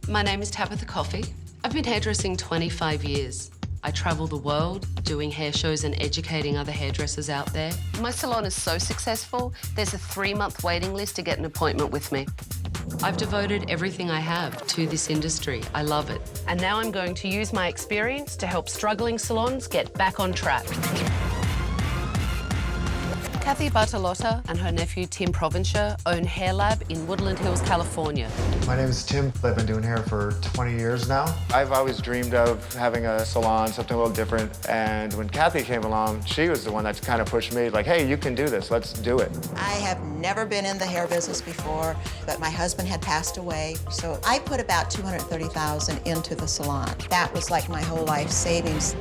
My name is Tabitha Coffee. I've been hairdressing 25 years. I travel the world doing hair shows and educating other hairdressers out there. My salon is so successful, there's a 3-month waiting list to get an appointment with me. I've devoted everything I have to this industry. I love it. And now I'm going to use my experience to help struggling salons get back on track. Kathy Bartolotta and her nephew Tim Provencher own Hair Lab in Woodland Hills, California. My name is Tim. I've been doing hair for 20 years now. I've always dreamed of having a salon, something a little different. And when Kathy came along, she was the one that kind of pushed me, like, hey, you can do this, let's do it. I have never been in the hair business before, but my husband had passed away. So I put about $230,000 into the salon. That was like my whole life savings.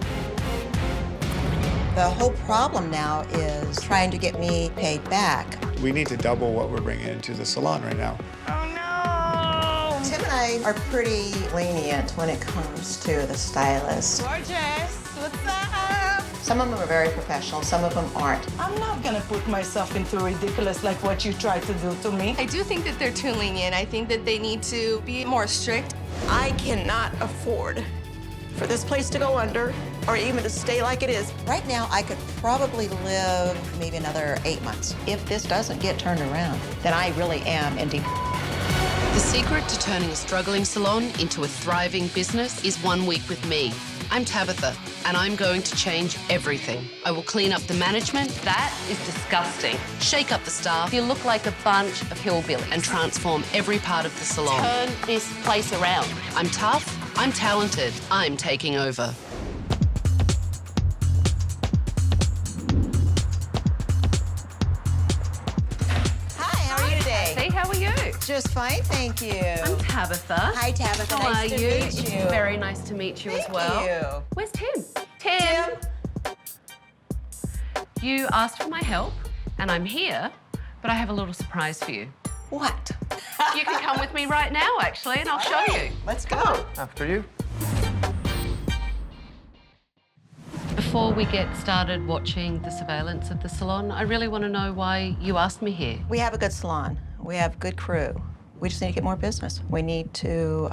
The whole problem now is trying to get me paid back. We need to double what we're bringing into the salon right now. Oh, no! Tim and I are pretty lenient when it comes to the stylists. Gorgeous, what's up? Some of them are very professional, some of them aren't. I'm not gonna put myself into ridiculous like what you tried to do to me. I do think that they're too lenient. I think that they need to be more strict. I cannot afford for this place to go under or even to stay like it is. Right now, I could probably live maybe another 8 months. If this doesn't get turned around, then I really am in deep. The secret to turning a struggling salon into a thriving business is 1 week with me. I'm Tabitha, and I'm going to change everything. I will clean up the management. That is disgusting. Shake up the staff. You look like a bunch of hillbillies. And transform every part of the salon. Turn this place around. I'm tough. I'm talented. I'm taking over. Hi, how are you today? Hey, how are you? Just fine, thank you. I'm Tabitha. Hi, Tabitha. How Nice are to you? meet It's you. very nice to meet you as well. you. Where's Tim? Tim! You asked for my help, and I'm here, but I have a little surprise for you. What? You can come with me right now, actually, and I'll show you. Let's go. After you. Before we get started watching the surveillance of the salon, I really want to know why you asked me here. We have a good salon. We have good crew. We just need to get more business. We need to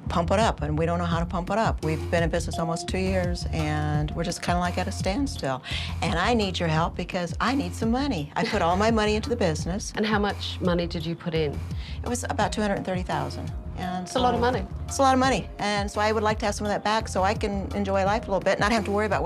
pump it up, and we don't know how to pump it up. We've been in business almost 2 years, and we're just kind of like at a standstill. And I need your help because I need some money. I put all my money into the business. And how much money did you put in? It was about $230,000. And It's a lot of money. It's a lot of money. And so I would like to have some of that back so I can enjoy life a little bit, not have to worry about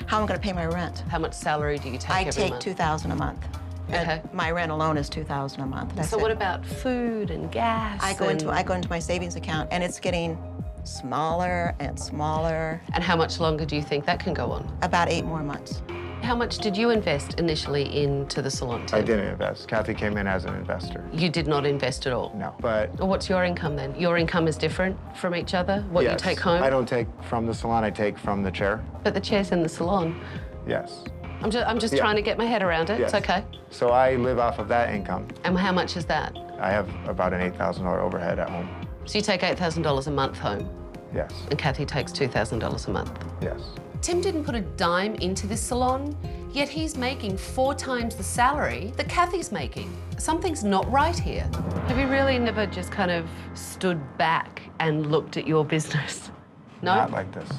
how I'm going to pay my rent. How much salary do you take I every take month? $2,000 a month. Okay. And my rent alone is $2,000 a month. That's So it. what about food and gas? I go into my savings account, and it's getting smaller and smaller. And how much longer do you think that can go on? About 8 more months. How much did you invest initially into the salon, Tim? I didn't invest. Kathy came in as an investor. You did not invest at all? No, but Well, what's your income then? Your income is different from each other? What you yes, take home? I don't take from the salon, I take from the chair. But the chair's in the salon. Yes. I'm just Yeah. trying to get my head around it. Yes. It's okay. So I live off of that income. And how much is that? I have about an $8,000 overhead at home. So you take $8,000 a month home, Yes. and Kathy takes $2,000 a month. Yes. Tim didn't put a dime into this salon, yet he's making 4 times the salary that Kathy's making. Something's not right here. Have you really never just kind of stood back and looked at your business? No? Not like this.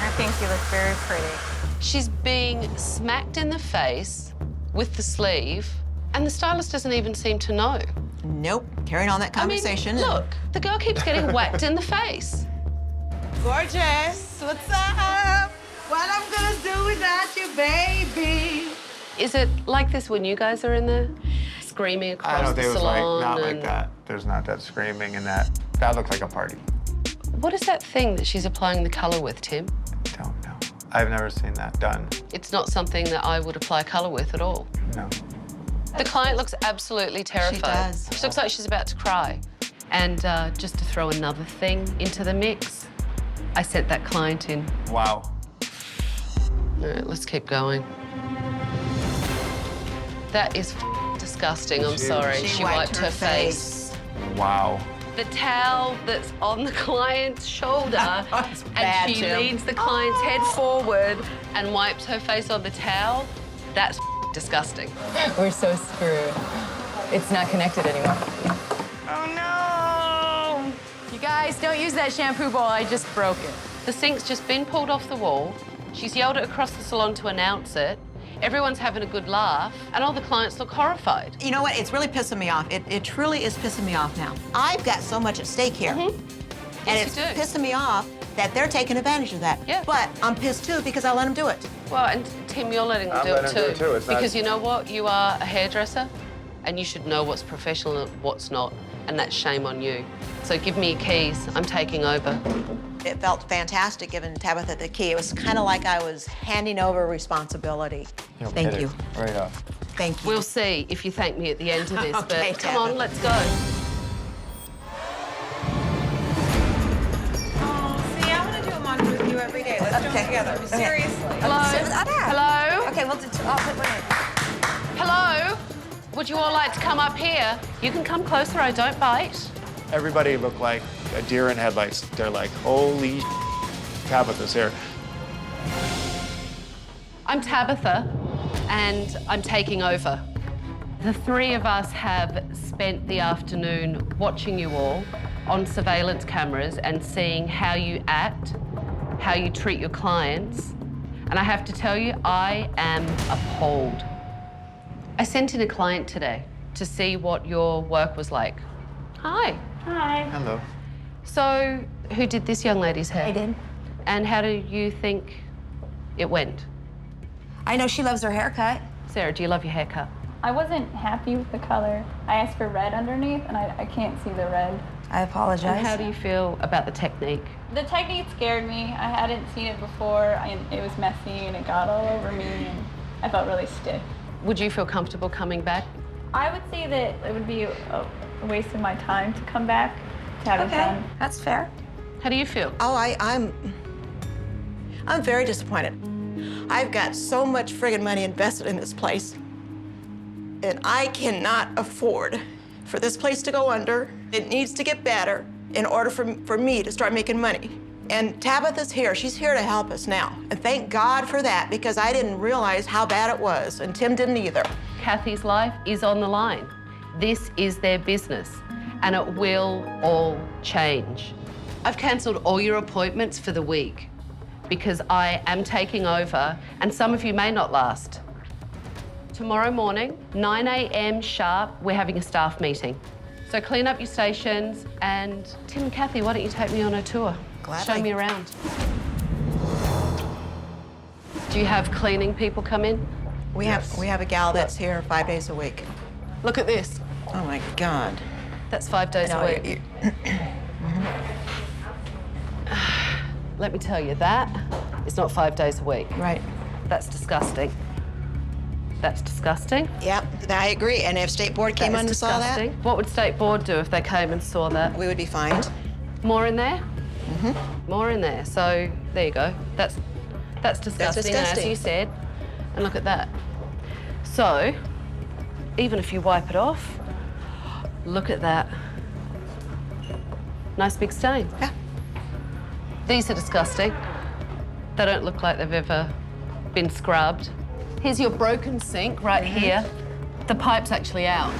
I think you look very pretty. She's being smacked in the face with the sleeve, and the stylist doesn't even seem to know. Nope. Carrying on that conversation. I mean, look, the girl keeps getting whacked in the face. Gorgeous, what's up? What I'm gonna do without you, baby? Is it like this when you guys are in there? Screaming I across don't the think it was like, salon? not like and- that. There's not that screaming and that. That looked like a party. What is that thing that she's applying the colour with, Tim? Don't know. I've never seen that done. It's not something that I would apply colour with at all. No. The client looks absolutely terrified. does. She looks like she's about to cry. And just to throw another thing into the mix, I sent that client in. Wow. All right, let's keep going. That is disgusting, I'm sorry. She wiped her face. Wow. The towel that's on the client's shoulder, That's bad, and she Tim. leans the client's head forward and wipes her face on the towel, that's disgusting. We're so screwed. It's not connected anymore. Oh no! You guys, don't use that shampoo bowl. I just broke it. The sink's just been pulled off the wall. She's yelled it across the salon to announce it. Everyone's having a good laugh, and all the clients look horrified. You know what? It's really pissing me off. It truly is pissing me off now. I've got so much at stake here. And Yes, it's you do. pissing me off that they're taking advantage of that. Yeah. But I'm pissed too because I let them do it. Well, and Tim, you're letting them I'm do letting it them too. do it too. It's not- Because you know what? You are a hairdresser, and you should know what's professional and what's not, and that's shame on you. So give me your keys. I'm taking over. It felt fantastic giving Tabitha the key. It was kind of like I was handing over responsibility. Thank you. Right off. Thank you. We'll see if you thank me at the end of this, Okay, but come on, Tabitha. let's go. Oh, see, I want to do a mantra with you every day. Let's do them together. Seriously. Hello? Hello? Okay, I'll put one in. Hello? Would you all like to come up here? You can come closer, I don't bite. Everybody looked like a deer in headlights. They're like, holy Tabitha's here. I'm Tabitha, and I'm taking over. The three of us have spent the afternoon watching you all on surveillance cameras and seeing how you act, how you treat your clients. And I have to tell you, I am appalled. I sent in a client today to see what your work was like. Hi. Hi. Hello. So, who did this young lady's hair? I did. And how do you think it went? I know she loves her haircut. Sarah, do you love your haircut? I wasn't happy with the color. I asked for red underneath, and I can't see the red. I apologize. And how do you feel about the technique? The technique scared me. I hadn't seen it before, and it was messy, and it got all over me, and I felt really stiff. Would you feel comfortable coming back? I would say that it would be a waste of my time to come back to have it done. That's fair. How do you feel? Oh, I'm very disappointed. I've got so much friggin' money invested in this place, and I cannot afford for this place to go under. It needs to get better in order for me to start making money. And Tabitha's here. She's here to help us now. And thank God for that, because I didn't realize how bad it was, and Tim didn't either. Kathy's life is on the line. This is their business, and it will all change. I've cancelled all your appointments for the week because I am taking over, and some of you may not last. Tomorrow morning, 9 a.m. sharp, we're having a staff meeting. So clean up your stations, and Tim and Kathy, why don't you take me on a tour? Gladly. Show me around. Do you have cleaning people come in? We have a gal that's here 5 days a week. Look at this. Oh my God. That's 5 days No, a week. Let me tell you, that is not 5 days a week. Right. That's disgusting. That's disgusting. Yep, I agree. And if State Board came That in is and saw that, disgusting. What would State Board do if they came and saw that? we would be fined. More in there? More in there. So there you go. That's disgusting, as disgusting. you said. And look at that. So, even if you wipe it off, look at that. Nice big stain. Yeah. These are disgusting. They don't look like they've ever been scrubbed. Here's your broken sink right here. The pipe's actually out.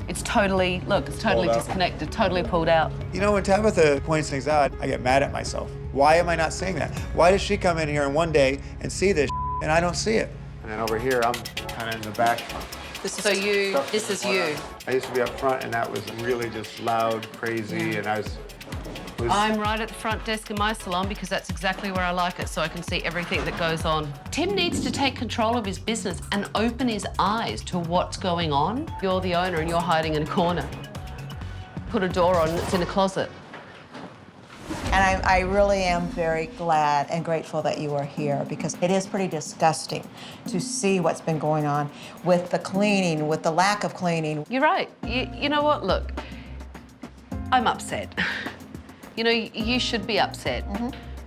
It's totally, look, it's totally Pulled out. disconnected, totally pulled out. You know, when Tabitha points things out, I get mad at myself. Why am I not seeing that? Why does she come in here in one day and see this and I don't see it? And then over here, I'm kind of in the back. This is you. I used to be up front, and that was really just loud, crazy, and I was I'm right at the front desk in my salon because that's exactly where I like it, so I can see everything that goes on. Tim needs to take control of his business and open his eyes to what's going on. You're the owner and you're hiding in a corner. Put a door on and it's in a closet. And I really am very glad and grateful that you are here, because it is pretty disgusting to see what's been going on with the cleaning, with the lack of cleaning. You're right. You know what? Look, I'm upset. You know, you should be upset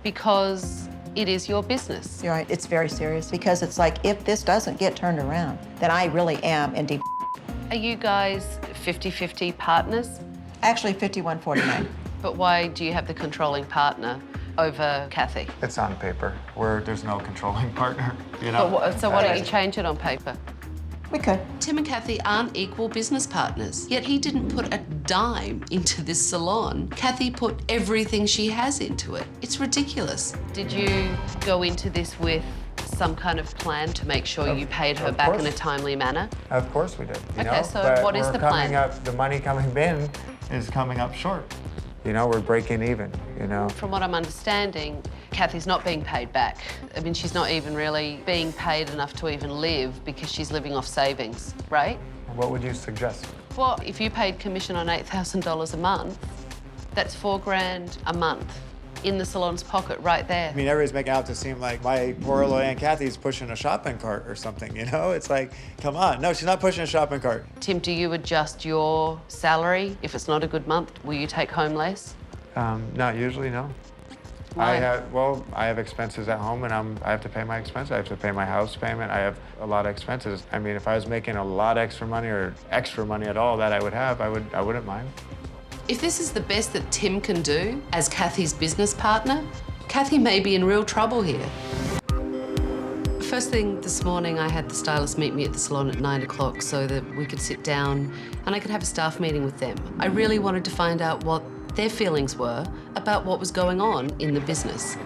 because it is your business. You're right, it's very serious, because it's like, if this doesn't get turned around, then I really am in deep. Are you guys 50-50 partners? Actually, 51-49. But why do you have the controlling partner over Kathy? It's on paper, where there's no controlling partner, you know? So why don't you change it on paper? We could. Tim and Kathy aren't equal business partners, yet he didn't put a dime into this salon. Kathy put everything she has into it. It's ridiculous. Did you go into this with some kind of plan to make sure you paid her back in a timely manner? Of course we did. You know? So but what is the plan? The money coming in is coming up short. You know, we're breaking even, you know. From what I'm understanding, Kathy's not being paid back. I mean, she's not even really being paid enough to even live because she's living off savings, right? What would you suggest? Well, if you paid commission on $8,000 a month, that's $4,000 a month in the salon's pocket right there. I mean, everybody's making out to seem like my poor little Aunt Kathy's pushing a shopping cart or something, you know? It's like, come on. No, she's not pushing a shopping cart. Tim, do you adjust your salary? If it's not a good month, will you take home less? Not usually, no. Why? I have expenses at home, and I have to pay my expenses. I have to pay my house payment. I have a lot of expenses. I mean, if I was making a lot extra money or extra money at all that I would have, I wouldn't mind. If this is the best that Tim can do as Kathy's business partner, Kathy may be in real trouble here. First thing this morning, I had the stylist meet me at the salon at 9 o'clock so that we could sit down and I could have a staff meeting with them. I really wanted to find out what their feelings were about what was going on in the business.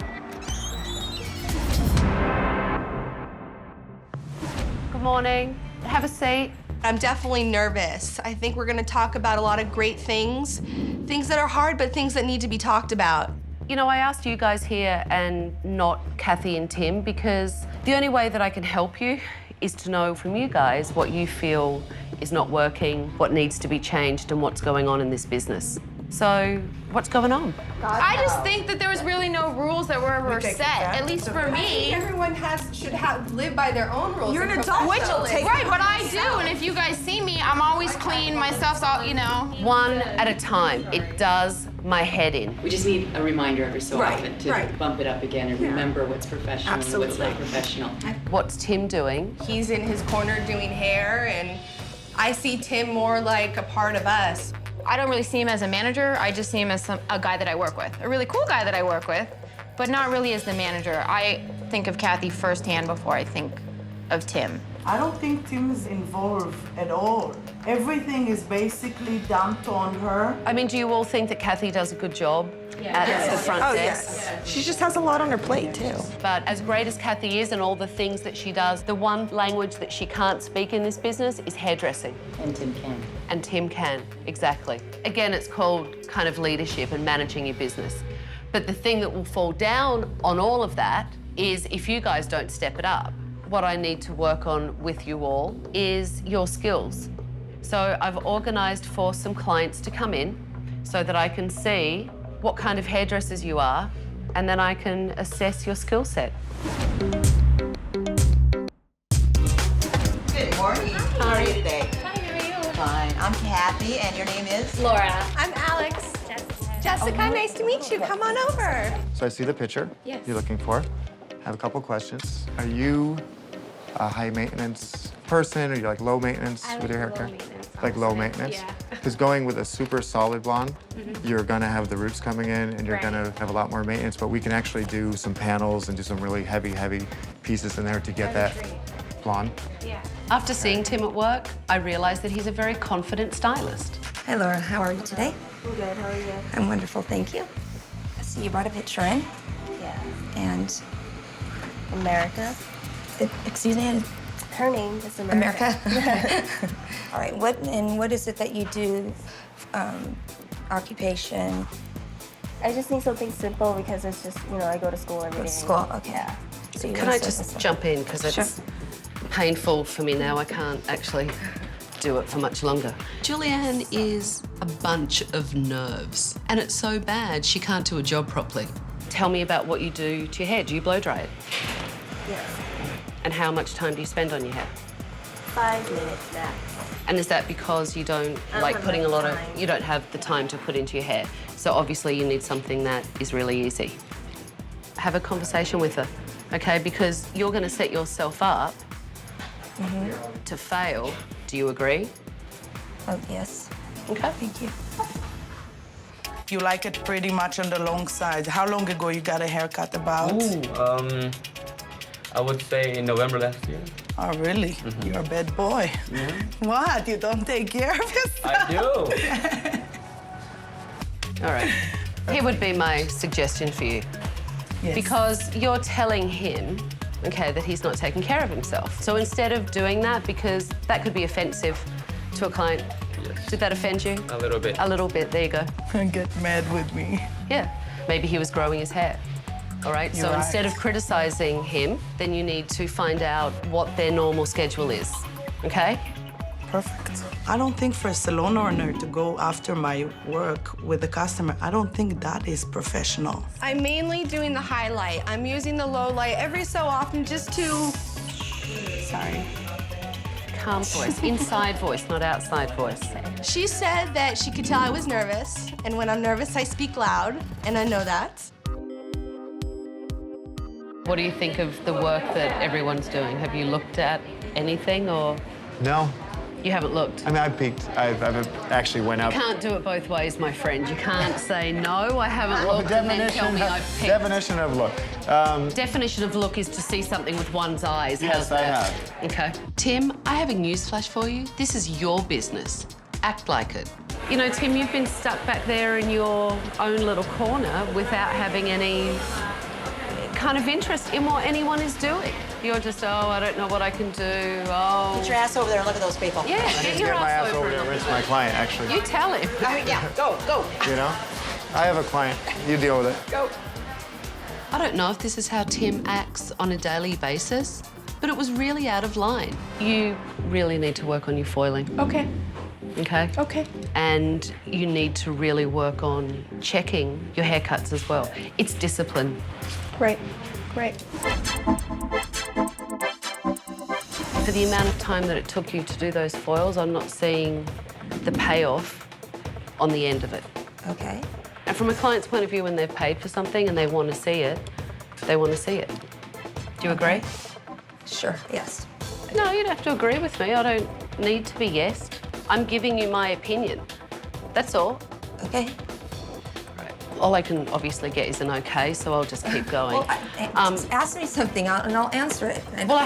Good morning. Have a seat. I'm definitely nervous. I think we're gonna talk about a lot of great things that are hard, but things that need to be talked about. You know, I asked you guys here and not Kathy and Tim because the only way that I can help you is to know from you guys what you feel is not working, what needs to be changed, and what's going on in this business. So, what's going on? I just think that there was really no rules that were set, at least for me. Everyone should live by their own rules. You're an adult. Right, but I do, and if you guys see me, I'm always clean, my stuff's all, you know. One at a time. It does my head in. We just need a reminder every so often to bump it up again and remember what's professional and what's not professional. What's Tim doing? He's in his corner doing hair, and I see Tim more like a part of us. I don't really see him as a manager. I just see him as a guy that I work with, a really cool guy that I work with, but not really as the manager. I think of Kathy firsthand before I think of Tim. I don't think Tim is involved at all. Everything is basically dumped on her. I mean, do you all think that Kathy does a good job at the front desk? Yes. She just has a lot on her plate, too. But as great as Kathy is and all the things that she does, the one language that she can't speak in this business is hairdressing. And Tim can. And Tim can, exactly. Again, it's called kind of leadership and managing your business. But the thing that will fall down on all of that is if you guys don't step it up, what I need to work on with you all is your skills. So I've organised for some clients to come in so that I can see what kind of hairdressers you are, and then I can assess your skill set. Good morning. How are you today? Hi, how are you? Fine. I'm Kathy, and your name is? Laura. I'm Alex. Jessica, nice to meet you. Come on over. So I see the picture Yes. you're looking for. I have a couple questions. Are you a high maintenance person, or you like low maintenance with your hair care? Like low maintenance? Yeah. Because going with a super solid blonde, you're gonna have the roots coming in and you're gonna have a lot more maintenance, but we can actually do some panels and do some really heavy pieces in there to get that blonde. Yeah. After seeing Tim at work, I realised that he's a very confident stylist. Hi, Laura. How are you today? I'm good, how are you? I'm wonderful, thank you. I see you brought a picture in. Yeah. And America. excuse me, Her name is America. America. All right. What is it that you do? Occupation. I just need something simple because it's just, I go to school every Go day. to school. Okay. Yeah. So you Can want I service just then? jump in, because it's Sure. painful for me now. I can't actually do it for much longer. Julianne is a bunch of nerves, and it's so bad she can't do a job properly. Tell me about what you do to your hair. Do you blow dry it? Yes. And how much time do you spend on your hair? 5 minutes max. And is that because you don't like have putting a lot of, time. you don't have the time to put into your hair? So obviously you need something that is really easy. Have a conversation with her, okay? Because you're going to set yourself up to fail. Do you agree? Oh, yes. Okay. Thank you. You like it pretty much on the long side. How long ago you got a haircut about? I would say in November last year. Oh, really? You're a bad boy. What? You don't take care of yourself? I do. All right. Here would be my suggestion for you. Yes. Because you're telling him, okay, that he's not taking care of himself. So instead of doing that, because that could be offensive to a client. Yes. Did that offend you? A little bit. A little bit, there you go. Get mad with me. Yeah, maybe he was growing his hair. All right, so instead of criticizing him, then you need to find out what their normal schedule is, okay? Perfect. I don't think for a salon owner to go after my work with the customer, I don't think that is professional. I'm mainly doing the highlight. I'm using the low light every so often just to... Sorry. Calm voice, inside voice, not outside voice. She said that she could tell I was nervous, and when I'm nervous, I speak loud, and I know that. What do you think of the work that everyone's doing? Have you looked at anything or? No. You haven't looked? I mean, I peeked. I've actually went up. You can't do it both ways, my friend. You can't say, no, I haven't Well, looked, and then tell me I've picked. Definition of look. Definition of look is to see something with one's eyes. Yes, How's I that? have. Okay. Tim, I have a newsflash for you. This is your business. Act like it. You know, Tim, you've been stuck back there in your own little corner without having any kind of interest in what anyone is doing. You're just, oh, I don't know what I can do, oh. Get your ass over there and look at those people. Yeah, I need get to your get my ass ass over there and and look rinse at my it. client, actually. You tell him. Yeah, go. You know? I have a client. You deal with it. Go. I don't know if this is how Tim acts on a daily basis, but it was really out of line. You really need to work on your foiling. Okay. Okay? Okay. And you need to really work on checking your haircuts as well. It's discipline. Right. For the amount of time that it took you to do those foils, I'm not seeing the payoff on the end of it. Okay. And from a client's point of view, when they've paid for something and they want to see it, they want to see it. Do you agree? Sure, yes. No, you don't have to agree with me. I don't need to be yes. I'm giving you my opinion. That's all. Okay. All I can obviously get is an okay, so I'll just keep going. Well, just ask me something and I'll answer it. Well,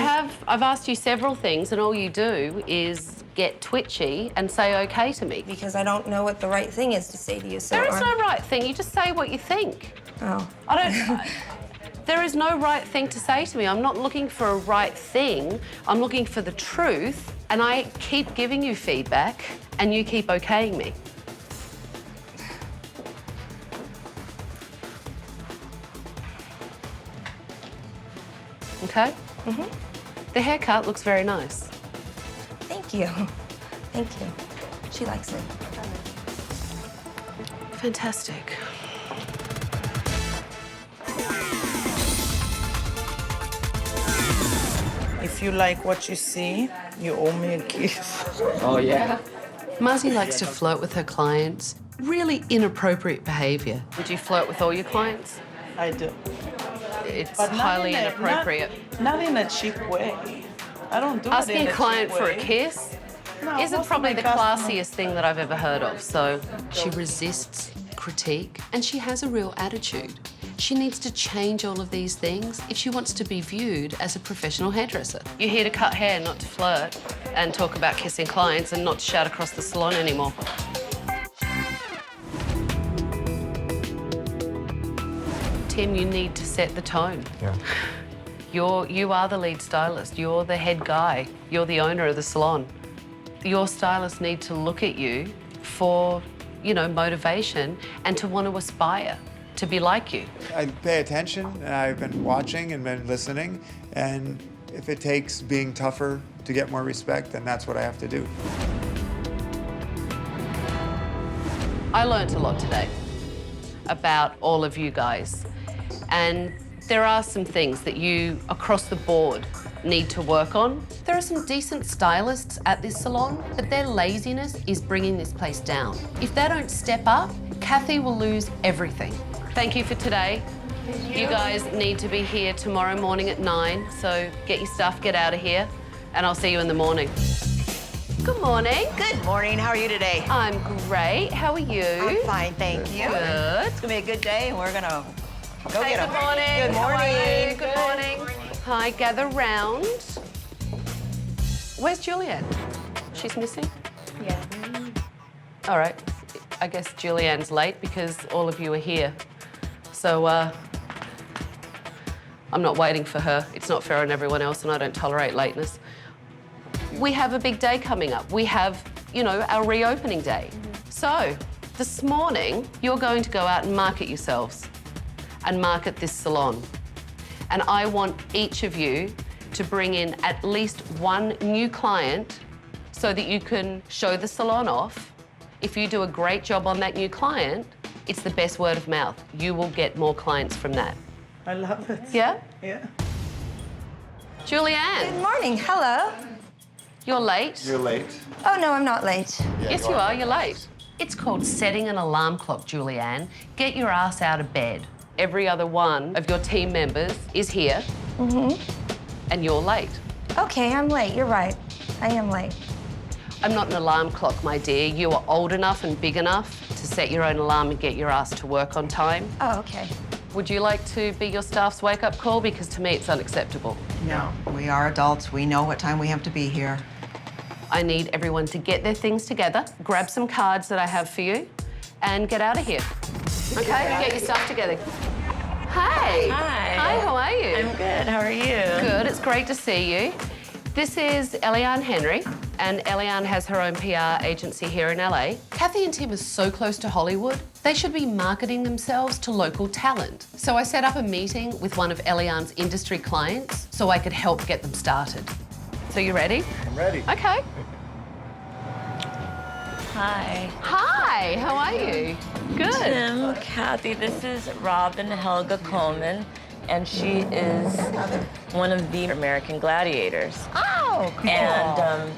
I've asked you several things, and all you do is get twitchy and say okay to me. Because I don't know what the right thing is to say to you, so... There is no right thing. You just say what you think. Oh. There is no right thing to say to me. I'm not looking for a right thing. I'm looking for the truth, and I keep giving you feedback, and you keep okaying me. Okay? The haircut looks very nice. Thank you. Thank you. She likes it. Fantastic. If you like what you see, you owe me a kiss. Oh, yeah? Muzzy likes to flirt with her clients. Really inappropriate behaviour. Would you flirt with all your clients? I do. It's But not highly in a- inappropriate. Not in a cheap way. I don't do it Asking in a client cheap for a way. kiss No, isn't most of probably my the customers- classiest thing that I've ever heard of, so... She resists critique, and she has a real attitude. She needs to change all of these things if she wants to be viewed as a professional hairdresser. You're here to cut hair, not to flirt, and talk about kissing clients and not to shout across the salon anymore. Tim, you need to set the tone. Yeah. You are the lead stylist. You're the head guy. You're the owner of the salon. Your stylists need to look at you for, you know, motivation and to want to aspire to be like you. I pay attention, and I've been watching and been listening, and if it takes being tougher to get more respect, then that's what I have to do. I learnt a lot today about all of you guys, and there are some things that you, across the board, need to work on. There are some decent stylists at this salon, but their laziness is bringing this place down. If they don't step up, Kathy will lose everything. Thank you for today. You guys need to be here tomorrow morning at 9, so get your stuff, get out of here, and I'll see you in the morning. Good morning. Good morning. How are you today? I'm great. How are you? I'm fine, thank you. Good. It's gonna be a good day, and we're gonna go get 'em. Good morning. Good How are morning. you? Good morning. Hi, gather round. Where's Julianne? She's missing? Yeah. All right. I guess Julianne's late because all of you are here. So, I'm not waiting for her. It's not fair on everyone else, and I don't tolerate lateness. We have a big day coming up. We have, you know, our reopening day. So, this morning, you're going to go out and market yourselves and market this salon. And I want each of you to bring in at least one new client so that you can show the salon off. If you do a great job on that new client, it's the best word of mouth. You will get more clients from that. I love it. Yeah? Yeah. Julianne. Good morning. Hello. You're late. You're late. Oh, no, I'm not late. Yes, you are. You're late. It's called setting an alarm clock, Julianne. Get your ass out of bed. Every other one of your team members is here, and you're late. Okay, I'm late. You're right. I am late. I'm not an alarm clock, my dear. You are old enough and big enough to set your own alarm and get your ass to work on time. Oh, okay. Would you like to be your staff's wake-up call? Because to me, it's unacceptable. No, we are adults. We know what time we have to be here. I need everyone to get their things together, grab some cards that I have for you, and get out of here. Okay? Get your stuff together. Hey. Hi. Hi, how are you? I'm good. How are you? Good. It's great to see you. This is Eliane Henry, and Eliane has her own PR agency here in LA. Kathy and Tim are so close to Hollywood, they should be marketing themselves to local talent. So I set up a meeting with one of Eliane's industry clients so I could help get them started. So you ready? I'm ready. Okay. Hi. Hi, how are you? Good. Tim, Kathy, this is Robin Helga Coleman, and she is one of the American Gladiators. Oh, cool. And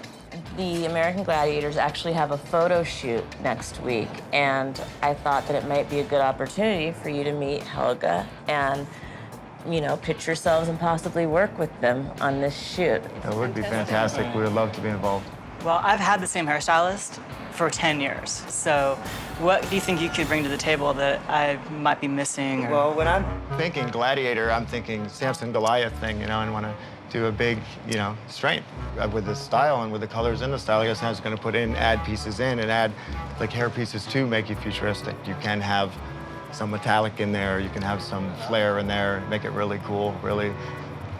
the American Gladiators actually have a photo shoot next week, and I thought that it might be a good opportunity for you to meet Helga and, you know, pitch yourselves and possibly work with them on this shoot. That would be fantastic. We would love to be involved. Well, I've had the same hairstylist for 10 years. So what do you think you could bring to the table that I might be missing? Or... Well, when I'm thinking gladiator, I'm thinking Samson Goliath thing, you know, and want to do a big, you know, strength with the style and with the colors in the style. I guess I was going to put in, add pieces in and add like hair pieces to make you futuristic. You can have some metallic in there. You can have some flair in there, make it really cool, really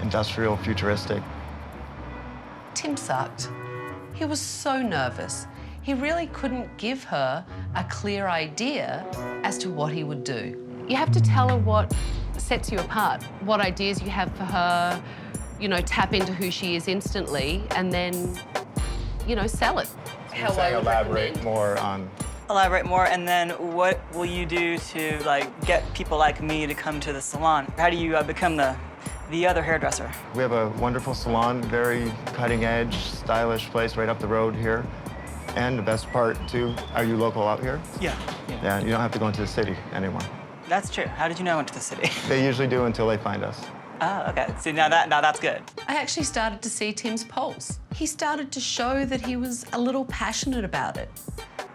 industrial, futuristic. Tim sucked. He was so nervous. He really couldn't give her a clear idea as to what he would do. You have to tell her what sets you apart, what ideas you have for her, you know, tap into who she is instantly, and then, you know, sell it. How I would elaborate more on. Elaborate more, and then what will you do to, like, get people like me to come to the salon? How do you become the other hairdresser? We have a wonderful salon, very cutting-edge, stylish place right up the road here. And the best part, too, are you local out here? Yeah. Yeah, you don't have to go into the city anymore. That's true. How did you know I went to the city? They usually do until they find us. Oh, okay. See, now that's good. I actually started to see Tim's pulse. He started to show that he was a little passionate about it.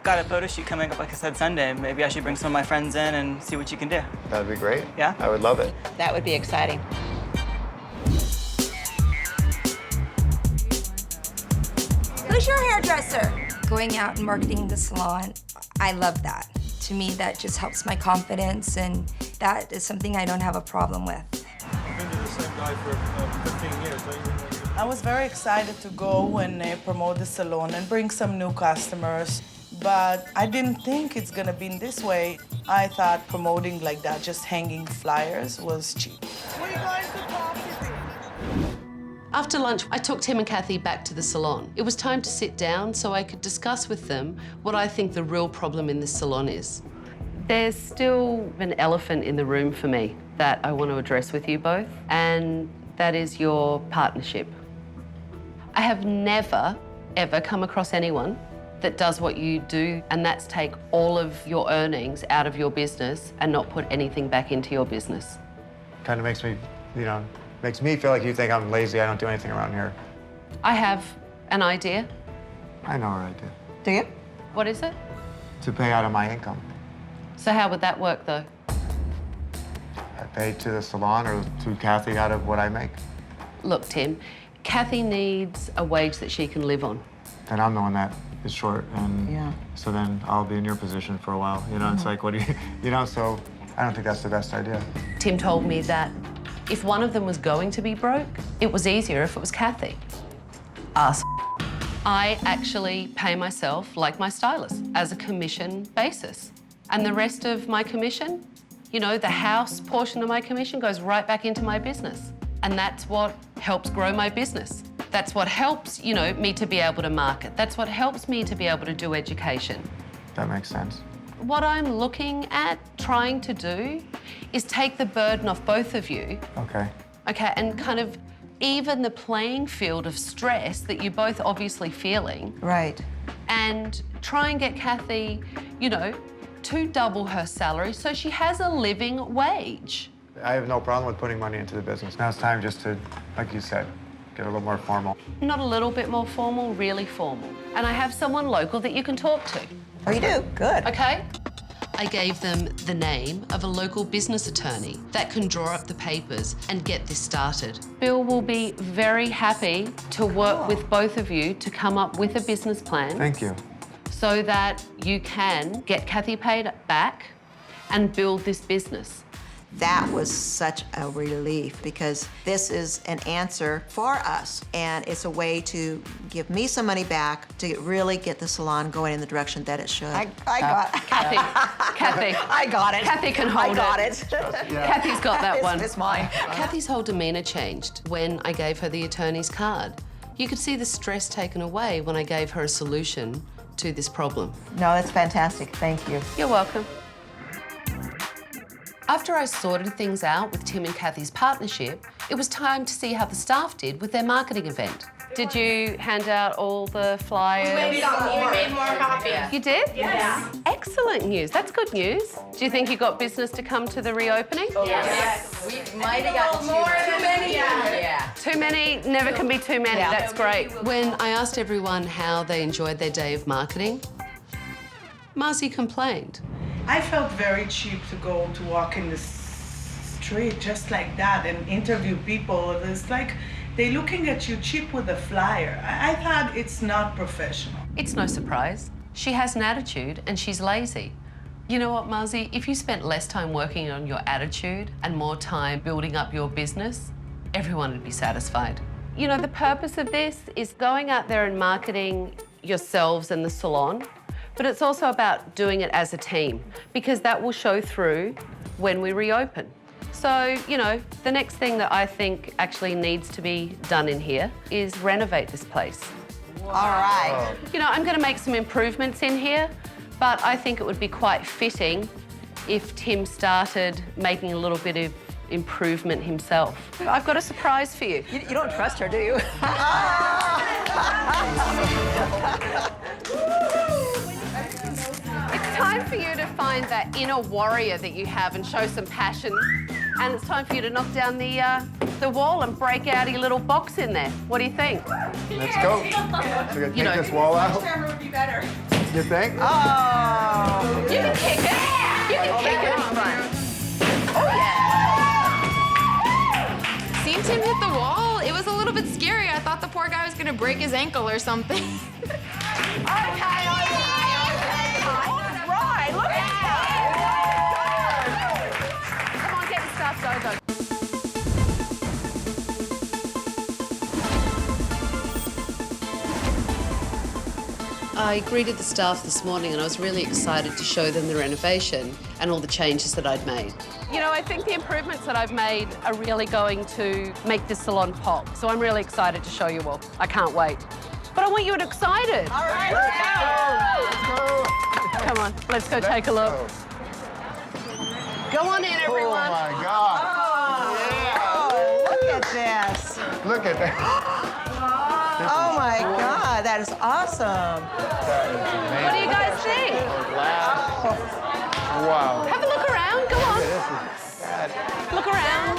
Got a photo shoot coming up, like I said, Sunday. Maybe I should bring some of my friends in and see what you can do. That'd be great. Yeah? I would love it. That would be exciting. Who's your hairdresser? Going out and marketing the salon, I love that. To me, that just helps my confidence, and that is something I don't have a problem with. I've been to the same guy for 15 years. I was very excited to go and promote the salon and bring some new customers, but I didn't think it's gonna be in this way. I thought promoting like that, just hanging flyers, was cheap. After lunch, I took Tim and Kathy back to the salon. It was time to sit down so I could discuss with them what I think the real problem in this salon is. There's still an elephant in the room for me that I want to address with you both, and that is your partnership. I have never, ever come across anyone that does what you do, and that's take all of your earnings out of your business and not put anything back into your business. Kind of makes me, you know, makes me feel like you think I'm lazy, I don't do anything around here. I have an idea. I know our idea. Do you? What is it? To pay out of my income. So how would that work, though? I pay to the salon or to Kathy out of what I make. Look, Tim, Kathy needs a wage that she can live on. Then I'm the one that is short, and Yeah. so then I'll be in your position for a while. You know, it's like, what do you, you know, so I don't think that's the best idea. Tim told me that if one of them was going to be broke, it was easier if it was Kathy. Us. I actually pay myself like my stylist as a commission basis. And the rest of my commission, you know, the house portion of my commission goes right back into my business. And that's what helps grow my business. That's what helps, you know, me to be able to market. That's what helps me to be able to do education. That makes sense. What I'm looking at trying to do is take the burden off both of you. Okay. Okay, and kind of even the playing field of stress that you're both obviously feeling. Right. And try and get Kathy, you know, to double her salary so she has a living wage. I have no problem with putting money into the business. Now it's time just to, like you said, get a little more formal. Not a little bit more formal, really formal. And I have someone local that you can talk to. Oh, you do? Good. Okay. I gave them the name of a local business attorney that can draw up the papers and get this started. Bill will be very happy to work with both of you to come up with a business plan. Thank you. So that you can get Kathy paid back and build this business. That was such a relief because this is an answer for us, and it's a way to give me some money back to really get the salon going in the direction that it should. I got it. Kathy. I got it. Kathy can hold I got it. it. Kathy's got that one. It's mine. Kathy's whole demeanor changed when I gave her the attorney's card. You could see the stress taken away when I gave her a solution to this problem. No, that's fantastic. Thank you. You're welcome. After I sorted things out with Tim and Kathy's partnership, it was time to see how the staff did with their marketing event. Did you hand out all the flyers? We made more copies. You did? Yes. Excellent news. That's good news. Do you think you got business to come to the reopening? Yes. We might have gotten too many. Yeah. Too many never can be too many. Yeah. That's great. When I asked everyone how they enjoyed their day of marketing, Marzi complained. I felt very cheap to go to walk in the street just like that and interview people. It's like they're looking at you cheap with a flyer. I thought it's not professional. It's no surprise. She has an attitude and she's lazy. You know what, Marzi? If you spent less time working on your attitude and more time building up your business, everyone would be satisfied. You know, the purpose of this is going out there and marketing yourselves and the salon, but it's also about doing it as a team because that will show through when we reopen. So, you know, the next thing that I think actually needs to be done in here is renovate this place. All right. You know, I'm going to make some improvements in here, but I think it would be quite fitting if Tim started making a little bit of improvement himself. I've got a surprise for you. You don't trust her, do you? It's time for you to find that inner warrior that you have and show some passion. And it's time for you to knock down the wall and break out your little box in there. What do you think? Let's go. So we You know- take this wall out. Camera would be better. You think? Oh. You can kick it. You can kick it in front. Seeing Tim hit the wall, it was a little bit scary. I thought the poor guy was gonna break his ankle or something. Right, look at Come on, get the stuff, go. I greeted the staff this morning and I was really excited to show them the renovation and all the changes that I'd made. You know, I think the improvements that I've made are really going to make this salon pop. So I'm really excited to show you all. I can't wait. But I want you excited. All right, let's go. Come on, let's go take a look. Go on in, everyone. Oh my God. Oh, look at this. Look at that. Oh my God, that is awesome. What do you guys think? Wow. Have a look around, go on. Look around.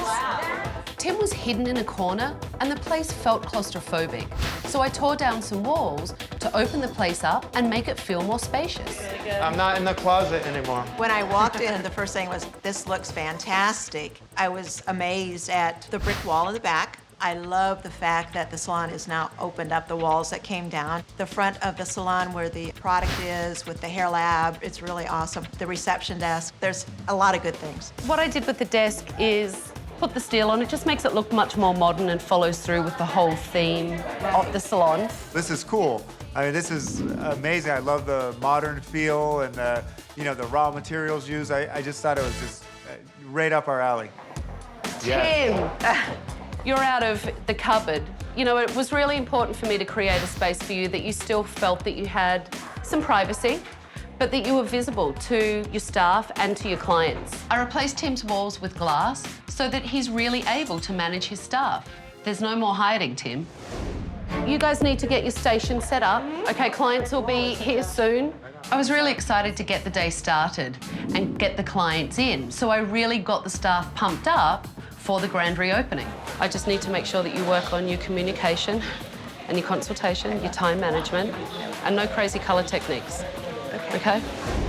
Tim was hidden in a corner and the place felt claustrophobic. So I tore down some walls to open the place up and make it feel more spacious. I'm not in the closet anymore. When I walked in, the first thing was, this looks fantastic. I was amazed at the brick wall in the back. I love the fact that the salon is now opened up, the walls that came down. The front of the salon where the product is with the hair lab, it's really awesome. The reception desk, there's a lot of good things. What I did with the desk is put the steel on. It just makes it look much more modern and follows through with the whole theme of the salon. This is cool. I mean, this is amazing. I love the modern feel and the, you know, the raw materials used. I just thought it was just right up our alley. Tim, you're out of the cupboard. You know, it was really important for me to create a space for you that you still felt that you had some privacy, but that you were visible to your staff and to your clients. I replaced Tim's walls with glass so that he's really able to manage his staff. There's no more hiding, Tim. You guys need to get your station set up. Okay, clients will be here soon. I was really excited to get the day started and get the clients in, so I really got the staff pumped up for the grand reopening. I just need to make sure that you work on your communication and your consultation, your time management, and no crazy colour techniques. Okay?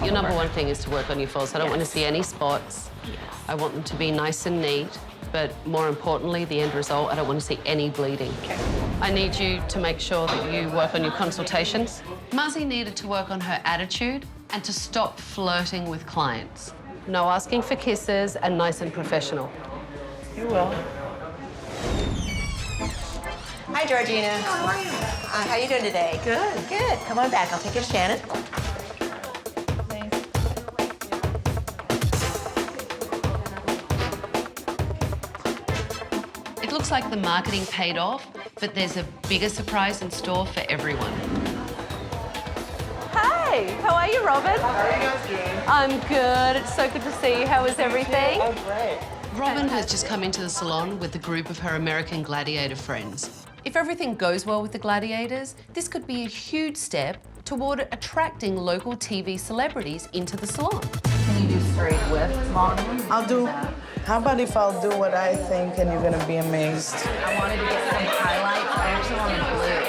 Your number one thing is to work on your falls. I don't want to see any spots. I want them to be nice and neat, but more importantly, the end result, I don't want to see any bleeding. Okay. I need you to make sure that you work on your consultations. Muzzy needed to work on her attitude and to stop flirting with clients. No asking for kisses and nice and professional. You will. Hi, Georgina. How are you? How you doing today? Good. Good. Come on back. I'll take you to Shannon. It looks like the marketing paid off, but there's a bigger surprise in store for everyone. Hi, how are you, Robin? How are you guys doing? I'm good. It's so good to see you. How is everything? Oh, great. Robin has just come into the salon with a group of her American Gladiator friends. If everything goes well with the Gladiators, this could be a huge step toward attracting local TV celebrities into the salon. Can you do straight with long? I'll do. How about if I'll do what I think and you're gonna be amazed? I wanted to get some highlights. I actually wanted blue.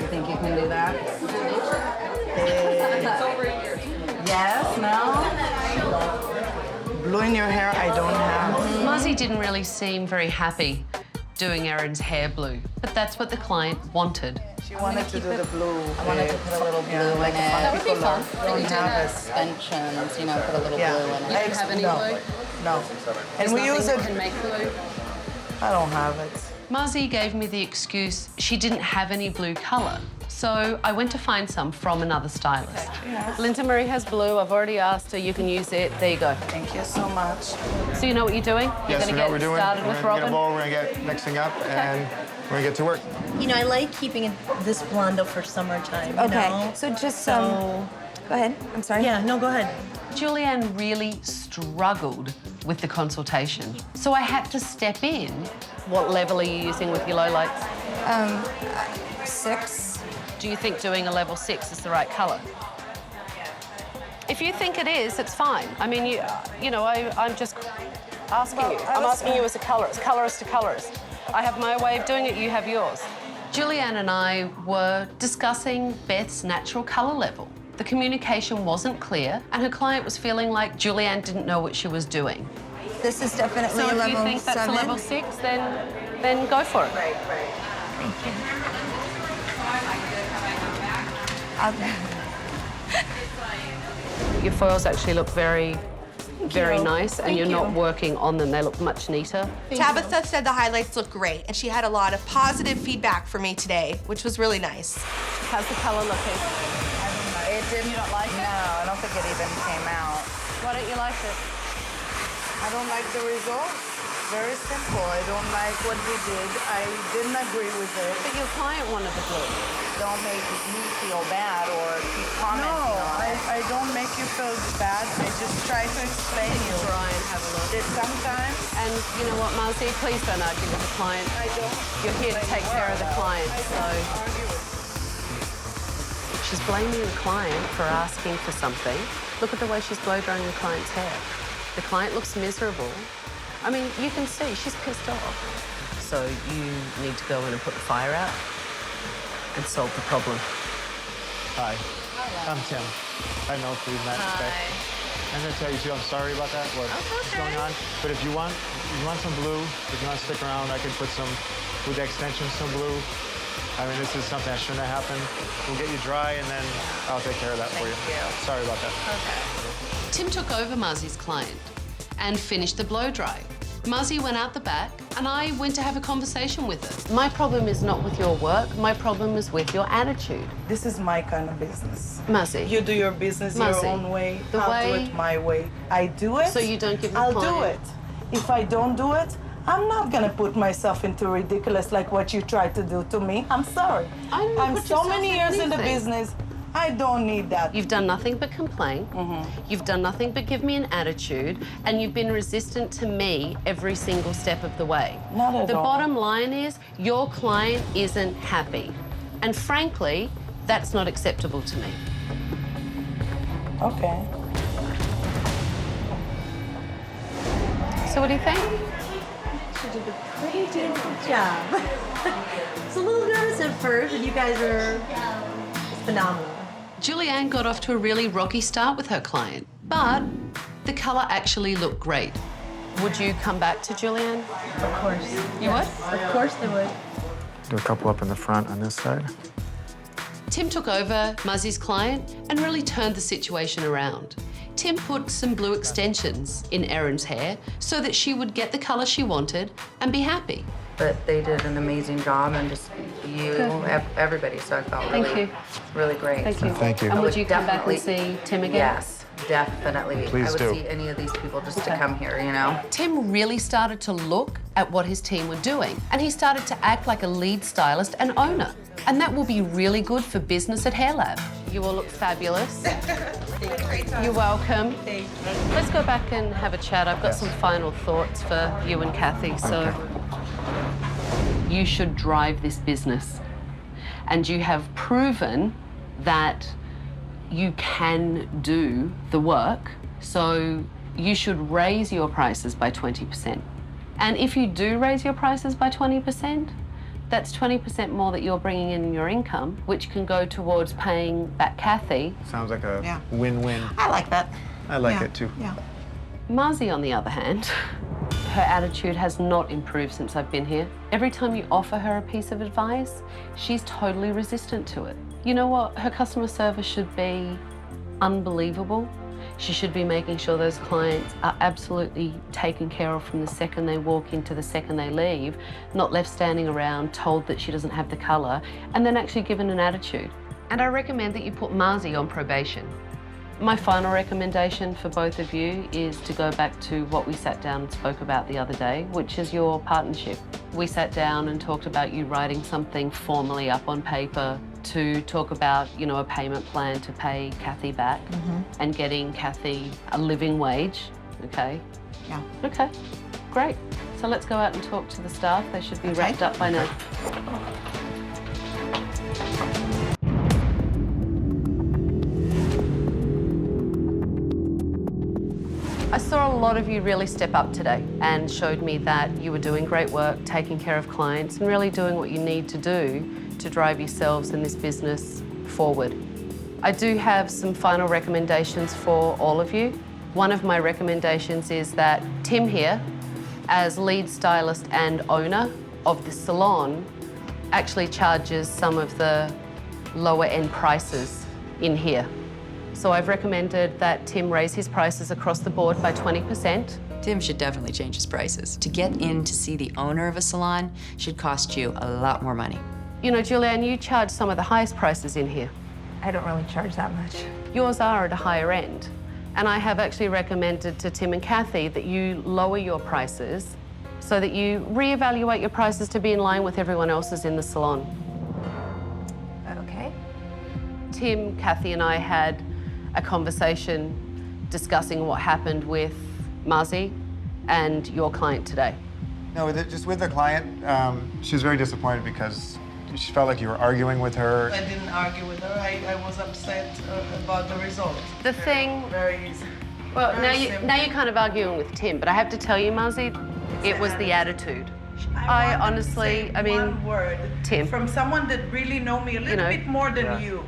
You think you can do that? Yes, no? Blue in your hair, I don't have. Muzzy didn't really seem very happy doing Erin's hair blue, but that's what the client wanted. She wanted to do the blue. I wanted to put a little blue in it. That would be fun. Don't have extensions, you know, put a little blue in it. You don't have any blue? No. And we use it. Can make blue. I don't have it. Muzzy gave me the excuse she didn't have any blue colour, so I went to find some from another stylist. Yes. Linda Marie has blue. I've already asked her. You can use it. There you go. Thank you so much. So you know what you're doing? You're Yes, going we to know what get we're doing. started We're with gonna get a Robin. bowl, we're gonna get mixing up, and we're gonna get to work. You know, I like keeping it this blondo for summertime. Okay, You know? so just So, go ahead. I'm sorry. yeah, no, go ahead. Julianne really struggled with the consultation, so I had to step in. What level are you using with your lowlights? 6. Do you think doing a level 6 is the right colour? If you think it is, it's fine. I mean, you know, I'm just asking you. I'm asking you as a colorist, colorist to colorist. I have my way of doing it, you have yours. Julianne and I were discussing Beth's natural colour level. The communication wasn't clear, and her client was feeling like Julianne didn't know what she was doing. This is definitely So a if level you think that's 7. a level 6, then go for it. Right. Thank you. Your foils actually look very nice, and Thank you're not you. working on them. They look much neater. Tabitha said the highlights look great, and she had a lot of positive feedback for me today, which was really nice. How's the colour looking? It didn't. You don't like it? No, I don't think it even came out. Why don't you like it? I don't like the result. Very simple. I don't like what we did. I didn't agree with it. But your client wanted the blue. Don't make me feel bad or keep commenting on it. I don't make you feel bad. I just try to explain you. Try and have a look. That sometimes. And you know what, Muzzy? Please don't argue with the client. I don't. You're here to take care of the client, so. She's blaming the client for asking for something. Look at the way she's blow drying the client's hair. The client looks miserable. I mean, you can see she's pissed off. So you need to go in and put the fire out and solve the problem. Hi, I'm Tim. I know if we've met today. I'm gonna tell you too, I'm sorry about that, what's going on. But if you want some blue, if you want to stick around, I can put some with the extensions some blue. I mean, this is something that shouldn't have happened. We'll get you dry, and then I'll take care of that for you. Sorry about that. Okay. Tim took over Muzzy's client and finished the blow dry. Muzzy went out the back, and I went to have a conversation with her. My problem is not with your work. My problem is with your attitude. This is my kind of business. Muzzy. You do your business Muzzy. your own way. The I'll do way- it my way. I do it. So you don't give the I'll do client- it. If I don't do it, I'm not gonna put myself into ridiculous like what you tried to do to me. I'm sorry. I'm put so yourself many in years in the anything. business. I don't need that. You've done nothing but complain. You've done nothing but give me an attitude, and you've been resistant to me every single step of the way. Not at The all. bottom line is your client isn't happy. And frankly, that's not acceptable to me. Okay. So what do you think? She did a pretty good job. It's a little nervous at first, but you guys are phenomenal. Julianne got off to a really rocky start with her client, but the colour actually looked great. Would you come back to Julianne? Of course. You would? Of course they would. Do a couple up in the front on this side. Tim took over Muzzy's client and really turned the situation around. Tim put some blue extensions in Erin's hair so that she would get the colour she wanted and be happy. But they did an amazing job, and just you, everybody. So I felt really great. Thank you. Thank you. And I would you come back and definitely- see Tim again? Yes, definitely. Please I would do. see any of these people just to come here, you know? Tim really started to look at what his team were doing, and he started to act like a lead stylist and owner. And that will be really good for business at Hair Lab. You all look fabulous. You're welcome. Let's go back and have a chat. I've got some final thoughts for you and Kathy. So you should drive this business. And you have proven that you can do the work. So you should raise your prices by 20%. And if you do raise your prices by 20%, that's 20% more that you're bringing in your income, which can go towards paying back Kathy. Sounds like a win-win. I like that. I like it too. Yeah. Muzzy, on the other hand, her attitude has not improved since I've been here. Every time you offer her a piece of advice, she's totally resistant to it. You know what? Her customer service should be unbelievable. She should be making sure those clients are absolutely taken care of from the second they walk in to the second they leave, not left standing around told that she doesn't have the colour, and then actually given an attitude. And I recommend that you put Muzzy on probation. My final recommendation for both of you is to go back to what we sat down and spoke about the other day, which is your partnership. We sat down and talked about you writing something formally up on paper to talk about, you know, a payment plan to pay Kathy back and getting Kathy a living wage, okay? Yeah. Okay, great. So let's go out and talk to the staff. They should be wrapped up by now. I saw a lot of you really step up today and showed me that you were doing great work, taking care of clients and really doing what you need to do to drive yourselves in this business forward. I do have some final recommendations for all of you. One of my recommendations is that Tim here, as lead stylist and owner of the salon, actually charges some of the lower end prices in here. So I've recommended that Tim raise his prices across the board by 20%. Tim should definitely change his prices. To get in to see the owner of a salon should cost you a lot more money. You know, Julianne, you charge some of the highest prices in here. I don't really charge that much. Yours are at a higher end. And I have actually recommended to Tim and Kathy that you lower your prices so that you reevaluate your prices to be in line with everyone else's in the salon. Okay. Tim, Kathy and I had a conversation discussing what happened with Muzzy and your client today. No, just with the client, she was very disappointed because she felt like you were arguing with her. I didn't argue with her. I was upset about the result. The thing... Very easy. Well, Very now you're kind of arguing with Tim, but I have to tell you, Muzzy, it was the attitude. I honestly, I mean, one word Tim. From someone that really know me a little bit more than you.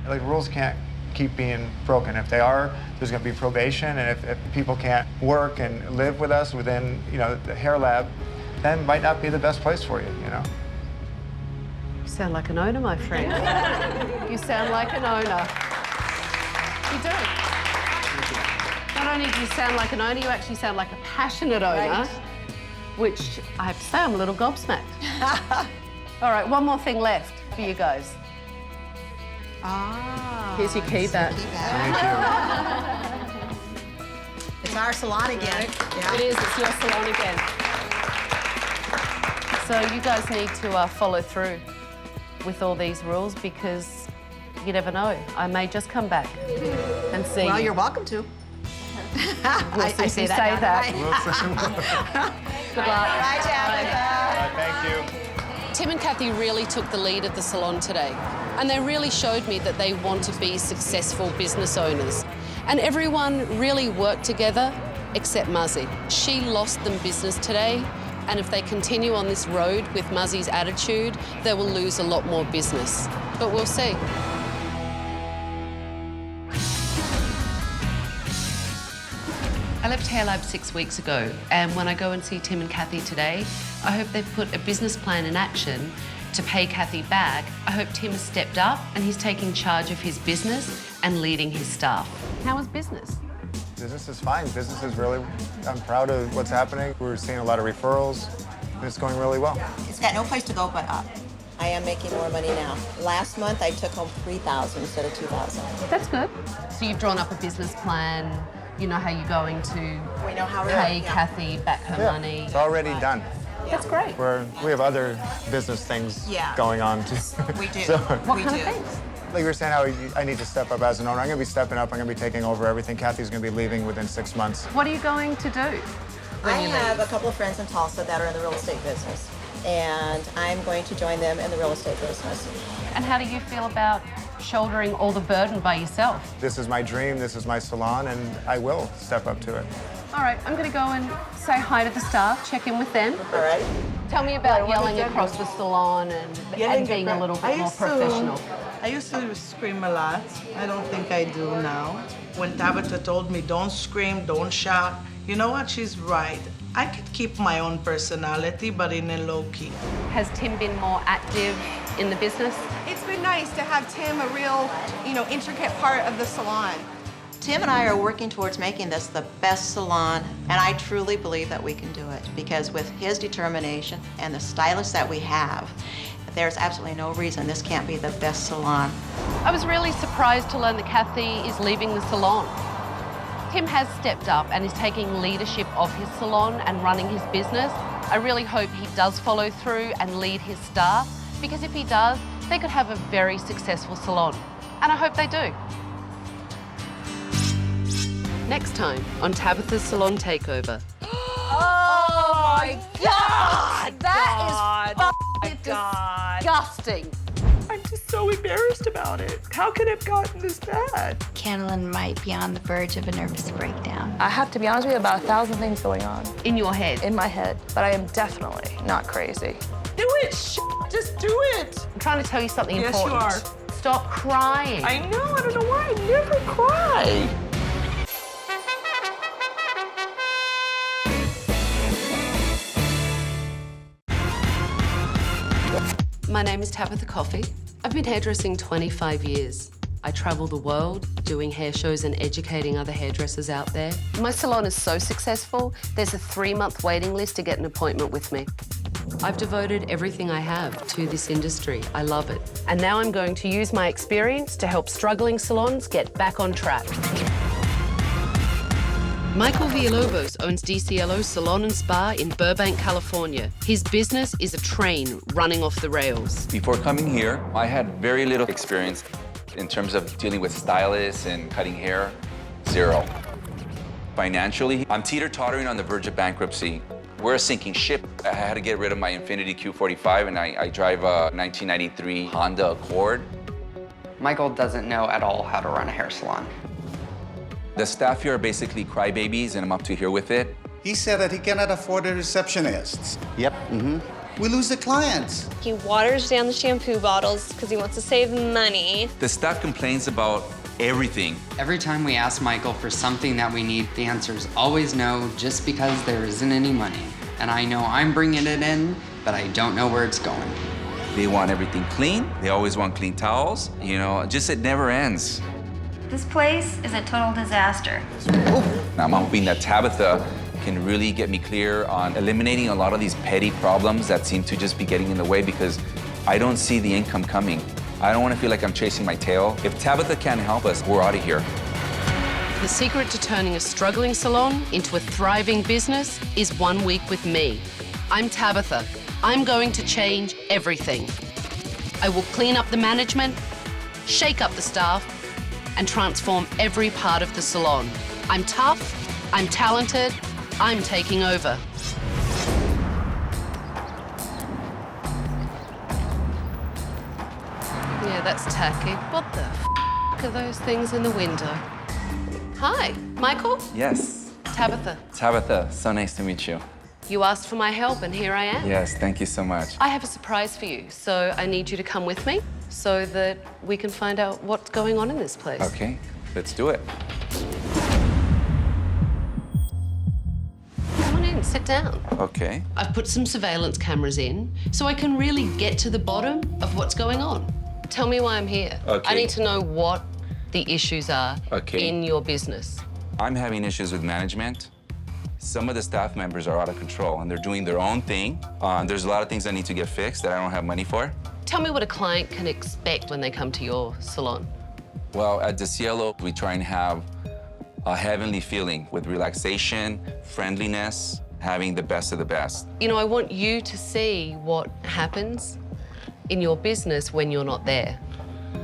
Like, rules can't keep being broken. If they are, there's going to be probation, and if people can't work and live with us within, you know, the Hair Lab, then might not be the best place for you, you know? You sound like an owner, my friend. You sound like an owner. You do. Not only do you sound like an owner, you actually sound like a passionate owner, Right. which I have to say, I'm a little gobsmacked. All right, one more thing left for you guys. Here's your key back. Thank you. It's our salon again. Yeah. It is, it's your salon again. So you guys need to follow through with all these rules because you never know. I may just come back and see Well, you. you're welcome to. We'll see if you say that. Good luck. Bye, Tabitha. Thank you. Tim and Kathy really took the lead at the salon today, and they really showed me that they want to be successful business owners. And everyone really worked together except Muzzy. She lost them business today, and if they continue on this road with Muzzy's attitude, they will lose a lot more business. But we'll see. I left Hair Lab 6 weeks ago, and when I go and see Tim and Kathy today, I hope they've put a business plan in action to pay Kathy back. I hope Tim has stepped up and he's taking charge of his business and leading his staff. How is business? Business is fine. Business is really, I'm proud of what's happening. We're seeing a lot of referrals, and it's going really well. It's got no place to go but up. I am making more money now. Last month, I took home $3,000 instead of $2,000. That's good. So you've drawn up a business plan. You know how you're going to We know how we're pay going, yeah. Kathy back her money. It's already done. That's great. We have other business things going on too. We do. What we kind do. of things? Like we were saying, how I need to step up as an owner. I'm going to be stepping up. I'm going to be taking over everything. Kathy's going to be leaving within 6 months. What are you going to do when I you have leave? a couple of friends in Tulsa that are in the real estate business, and I'm going to join them in the real estate business. And how do you feel about shouldering all the burden by yourself? This is my dream. This is my salon, and I will step up to it. All right, I'm going to go and say hi to the staff, check in with them. All right. Tell me about yelling across the salon and being a little bit more professional. I used to scream a lot. I don't think I do now. When Tabitha told me, don't scream, don't shout, you know what? She's right. I could keep my own personality, but in a low key. Has Tim been more active in the business? It's been nice to have Tim a real, intricate part of the salon. Tim and I are working towards making this the best salon, and I truly believe that we can do it because with his determination and the stylists that we have, there's absolutely no reason this can't be the best salon. I was really surprised to learn that Kathy is leaving the salon. Tim has stepped up and is taking leadership of his salon and running his business. I really hope he does follow through and lead his staff, because if he does, they could have a very successful salon. And I hope they do. Next time on Tabitha's Salon Takeover. Oh my God! That is disgusting. I'm just so embarrassed about it. How could it have gotten this bad? Candlin might be on the verge of a nervous breakdown. I have to be honest with you, about 1,000 things going on. In your head? In my head. But I am definitely not crazy. Do it, just do it. I'm trying to tell you something Yes, important. you are. Stop crying. I know, I don't know why I never cry. My name is Tabitha Coffee. I've been hairdressing 25 years. I travel the world doing hair shows and educating other hairdressers out there. My salon is so successful, there's a 3-month waiting list to get an appointment with me. I've devoted everything I have to this industry. I love it. And now I'm going to use my experience to help struggling salons get back on track. Michael Villalobos owns DCLO Salon and Spa in Burbank, California. His business is a train running off the rails. Before coming here, I had very little experience in terms of dealing with stylists and cutting hair. Zero. Financially, I'm teeter-tottering on the verge of bankruptcy. We're a sinking ship. I had to get rid of my Infiniti Q45, and I drive a 1993 Honda Accord. Michael doesn't know at all how to run a hair salon. The staff here are basically crybabies, and I'm up to here with it. He said that he cannot afford the receptionists. Yep. We lose the clients. He waters down the shampoo bottles because he wants to save money. The staff complains about everything. Every time we ask Michael for something that we need, the answer is always no, just because there isn't any money. and I know I'm bringing it in, but I don't know where it's going. They want everything clean. They always want clean towels. You know, just it never ends. This place is a total disaster. I'm hoping that Tabitha can really get me clear on eliminating a lot of these petty problems that seem to just be getting in the way because I don't see the income coming. I don't want to feel like I'm chasing my tail. If Tabitha can't help us, we're out of here. The secret to turning a struggling salon into a thriving business is 1 week with me. I'm Tabitha. I'm going to change everything. I will clean up the management, shake up the staff, and transform every part of the salon. I'm tough, I'm talented, I'm taking over. Yeah, that's tacky. What the f are those things in the window? Hi, Michael? Yes. Tabitha. Tabitha, so nice to meet you. You asked for my help and here I am. Yes, thank you so much. I have a surprise for you, so I need you to come with me so that we can find out what's going on in this place. Okay, let's do it. Come on in, sit down. Okay. I've put some surveillance cameras in so I can really get to the bottom of what's going on. Tell me why I'm here. Okay. I need to know what the issues are in your business. I'm having issues with management. Some of the staff members are out of control and they're doing their own thing. There's a lot of things that need to get fixed that I don't have money for. Tell me what a client can expect when they come to your salon. Well, at the Cielo, we try and have a heavenly feeling with relaxation, friendliness, having the best of the best. You know, I want you to see what happens in your business when you're not there.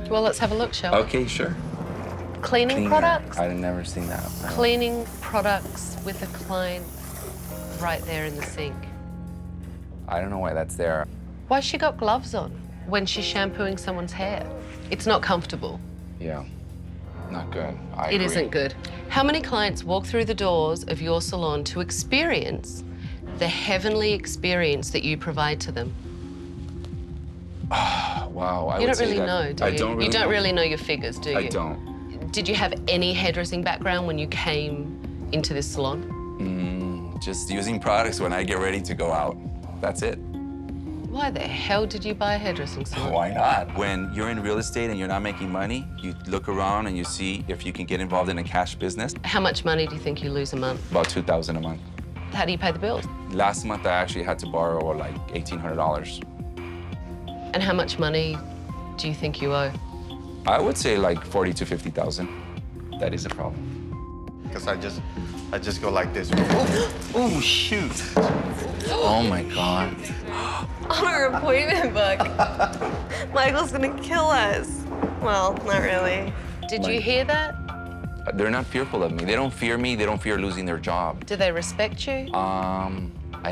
Well, let's have a look, shall we? Okay, sure. Cleaning products? I've never seen that. No. Cleaning products with a client right there in the sink. I don't know why that's there. Why's she got gloves on when she's shampooing someone's hair? It's not comfortable. Yeah, not good. It isn't good. How many clients walk through the doors of your salon to experience the heavenly experience that you provide to them? Wow, You don't really know, do you? I don't really You don't know. really know your figures, do you? I don't. Did you have any hairdressing background when you came into this salon? Just using products when I get ready to go out. That's it. Why the hell did you buy a hairdressing salon? Why not? When you're in real estate and you're not making money, you look around and you see if you can get involved in a cash business. How much money do you think you lose a month? About $2,000 a month. How do you pay the bills? Last month, I actually had to borrow like $1,800. And how much money do you think you owe? I would say like 40 to 50,000. That is a problem. Because I just go like this. Oh, shoot. Oh my God. On our appointment book. Michael's gonna kill us. Well, not really. Did you hear that? They're not fearful of me. They don't fear me. They don't fear losing their job. Do they respect you? I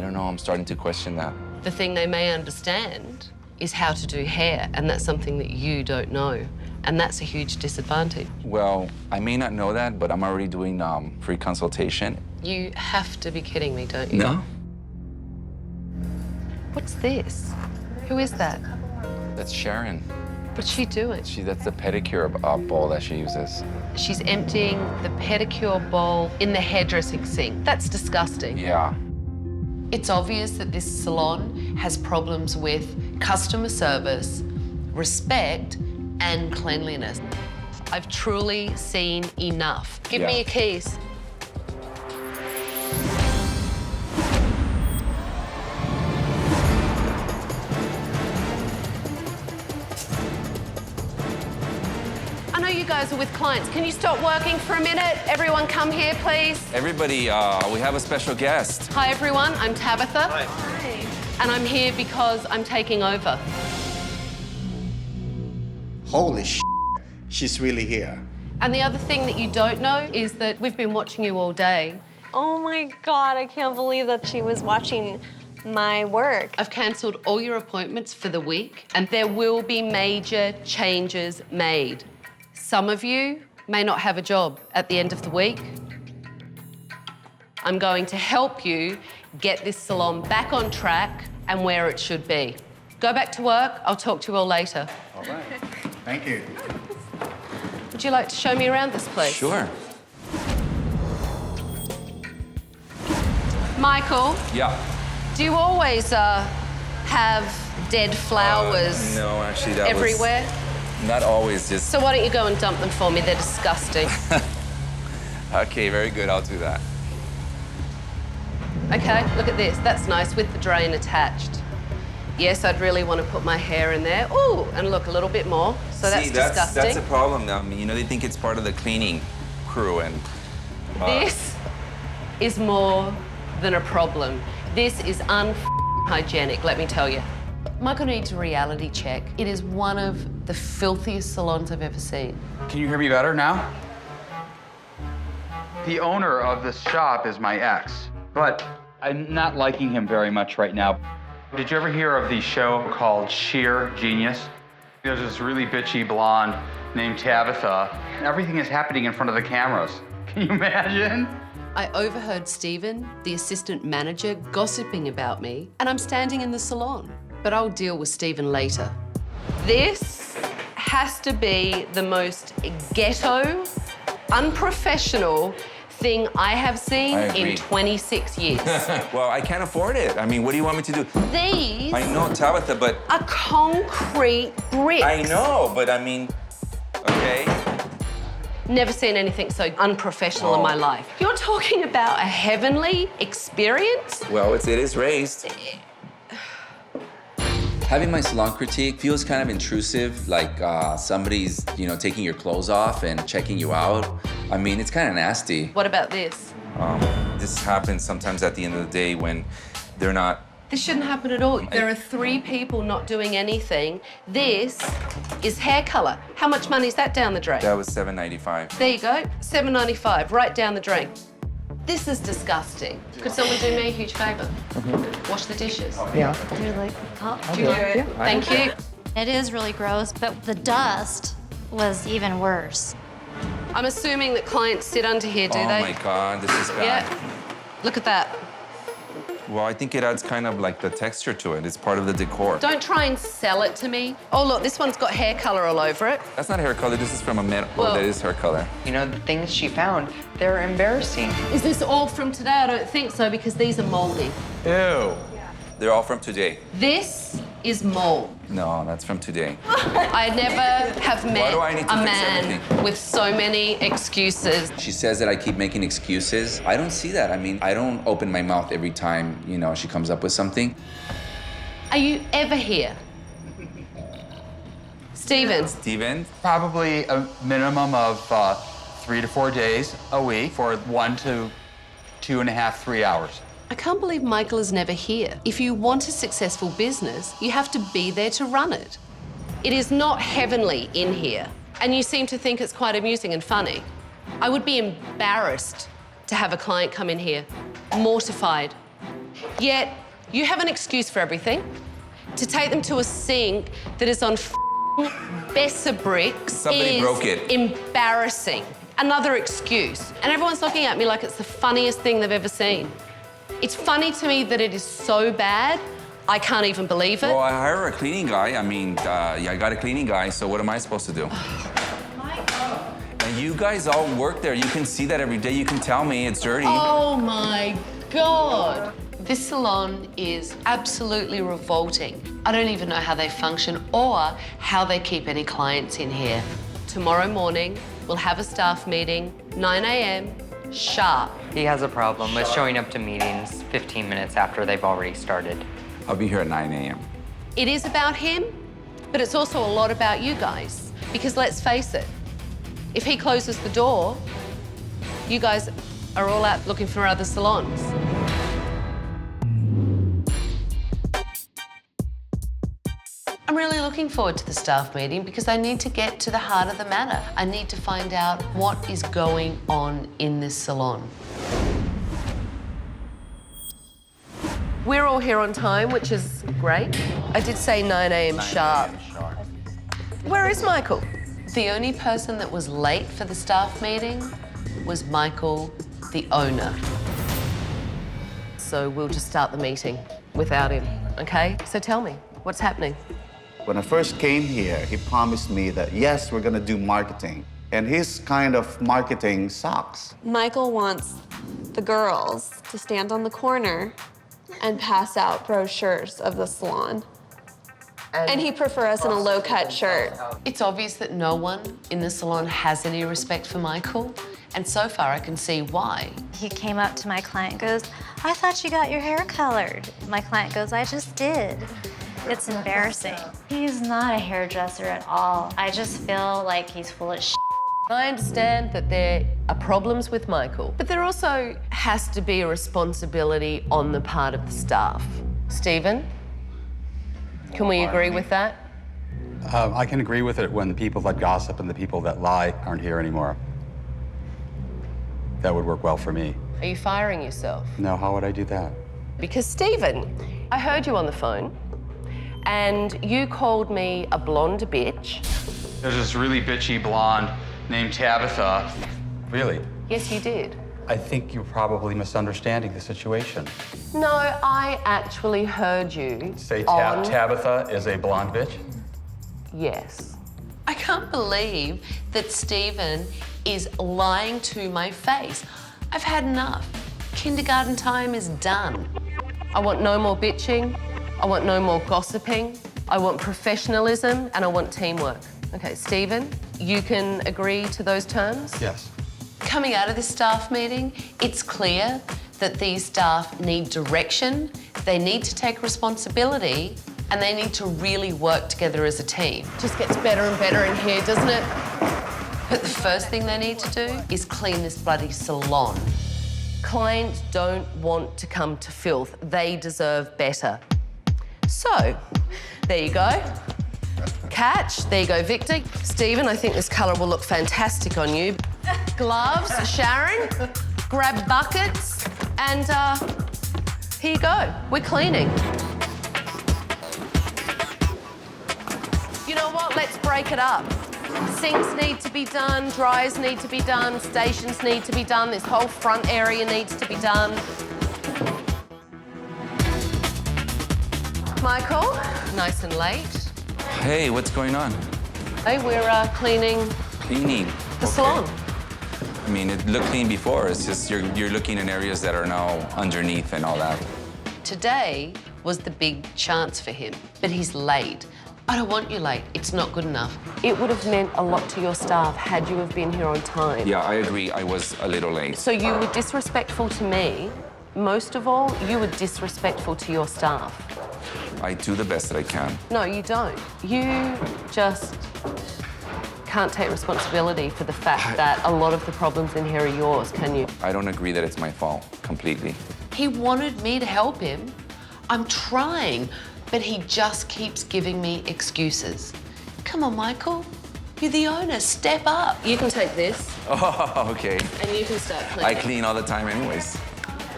don't know. I'm starting to question that. The thing they may understand is how to do hair, and that's something that you don't know. And that's a huge disadvantage. Well, I may not know that, but I'm already doing free consultation. You have to be kidding me, don't you? No. What's this? Who is that? That's Sharon. What's she doing? That's the pedicure bowl that she uses. She's emptying the pedicure bowl in the hairdressing sink. That's disgusting. Yeah. It's obvious that this salon has problems with customer service, respect, and cleanliness. I've truly seen enough. Give me your keys. I know you guys are with clients. Can you stop working for a minute? Everyone come here, please. Everybody, we have a special guest. Hi, everyone. I'm Tabitha. Hi. And I'm here because I'm taking over. Holy sh! She's really here. And the other thing that you don't know is that we've been watching you all day. Oh my God, I can't believe that she was watching my work. I've cancelled all your appointments for the week, and there will be major changes made. Some of you may not have a job at the end of the week. I'm going to help you get this salon back on track and where it should be. Go back to work. I'll talk to you all later. All right. Thank you. Would you like to show me around this place? Sure. Michael, Yeah. Do you always have dead flowers No, actually, that everywhere? was not always. Just So why don't you go and dump them for me? They're disgusting. okay, very good. I'll do that. Okay, look at this. That's nice with the drain attached. Yes, I'd really want to put my hair in there. Ooh, and look, a little bit more. So that's disgusting. That's a problem. I mean, you know, they think it's part of the cleaning crew, and This is more than a problem. This is unhygienic, let me tell you. Michael needs a reality check. It is one of the filthiest salons I've ever seen. Can you hear me better now? The owner of this shop is my ex, but I'm not liking him very much right now. Did you ever hear of the show called Sheer Genius? There's this really bitchy blonde named Tabitha. Everything is happening in front of the cameras. Can you imagine? I overheard Stephen, the assistant manager, gossiping about me, and I'm standing in the salon. But I'll deal with Stephen later. This has to be the most ghetto, unprofessional thing I have seen in 26 years. well, I can't afford it. I mean, what do you want me to do? These I know, Tabitha, but are concrete bricks. I know, but I mean, okay. Never seen anything so unprofessional in my life. You're talking about a heavenly experience? Well, it is raised. Having my salon critique feels kind of intrusive, like somebody's, you know, taking your clothes off and checking you out. I mean, it's kind of nasty. What about this? This happens sometimes at the end of the day when they're not. This shouldn't happen at all. There are 3 people not doing anything. This is hair color. How much money is that down the drain? That was $7.95. There you go, $7.95, right down the drain. This is disgusting. Could someone do me a huge favor? Wash the dishes. Yeah. They're like, oh, Do it. Thank you. It is really gross, but the dust was even worse. I'm assuming that clients sit under here, do they? Oh my God, this is bad. Yeah. Look at that. Well, I think it adds kind of like the texture to it. It's part of the decor. Don't try and sell it to me. Oh, look, this one's got hair color all over it. That's not hair color. This is from a man. Well, that is hair color. You know, the things she found, they're embarrassing. Is this all from today? I don't think so, because these are moldy. Ew. They're all from today. This is mold. No, that's from today. I never have met a man with so many excuses. She says that I keep making excuses. I don't see that. I mean, I don't open my mouth every time, you know, she comes up with something. Are you ever here? Steven? Steven? Probably a minimum of 3 to 4 days a week for 1 to 2.5, 3 hours. I can't believe Michael is never here. If you want a successful business, you have to be there to run it. It is not heavenly in here, and you seem to think it's quite amusing and funny. I would be embarrassed to have a client come in here, mortified. Yet, you have an excuse for everything. To take them to a sink that is on Besser bricks Somebody broke it. Embarrassing. Another excuse. And everyone's looking at me like it's the funniest thing they've ever seen. It's funny to me that it is so bad, I can't even believe it. Well, I hire a cleaning guy. I mean, I got a cleaning guy, so what am I supposed to do? And you guys all work there. You can see that every day. You can tell me it's dirty. Oh my God. This salon is absolutely revolting. I don't even know how they function or how they keep any clients in here. Tomorrow morning, we'll have a staff meeting, 9 a.m. sharp. He has a problem with showing up to meetings 15 minutes after they've already started. I'll be here at 9 a.m. It is about him, but it's also a lot about you guys. Because let's face it, if he closes the door, you guys are all out looking for other salons. I'm really looking forward to the staff meeting because I need to get to the heart of the matter. I need to find out what is going on in this salon. We're all here on time, which is great. I did say 9 a.m. sharp. Where is Michael? The only person that was late for the staff meeting was Michael, the owner. So we'll just start the meeting without him, okay? So tell me, what's happening? When I first came here, he promised me that, yes, we're gonna do marketing. And his kind of marketing sucks. Michael wants the girls to stand on the corner and pass out brochures of the salon. And he'd prefer us in a low-cut shirt. It's obvious that no one in the salon has any respect for Michael, and so far I can see why. He came up to my client and goes, I thought you got your hair colored. My client goes, I just did. It's embarrassing. He's not a hairdresser at all. I just feel like he's full of shit. I understand that there are problems with Michael, but there also has to be a responsibility on the part of the staff. Stephen, can we agree with that? I can agree with it when the people that gossip and the people that lie aren't here anymore. That would work well for me. Are you firing yourself? No, how would I do that? Because, Stephen, I heard you on the phone, and you called me a blonde bitch. There's this really bitchy blonde named Tabitha. Really? Yes, you did. I think you're probably misunderstanding the situation. No, I actually heard you Say on... Tabitha is a blonde bitch? Yes. I can't believe that Stephen is lying to my face. I've had enough. Kindergarten time is done. I want no more bitching. I want no more gossiping. I want professionalism and I want teamwork. Okay, Stephen, you can agree to those terms? Yes. Coming out of this staff meeting, it's clear that these staff need direction, they need to take responsibility, and they need to really work together as a team. Just gets better and better in here, doesn't it? But the first thing they need to do is clean this bloody salon. Clients don't want to come to filth. They deserve better. So, there you go. Catch, there you go, Victor. Stephen, I think this colour will look fantastic on you. Gloves, Sharon, grab buckets, and here you go. We're cleaning. You know what? Let's break it up. Sinks need to be done, dryers need to be done, stations need to be done, this whole front area needs to be done. Michael, nice and late. Hey, what's going on? Hey, we're cleaning Cleaning. the salon. I mean, it looked clean before. It's just you're looking in areas that are now underneath and all that. Today was the big chance for him, but he's late. I don't want you late. It's not good enough. It would have meant a lot to your staff had you have been here on time. Yeah, I agree. I was a little late. So you were disrespectful to me. Most of all, you were disrespectful to your staff. I do the best that I can. No, you don't. You just can't take responsibility for the fact that a lot of the problems in here are yours, can you? I don't agree that it's my fault completely. He wanted me to help him. I'm trying, but he just keeps giving me excuses. Come on, Michael. You're the owner. Step up. You can take this. Oh, okay. And you can start cleaning. I clean all the time anyways.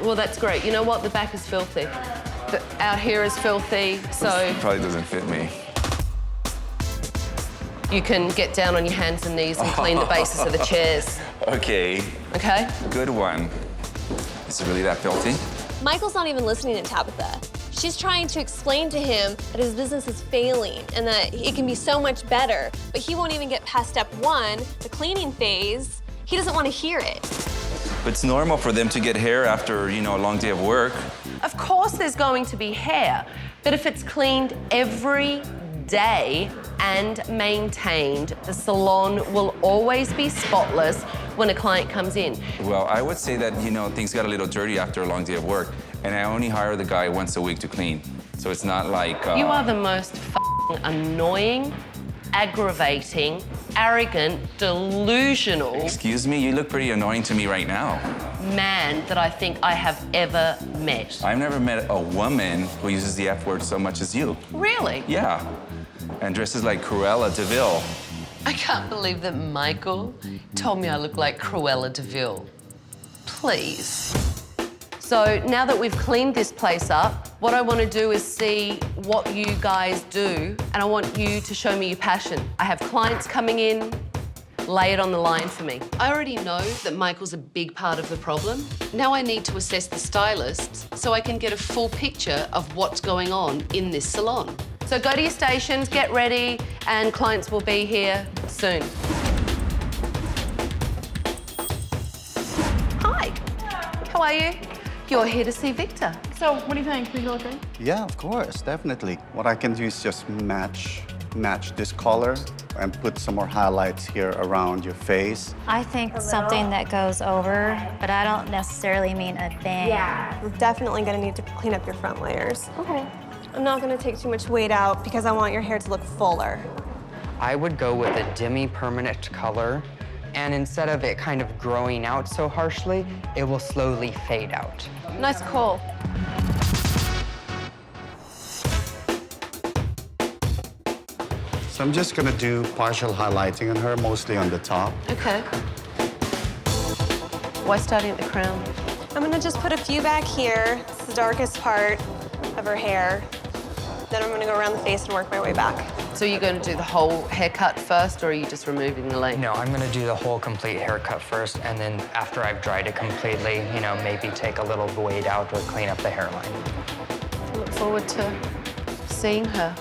Well, that's great. You know what? The back is filthy. Out here is filthy, so... This probably doesn't fit me. You can get down on your hands and knees and clean the bases of the chairs. Okay. Okay? Good one. Is it really that filthy? Michael's not even listening to Tabitha. She's trying to explain to him that his business is failing and that it can be so much better, but he won't even get past step one, the cleaning phase. He doesn't want to hear it. It's normal for them to get hair after, a long day of work. Of course there's going to be hair, but if it's cleaned every day and maintained, the salon will always be spotless when a client comes in. Well, I would say that, things got a little dirty after a long day of work, and I only hire the guy once a week to clean. So it's not like... You are the most annoying, aggravating, arrogant, delusional... Excuse me? You look pretty annoying to me right now. ...man that I think I have ever met. I've never met a woman who uses the F word so much as you. Really? Yeah. And dresses like Cruella de Vil. I can't believe that Michael told me I look like Cruella de Vil. Please. So now that we've cleaned this place up, what I want to do is see what you guys do, and I want you to show me your passion. I have clients coming in, lay it on the line for me. I already know that Michael's a big part of the problem. Now I need to assess the stylists so I can get a full picture of what's going on in this salon. So go to your stations, get ready, and clients will be here soon. Hi. How are you? You're here to see Victor. So, what do you think? Think it look great? Yeah, of course, definitely. What I can do is just match this color and put some more highlights here around your face. I think something that goes over, but I don't necessarily mean a bang. Yeah. We're definitely gonna need to clean up your front layers. Okay. I'm not gonna take too much weight out because I want your hair to look fuller. I would go with a demi-permanent color, and instead of it kind of growing out so harshly, it will slowly fade out. Nice call. So I'm just gonna do partial highlighting on her, mostly on the top. Okay. Why starting at the crown? I'm gonna just put a few back here. It's the darkest part of her hair. Then I'm gonna go around the face and work my way back. So you're going to do the whole haircut first, or are you just removing the length? No, I'm gonna do the whole complete haircut first, and then after I've dried it completely, you know, maybe take a little weight out or clean up the hairline. I look forward to seeing her.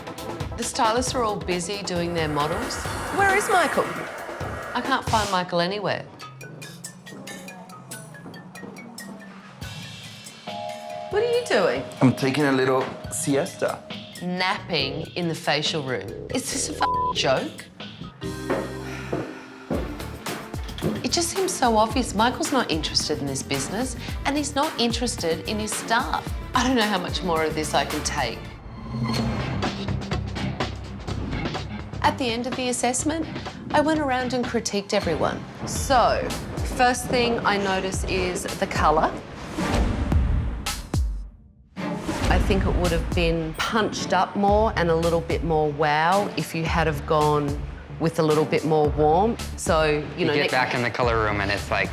The stylists are all busy doing their models. Where is Michael? I can't find Michael anywhere. What are you doing? I'm taking a little siesta. Napping in the facial room. Is this a f***ing joke? It just seems so obvious. Michael's not interested in this business, and he's not interested in his staff. I don't know how much more of this I can take. At the end of the assessment, I went around and critiqued everyone. So, first thing I notice is the colour. I think it would have been punched up more and a little bit more wow if you had have gone with a little bit more warm. So, you know, get back in the color room and it's like,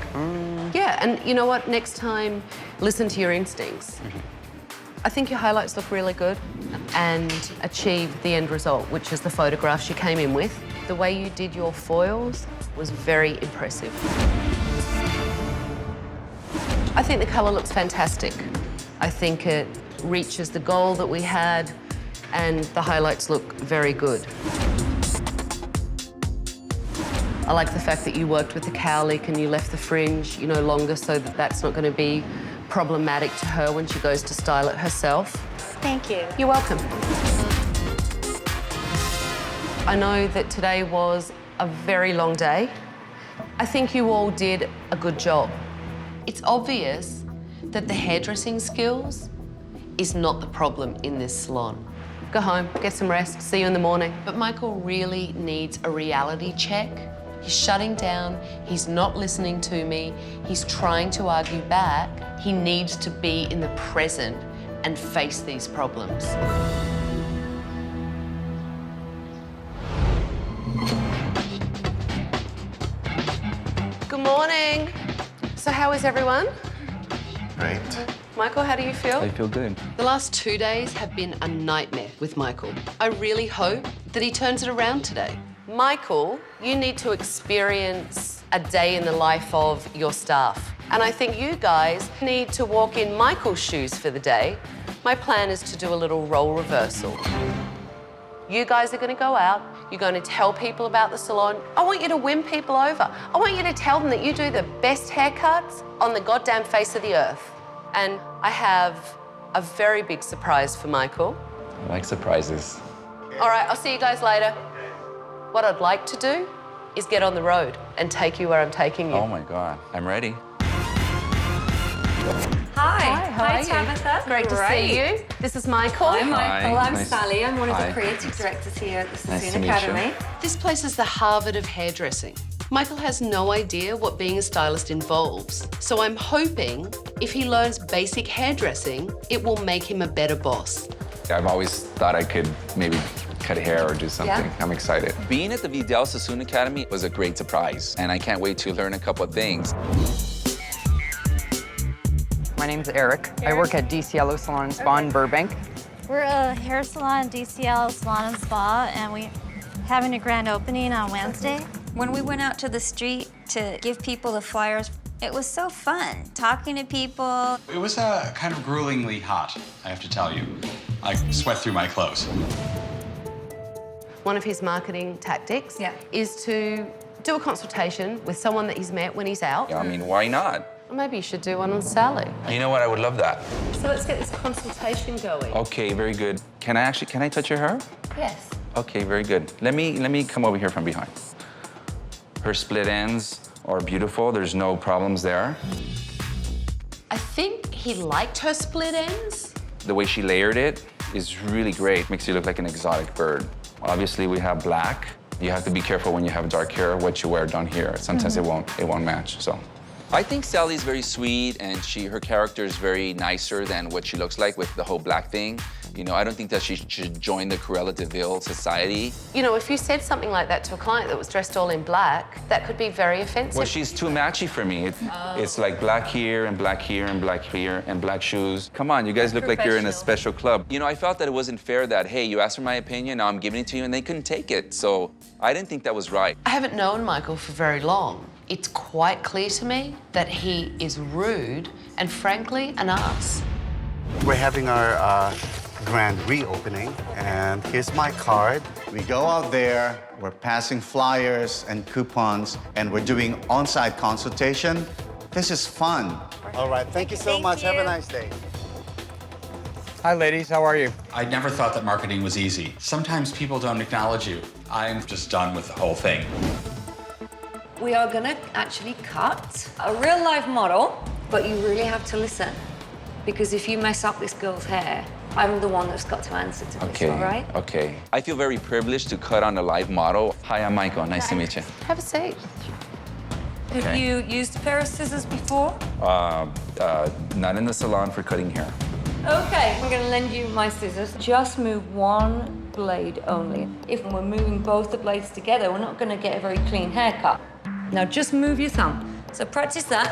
Yeah, and you know what? Next time, listen to your instincts. I think your highlights look really good and achieve the end result, which is the photographs you came in with. The way you did your foils was very impressive. I think the colour looks fantastic. I think it reaches the goal that we had, and the highlights look very good. I like the fact that you worked with the cowlick and you left the fringe, you know, longer so that that's not going to be problematic to her when she goes to style it herself. Thank you. You're welcome. I know that today was a very long day. I think you all did a good job. It's obvious that the hairdressing skills is not the problem in this salon. Go home, get some rest, see you in the morning. But Michael really needs a reality check. He's shutting down, he's not listening to me, he's trying to argue back. He needs to be in the present and face these problems. Good morning. So how is everyone? Great. Michael, how do you feel? I feel good. The last 2 days have been a nightmare with Michael. I really hope that he turns it around today. Michael, you need to experience a day in the life of your staff. And I think you guys need to walk in Michael's shoes for the day. My plan is to do a little role reversal. You guys are going to go out, you're going to tell people about the salon. I want you to win people over. I want you to tell them that you do the best haircuts on the goddamn face of the earth. And I have a very big surprise for Michael. I like surprises. All right, I'll see you guys later. What I'd like to do is get on the road and take you where I'm taking you. Oh my God, I'm ready. Hi. How are you? Tabitha. Great to see you. This is Michael. I'm Michael. I'm Nice. Sally. I'm one of Hi. the creative directors here at the Nice Salon to meet you. Academy. This place is the Harvard of hairdressing. Michael has no idea what being a stylist involves. So I'm hoping if he learns basic hairdressing, it will make him a better boss. I've always thought I could maybe cut hair or do something. Yeah. I'm excited. Being at the Vidal Sassoon Academy was a great surprise, and I can't wait to learn a couple of things. My name's Eric. I work at DCLO Salon and Spa in Burbank. We're a hair salon, DCL Salon and Spa, and we're having a grand opening on Wednesday. When we went out to the street to give people the flyers, it was so fun, talking to people. It was kind of gruelingly hot, I have to tell you. I sweat through my clothes. One of his marketing tactics is to do a consultation with someone that he's met when he's out. I mean, why not? Maybe you should do one on Sally. You know what? I would love that. So let's get this consultation going. Okay, very good. Can I touch your hair? Yes. Okay, very good. Let me come over here from behind. Her split ends are beautiful. There's no problems there. I think he liked her split ends. The way she layered it is really great. Makes you look like an exotic bird. Obviously, we have black. You have to be careful when you have dark hair what you wear down here. Sometimes it won't match. So, I think Sally's very sweet, and her character is very nicer than what she looks like with the whole black thing. You know, I don't think that she should join the Cruella de Vil society. You know, if you said something like that to a client that was dressed all in black, that could be very offensive. Well, she's too matchy for me. It's like black here and black here and black here and black shoes. Come on, you guys look like you're in a special club. You know, I felt that it wasn't fair that, hey, you asked for my opinion, now I'm giving it to you, and they couldn't take it. So I didn't think that was right. I haven't known Michael for very long. It's quite clear to me that he is rude and, frankly, an ass. We're having our grand reopening, and here's my card. We go out there, we're passing flyers and coupons, and we're doing on-site consultation. This is fun. All right, thank you so much. Have a nice day. Hi, ladies. How are you? I never thought that marketing was easy. Sometimes people don't acknowledge you. I'm just done with the whole thing. We are gonna actually cut a real life model, but you really have to listen. Because if you mess up this girl's hair, I'm the one that's got to answer to this, all right? Okay. I feel very privileged to cut on a live model. Hi, I'm Michael. Nice to meet you. Have a seat. Have you used a pair of scissors before? Not in the salon for cutting hair. Okay, I'm gonna lend you my scissors. Just move one blade only. If we're moving both the blades together, we're not gonna get a very clean haircut. Now just move your thumb. So practice that.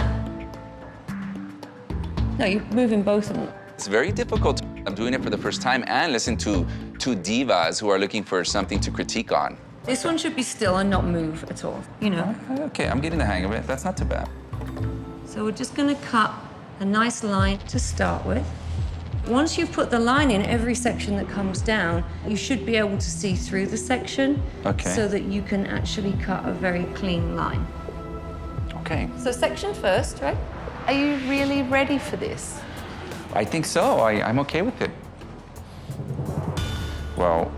No, you're moving both of them. It's very difficult. I'm doing it for the first time and listen to two divas who are looking for something to critique on. This one should be still and not move at all, you know? Okay, I'm getting the hang of it. That's not too bad. So we're just gonna cut a nice line to start with. Once you've put the line in every section that comes down, you should be able to see through the section so that you can actually cut a very clean line. Okay. So section first, right? Are you really ready for this? I think so. I'm okay with it. Well,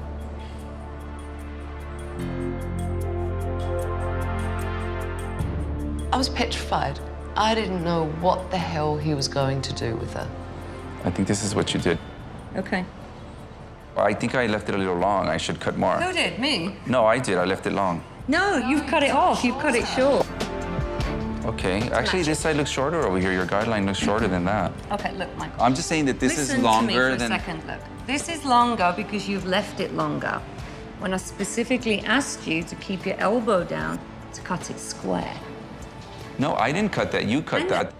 I was petrified. I didn't know what the hell he was going to do with her. I think this is what you did. Okay. I think I left it a little long. I should cut more. Who did? Me? No, I did. I left it long. No, you've cut it off. You've cut it short. Okay. Actually, this side looks shorter over here. Your guideline looks shorter than that. Okay, look, Michael. I'm just saying that this is longer than... Listen to me for a second, look. This is longer because you've left it longer. When I specifically asked you to keep your elbow down to cut it square. No, I didn't cut that. You cut that.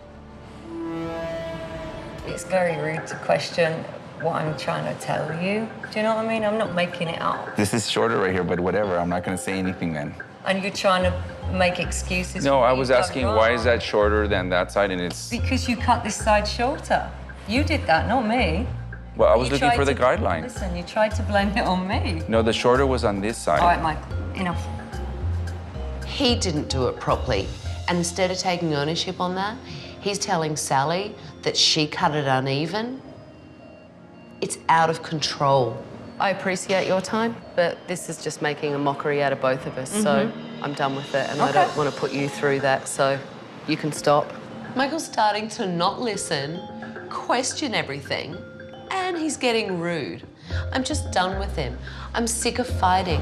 It's very rude to question what I'm trying to tell you. Do you know what I mean? I'm not making it up. This is shorter right here, but whatever. I'm not going to say anything then. And you're trying to make excuses. No, for I what was you've done asking wrong. why is that shorter than that side, and it's... Because you cut this side shorter. You did that, not me. Well, I was You looking tried for the to- guideline. Listen, you tried to blame it on me. No, the shorter was on this side. All right, Michael, enough. He didn't do it properly. And instead of taking ownership on that, he's telling Sally that she cut it uneven. It's out of control. I appreciate your time, but this is just making a mockery out of both of us, so I'm done with it, and I don't want to put you through that, so you can stop. Michael's starting to not listen, question everything, and he's getting rude. I'm just done with him. I'm sick of fighting.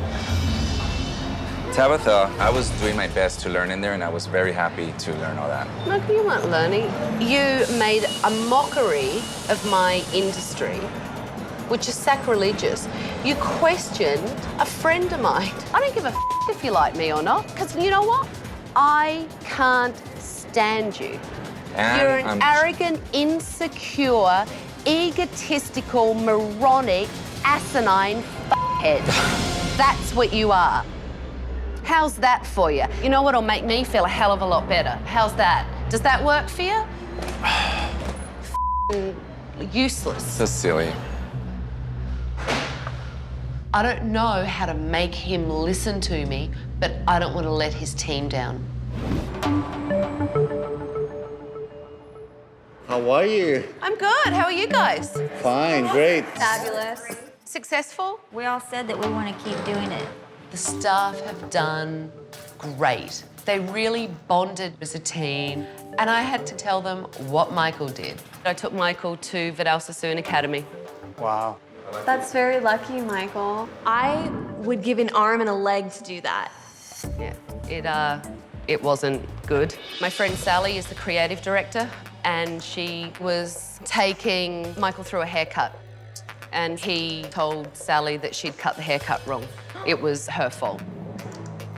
Tabitha, I was doing my best to learn in there, and I was very happy to learn all that. Michael, you weren't learning. You made a mockery of my industry, which is sacrilegious. You questioned a friend of mine. I don't give a if you like me or not, because you know what? I can't stand you. And You're an arrogant, insecure, egotistical, moronic, asinine head. That's what you are. How's that for you? You know what'll make me feel a hell of a lot better? How's that? Does that work for you? Useless. So silly. I don't know how to make him listen to me, but I don't want to let his team down. How are you? I'm good. How are you guys? Fine, great. Fabulous. Successful? We all said that we want to keep doing it. The staff have done great. They really bonded as a team, and I had to tell them what Michael did. I took Michael to Vidal Sassoon Academy. Wow. That's very lucky, Michael. I would give an arm and a leg to do that. Yeah, it wasn't good. My friend Sally is the creative director, and she was taking Michael through a haircut. And he told Sally that she'd cut the haircut wrong. It was her fault.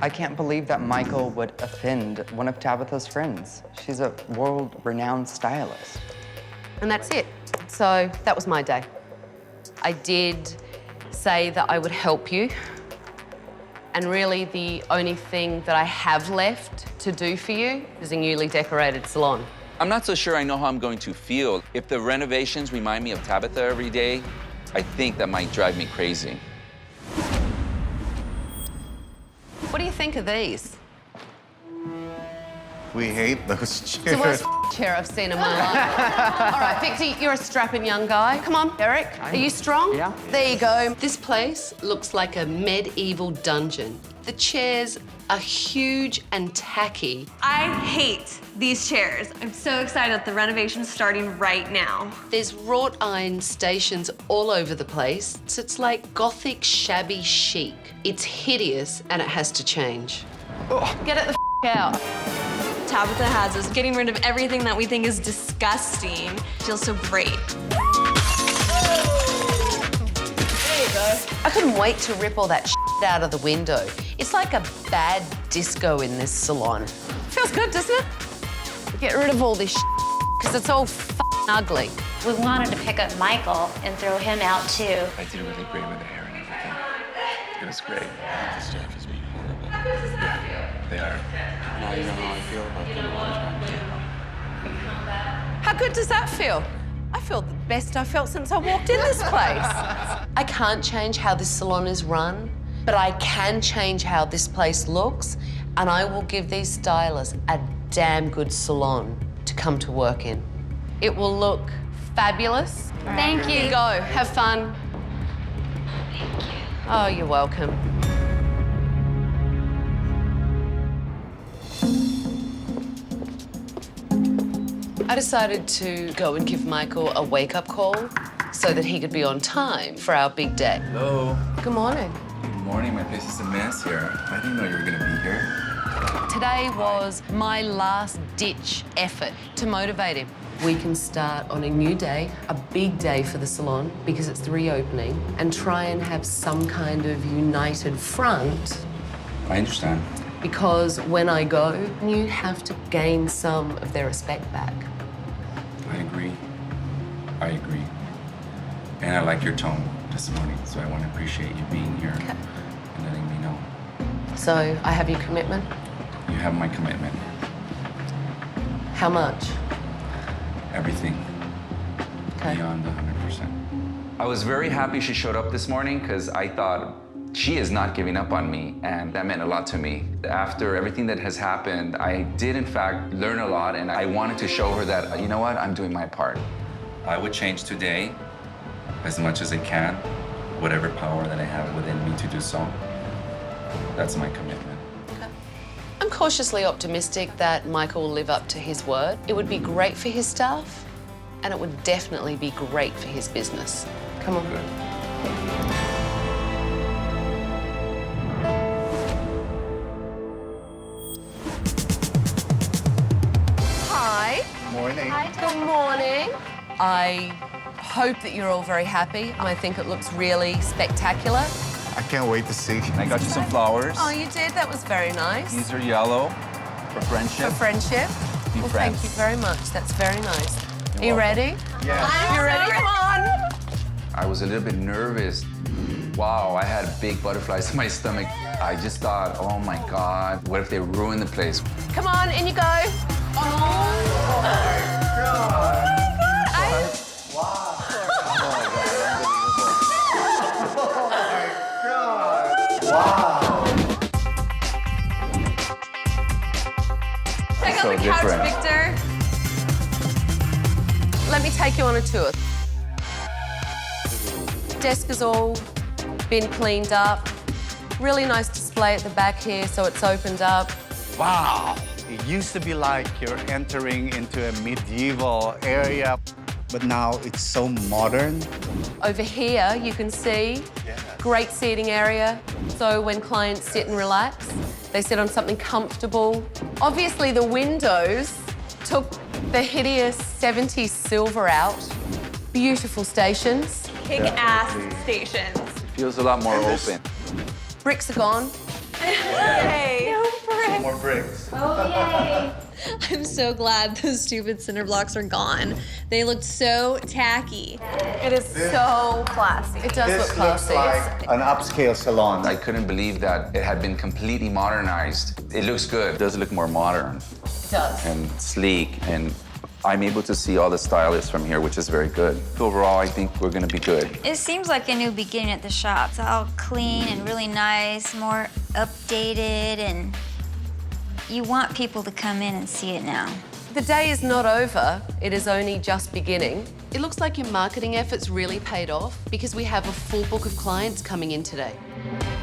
I can't believe that Michael would offend one of Tabitha's friends. She's a world-renowned stylist. And that's it. So that was my day. I did say that I would help you. And really the only thing that I have left to do for you is a newly decorated salon. I'm not so sure I know how I'm going to feel. If the renovations remind me of Tabitha every day, I think that might drive me crazy. What do you think of these? We hate those It's the worst chairs. chair I've seen in my life. All right, Victor, you're a strapping young guy. Come on, Eric, are you strong? Yeah. There you go. This place looks like a medieval dungeon. The chairs are huge and tacky. I hate these chairs. I'm so excited that the renovation's starting right now. There's wrought iron stations all over the place. So it's like gothic, shabby chic. It's hideous and it has to change. Get it the out. Tabitha has us getting rid of everything that we think is disgusting. Feels so great. There you go. I couldn't wait to rip all that out of the window. It's like a bad disco in this salon. Feels good, doesn't it? Get rid of all this because it's all ugly. We wanted to pick up Michael and throw him out too. I did really great with the hair and everything. It was great. The staff is being horrible. Yeah, they are. Now you know how I feel about them all the time. How good does that feel? I feel the best I felt since I walked in this place. I can't change how this salon is run, but I can change how this place looks, and I will give these stylists a damn good salon to come to work in. It will look fabulous. Thank you. Here you go. Have fun. Thank you. Oh, you're welcome. I decided to go and give Michael a wake-up call so that he could be on time for our big day. Hello. Good morning. Good morning. My place is a mess here. I didn't know you were gonna be here. Today was my last-ditch effort to motivate him. We can start on a new day, a big day for the salon because it's the reopening, and try and have some kind of united front. I understand. Because when I go, you have to gain some of their respect back. I agree. I agree. And I like your tone this morning, so I want to appreciate you being here and letting me know. So I have your commitment? You have my commitment. How much? Everything. Okay. Beyond 100%. I was very happy she showed up this morning because I thought she is not giving up on me, and that meant a lot to me. After everything that has happened, I did in fact learn a lot, and I wanted to show her that, you know what, I'm doing my part. I would change today as much as I can, whatever power that I have within me to do so. That's my commitment. I'm cautiously optimistic that Michael will live up to his word. It would be great for his staff, and it would definitely be great for his business. Come on. Good. Hi. Morning. Good morning. I hope that you're all very happy. I think it looks really spectacular. I can't wait to see. I got you some flowers. Oh, you did? That was very nice. These are yellow for friendship. For friendship. Be Well, friends. thank you very much. That's very nice. You're Are you welcome. ready? Yeah. You ready? Come on. I was a little bit nervous. Wow, I had big butterflies in my stomach. I just thought, oh my God, what if they ruin the place? Come on, in you go. Oh my God. Check out So the couch, different. Victor. Let me take you on a tour. Desk has all been cleaned up. Really nice display at the back here, so it's opened up. Wow. It used to be like you're entering into a medieval area, but now it's so modern. Over here, you can see great seating area. So when clients sit and relax, they sit on something comfortable. Obviously, the windows took the hideous 70s silver out. Beautiful stations. Kick-ass stations. Feels a lot more open. Bricks are gone. Yay! No bricks. More bricks. Oh, yay. I'm so glad those stupid cinder blocks are gone. They looked so tacky. It is so classy. It does look classy. Looks like an upscale salon. I couldn't believe that it had been completely modernized. It looks good. It does look more modern. It does. And sleek, and I'm able to see all the stylists from here, which is very good. Overall, I think we're gonna be good. It seems like a new beginning at the shop. It's all clean and really nice, more updated, and you want people to come in and see it now. The day is not over. It is only just beginning. It looks like your marketing efforts really paid off because we have a full book of clients coming in today.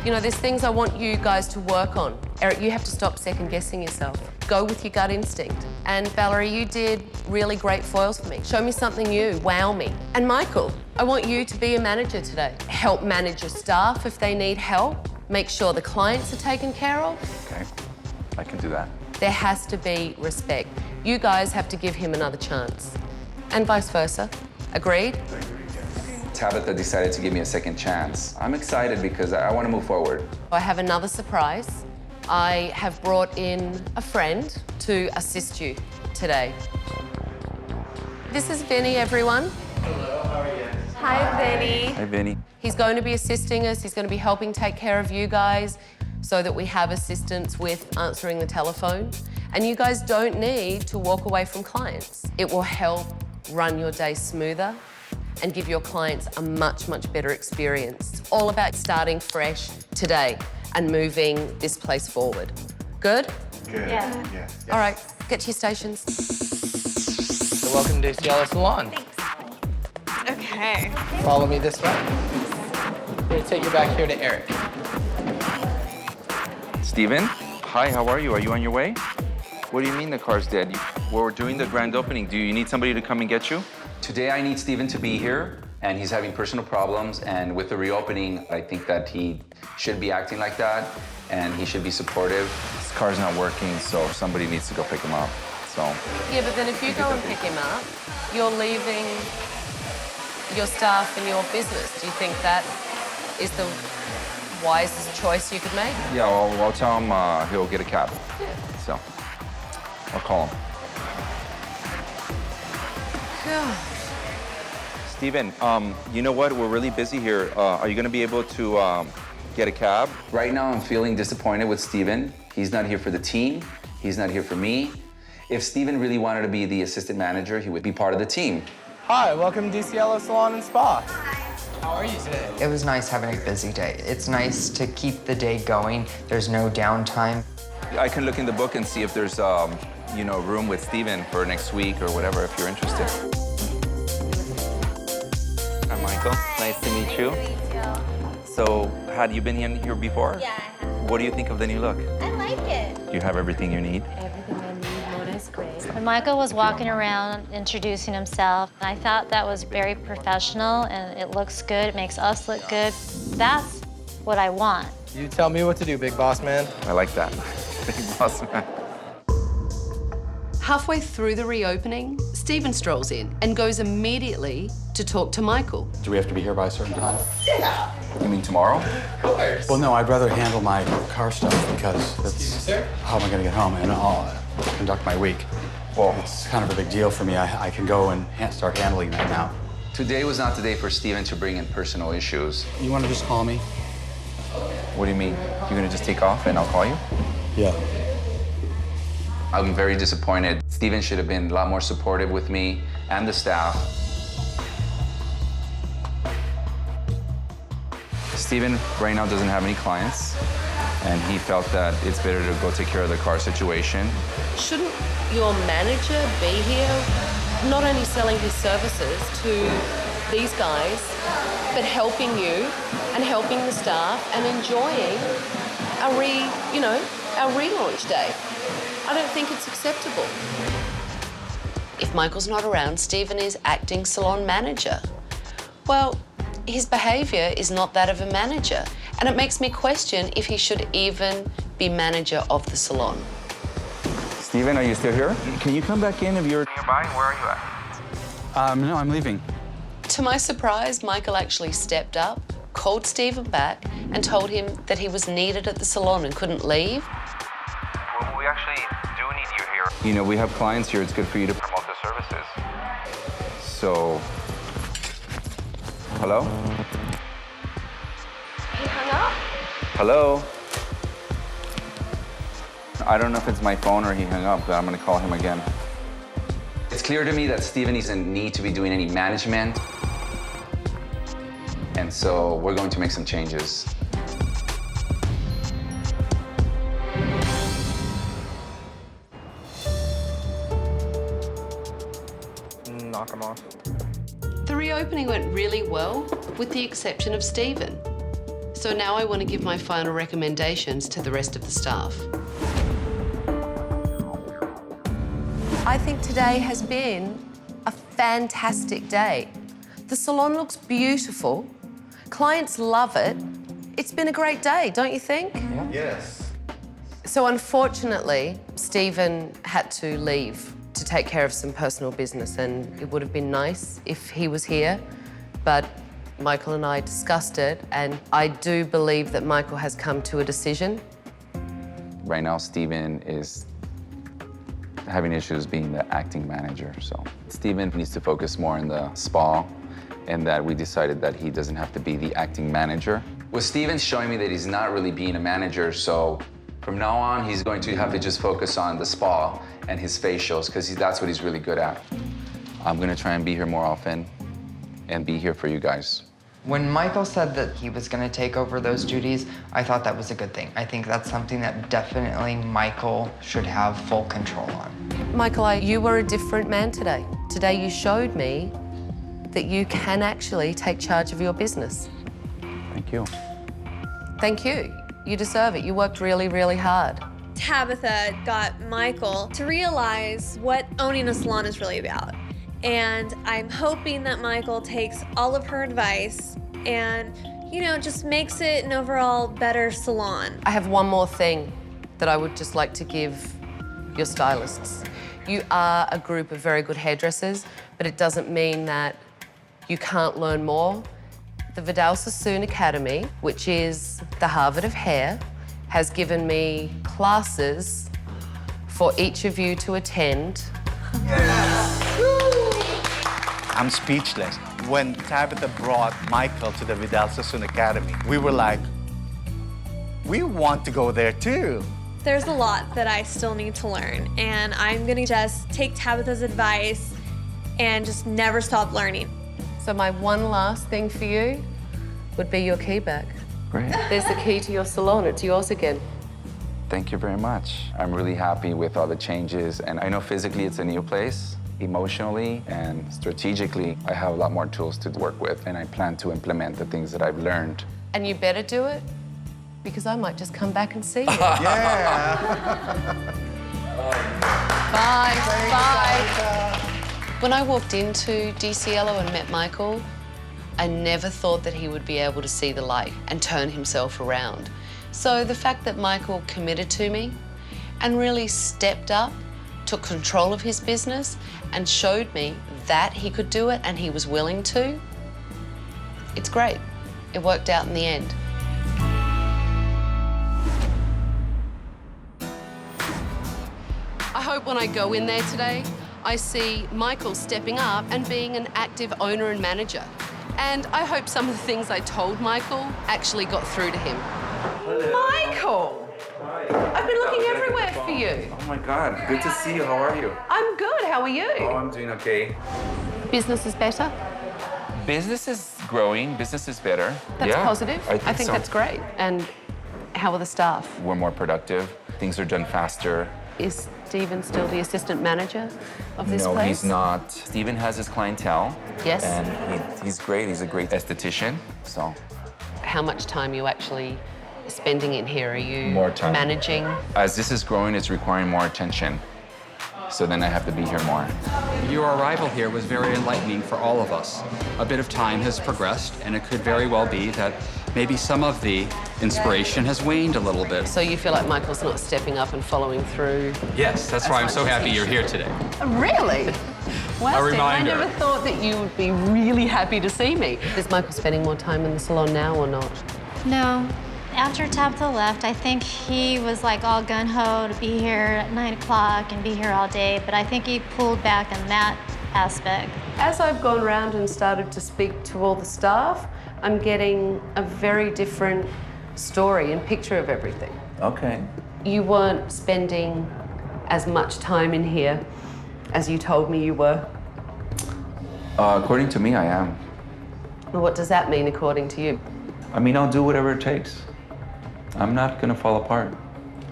You know, there's things I want you guys to work on. Eric, you have to stop second-guessing yourself. Go with your gut instinct. And Valerie, you did really great foils for me. Show me something new, wow me. And Michael, I want you to be a manager today. Help manage your staff if they need help. Make sure the clients are taken care of. Okay, I can do that. There has to be respect. You guys have to give him another chance. And vice versa. Agreed? Tabitha decided to give me a second chance. I'm excited because I want to move forward. I have another surprise. I have brought in a friend to assist you today. This is Vinny, everyone. Hello, how are you? Hi, Vinny. Hi, Vinny. He's going to be assisting us. He's going to be helping take care of you guys so that we have assistance with answering the telephone. And you guys don't need to walk away from clients. It will help run your day smoother and give your clients a much, much better experience. It's all about starting fresh today and moving this place forward. Good? Good. Yeah. Yes. All right, get to your stations. So welcome to Salon. Okay. Follow me this way. I'm gonna take you back here to Eric. Steven? Hi, how are you? Are you on your way? What do you mean the car's dead? We're doing the grand opening. Do you need somebody to come and get you? Today I need Steven to be here, and he's having personal problems, and with the reopening, I think that he should be acting like that, and he should be supportive. His car's not working, so somebody needs to go pick him up, so. Yeah, but then if you go and pick him up, you're leaving your staff and your business. Do you think that is the wisest choice you could make? Yeah, I'll tell him he'll get a cab. Yeah. So, I'll call him. God. Steven, you know what? We're really busy here. Are you gonna be able to get a cab? Right now, I'm feeling disappointed with Steven. He's not here for the team. He's not here for me. If Steven really wanted to be the assistant manager, he would be part of the team. Hi, welcome to DCLO Salon and Spa. How are you today? It was nice having a busy day. It's nice to keep the day going. There's no downtime. I can look in the book and see if there's, you know, room with Steven for next week or whatever, if you're interested. Hi, Michael. Nice to meet you. So, had you been in here before? Yeah, I have. What do you think of the new look? I like it. Do you have everything you need? Everything I need, Mona's great. When Michael was walking around introducing himself, I thought that was very professional and it looks good, it makes us look good. That's what I want. You tell me what to do, big boss man. I like that. Big boss man. Halfway through the reopening, Steven strolls in and goes immediately to talk to Michael. Do we have to be here by a certain time? Yeah. You mean tomorrow? Of course. Well, no, I'd rather handle my car stuff because that's how am I going to get home and I'll conduct my week. Well, it's kind of a big deal for me. I can go and start handling that now. Today was not the day for Steven to bring in personal issues. You want to just call me? What do you mean? You're gonna just take off and I'll call you? Yeah. I'm very disappointed. Steven should have been a lot more supportive with me and the staff. Steven right now doesn't have any clients, and he felt that it's better to go take care of the car situation. Shouldn't your manager be here not only selling his services to these guys, but helping you and helping the staff and enjoying our relaunch day. I don't think it's acceptable. If Michael's not around, Stephen is acting salon manager. Well, his behaviour is not that of a manager, and it makes me question if he should even be manager of the salon. Steven, are you still here? Can you come back in if you're nearby? Where are you at? No, I'm leaving. To my surprise, Michael actually stepped up, called Stephen back, and told him that he was needed at the salon and couldn't leave. Well, we actually do need you here. You know, we have clients here. It's good for you to promote the services. So, hello? He hung up? Hello? I don't know if it's my phone or he hung up, but I'm gonna call him again. It's clear to me that Steven doesn't need to be doing any management. And so we're going to make some changes. Knock him off. The reopening went really well, with the exception of Stephen. So now I want to give my final recommendations to the rest of the staff. I think today has been a fantastic day. The salon looks beautiful. Clients love it. It's been a great day, don't you think? Yeah. Yes. So unfortunately, Stephen had to leave to take care of some personal business, and it would have been nice if he was here, but Michael and I discussed it, and I do believe that Michael has come to a decision. Right now, Steven is having issues being the acting manager, so Steven needs to focus more on the spa, and that we decided that he doesn't have to be the acting manager. Well, Steven's showing me that he's not really being a manager, so from now on, he's going to have to just focus on the spa and his facials, because that's what he's really good at. I'm gonna try and be here more often and be here for you guys. When Michael said that he was going to take over those duties, I thought that was a good thing. I think that's something that definitely Michael should have full control on. Michael, you were a different man today. Today you showed me that you can actually take charge of your business. Thank you. Thank you. You deserve it. You worked really, really hard. Tabitha got Michael to realize what owning a salon is really about. And I'm hoping that Michael takes all of her advice and, just makes it an overall better salon. I have one more thing that I would just like to give your stylists. You are a group of very good hairdressers, but it doesn't mean that you can't learn more. The Vidal Sassoon Academy, which is the Harvard of hair, has given me classes for each of you to attend. Yes! I'm speechless. When Tabitha brought Michael to the Vidal Sassoon Academy, we were like, we want to go there too. There's a lot that I still need to learn, and I'm gonna just take Tabitha's advice and just never stop learning. So my one last thing for you would be your key back. Great. There's the key to your salon. It's yours again. Thank you very much. I'm really happy with all the changes, and I know physically it's a new place. Emotionally and strategically, I have a lot more tools to work with, and I plan to implement the things that I've learned. And you better do it, because I might just come back and see you. Yeah. Bye. Bye. When I walked into DCLO and met Michael, I never thought that he would be able to see the light and turn himself around. So the fact that Michael committed to me and really stepped up, took control of his business and showed me that he could do it and he was willing to, it's great. It worked out in the end. I hope when I go in there today, I see Michael stepping up and being an active owner and manager. And I hope some of the things I told Michael actually got through to him. Michael! I've been looking everywhere for you. Oh my God, good to see you. How are you? I'm good, how are you? Oh, I'm doing okay. Business is better? Business is growing, business is better. That's positive. I think so. that's great. And how are the staff? We're more productive, things are done faster. Is Stephen still the assistant manager of this place? No, he's not. Stephen has his clientele. Yes. And he's great. He's a great esthetician, so. How much time are you actually spending in here? Are you More time. managing? As this is growing, it's requiring more attention. So then I have to be here more. Your arrival here was very enlightening for all of us. A bit of time has progressed, and it could very well be that maybe some of the inspiration has waned a little bit. So you feel like Michael's not stepping up and following through? Yes, that's why I'm so happy you're here today. Really? Wow, A Steve, I reminder. never thought that you would be really happy to see me. Is Michael spending more time in the salon now or not? No. After Tabitha left, I think he was like all gung-ho to be here at 9 o'clock and be here all day, but I think he pulled back in that aspect. As I've gone around and started to speak to all the staff, I'm getting a very different story and picture of everything. Okay. You weren't spending as much time in here as you told me you were. According to me, I am. Well, what does that mean according to you? I mean, I'll do whatever it takes. I'm not gonna fall apart.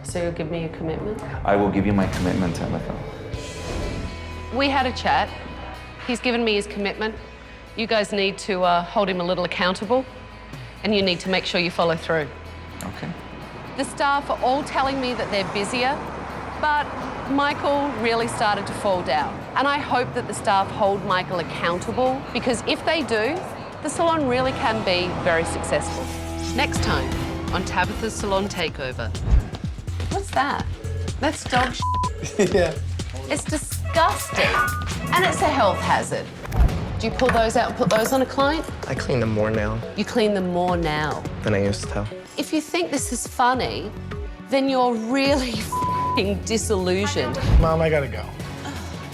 So you'll give me a commitment? I will give you my commitment, Tabitha. We had a chat. He's given me his commitment. You guys need to hold him a little accountable, and you need to make sure you follow through. Okay. The staff are all telling me that they're busier, but Michael really started to fall down. And I hope that the staff hold Michael accountable, because if they do, the salon really can be very successful. Next time on Tabitha's Salon Takeover. What's that? That's dog shit. Yeah. It's disgusting. And it's a health hazard. Do you pull those out and put those on a client? I clean them more now You clean them more now. than I used to. If you think this is funny, then you're really f***ing disillusioned. Mom, I gotta go.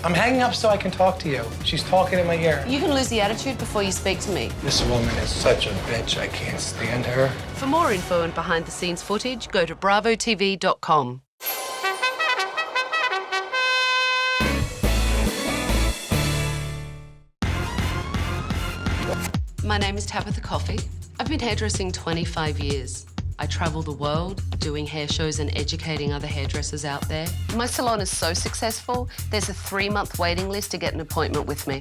I'm hanging up so I can talk to you. She's talking in my ear. You can lose the attitude before you speak to me. This woman is such a bitch. I can't stand her. For more info and behind-the-scenes footage, go to bravotv.com. My name is Tabitha Coffee. I've been hairdressing 25 years. I travel the world doing hair shows and educating other hairdressers out there. My salon is so successful, there's a 3-month waiting list to get an appointment with me.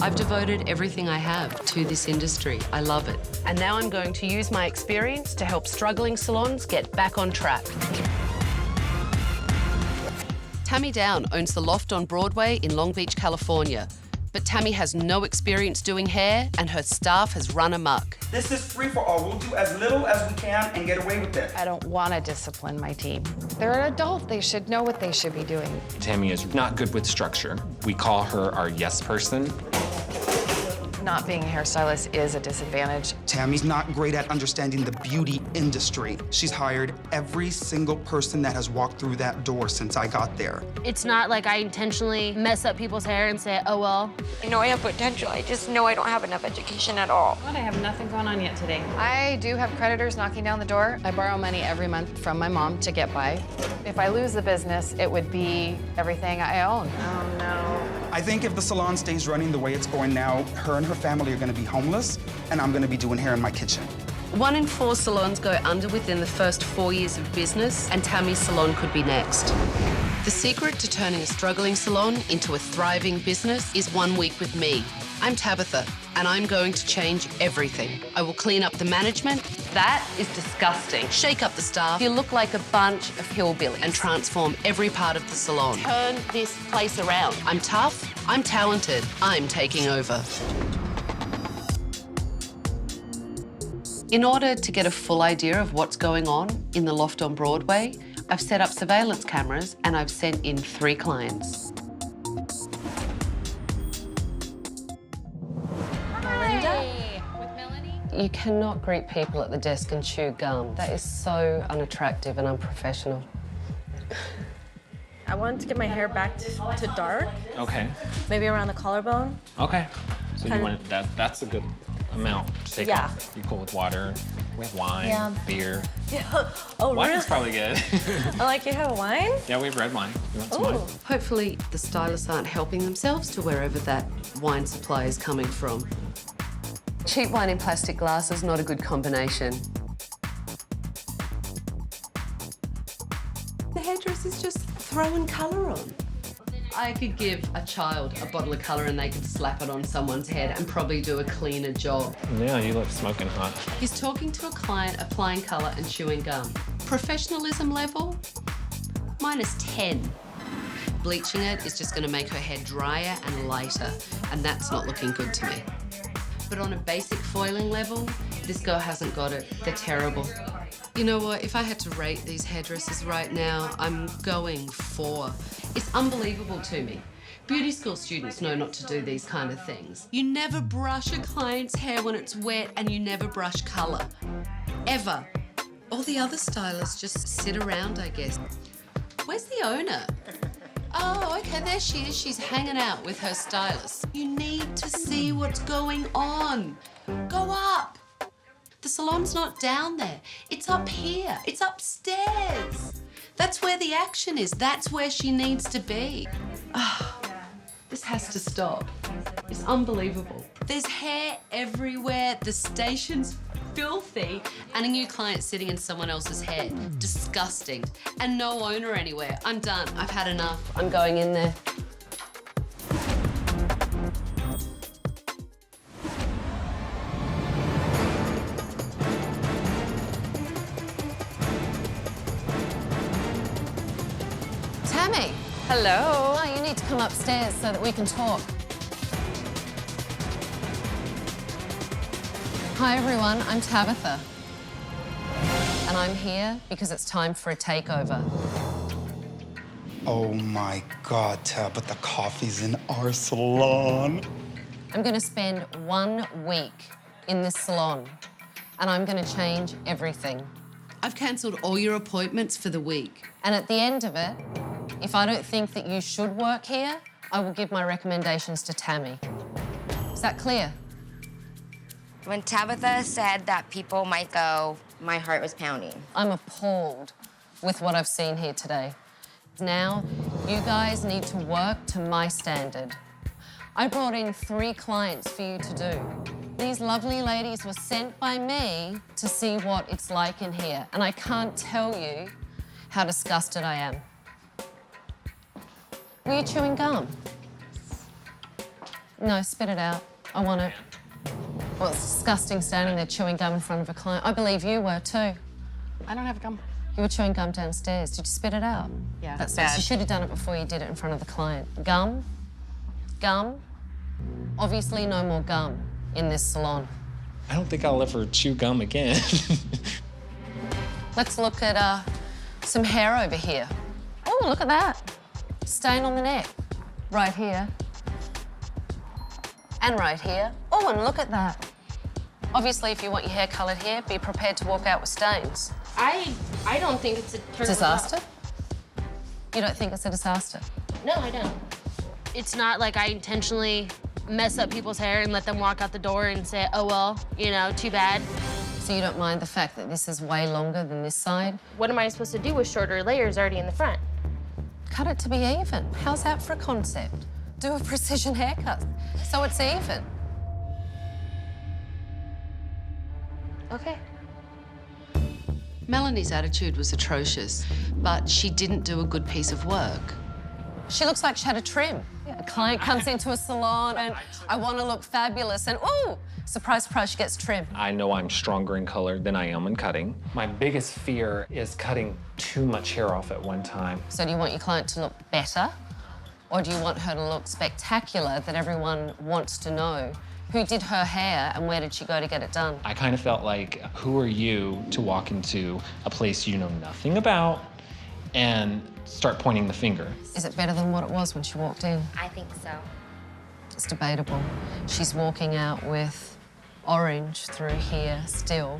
I've devoted everything I have to this industry. I love it. And now I'm going to use my experience to help struggling salons get back on track. Tammy Down owns the Loft on Broadway in Long Beach, California. But Tammy has no experience doing hair and her staff has run amok. This is free for all. We'll do as little as we can and get away with it. I don't want to discipline my team. They're an adult. They should know what they should be doing. Tammy is not good with structure. We call her our yes person. Not being a hairstylist is a disadvantage. Tammy's not great at understanding the beauty industry. She's hired every single person that has walked through that door since I got there. It's not like I intentionally mess up people's hair and say, oh, well. I know I have potential. I just know I don't have enough education at all. I have nothing going on yet today. I do have creditors knocking down the door. I borrow money every month from my mom to get by. If I lose the business, it would be everything I own. Oh, no. I think if the salon stays running the way it's going now, her and her family are gonna be homeless, and I'm gonna be doing hair in my kitchen. 1 in 4 salons go under within the first 4 years of business, and Tammy's salon could be next. The secret to turning a struggling salon into a thriving business is 1 week with me. I'm Tabitha, and I'm going to change everything. I will clean up the management. That is disgusting. Shake up the staff. You look like a bunch of hillbillies, and transform every part of the salon. Turn this place around. I'm tough. I'm talented. I'm taking over. In order to get a full idea of what's going on in the Loft on Broadway, I've set up surveillance cameras and I've sent in 3 clients. You cannot greet people at the desk and chew gum. That is so unattractive and unprofessional. I wanted to get my hair back to dark, Okay. maybe around the collarbone. Okay. So you Kinda- want that's a good amount to take Yeah. off. You cool with water, with wine, Yeah. beer. Yeah. Oh, Wine really? is probably good. I like you have wine? Yeah, we have red wine. You want some wine? Hopefully the stylists aren't helping themselves to wherever that wine supply is coming from. Cheap wine in plastic glass is not a good combination. The hairdresser's just throwing colour on. I could give a child a bottle of colour and they could slap it on someone's head and probably do a cleaner job. Yeah, you look smoking hot. He's talking to a client, applying colour and chewing gum. Professionalism level, -10. Bleaching it is just going to make her hair drier and lighter, and that's not looking good to me. But on a basic foiling level, this girl hasn't got it. They're terrible. You know what? If I had to rate these hairdressers right now, I'm going 4. It's unbelievable to me. Beauty school students know not to do these kind of things. You never brush a client's hair when it's wet, and you never brush colour. Ever. All the other stylists just sit around, I guess. Where's the owner? Oh, okay, there she is. She's hanging out with her stylist. You need to see what's going on. Go up. The salon's not down there. It's up here. It's upstairs. That's where the action is. That's where she needs to be. Oh, this has to stop. It's unbelievable. There's hair everywhere. The station's filthy, and a new client sitting in someone else's hair. Disgusting. And no owner anywhere. I'm done. I've had enough. I'm going in there. Tammy. Hello. Oh, you need to come upstairs so that we can talk. Hi everyone, I'm Tabitha. And I'm here because it's time for a takeover. Oh my God, Tabitha Coffee's in our salon. I'm gonna spend 1 week in this salon and I'm gonna change everything. I've cancelled all your appointments for the week. And at the end of it, if I don't think that you should work here, I will give my recommendations to Tammy. Is that clear? When Tabitha said that people might go, my heart was pounding. I'm appalled with what I've seen here today. Now, you guys need to work to my standard. I brought in 3 clients for you to do. These lovely ladies were sent by me to see what it's like in here, and I can't tell you how disgusted I am. Were you chewing gum? No, spit it out. I want it. Well, it's disgusting standing there chewing gum in front of a client. I believe you were too. I don't have gum. You were chewing gum downstairs. Did you spit it out? Yeah, That's bad. nice. You should have done it before you did it in front of the client. Gum? Gum? Obviously no more gum in this salon. I don't think I'll ever chew gum again. Let's look at some hair over here. Oh, look at that. Stain on the neck. Right here. And right here. Oh, and look at that. Obviously, if you want your hair coloured here, be prepared to walk out with stains. I don't think it's a Disaster? You don't think it's a disaster? No, I don't. It's not like I intentionally mess up people's hair and let them walk out the door and say, oh, well, you know, too bad. So you don't mind the fact that this is way longer than this side? What am I supposed to do with shorter layers already in the front? Cut it to be even. How's that for a concept? Do a precision haircut so it's even. Okay. Melanie's attitude was atrocious, but she didn't do a good piece of work. She looks like she had a trim. A client comes into a salon and I want to look fabulous and, ooh, surprise, surprise, she gets trim. I know I'm stronger in color than I am in cutting. My biggest fear is cutting too much hair off at one time. So do you want your client to look better? Or do you want her to look spectacular that everyone wants to know who did her hair and where did she go to get it done? I kind of felt like, who are you to walk into a place you know nothing about and start pointing the finger? Is it better than what it was when she walked in? I think so. It's debatable. She's walking out with orange through here still.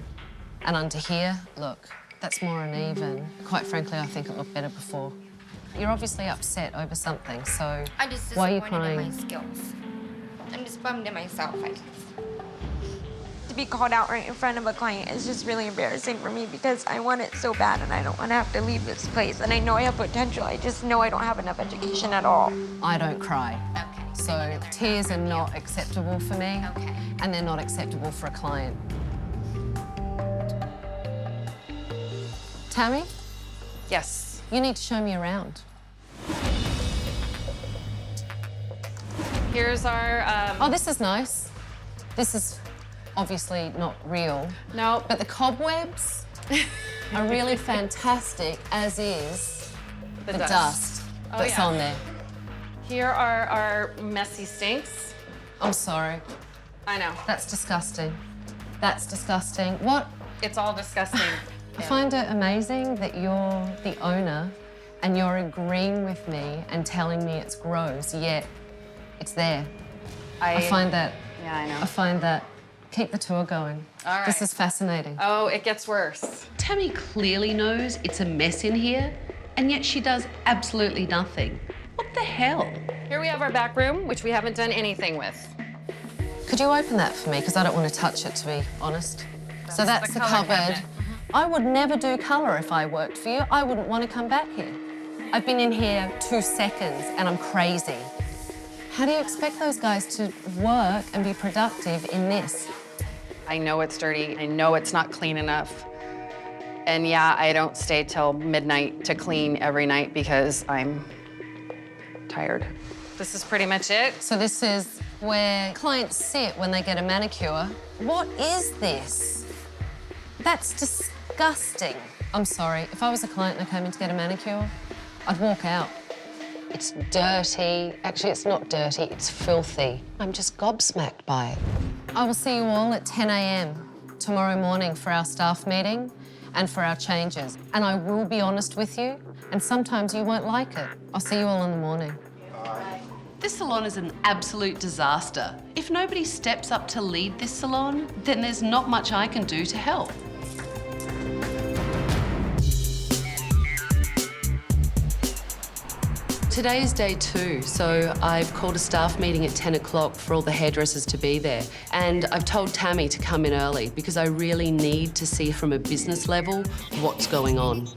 And under here, look, that's more uneven. Quite frankly, I think it looked better before. You're obviously upset over something, so I'm just why are you disappointed in crying? my skills. I'm just bummed at myself, I guess. To be called out right in front of a client is just really embarrassing for me because I want it so bad and I don't want to have to leave this place. And I know I have potential, I just know I don't have enough education at all. I don't cry. Okay. So tears are not acceptable for me. Okay. And they're not acceptable for a client. Tammy? Yes. You need to show me around. Here's our... Oh, this is nice. This is obviously not real. No. But the cobwebs are really fantastic, as is the dust that's on there. Here are our messy sinks. I'm sorry. I know. That's disgusting. That's disgusting. What? It's all disgusting. I find it amazing that you're the owner and you're agreeing with me and telling me it's gross, yet it's there. I find that... Yeah, I know. I find that... Keep the tour going. All right. This is fascinating. Oh, it gets worse. Tammy clearly knows it's a mess in here, and yet she does absolutely nothing. What the hell? Here we have our back room, which we haven't done anything with. Could you open that for me? Because I don't want to touch it, to be honest. So that's the cupboard. I would never do colour if I worked for you. I wouldn't want to come back here. I've been in here 2 seconds and I'm crazy. How do you expect those guys to work and be productive in this? I know it's dirty. I know it's not clean enough. And yeah, I don't stay till midnight to clean every night because I'm tired. This is pretty much it. So this is where clients sit when they get a manicure. What is this? That's disgusting. I'm sorry, if I was a client and I came in to get a manicure, I'd walk out. It's dirty. Actually, it's not dirty, it's filthy. I'm just gobsmacked by it. I will see you all at 10 a.m. tomorrow morning for our staff meeting and for our changes. And I will be honest with you, and sometimes you won't like it. I'll see you all in the morning. This salon is an absolute disaster. If nobody steps up to lead this salon, then there's not much I can do to help. Today is day 2, so I've called a staff meeting at 10 o'clock for all the hairdressers to be there. And I've told Tammy to come in early because I really need to see from a business level what's going on.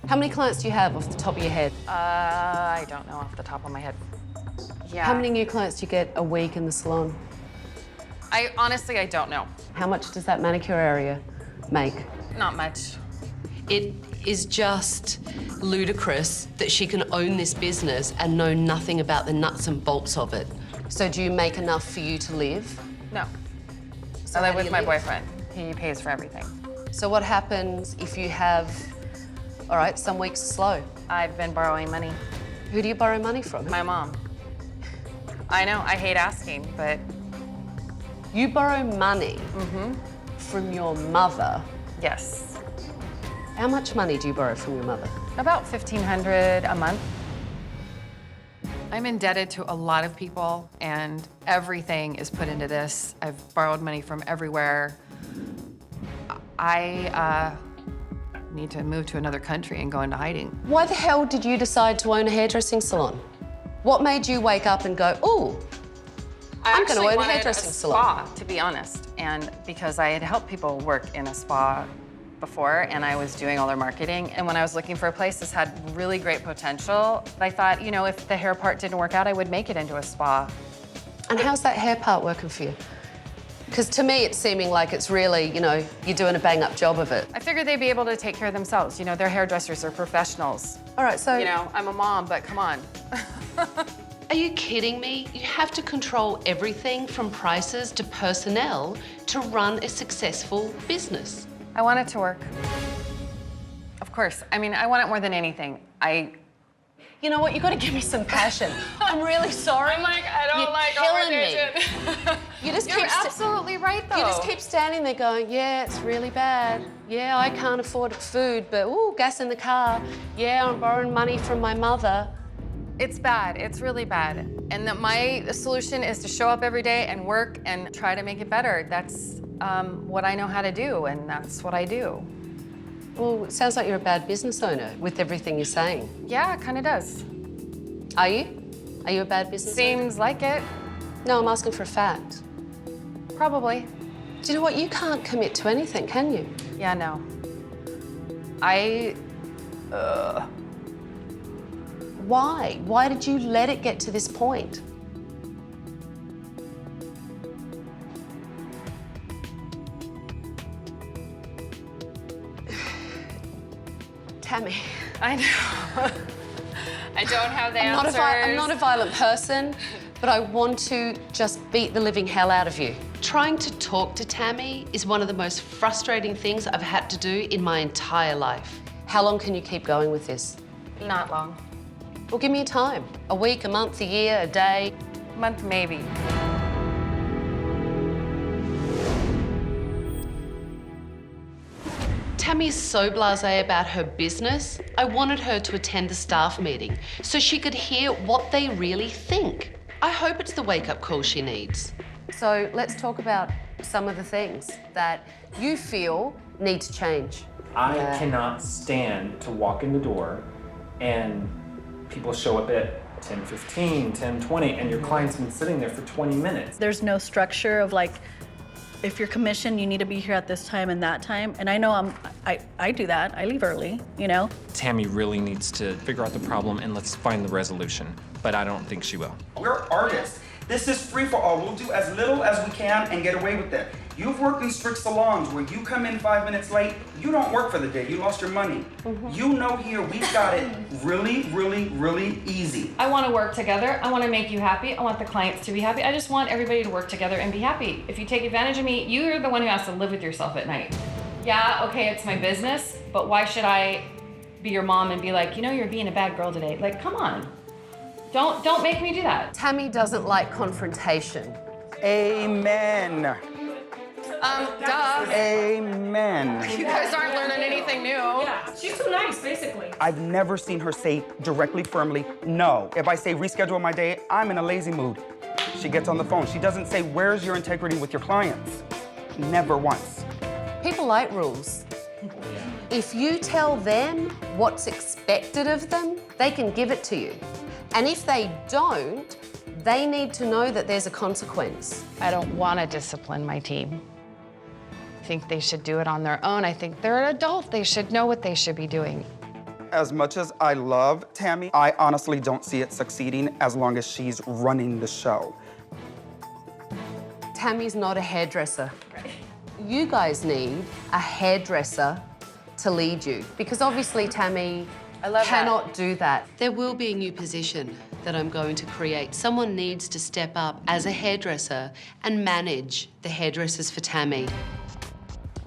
How many clients do you have off the top of your head? I don't know off the top of my head. Yeah. How many new clients do you get a week in the salon? Honestly, I don't know. How much does that manicure area make? Not much. It is just ludicrous that she can own this business and know nothing about the nuts and bolts of it. So do you make enough for you to live? No. So I live with my boyfriend. He pays for everything. So what happens if you have, all right, some weeks are slow? I've been borrowing money. Who do you borrow money from? My mom. I know, I hate asking, but... You borrow money from your mother? Yes. How much money do you borrow from your mother? About $1,500 a month. I'm indebted to a lot of people, and everything is put into this. I've borrowed money from everywhere. I need to move to another country and go into hiding. Why the hell did you decide to own a hairdressing salon? What made you wake up and go, ooh, I'm going to own a hairdressing salon? Spa, to be honest, and because I had helped people work in a spa before, and I was doing all their marketing. And when I was looking for a place, this had really great potential. I thought, you know, if the hair part didn't work out, I would make it into a spa. And how's that hair part working for you? Because to me, it's seeming like it's really, you know, you're doing a bang-up job of it. I figured they'd be able to take care of themselves. You know, they're hairdressers, they're professionals. All right, so... You know, I'm a mom, but come on. Are you kidding me? You have to control everything from prices to personnel to run a successful business. I want it to work. Of course. I mean, I want it more than anything. You know what? You got to give me some passion. I'm really sorry. I'm like, I don't You're like killing me. You're absolutely right, though. You just keep standing there going, yeah, it's really bad. Yeah, I can't afford food, but ooh, gas in the car. Yeah, I'm borrowing money from my mother. It's bad. It's really bad. And my solution is to show up every day and work and try to make it better. That's what I know how to do, and that's what I do. Well, it sounds like you're a bad business owner with everything you're saying. Yeah, it kind of does. Are you? Are you a bad business owner? Seems like it. No, I'm asking for a fact. Probably. Do you know what? You can't commit to anything, can you? Yeah, no. Why? Why did you let it get to this point? Tammy. I know. I don't have the answers. I'm not a violent person, but I want to just beat the living hell out of you. Trying to talk to Tammy is one of the most frustrating things I've had to do in my entire life. How long can you keep going with this? Not long. Well, give me a time. A week, a month, a year, a day? A month, maybe. Tammy is so blasé about her business, I wanted her to attend the staff meeting so she could hear what they really think. I hope it's the wake-up call she needs. So let's talk about some of the things that you feel need to change. I cannot stand to walk in the door and people show up at 10:15, 10:20, and your client's been sitting there for 20 minutes. There's no structure of like, if you're commissioned, you need to be here at this time and that time. And I know I do that. I leave early, you know? Tammy really needs to figure out the problem and let's find the resolution, but I don't think she will. We're artists. This is free for all. We'll do as little as we can and get away with it. You've worked in strict salons where you come in 5 minutes late, you don't work for the day, you lost your money. You know here we've got it really, really, really easy. I want to work together. I want to make you happy. I want the clients to be happy. I just want everybody to work together and be happy. If you take advantage of me, you're the one who has to live with yourself at night. Yeah, okay, it's my business, but why should I be your mom and be like, you know, you're being a bad girl today? Like, come on. Don't make me do that. Tammy doesn't like confrontation. Amen. Duh. Amen. You guys aren't learning anything new. Yeah, she's too nice, basically. I've never seen her say directly, firmly, no. If I say reschedule my day, I'm in a lazy mood. She gets on the phone. She doesn't say, where's your integrity with your clients? Never once. People like rules. If you tell them what's expected of them, they can give it to you. And if they don't, they need to know that there's a consequence. I don't want to discipline my team. I think they should do it on their own. I think they're an adult. They should know what they should be doing. As much as I love Tammy, I honestly don't see it succeeding as long as she's running the show. Tammy's not a hairdresser. You guys need a hairdresser to lead you, because obviously Tammy cannot do that. There will be a new position that I'm going to create. Someone needs to step up as a hairdresser and manage the hairdressers for Tammy.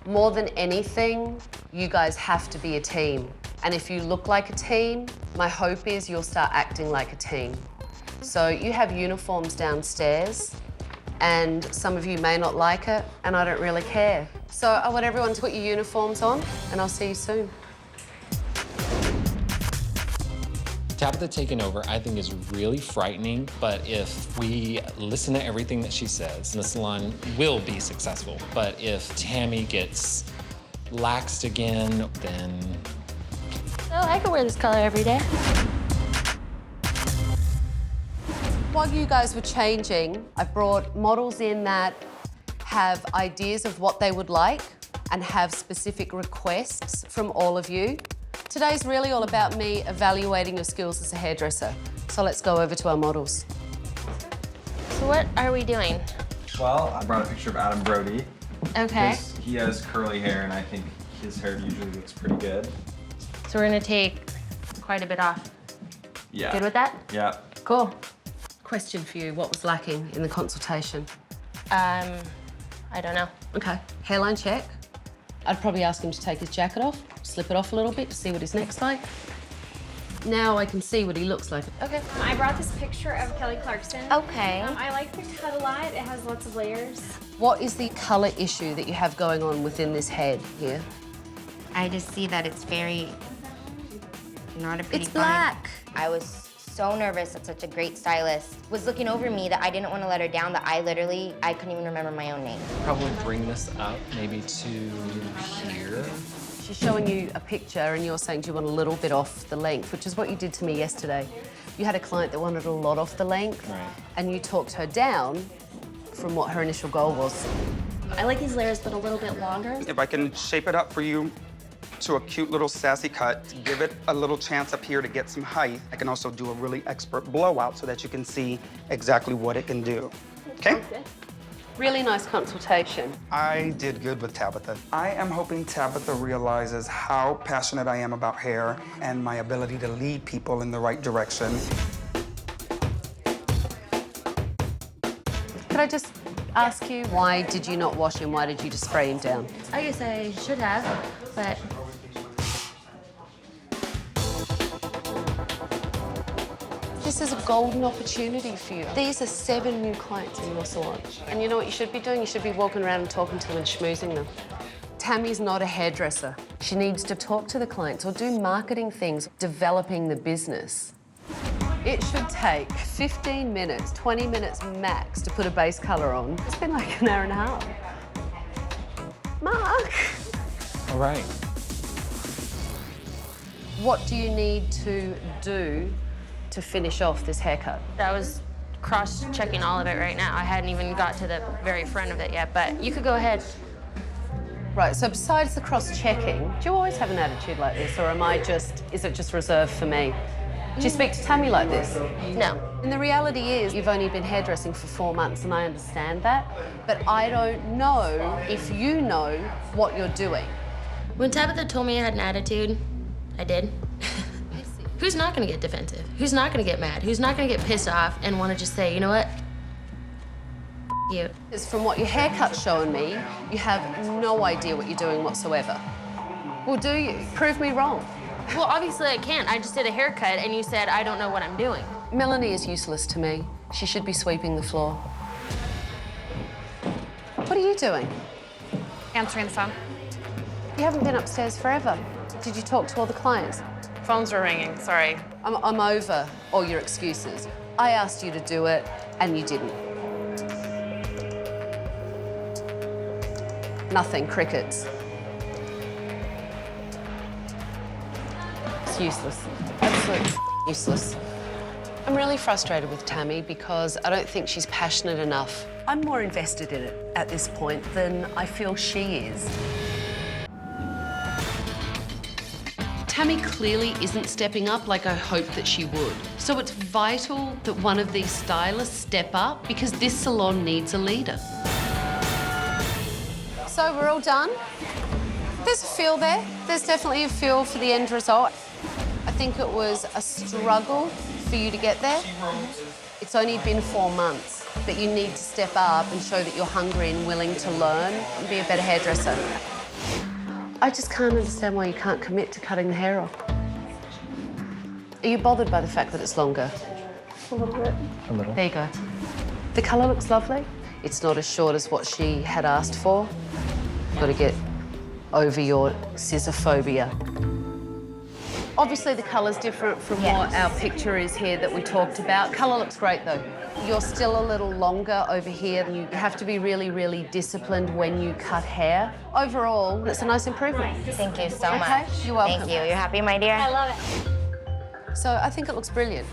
More than anything, you guys have to be a team. And if you look like a team, my hope is you'll start acting like a team. So you have uniforms downstairs, and some of you may not like it, and I don't really care. So I want everyone to put your uniforms on, and I'll see you soon. Tabatha taking over, I think, is really frightening, but if we listen to everything that she says, the salon will be successful. But if Tammy gets laxed again, then... Oh, I could wear this color every day. While you guys were changing, I brought models in that have ideas of what they would like and have specific requests from all of you. Today's really all about me evaluating your skills as a hairdresser. So let's go over to our models. So what are we doing? Well, I brought a picture of Adam Brody. Okay. Because he has curly hair and I think his hair usually looks pretty good. So we're gonna take quite a bit off. Yeah. Good with that? Yeah. Cool. Question for you, what was lacking in the consultation? I don't know. Okay, hairline check. I'd probably ask him to take his jacket off, slip it off a little bit to see what his neck's like. Now I can see what he looks like. Okay. I brought this picture of Kelly Clarkson. Okay. I like the cut a lot. It has lots of layers. What is the color issue that you have going on within this head here? I just see that it's very not a pretty It's black. I was so nervous that such a great stylist was looking over me that I didn't want to let her down, that I couldn't even remember my own name. Probably bring this up maybe to here. She's showing you a picture and you're saying, do you want a little bit off the length, which is what you did to me yesterday. You had a client that wanted a lot off the length, right, and you talked her down from what her initial goal was. I like these layers, but a little bit longer. If I can shape it up for you to a cute little sassy cut, give it a little chance up here to get some height. I can also do a really expert blowout so that you can see exactly what it can do. Okay? Really nice consultation. I did good with Tabitha. I am hoping Tabitha realizes how passionate I am about hair and my ability to lead people in the right direction. ask you, why did you not wash him? Why did you just spray him down? I guess I should have, but This is a golden opportunity for you. These are 7 new clients in your salon. And you know what you should be doing? You should be walking around and talking to them and schmoozing them. Tammy's not a hairdresser. She needs to talk to the clients or do marketing things, developing the business. It should take 15 minutes, 20 minutes max to put a base colour on. It's been like an hour and a half. Mark! All right. What do you need to do to finish off this haircut? I was cross-checking all of it right now. I hadn't even got to the very front of it yet, but you could go ahead. Right, so besides the cross-checking, do you always have an attitude like this, or is it just reserved for me? Do you speak to Tammy like this? No. And the reality is, you've only been hairdressing for 4 months, and I understand that, but I don't know if you know what you're doing. When Tabitha told me I had an attitude, I did. Who's not gonna get defensive? Who's not gonna get mad? Who's not gonna get pissed off and wanna just say, you know what? You. It's from what your haircut's showing me, you have no idea what you're doing whatsoever. Well, do you? Prove me wrong. Well, obviously I can't. I just did a haircut and you said I don't know what I'm doing. Melanie is useless to me. She should be sweeping the floor. What are you doing? Answering the phone. You haven't been upstairs forever. Did you talk to all the clients? Phones were ringing, sorry. I'm over all your excuses. I asked you to do it, and you didn't. Nothing, crickets. It's useless, absolutely useless. I'm really frustrated with Tammy because I don't think she's passionate enough. I'm more invested in it at this point than I feel she is. Tammy clearly isn't stepping up like I hoped that she would. So it's vital that one of these stylists step up because this salon needs a leader. So we're all done. There's a feel there. There's definitely a feel for the end result. I think it was a struggle for you to get there. It's only been 4 months, but you need to step up and show that you're hungry and willing to learn and be a better hairdresser. I just can't understand why you can't commit to cutting the hair off. Are you bothered by the fact that it's longer? A little bit. A little. There you go. The colour looks lovely. It's not as short as what she had asked for. Got to get over your scissor phobia. Obviously, the colour's different from what our picture is here that we talked about. Colour looks great, though. You're still a little longer over here. You have to be really, really disciplined when you cut hair. Overall, it's a nice improvement. Thank you so much. Okay, you're welcome. Thank you. You're happy, my dear? I love it. So I think it looks brilliant.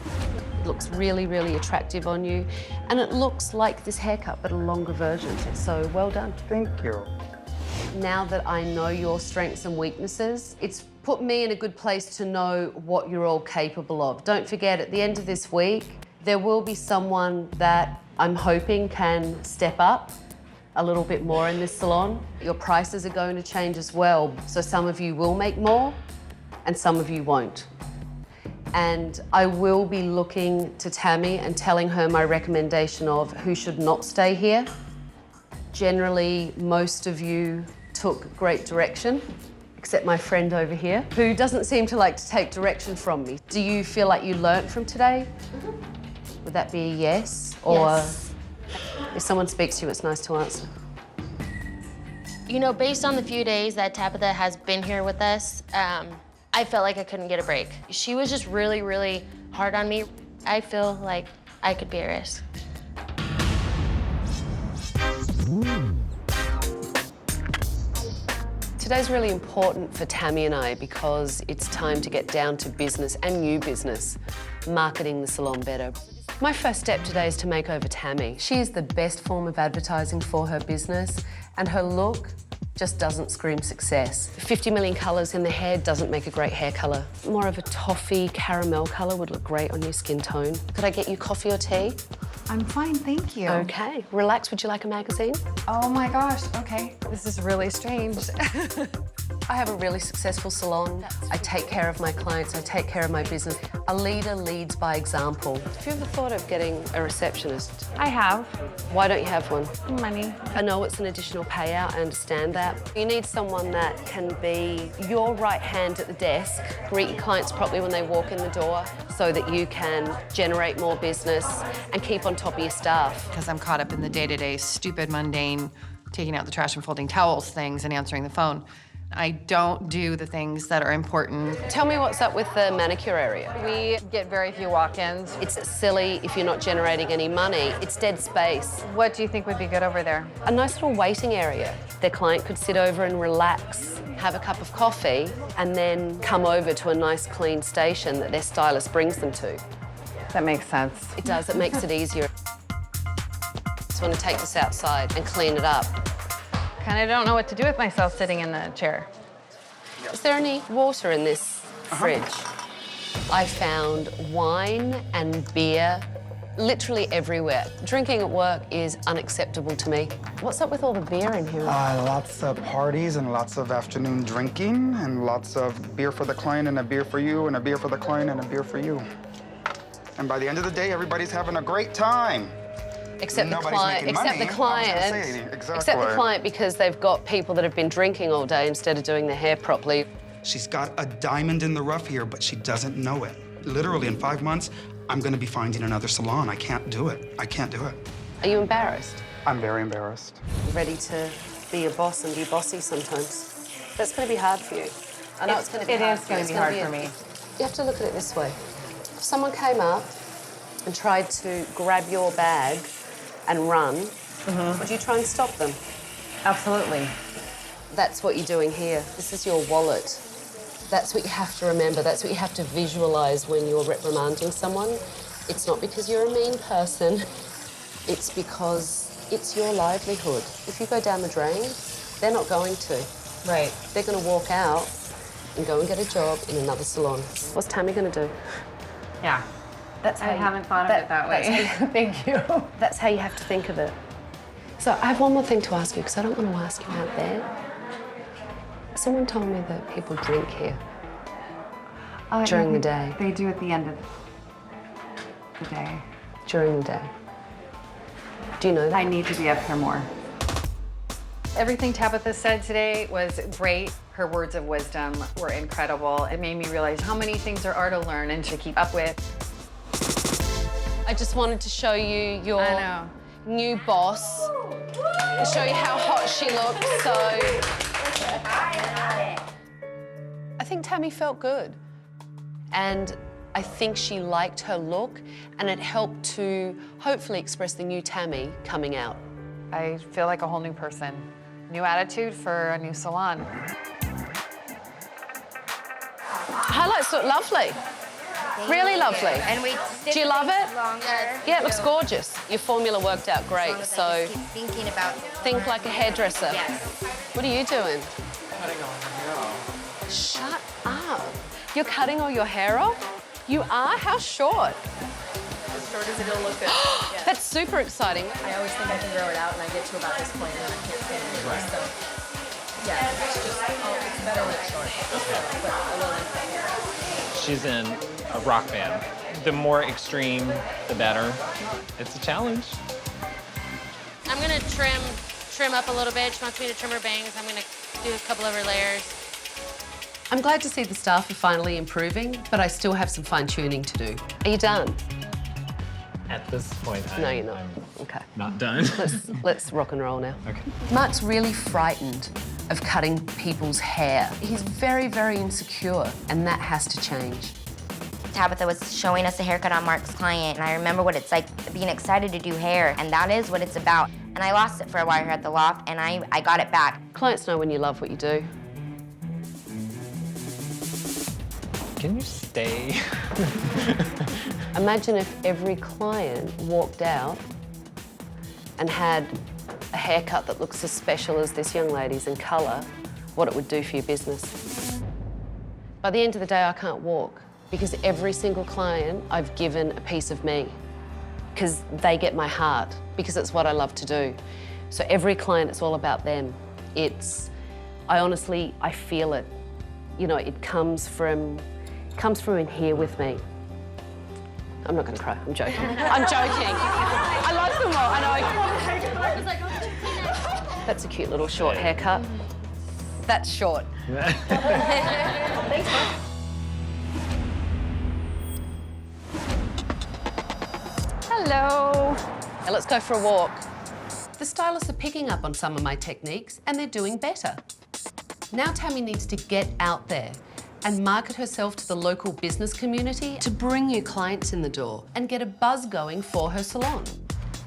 It looks really, really attractive on you. And it looks like this haircut, but a longer version. So well done. Thank you. Now that I know your strengths and weaknesses, it's put me in a good place to know what you're all capable of. Don't forget, at the end of this week, there will be someone that I'm hoping can step up a little bit more in this salon. Your prices are going to change as well. So some of you will make more and some of you won't. And I will be looking to Tammy and telling her my recommendation of who should not stay here. Generally, most of you took great direction, except my friend over here, who doesn't seem to like to take direction from me. Do you feel like you learnt from today? Would that be a yes? Or Yes. if someone speaks to you, it's nice to answer. You know, based on the few days that Tabitha has been here with us, I felt like I couldn't get a break. She was just really, really hard on me. I feel like I could be a risk. Today's really important for Tammy and I because it's time to get down to business and new business, marketing the salon better. My first step today is to make over Tammy. She is the best form of advertising for her business and her look just doesn't scream success. 50 million colours in the hair doesn't make a great hair colour. More of a toffee caramel colour would look great on your skin tone. Could I get you coffee or tea? I'm fine, thank you. Okay, relax. Would you like a magazine? Oh my gosh, okay. This is really strange. I have a really successful salon. I take care of my clients, I take care of my business. A leader leads by example. Have you ever thought of getting a receptionist? I have. Why don't you have one? Money. I know it's an additional payout, I understand that. You need someone that can be your right hand at the desk, greet your clients properly when they walk in the door so that you can generate more business and keep on top of your staff. Because I'm caught up in the day-to-day, stupid, mundane, taking out the trash and folding towels things and answering the phone. I don't do the things that are important. Tell me what's up with the manicure area. We get very few walk-ins. It's silly if you're not generating any money. It's dead space. What do you think would be good over there? A nice little waiting area. Their client could sit over and relax, have a cup of coffee, and then come over to a nice clean station that their stylist brings them to. That makes sense. It does, it makes it easier. I want to take this outside and clean it up. Kind of don't know what to do with myself sitting in the chair. Is there any water in this fridge? I found wine and beer literally everywhere. Drinking at work is unacceptable to me. What's up with all the beer in here? Lots of parties and lots of afternoon drinking and lots of beer for the client and a beer for you and a beer for the client and a beer for you. And by the end of the day, everybody's having a great time. Except the Nobody's client, making except money. the client, I was gonna say, exactly. except the client because they've got people that have been drinking all day instead of doing their hair properly. She's got a diamond in the rough here, but she doesn't know it. Literally, in 5 months, I'm gonna be finding another salon. I can't do it. I can't do it. Are you embarrassed? I'm very embarrassed. Ready to be a boss and be bossy sometimes? That's gonna be hard for you. I know it's gonna be hard for you. It is gonna be hard for me. You have to look at it this way. If someone came up and tried to grab your bag and run, would you try and stop them? Absolutely. That's what you're doing here. This is your wallet. That's what you have to remember. That's what you have to visualize when you're reprimanding someone. It's not because you're a mean person. It's because it's your livelihood. If you go down the drain, they're not going to. Right. They're going to walk out and go and get a job in another salon. What's Tammy going to do? Yeah. That's how I haven't thought of it that way. Thank you. That's how you have to think of it. So I have one more thing to ask you, because I don't want to ask you out there. Someone told me that people drink here during the day. They do at the end of the day. During the day. Do you know that? I need to be up here more. Everything Tabitha said today was great. Her words of wisdom were incredible. It made me realize how many things there are to learn and to keep up with. I just wanted to show you your new boss. And show you how hot she looks, so... I think Tammy felt good. And I think she liked her look, and it helped to hopefully express the new Tammy coming out. I feel like a whole new person. New attitude for a new salon. Highlights look lovely. Really lovely. And we Do you love it? Longer. Yeah, it looks gorgeous. Your formula worked out great, so Keep thinking about think like a hairdresser. Yes. What are you doing? Cutting all my hair off. Shut up. You're cutting all your hair off? You are? How short? As short as it'll look good. Yeah. That's super exciting. I always think I can grow it out, and I get to about this point and I can't stand it anymore. So, yeah, it's just, it's better when it's short. But a little length. She's in a rock band. The more extreme, the better. It's a challenge. I'm gonna trim up a little bit. She wants me to trim her bangs. I'm gonna do a couple of her layers. I'm glad to see the staff are finally improving, but I still have some fine-tuning to do. Are you done? At this point, No, you're not. Okay. Not done. Let's rock and roll now. Okay. Mark's really frightened of cutting people's hair. He's very, very insecure, and that has to change. Tabitha was showing us a haircut on Mark's client, and I remember what it's like being excited to do hair, and that is what it's about. And I lost it for a while here at the loft, and I got it back. Clients know when you love what you do. Can you stay? Imagine if every client walked out and had a haircut that looks as special as this young lady's in colour, what it would do for your business. By the end of the day, I can't walk because every single client I've given a piece of me because they get my heart, because it's what I love to do. So every client, it's all about them. It's I honestly, I feel it. You know, it comes from in here with me. I'm not gonna cry, I'm joking. I'm joking. I love them all, I know. That's a cute little short haircut. That's short. Thanks, Mom. Hello. Now let's go for a walk. The stylists are picking up on some of my techniques and they're doing better. Now Tammy needs to get out there and market herself to the local business community to bring new clients in the door and get a buzz going for her salon.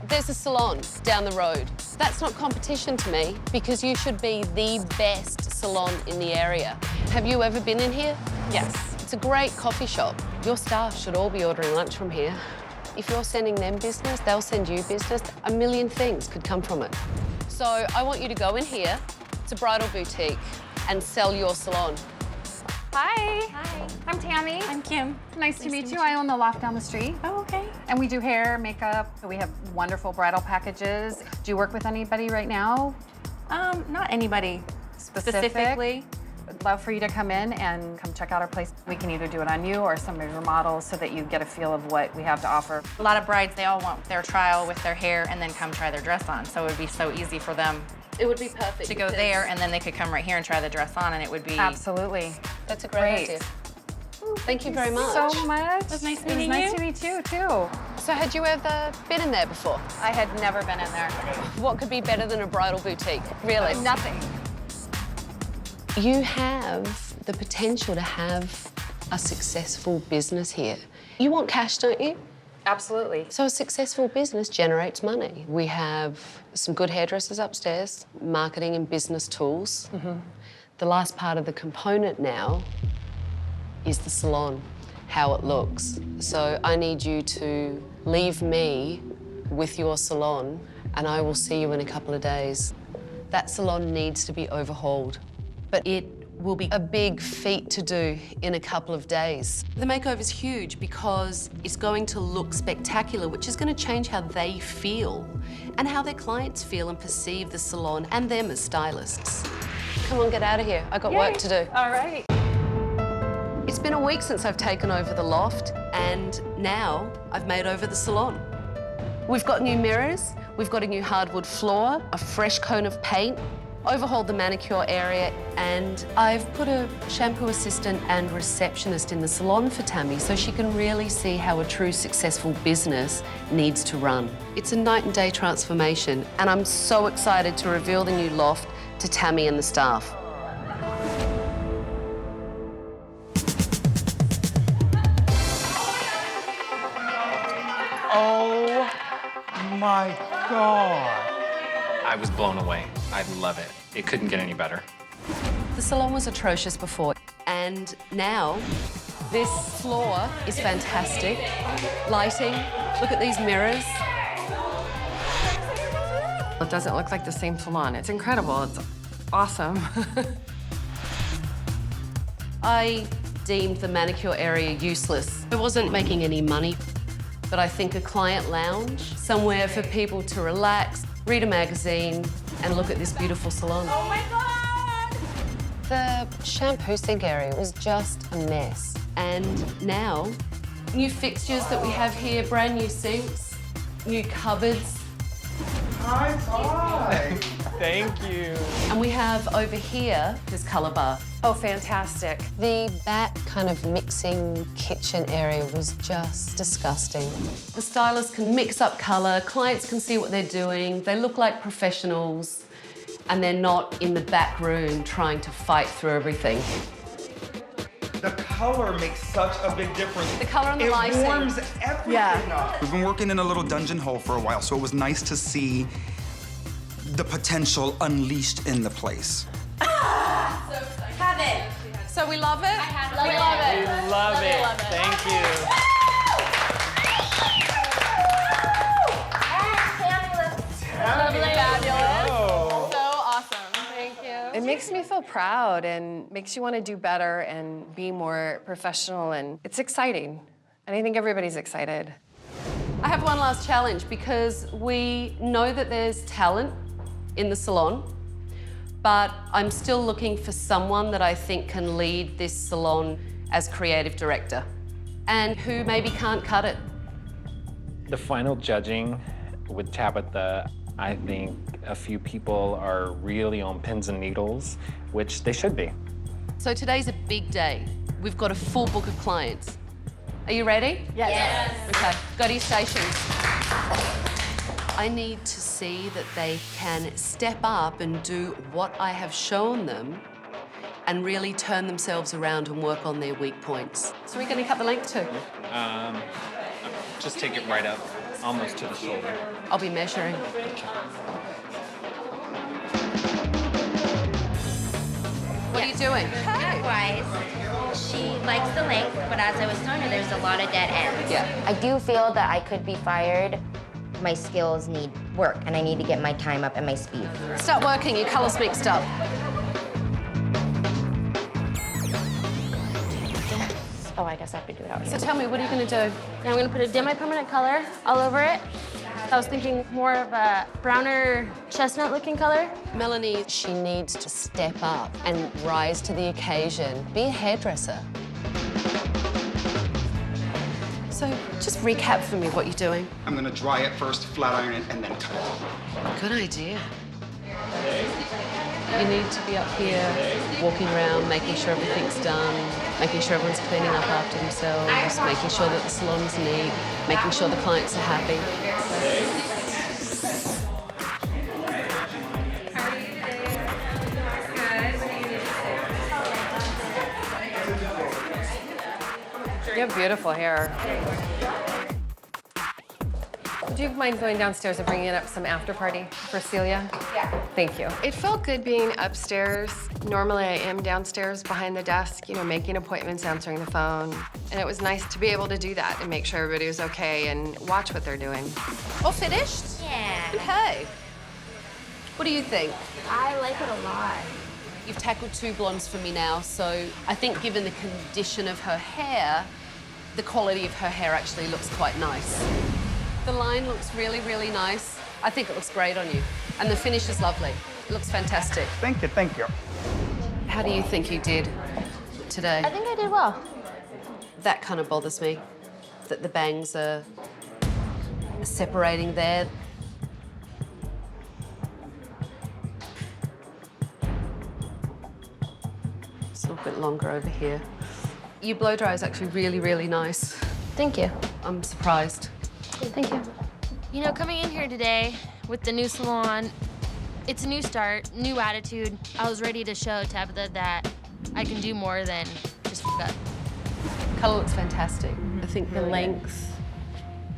There's a salon down the road. That's not competition to me because you should be the best salon in the area. Have you ever been in here? Yes. It's a great coffee shop. Your staff should all be ordering lunch from here. If you're sending them business, they'll send you business. A million things could come from it. So I want you to go in here, it's a bridal boutique, and sell your salon. Hi. Hi. I'm Tammy. I'm Kim. Nice to meet you. I own the loft down the street. Oh, okay. And we do hair, makeup. We have wonderful bridal packages. Do you work with anybody right now? Not anybody specifically. I'd love for you to come in and come check out our place. We can either do it on you or some of your models so that you get a feel of what we have to offer. A lot of brides, they all want their trial with their hair and then come try their dress on. So it would be so easy for them. It would be perfect. To go there and then they could come right here and try the dress on and it would be... Absolutely. That's a great idea. Thank you very much. So much. It was nice meeting you. Nice to meet you, too. So had you ever been in there before? I had never been in there. What could be better than a bridal boutique? Really? Nothing. You have the potential to have a successful business here. You want cash, don't you? Absolutely. So a successful business generates money. We have some good hairdressers upstairs, marketing and business tools. The last part of the component now is the salon, how it looks. So I need you to leave me with your salon and I will see you in a couple of days. That salon needs to be overhauled, but it will be a big feat to do in a couple of days. The makeover is huge because it's going to look spectacular, which is going to change how they feel and how their clients feel and perceive the salon and them as stylists. Come on, get out of here. I've got work to do. All right. It's been a week since I've taken over the loft and now I've made over the salon. We've got new mirrors, we've got a new hardwood floor, a fresh cone of paint, overhauled the manicure area, and I've put a shampoo assistant and receptionist in the salon for Tammy so she can really see how a true successful business needs to run. It's a night and day transformation, and I'm so excited to reveal the new loft to Tammy and the staff. Oh my God. I was blown away. I love it. It couldn't get any better. The salon was atrocious before, and now this floor is fantastic. Lighting, look at these mirrors. It doesn't look like the same salon. It's incredible. It's awesome. I deemed the manicure area useless. I wasn't making any money, but I think a client lounge, somewhere for people to relax, read a magazine, and look at this beautiful salon. Oh my God! The shampoo sink area was just a mess. And now, new fixtures that we have here, brand new sinks, new cupboards. Hi. Thank you. And we have over here this colour bar. Oh, fantastic. The back kind of mixing kitchen area was just disgusting. The stylists can mix up colour, clients can see what they're doing, they look like professionals, and they're not in the back room trying to fight through everything. The color makes such a big difference. The color and the lighting. It warms everything up. We've been working in a little dungeon hole for a while, so it was nice to see the potential unleashed in the place. Have it. So we love it? We love it. We love it. Thank you. Fabulous. So awesome. Thank you. It makes me feel proud and makes you want to do better and be more professional, and it's exciting. And I think everybody's excited. I have one last challenge because we know that there's talent in the salon, but I'm still looking for someone that I think can lead this salon as creative director and who maybe can't cut it. The final judging with Tabitha, I think a few people are really on pins and needles, which they should be. So today's a big day. We've got a full book of clients. Are you ready? Yes. Okay, go to your stations. I need to see that they can step up and do what I have shown them and really turn themselves around and work on their weak points. So we're going to cut the length too? Just take it right up, almost to the shoulder. I'll be measuring. What are you doing? Cut-wise, she likes the length, but as I was telling her, there's a lot of dead ends. Yeah. I do feel that I could be fired. My skills need work, and I need to get my time up and my speed. Start working, your colour's mixed up. Oh, I guess I have to do it out here. So tell me, what are you going to do? I'm going to put a demi-permanent color all over it. I was thinking more of a browner chestnut-looking color. Melanie, she needs to step up and rise to the occasion. Be a hairdresser. So just recap for me what you're doing. I'm gonna dry it first, flat iron it, and then cut it. Good idea. You need to be up here, walking around, making sure everything's done, making sure everyone's cleaning up after themselves, making sure that the salon's neat, making sure the clients are happy. You have beautiful hair. Would you mind going downstairs and bringing up some after party for Celia? Yeah. Thank you. It felt good being upstairs. Normally I am downstairs behind the desk, you know, making appointments, answering the phone. And it was nice to be able to do that and make sure everybody was okay and watch what they're doing. All finished? Yeah. Okay. What do you think? I like it a lot. You've tackled 2 blondes for me now, so I think given the condition of her hair, the quality of her hair actually looks quite nice. The line looks really, really nice. I think it looks great on you. And the finish is lovely. It looks fantastic. Thank you, thank you. How do you think you did today? I think I did well. That kind of bothers me, that the bangs are separating there. It's a little bit longer over here. Your blow dry is actually really, really nice. Thank you. I'm surprised. Thank you. You know, coming in here today with the new salon, it's a new start, new attitude. I was ready to show Tabitha that I can do more than just f up. Colour looks fantastic. I think the length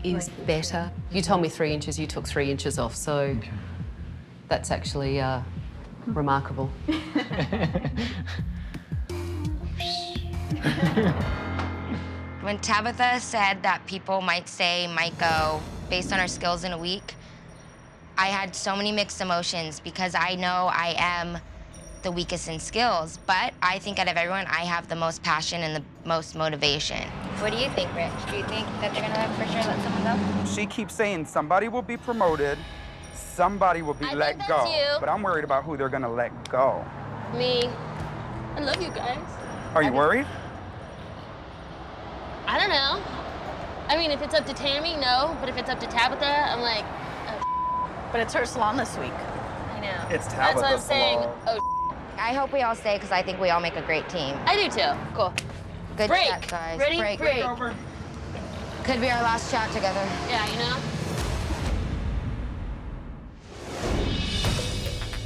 is better. You told me 3 inches, you took 3 inches off, so that's actually remarkable. When Tabitha said that people might go based on our skills in a week, I had so many mixed emotions because I know I am the weakest in skills, but I think out of everyone, I have the most passion and the most motivation. What do you think, Rich? Do you think that they're gonna for sure let someone go? She keeps saying somebody will be promoted, somebody will be let go. you. But I'm worried about who they're gonna let go. Me. I love you guys. Are you worried? I don't know. I mean, if it's up to Tammy, no. But if it's up to Tabitha, I'm like, oh. But it's her salon this week. I know. It's That's what I'm Tabitha's saying. salon. Oh, I hope we all stay because I think we all make a great team. I do too. Cool. Good Break. chat, guys. Ready? Break. Break. Could be our last chat together. Yeah, you know?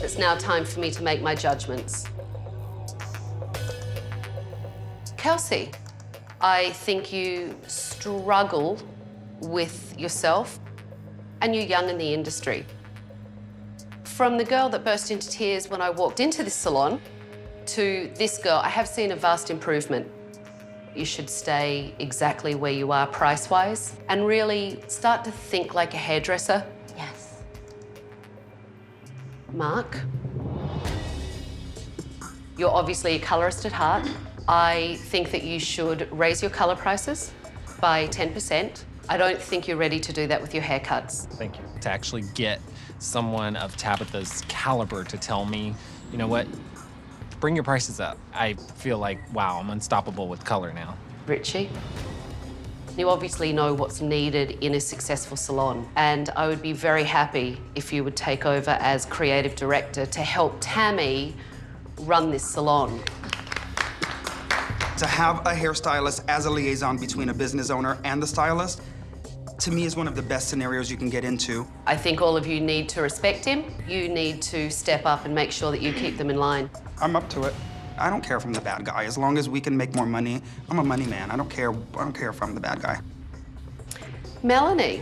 It's now time for me to make my judgments. Kelsey, I think you struggle with yourself and you're young in the industry. From the girl that burst into tears when I walked into this salon to this girl, I have seen a vast improvement. You should stay exactly where you are price-wise and really start to think like a hairdresser. Yes. Mark, you're obviously a colorist at heart. I think that you should raise your color prices by 10%. I don't think you're ready to do that with your haircuts. Thank you. To actually get someone of Tabitha's caliber to tell me You know what? Bring your prices up. I feel like, wow, I'm unstoppable with color now. Richie, you obviously know what's needed in a successful salon, and I would be very happy if you would take over as creative director to help Tammy run this salon. To have a hairstylist as a liaison between a business owner and the stylist, to me, is one of the best scenarios you can get into. I think all of you need to respect him. You need to step up and make sure that you keep them in line. I'm up to it. I don't care if I'm the bad guy. As long as we can make more money, I'm a money man. I don't care if I'm the bad guy. Melanie.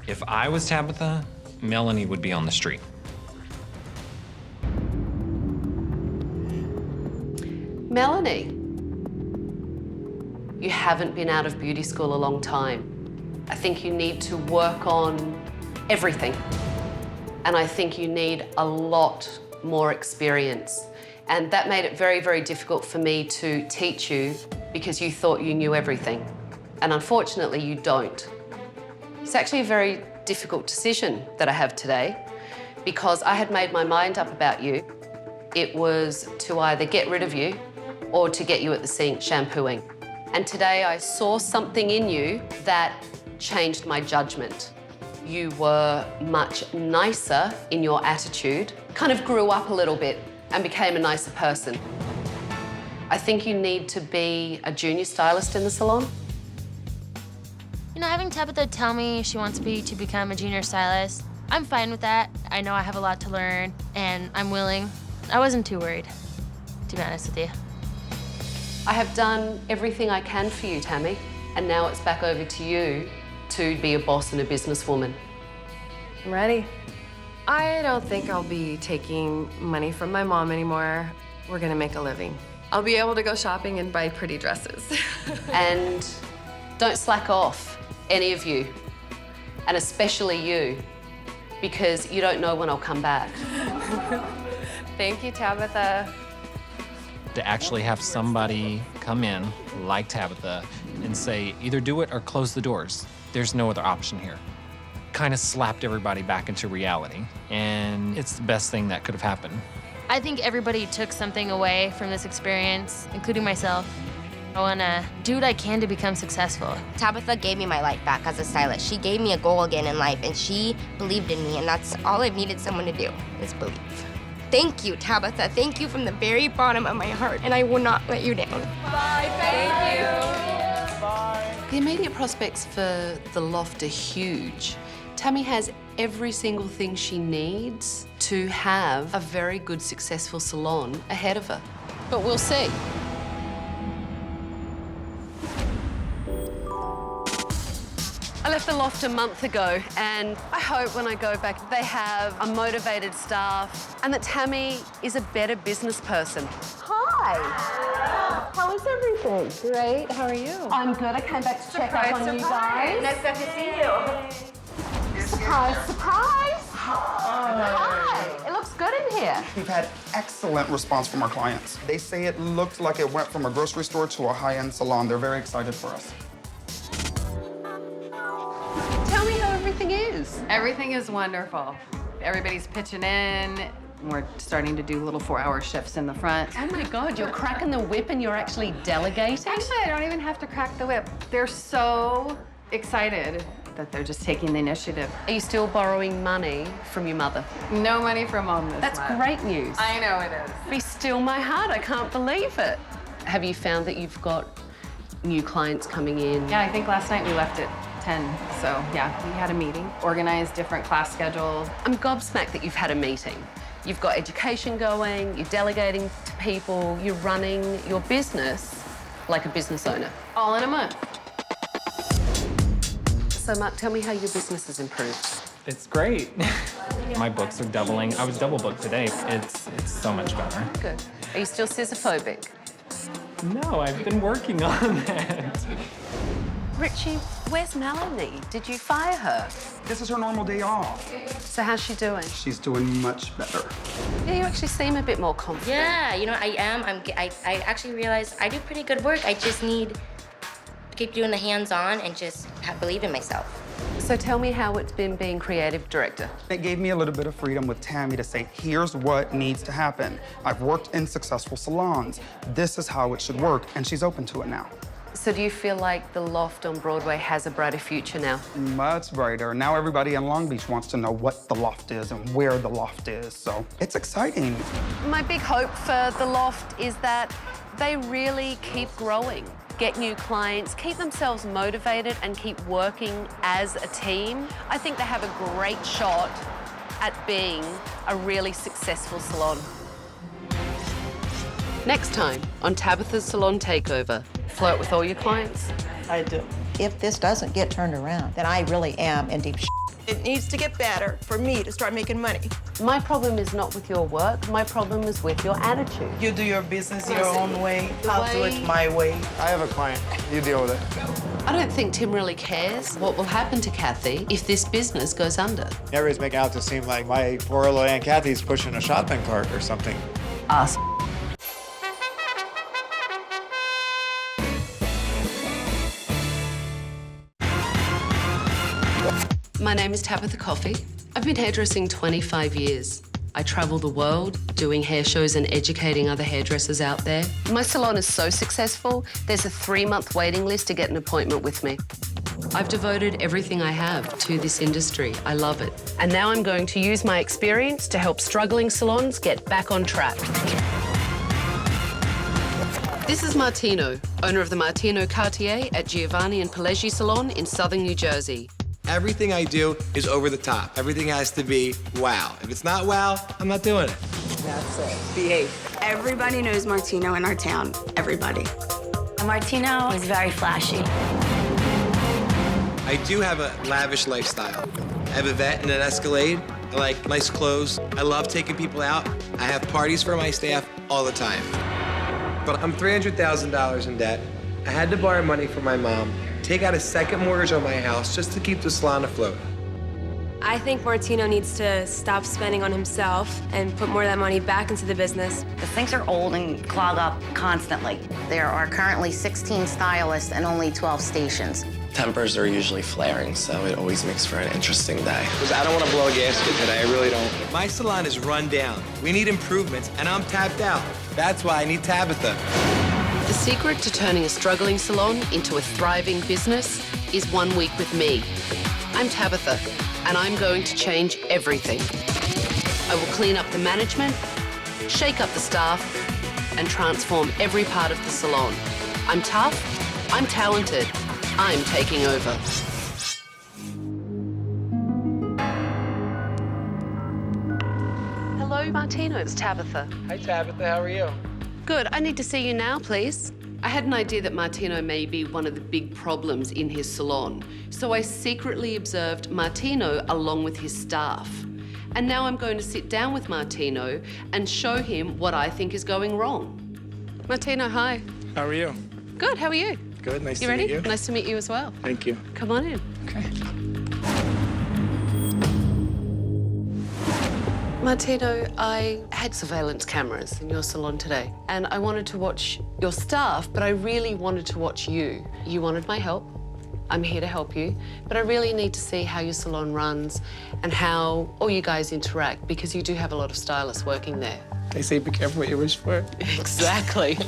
If I was Tabitha, Melanie would be on the street. Melanie, you haven't been out of beauty school a long time. I think you need to work on everything. And I think you need a lot more experience. And that made it very, very difficult for me to teach you because you thought you knew everything. And unfortunately, you don't. It's actually a very difficult decision that I have today because I had made my mind up about you. It was to either get rid of you or to get you at the sink shampooing. And today I saw something in you that changed my judgment. You were much nicer in your attitude, kind of grew up a little bit and became a nicer person. I think you need to be a junior stylist in the salon. You know, having Tabitha tell me she wants me to become a junior stylist, I'm fine with that. I know I have a lot to learn, and I'm willing. I wasn't too worried, to be honest with you. I have done everything I can for you, Tammy, and now it's back over to you to be a boss and a businesswoman. I'm ready. I don't think I'll be taking money from my mom anymore. We're gonna make a living. I'll be able to go shopping and buy pretty dresses. And don't slack off, any of you, and especially you, because you don't know when I'll come back. Thank you, Tabitha. To actually have somebody come in like Tabitha and say, either do it or close the doors. There's no other option here. Kind of slapped everybody back into reality, and it's the best thing that could have happened. I think everybody took something away from this experience, including myself. I wanna do what I can to become successful. Tabitha gave me my life back as a stylist. She gave me a goal again in life, and she believed in me, and that's all I've needed someone to do, is believe. Thank you, Tabitha. Thank you from the very bottom of my heart, and I will not let you down. Bye, thank you. Bye. The immediate prospects for the loft are huge. Tammy has every single thing she needs to have a very good, successful salon ahead of her. But we'll see. I left the loft a month ago, and I hope when I go back they have a motivated staff and that Tammy is a better business person. Hi. How is everything? Great, how are you? I'm good. I came back to check up on you guys. Nice to see you. Surprise, surprise! Hi. It looks good in here. We've had excellent response from our clients. They say it looked like it went from a grocery store to a high-end salon. They're very excited for us. Tell me how everything is. Everything is wonderful. Everybody's pitching in. We're starting to do little 4-hour shifts in the front. Oh my God, you're cracking the whip and you're actually delegating? Actually, I don't even have to crack the whip. They're so excited that they're just taking the initiative. Are you still borrowing money from your mother? No money from mom this That's month. great news. I know it is. Be still my heart, I can't believe it. Have you found that you've got new clients coming in? Yeah, I think last night we left at 10. So yeah, we had a meeting, organized different class schedules. I'm gobsmacked that you've had a meeting. You've got education going, you're delegating to people, you're running your business like a business owner. All in a month. So Mark, tell me how your business has improved. It's great. My books are doubling. I was double booked today. It's so much better. Good. Are you still scissorphobic? No, I've been working on that. Richie, where's Melanie? Did you fire her? This is her normal day off. So how's she doing? She's doing much better. Yeah, you actually seem a bit more confident. Yeah, you know, I am. I actually realized I do pretty good work. I just need to keep doing the hands-on and just believe in myself. So So tell me how it's been being creative director. It gave me a little bit of freedom with Tammy to say, here's what needs to happen. I've worked in successful salons. This is how it should work, and she's open to it now. So do you feel like the Loft on Broadway has a brighter future now? Much brighter. Now everybody in Long Beach wants to know what the Loft is and where the Loft is, so it's exciting. My big hope for the Loft is that they really keep growing, get new clients, keep themselves motivated and keep working as a team. I think they have a great shot at being a really successful salon. Next time on Tabitha's Salon Takeover, flirt with all your clients? I do. If this doesn't get turned around, then I really am in deep shit. It needs to get better for me to start making money. My problem is not with your work, my problem is with your attitude. You do your business your own way, I'll do it my way. I have a client, you deal with it. I don't think Tim really cares what will happen to Kathy if this business goes under. Everybody's making out to seem like my poor little Aunt Kathy's pushing a shopping cart or something. Us. My name is Tabitha Coffee. I've been hairdressing 25 years. I travel the world doing hair shows and educating other hairdressers out there. My salon is so successful, there's a 3-month waiting list to get an appointment with me. I've devoted everything I have to this industry. I love it. And now I'm going to use my experience to help struggling salons get back on track. This is Martino, owner of the Martino Cartier at Giovanni and Pelleggi Salon in Southern New Jersey. Everything I do is over the top. Everything has to be wow. If it's not wow, I'm not doing it. That's it. Behave. Everybody knows Martino in our town. Everybody. Martino is very flashy. I do have a lavish lifestyle. I have a vet and an Escalade. I like nice clothes. I love taking people out. I have parties for my staff all the time. But I'm $300,000 in debt. I had to borrow money from my mom, take out a second mortgage on my house just to keep the salon afloat. I think Martino needs to stop spending on himself and put more of that money back into the business. The sinks are old and clog up constantly. There are currently 16 stylists and only 12 stations. Tempers are usually flaring, so it always makes for an interesting day. Because I don't want to blow a gasket today, I really don't. My salon is run down. We need improvements, and I'm tapped out. That's why I need Tabitha. The secret to turning a struggling salon into a thriving business is 1 week with me. I'm Tabitha, and I'm going to change everything. I will clean up the management, shake up the staff, and transform every part of the salon. I'm tough, I'm talented, I'm taking over. Hello, Martino, it's Tabitha. Hi, Tabitha, how are you? Good. I need to see you now, please. I had an idea that Martino may be one of the big problems in his salon, so I secretly observed Martino along with his staff. And now I'm going to sit down with Martino and show him what I think is going wrong. Martino, hi. How are you? Good. How are you? Good. Nice You to ready? meet you. Nice to meet you as well. Thank you. Come on in. Okay. Martino, I had surveillance cameras in your salon today, and I wanted to watch your staff, but I really wanted to watch you. You wanted my help. I'm here to help you, but I really need to see how your salon runs and how all you guys interact, because you do have a lot of stylists working there. They say be careful what you wish for. Exactly.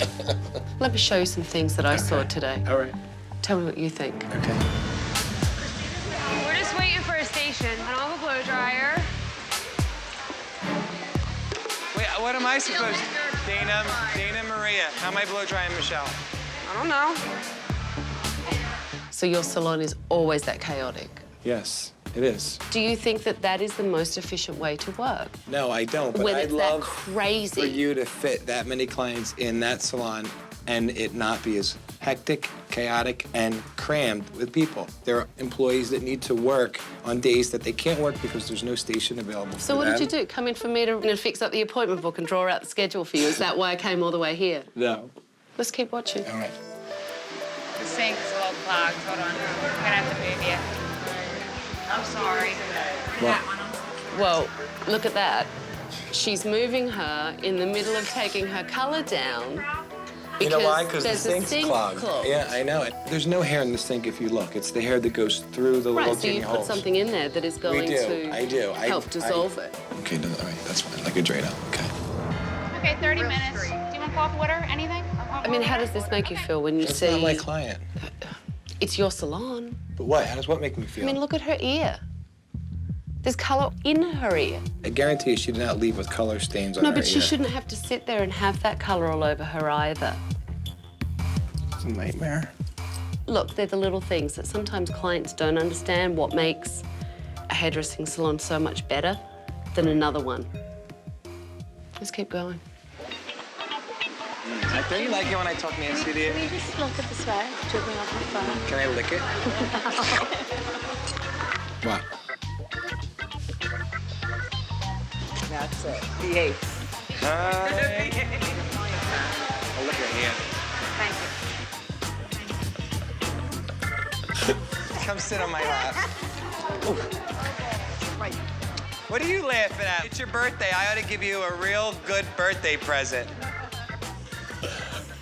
Let me show you some things that I saw today. All right. Tell me what you think. Okay. We're just waiting for a station. I don't have a blow dryer. Wait, what am I supposed to? Dana Maria. How am I blow drying Michelle? I don't know. So your salon is always that chaotic? Yes, it is. Do you think that that is the most efficient way to work? No, I don't, but When I'd it's that love crazy. for you to fit that many clients in that salon and it not be as hectic, chaotic, and crammed with people. There are employees that need to work on days that they can't work because there's no station available So for what them. did you do? Come in for me to fix up the appointment book and draw out the schedule for you? Is that why I came all the way here? No. Let's keep watching. All right. The sink's a little clogged. Hold on. I'm gonna have to move you. I'm sorry. Well, look at that. She's moving her in the middle of taking her colour down, You know why? Because the there's a sink's sink clogged. clogged. Yeah, I know it. There's no hair in the sink if you look. It's the hair that goes through the little Right, so teeny you put holes. something in there that is going I do. help dissolve it. Okay, no, all right, that's fine. Like a Drano. Okay. Okay, 30 minutes. Do you want coffee, water, anything? I mean, how does this make you feel when you That's see... not my client. It's your salon. But what? How does what make me I feel? mean, look at her ear. There's colour in her ear. I guarantee you she did not leave with color stains on No, her but she ear. shouldn't have to sit there and have that colour all over her either. It's a nightmare. Look, they're the little things that sometimes clients don't understand what makes a hairdressing salon so much better than another one. Let's keep going. I don't you like it when I talk Nancy to you? Can you just look at the sweat dripping off my phone? Can I lick it? What? That's it. Behave. I'll lick your hand. Thank you. Come sit on my lap. What are you laughing at? It's your birthday. I ought to give you a real good birthday present.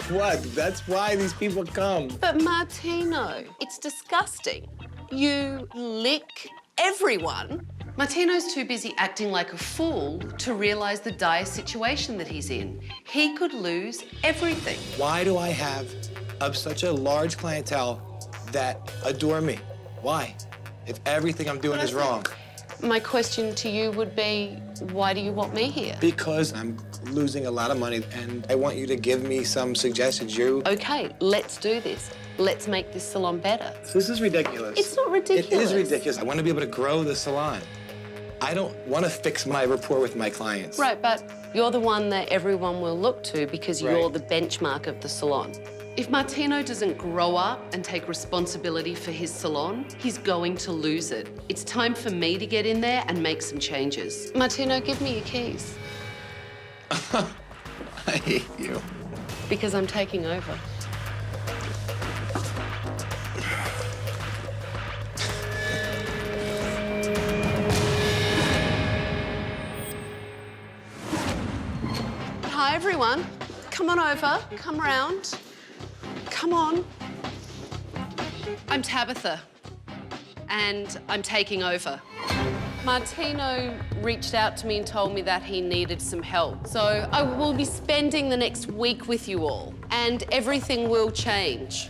What? That's why these people come. But Martino, it's disgusting. You lick everyone. Martino's too busy acting like a fool to realise the dire situation that he's in. He could lose everything. Why do I have such a large clientele that adore me? Why? If everything I'm doing is wrong. My question to you would be, why do you want me here? Because I'm losing a lot of money and I want you to give me some suggestions. Okay, let's do this. Let's make this salon better. This is ridiculous. It's not ridiculous. It is ridiculous. I want to be able to grow the salon. I don't want to fix my rapport with my clients. Right, but you're the one that everyone will look to because you're the benchmark of the salon. If Martino doesn't grow up and take responsibility for his salon, he's going to lose it. It's time for me to get in there and make some changes. Martino, give me your keys. I hate you. Because I'm taking over. Hi, everyone. Come on over. Come round. Come on. I'm Tabitha, and I'm taking over. Martino reached out to me and told me that he needed some help. So I will be spending the next week with you all, and everything will change.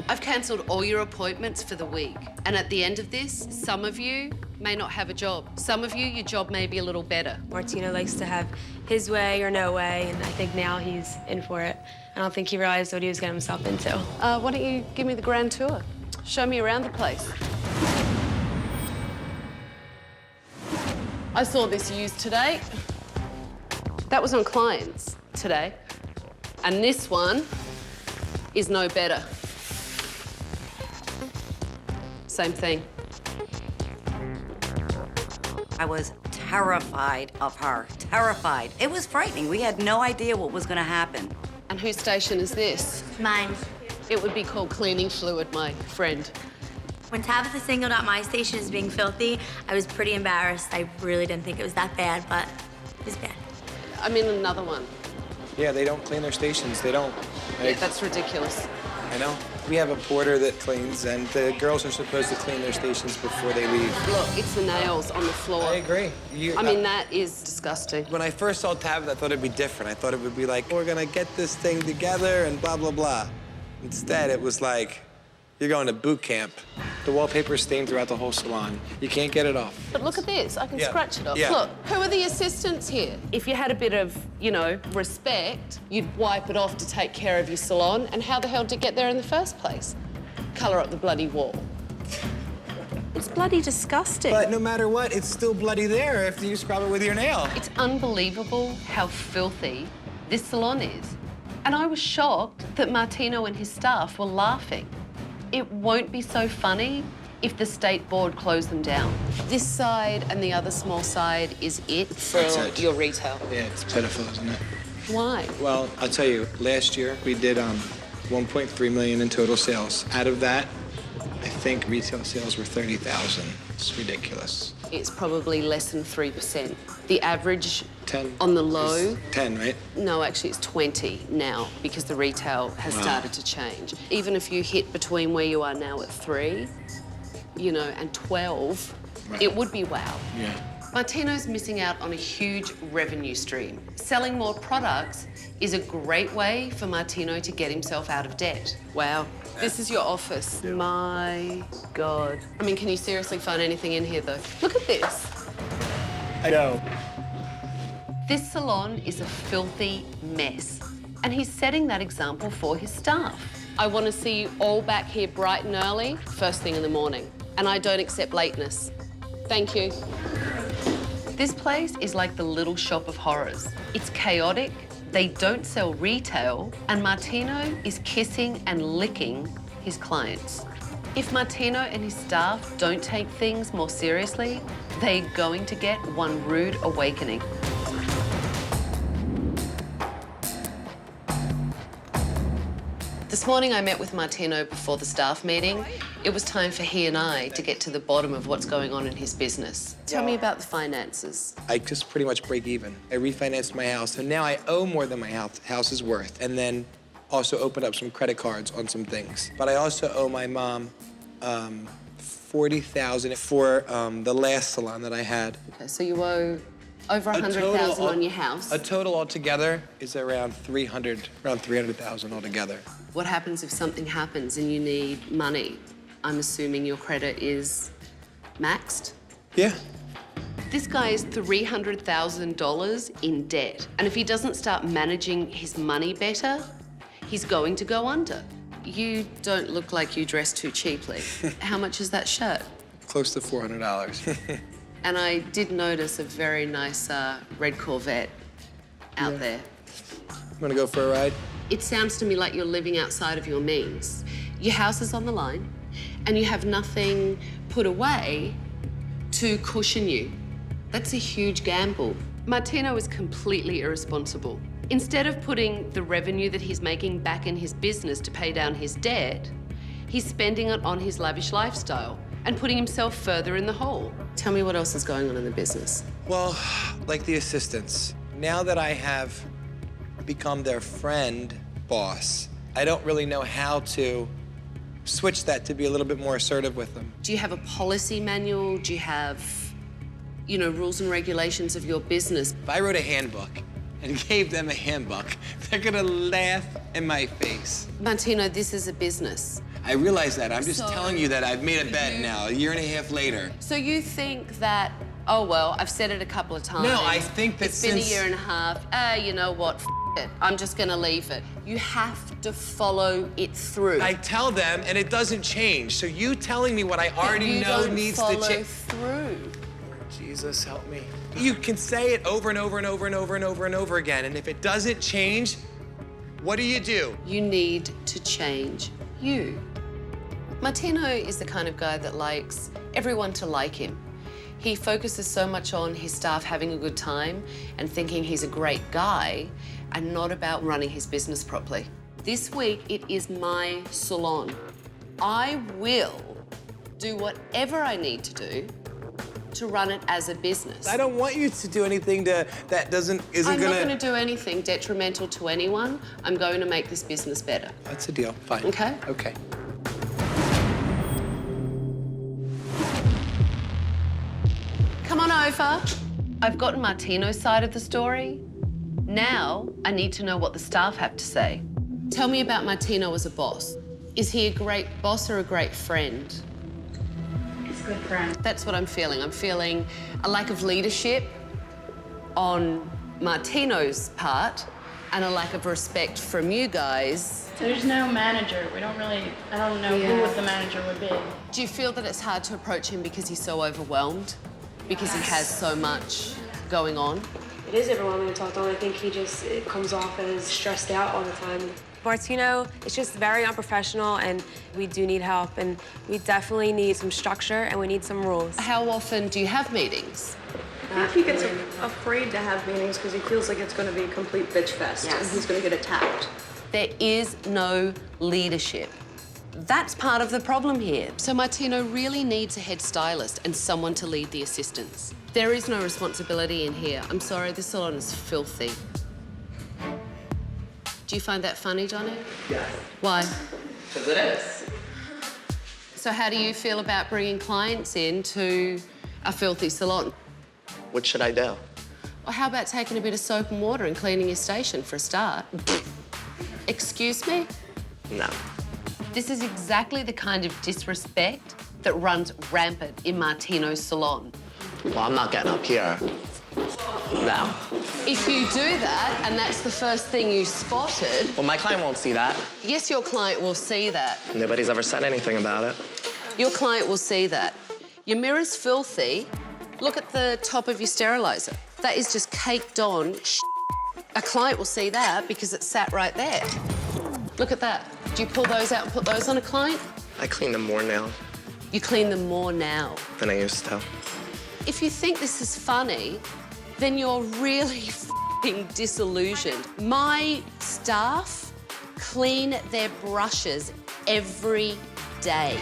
I've cancelled all your appointments for the week, and at the end of this, some of you may not have a job. Some of you, your job may be a little better. Martino likes to have his way or no way, and I think now he's in for it. I don't think he realized what he was getting himself into. Why don't you give me the grand tour? Show me around the place. I saw this used today. That was on clients today. And this one is no better. Same thing. I was terrified of her, terrified. It was frightening. We had no idea what was gonna happen. And whose station is this? Mine. It would be called cleaning fluid, my friend. When Tabitha singled out my station as being filthy, I was pretty embarrassed. I really didn't think it was that bad, but it was bad. I'm in another one. Yeah, they don't clean their stations. They don't. Yeah, that's ridiculous. I know. We have a porter that cleans, and the girls are supposed to clean their stations before they leave. Look, it's the nails on the floor. I agree. I mean, that is disgusting. When I first saw Tabitha, I thought it'd be different. I thought it would be like, we're gonna get this thing together and blah, blah, blah. Instead, it was like, you're going to boot camp. The wallpaper's stained throughout the whole salon. You can't get it off. But look at this, I can Yeah. scratch it off. Yeah. Look, who are the assistants here? If you had a bit of, you know, respect, you'd wipe it off to take care of your salon. And how the hell did it get there in the first place? Colour up the bloody wall. It's bloody disgusting. But no matter what, it's still bloody there after you scrub it with your nail. It's unbelievable how filthy this salon is. And I was shocked that Martino and his staff were laughing. It won't be so funny if the state board closed them down. This side and the other small side is it for That's it. your retail. Yeah, it's pitiful, isn't it? Why? Well, I'll tell you, last year we did 1.3 million in total sales. Out of that, I think retail sales were 30,000. It's ridiculous. it's probably less than 3%. The average 10 on the low... 10, right? No, actually it's 20 now because the retail has started to change. Even if you hit between where you are now at 3, you know, and 12, it would be wow. Yeah. Martino's missing out on a huge revenue stream. Selling more products is a great way for Martino to get himself out of debt. Wow. This is your office. My God. I mean, can you seriously find anything in here, though? Look at this. I know. This salon is a filthy mess, and he's setting that example for his staff. I want to see you all back here bright and early, first thing in the morning, and I don't accept lateness. Thank you. This place is like the Little Shop of Horrors. It's chaotic, they don't sell retail, and Martino is kissing and licking his clients. If Martino and his staff don't take things more seriously, they're going to get one rude awakening. This morning I met with Martino before the staff meeting. It was time for he and I to get to the bottom of what's going on in his business. Tell me about the finances. I just pretty much break even. I refinanced my house, so now I owe more than my house is worth. And then also opened up some credit cards on some things. But I also owe my mom $40,000 for the last salon that I had. Okay, so you owe over $100,000 on your house. A total altogether is around $300,000 altogether. What happens if something happens and you need money? I'm assuming your credit is maxed? Yeah. This guy is $300,000 in debt. And if he doesn't start managing his money better, he's going to go under. You don't look like you dress too cheaply. How much is that shirt? Close to $400. And I did notice a very nice red Corvette out there. Wanna go for a ride? It sounds to me like you're living outside of your means. Your house is on the line, and you have nothing put away to cushion you. That's a huge gamble. Martino is completely irresponsible. Instead of putting the revenue that he's making back in his business to pay down his debt, he's spending it on his lavish lifestyle and putting himself further in the hole. Tell me what else is going on in the business. Well, like the assistants. Now that I have become their friend boss, I don't really know how to switch that to be a little bit more assertive with them. Do you have a policy manual? Do you have, you know, rules and regulations of your business? If I wrote a handbook and gave them a handbook, they're gonna laugh in my face. Martino, this is a business. I realize that. I'm just telling you that I've made a bet now, a year and a half later. So you think that, oh, well, I've said it a couple of times. No, I think that it's been a year and a half. You know what, f it. I'm just gonna leave it. You have to follow it through. I tell them, and it doesn't change. So you telling me what I already know needs to change. Through. Jesus, help me. You can say it over and over and over and over and over and over again, and if it doesn't change, what do? You need to change you. Martino is the kind of guy that likes everyone to like him. He focuses so much on his staff having a good time and thinking he's a great guy and not about running his business properly. This week, it is my salon. I will do whatever I need to do to run it as a business. I don't want you to do anything that isn't I'm gonna... not gonna do anything detrimental to anyone. I'm going to make this business better. That's a deal, fine. Okay? Okay. Come on over. I've gotten Martino's side of the story. Now, I need to know what the staff have to say. Tell me about Martino as a boss. Is he a great boss or a great friend? He's a good friend. That's what I'm feeling. I'm feeling a lack of leadership on Martino's part and a lack of respect from you guys. There's no manager. I don't know who the manager would be. Do you feel that it's hard to approach him because he's so overwhelmed? Because he has so much going on? It is overwhelming to talk to him. I think it comes off as stressed out all the time. Martino is just very unprofessional, and we do need help, and we definitely need some structure, and we need some rules. How often do you have meetings? I think he gets afraid to have meetings because he feels like it's going to be a complete bitch fest and he's going to get attacked. There is no leadership. That's part of the problem here. So Martino really needs a head stylist and someone to lead the assistants. There is no responsibility in here. I'm sorry, this salon is filthy. Do you find that funny, Johnny? Yes. Why? Because it is. So how do you feel about bringing clients into a filthy salon? What should I do? Or how about taking a bit of soap and water and cleaning your station for a start? Excuse me? No. This is exactly the kind of disrespect that runs rampant in Martino's salon. Well, I'm not getting up here. No. If you do that, and that's the first thing you spotted... Well, my client won't see that. Yes, your client will see that. Nobody's ever said anything about it. Your client will see that. Your mirror's filthy. Look at the top of your sterilizer. That is just caked on shit. A client will see that because it's sat right there. Look at that. Do you pull those out and put those on a client? I clean them more now You clean them more now. than I used to. If you think this is funny, then you're really f***ing disillusioned. My staff clean their brushes every day.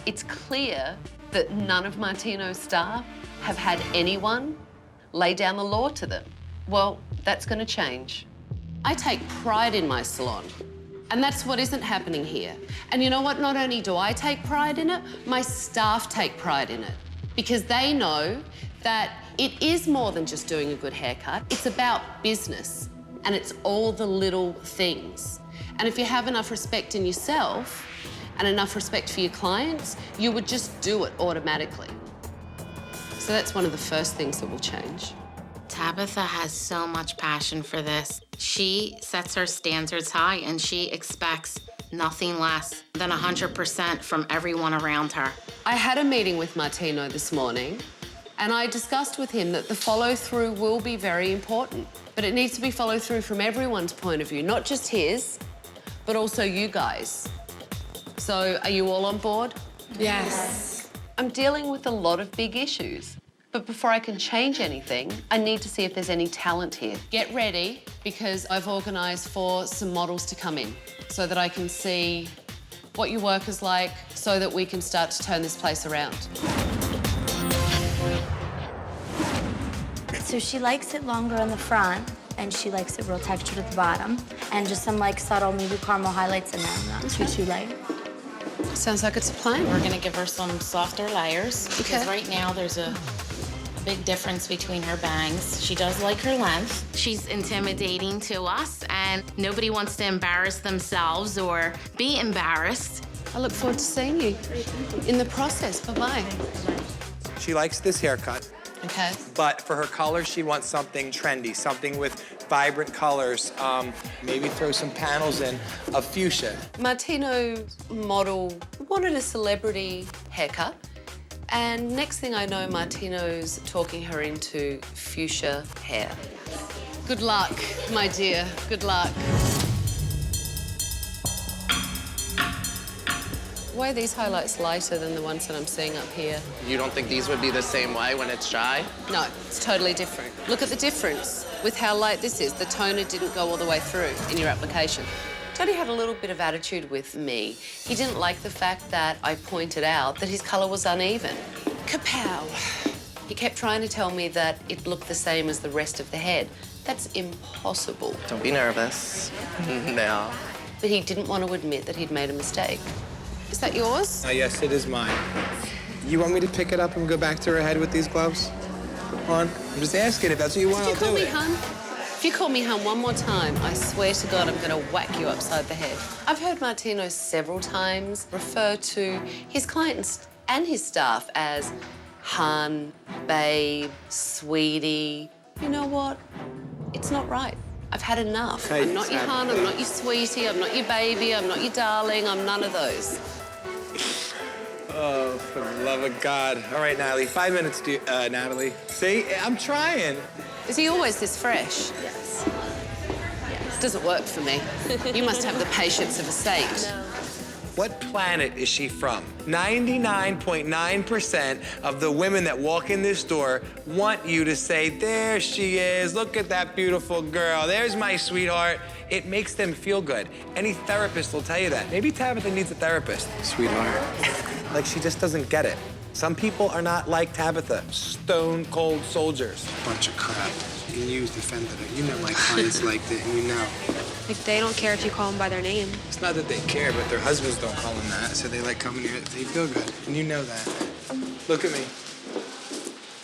It's clear that none of Martino's staff have had anyone lay down the law to them. Well, that's going to change. I take pride in my salon, and that's what isn't happening here. And you know what? Not only do I take pride in it, my staff take pride in it, because they know that it is more than just doing a good haircut. It's about business, and it's all the little things. And if you have enough respect in yourself and enough respect for your clients, you would just do it automatically. So that's one of the first things that will change. Tabitha has so much passion for this. She sets her standards high and she expects nothing less than 100% from everyone around her. I had a meeting with Martino this morning, and I discussed with him that the follow-through will be very important, but it needs to be followed through from everyone's point of view, not just his, but also you guys. So are you all on board? Yes. I'm dealing with a lot of big issues, but before I can change anything, I need to see if there's any talent here. Get ready, because I've organised for some models to come in so that I can see what your work is like so that we can start to turn this place around. So she likes it longer on the front, and she likes it real textured at the bottom, and just some like subtle maybe caramel highlights in there, not too light. Sounds like it's a plan. We're gonna give her some softer layers because right now there's a big difference between her bangs. She does like her length. She's intimidating to us, and nobody wants to embarrass themselves or be embarrassed. I look forward to seeing you in the process. Bye-bye. She likes this haircut. Okay. But for her color, she wants something trendy, something with vibrant colors. Maybe throw some panels in of fuchsia. Martino's model wanted a celebrity haircut, and next thing I know, Martino's talking her into fuchsia hair. Good luck, my dear. Good luck. Why are these highlights lighter than the ones that I'm seeing up here? You don't think these would be the same way when it's dry? No, it's totally different. Look at the difference with how light this is. The toner didn't go all the way through in your application. Johnny had a little bit of attitude with me. He didn't like the fact that I pointed out that his colour was uneven. Kapow! He kept trying to tell me that it looked the same as the rest of the head. That's impossible. Don't be nervous. No. But he didn't want to admit that he'd made a mistake. Is that yours? Yes, it is mine. You want me to pick it up and go back to her head with these gloves on? I'm just asking if that's what you want, I'll do it. Did you call me hun? If you call me hun one more time, I swear to God I'm going to whack you upside the head. I've heard Martino several times refer to his clients and his staff as hun, babe, sweetie. You know what? It's not right. I've had enough. Hey, I'm not your hun, I'm not your sweetie, I'm not your baby, I'm not your darling, I'm none of those. Oh, for the love of God. All right, Natalie, 5 minutes, Natalie. See, I'm trying. Is he always this fresh? Yes. Doesn't work for me. You must have the patience of a saint. No. What planet is she from? 99.9% of the women that walk in this door want you to say, there she is, look at that beautiful girl, there's my sweetheart. It makes them feel good. Any therapist will tell you that. Maybe Tabitha needs a therapist. Sweetheart. Like, she just doesn't get it. Some people are not like Tabitha, stone cold soldiers. Bunch of crap. And you defended her. You know my clients liked it, and you know. Like, they don't care if you call them by their name. It's not that they care, but their husbands don't call them that, so they like coming here. They feel good, and you know that. Look at me.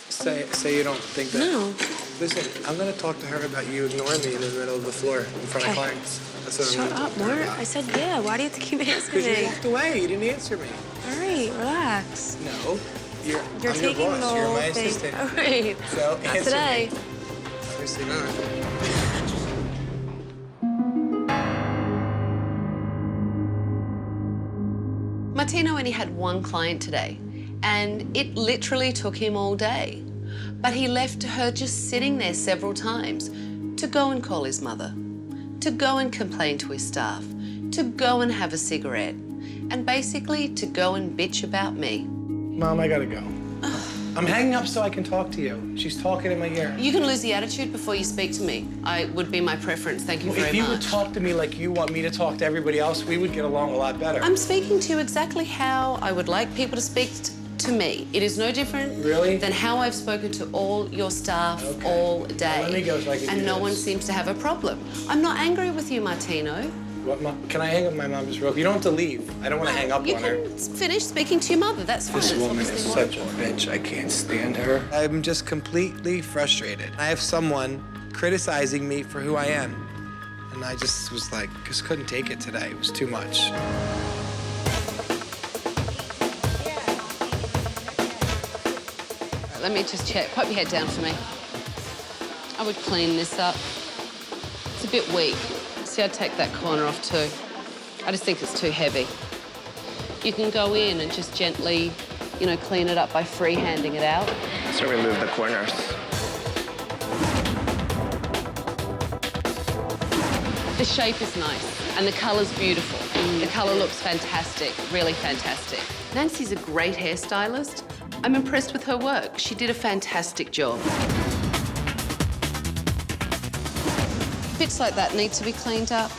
Say you don't think that. No. Listen, I'm gonna talk to her about you ignoring me in the middle of the floor in front of clients. That's what Shut up, Mort. I said yeah. Why do you have to keep asking Because you me? walked away. You didn't answer me. All right, relax. No. You're I'm taking your the boss. You're whole my thing. assistant. All right. So Not answer today. me. Obviously not. Martino only had one client today, and it literally took him all day. But he left her just sitting there several times to go and call his mother, to go and complain to his staff, to go and have a cigarette, and basically to go and bitch about me. Mom, I gotta go. I'm hanging up so I can talk to you. She's talking in my ear. You can lose the attitude before you speak to me. I would be my preference. Thank you very much. If you would talk to me like you want me to talk to everybody else, we would get along a lot better. I'm speaking to you exactly how I would like people to speak to me. It is no different than how I've spoken to all your staff all day. Let me go so I can and do no this. one seems to have a problem. I'm not angry with you, Martino. What, Mom? Can I hang up with my mom just real quick? You don't have to leave. I don't want to hang up You on her. can finish speaking to your mother. That's fine. This It's woman is obviously such a bitch. I can't stand her. I'm just completely frustrated. I have someone criticizing me for who I am. And I just was like, just couldn't take it today. It was too much. All right, let me just check. Put your head down for me. I would clean this up. It's a bit weak. See, I'd take that corner off too. I just think it's too heavy. You can go in and just gently, clean it up by freehanding it out. So remove the corners. The shape is nice and the colour's beautiful. The colour looks fantastic, really fantastic. Nancy's a great hairstylist. I'm impressed with her work. She did a fantastic job. Bits like that need to be cleaned up.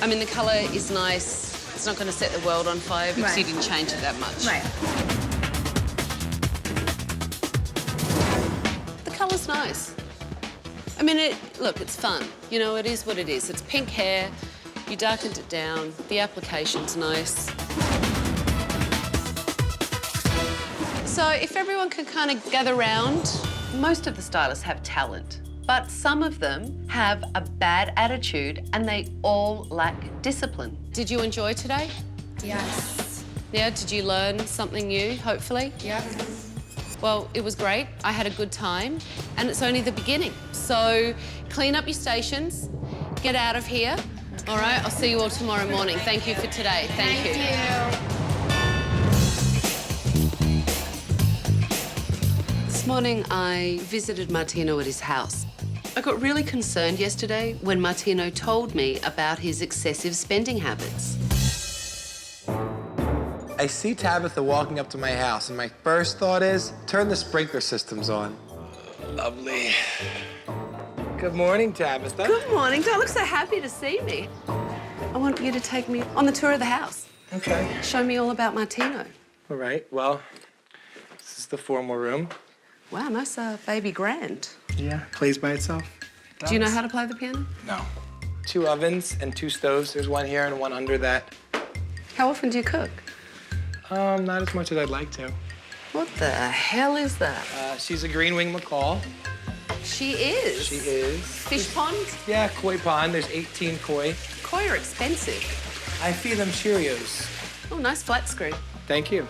I mean, the colour is nice. It's not going to set the world on fire because you didn't change it that much. Right. The colour's nice. I mean, look, it's fun. It is what it is. It's pink hair. You darkened it down. The application's nice. So if everyone could kind of gather round, most of the stylists have talent. But some of them have a bad attitude and they all lack discipline. Did you enjoy today? Yes. Yeah, did you learn something new, hopefully? Yeah. Well, it was great. I had a good time and it's only the beginning. So clean up your stations, get out of here. All right, I'll see you all tomorrow morning. Thank you for today. Thank you. This morning, I visited Martino at his house. I got really concerned yesterday when Martino told me about his excessive spending habits. I see Tabitha walking up to my house, and my first thought is, turn the sprinkler systems on. Lovely. Good morning, Tabitha. Good morning. Don't look so happy to see me. I want you to take me on the tour of the house. Okay. Show me all about Martino. All right, well, this is the formal room. Wow, nice baby grand. Yeah, plays by itself. Do you know how to play the piano? No. 2 ovens and 2 stoves. There's one here and one under that. How often do you cook? Not as much as I'd like to. What the hell is that? She's a green wing macaw. She is? She is. Fish pond? Yeah, koi pond. There's 18 koi. Koi are expensive. I feed them Cheerios. Oh, nice flat screen. Thank you.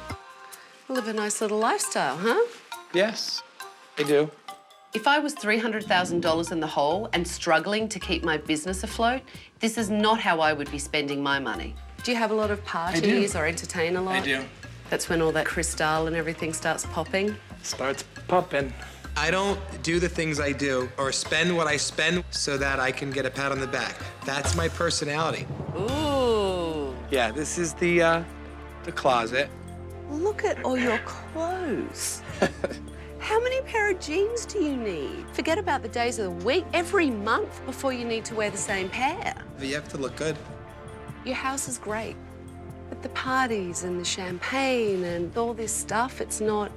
Live a nice little lifestyle, huh? Yes, I do. If I was $300,000 in the hole and struggling to keep my business afloat, this is not how I would be spending my money. Do you have a lot of parties or entertain a lot? I do. That's when all that crystal and everything starts popping? Starts popping. I don't do the things I do or spend what I spend so that I can get a pat on the back. That's my personality. Ooh. Yeah, this is the closet. Look at all your clothes. How many pair of jeans do you need? Forget about the days of the week. Every month before you need to wear the same pair. But you have to look good. Your house is great, but the parties and the champagne and all this stuff, it's not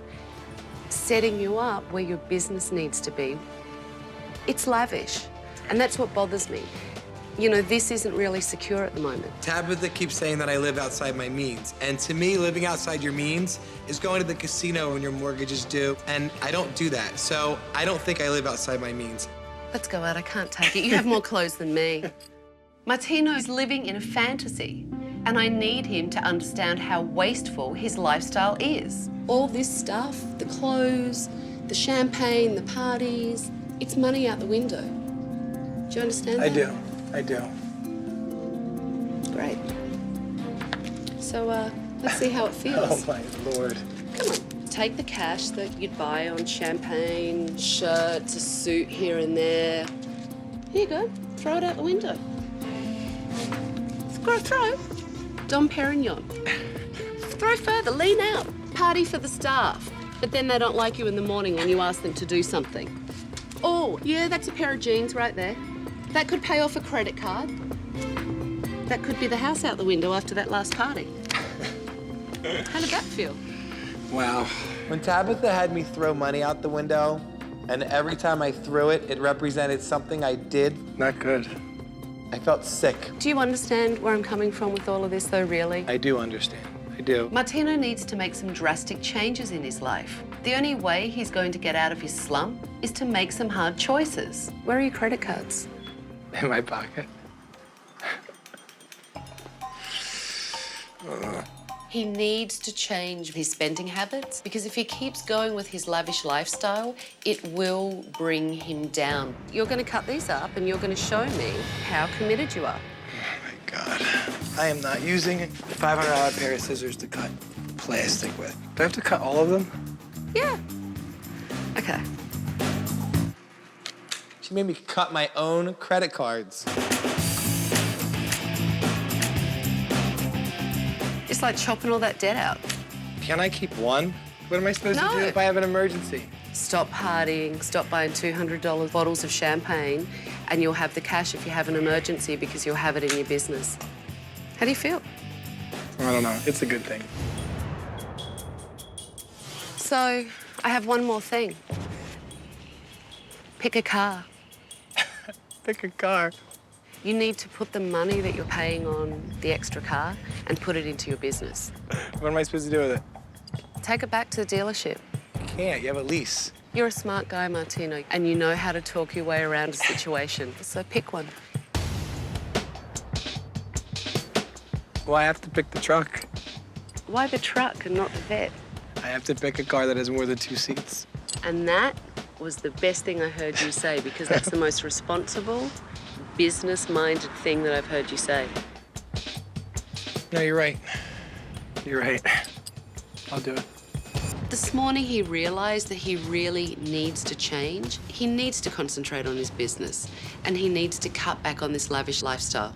setting you up where your business needs to be. It's lavish, and that's what bothers me. You know, this isn't really secure at the moment. Tabitha keeps saying that I live outside my means. And to me, living outside your means is going to the casino when your mortgage is due. And I don't do that. So I don't think I live outside my means. Let's go out, I can't take it. You have more clothes than me. Martino's living in a fantasy, and I need him to understand how wasteful his lifestyle is. All this stuff, the clothes, the champagne, the parties, it's money out the window. Do you understand that? I do. Great. So, let's see how it feels. Oh, my Lord. Come on, take the cash that you'd buy on champagne, shirts, a suit here and there. Here you go, throw it out the window. Throw. Dom Perignon. Throw further, lean out. Party for the staff. But then they don't like you in the morning when you ask them to do something. Oh, yeah, that's a pair of jeans right there. That could pay off a credit card. That could be the house out the window after that last party. How did that feel? Wow. When Tabitha had me throw money out the window, and every time I threw it, it represented something I did. Not good. I felt sick. Do you understand where I'm coming from with all of this, though, really? I do understand. I do. Martino needs to make some drastic changes in his life. The only way he's going to get out of his slump is to make some hard choices. Where are your credit cards? In my pocket. He needs to change his spending habits because if he keeps going with his lavish lifestyle, it will bring him down. You're going to cut these up and you're going to show me how committed you are. God, I am not using a $500 pair of scissors to cut plastic with. Do I have to cut all of them? Yeah. Okay. She made me cut my own credit cards. It's like chopping all that debt out. Can I keep one? What am I supposed to do if I have an emergency? Stop partying, stop buying $200 bottles of champagne, and you'll have the cash if you have an emergency because you'll have it in your business. How do you feel? I don't know. It's a good thing. So, I have one more thing. Pick a car. Pick a car. You need to put the money that you're paying on the extra car and put it into your business. What am I supposed to do with it? Take it back to the dealership. You can't. You have a lease. You're a smart guy, Martino, and you know how to talk your way around a situation. So pick one. Well, I have to pick the truck. Why the truck and not the vet? I have to pick a car that has more than 2 seats. And that was the best thing I heard you say because that's the most responsible, business-minded thing that I've heard you say. No, you're right. You're right. I'll do it. This morning he realized that he really needs to change. He needs to concentrate on his business and he needs to cut back on this lavish lifestyle.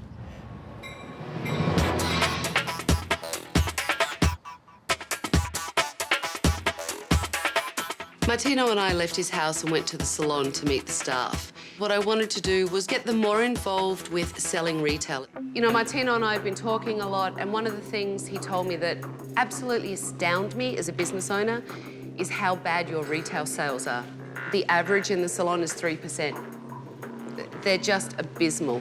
Martino and I left his house and went to the salon to meet the staff. What I wanted to do was get them more involved with selling retail. You know, Martino and I have been talking a lot, and one of the things he told me that absolutely astounded me as a business owner is how bad your retail sales are. The average in the salon is 3%. They're just abysmal.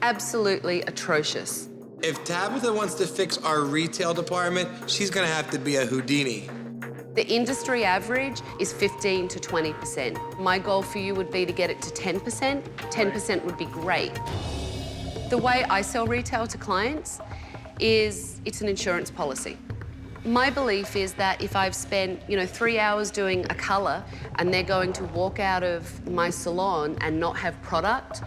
Absolutely atrocious. If Tabitha wants to fix our retail department, she's gonna have to be a Houdini. The industry average is 15 to 20%. My goal for you would be to get it to 10%. 10% would be great. The way I sell retail to clients is it's an insurance policy. My belief is that if I've spent, 3 hours doing a color and they're going to walk out of my salon and not have product,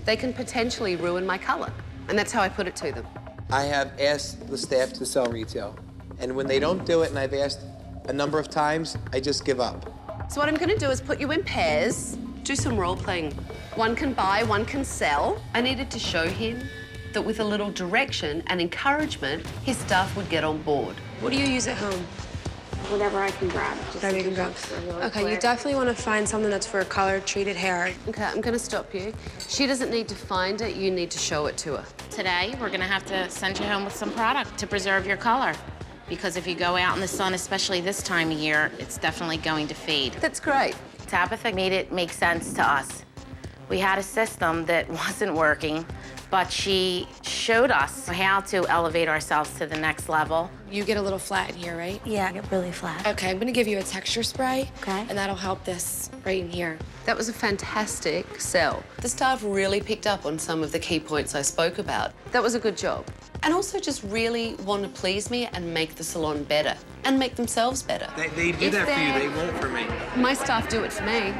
they can potentially ruin my color. And that's how I put it to them. I have asked the staff to sell retail, and when they don't do it, and I've asked a number of times, I just give up. So what I'm gonna do is put you in pairs, do some role playing. One can buy, one can sell. I needed to show him that with a little direction and encouragement, his staff would get on board. What do you use at home? Whatever I can grab. Whatever you can grab. Okay, you definitely want to find something that's for color-treated hair. Okay, I'm going to stop you. She doesn't need to find it, you need to show it to her. Today, we're gonna have to send you home with some product to preserve your color. Because if you go out in the sun, especially this time of year, it's definitely going to fade. That's great. Tabitha made it make sense to us. We had a system that wasn't working, but she showed us how to elevate ourselves to the next level. You get a little flat in here, right? Yeah, I get really flat. Okay, I'm gonna give you a texture spray. Okay. And that'll help this right in here. That was a fantastic sell. The staff really picked up on some of the key points I spoke about. That was a good job. And also just really want to please me and make the salon better and make themselves better. They do that for you, they won't for me. My staff do it for me.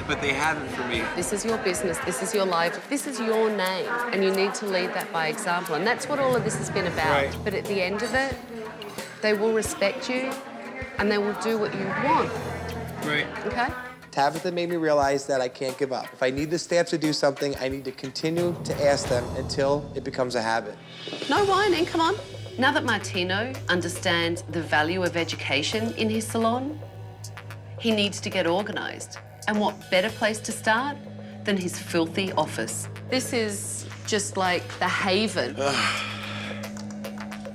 But they haven't for me. This is your business, this is your life, this is your name, and you need to lead that by example. And that's what all of this has been about. Right. But at the end of it, they will respect you and they will do what you want. Right. Okay? Tabitha made me realize that I can't give up. If I need the staff to do something, I need to continue to ask them until it becomes a habit. No whining, come on. Now that Martino understands the value of education in his salon, he needs to get organised. And what better place to start than his filthy office? This is just like the haven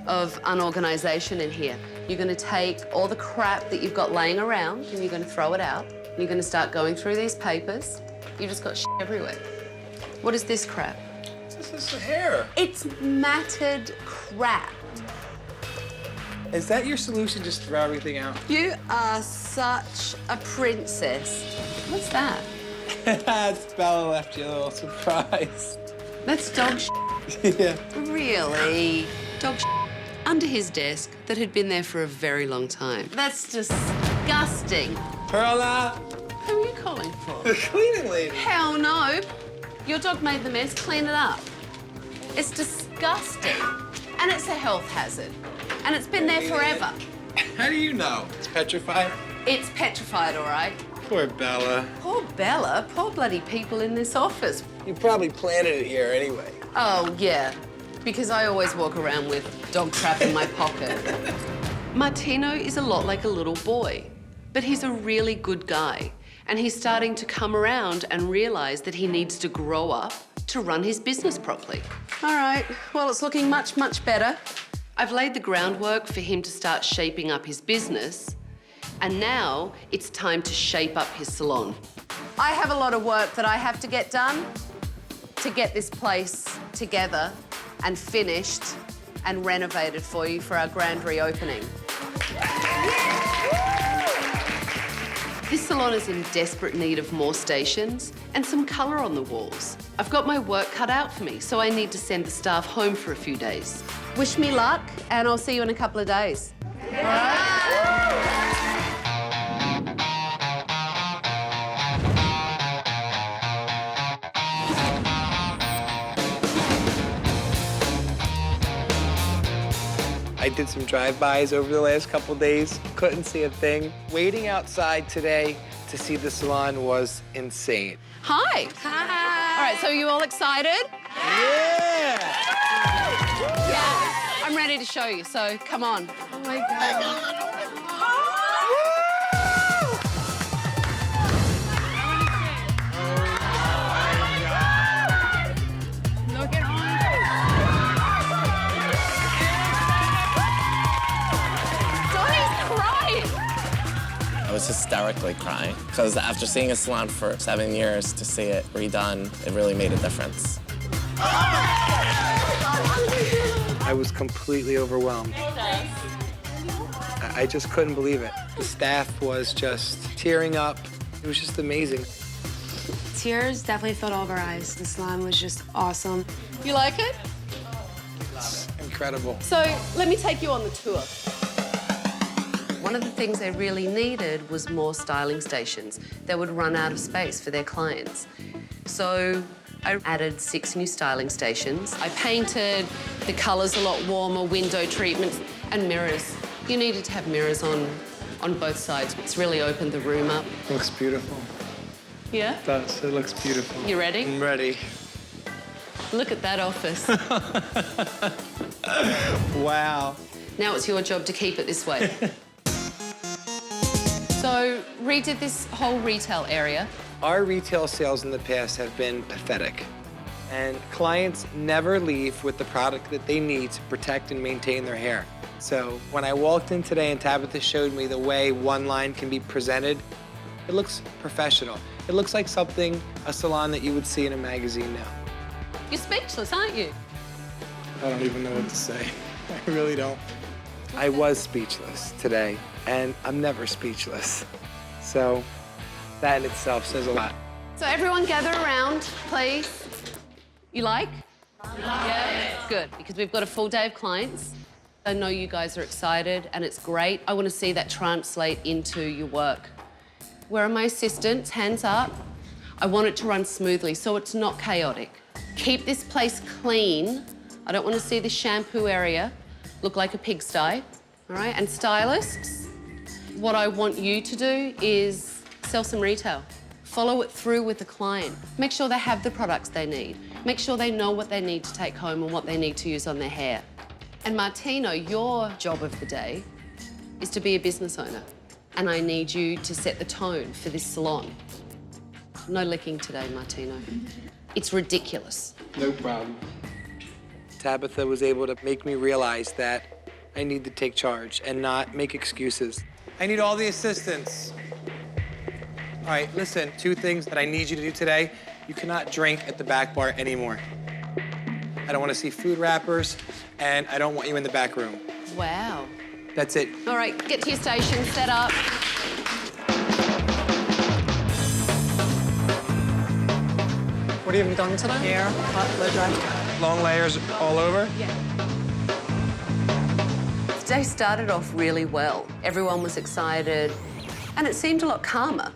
of unorganisation in here. You're going to take all the crap that you've got laying around and you're going to throw it out. You're going to start going through these papers. You've just got shit everywhere. What is this crap? This is the hair. It's matted crap. Is that your solution, just throw everything out? You are such a princess. What's that? Bella left you a little surprise. That's dog shit. Yeah. Really? Dog shit under his desk that had been there for a very long time. That's disgusting. Perla! Who are you calling for? The cleaning lady. Hell no. Your dog made the mess, clean it up. It's disgusting. And it's a health hazard. And it's been there forever. How do you know? It's petrified? It's petrified, all right? Poor Bella. Poor Bella. Poor bloody people in this office. You probably planted it here anyway. Oh, yeah. Because I always walk around with dog crap in my pocket. Martino is a lot like a little boy, but he's a really good guy. And he's starting to come around and realize that he needs to grow up to run his business properly. All right, well, it's looking much, much better. I've laid the groundwork for him to start shaping up his business. And now it's time to shape up his salon. I have a lot of work that I have to get done to get this place together and finished and renovated for you for our grand reopening. This salon is in desperate need of more stations and some colour on the walls. I've got my work cut out for me, so I need to send the staff home for a few days. Wish me luck, and I'll see you in a couple of days. All right? I did some drive-bys over the last couple days. Couldn't see a thing. Waiting outside today to see the salon was insane. Hi. Hi. All right, so are you all excited? Yeah! Yeah. I'm ready to show you, so come on. Oh my God. I was hysterically crying because after seeing a salon for 7 years, to see it redone, it really made a difference. I was completely overwhelmed. I just couldn't believe it. The staff was just tearing up. It was just amazing. Tears definitely filled all of our eyes. The salon was just awesome. You like it? It's incredible. So let me take you on the tour. One of the things they really needed was more styling stations. They would run out of space for their clients. So I added 6 new styling stations. I painted the colours a lot warmer, window treatments, and mirrors. You needed to have mirrors on both sides. It's really opened the room up. Looks beautiful. Yeah? It does. It looks beautiful. You ready? I'm ready. Look at that office. Wow. Now it's your job to keep it this way. So, redid this whole retail area. Our retail sales in the past have been pathetic. And clients never leave with the product that they need to protect and maintain their hair. So when I walked in today and Tabitha showed me the way one line can be presented, it looks professional. It looks like something, a salon that you would see in a magazine now. You're speechless, aren't you? I don't even know what to say. I really don't. I was speechless today, and I'm never speechless. So that in itself says a lot. So everyone gather around, please. You like? Yeah. Good, because we've got a full day of clients. I know you guys are excited and it's great. I want to see that translate into your work. Where are my assistants? Hands up. I want it to run smoothly so it's not chaotic. Keep this place clean. I don't want to see the shampoo area look like a pigsty, all right? And stylists, what I want you to do is sell some retail. Follow it through with the client. Make sure they have the products they need. Make sure they know what they need to take home and what they need to use on their hair. And Martino, your job of the day is to be a business owner. And I need you to set the tone for this salon. No licking today, Martino. It's ridiculous. No problem. Tabitha was able to make me realize that I need to take charge and not make excuses. I need all the assistants. All right, listen, 2 things that I need you to do today. You cannot drink at the back bar anymore. I don't want to see food wrappers, and I don't want you in the back room. Wow. That's it. All right, get to your station, set up. What have you done today? Hair, hot, blow dry. Long layers all over? Yeah. The day started off really well. Everyone was excited, and it seemed a lot calmer.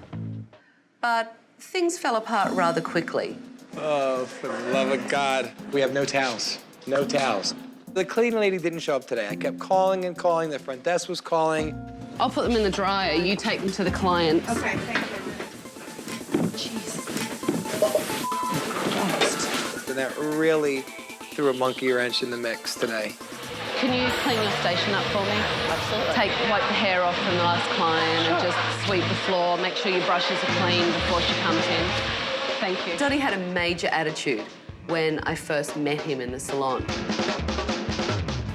But things fell apart rather quickly. Oh, for the love of God. We have no towels. No towels. The cleaning lady didn't show up today. I kept calling and calling. The front desk was calling. I'll put them in the dryer. You take them to the clients. Okay, thank you. Jesus. And that really threw a monkey wrench in the mix today. Can you clean your station up for me? Absolutely. Wipe the hair off from the last client and just sweep the floor. Make sure your brushes are clean before she comes in. Thank you. Donnie had a major attitude when I first met him in the salon.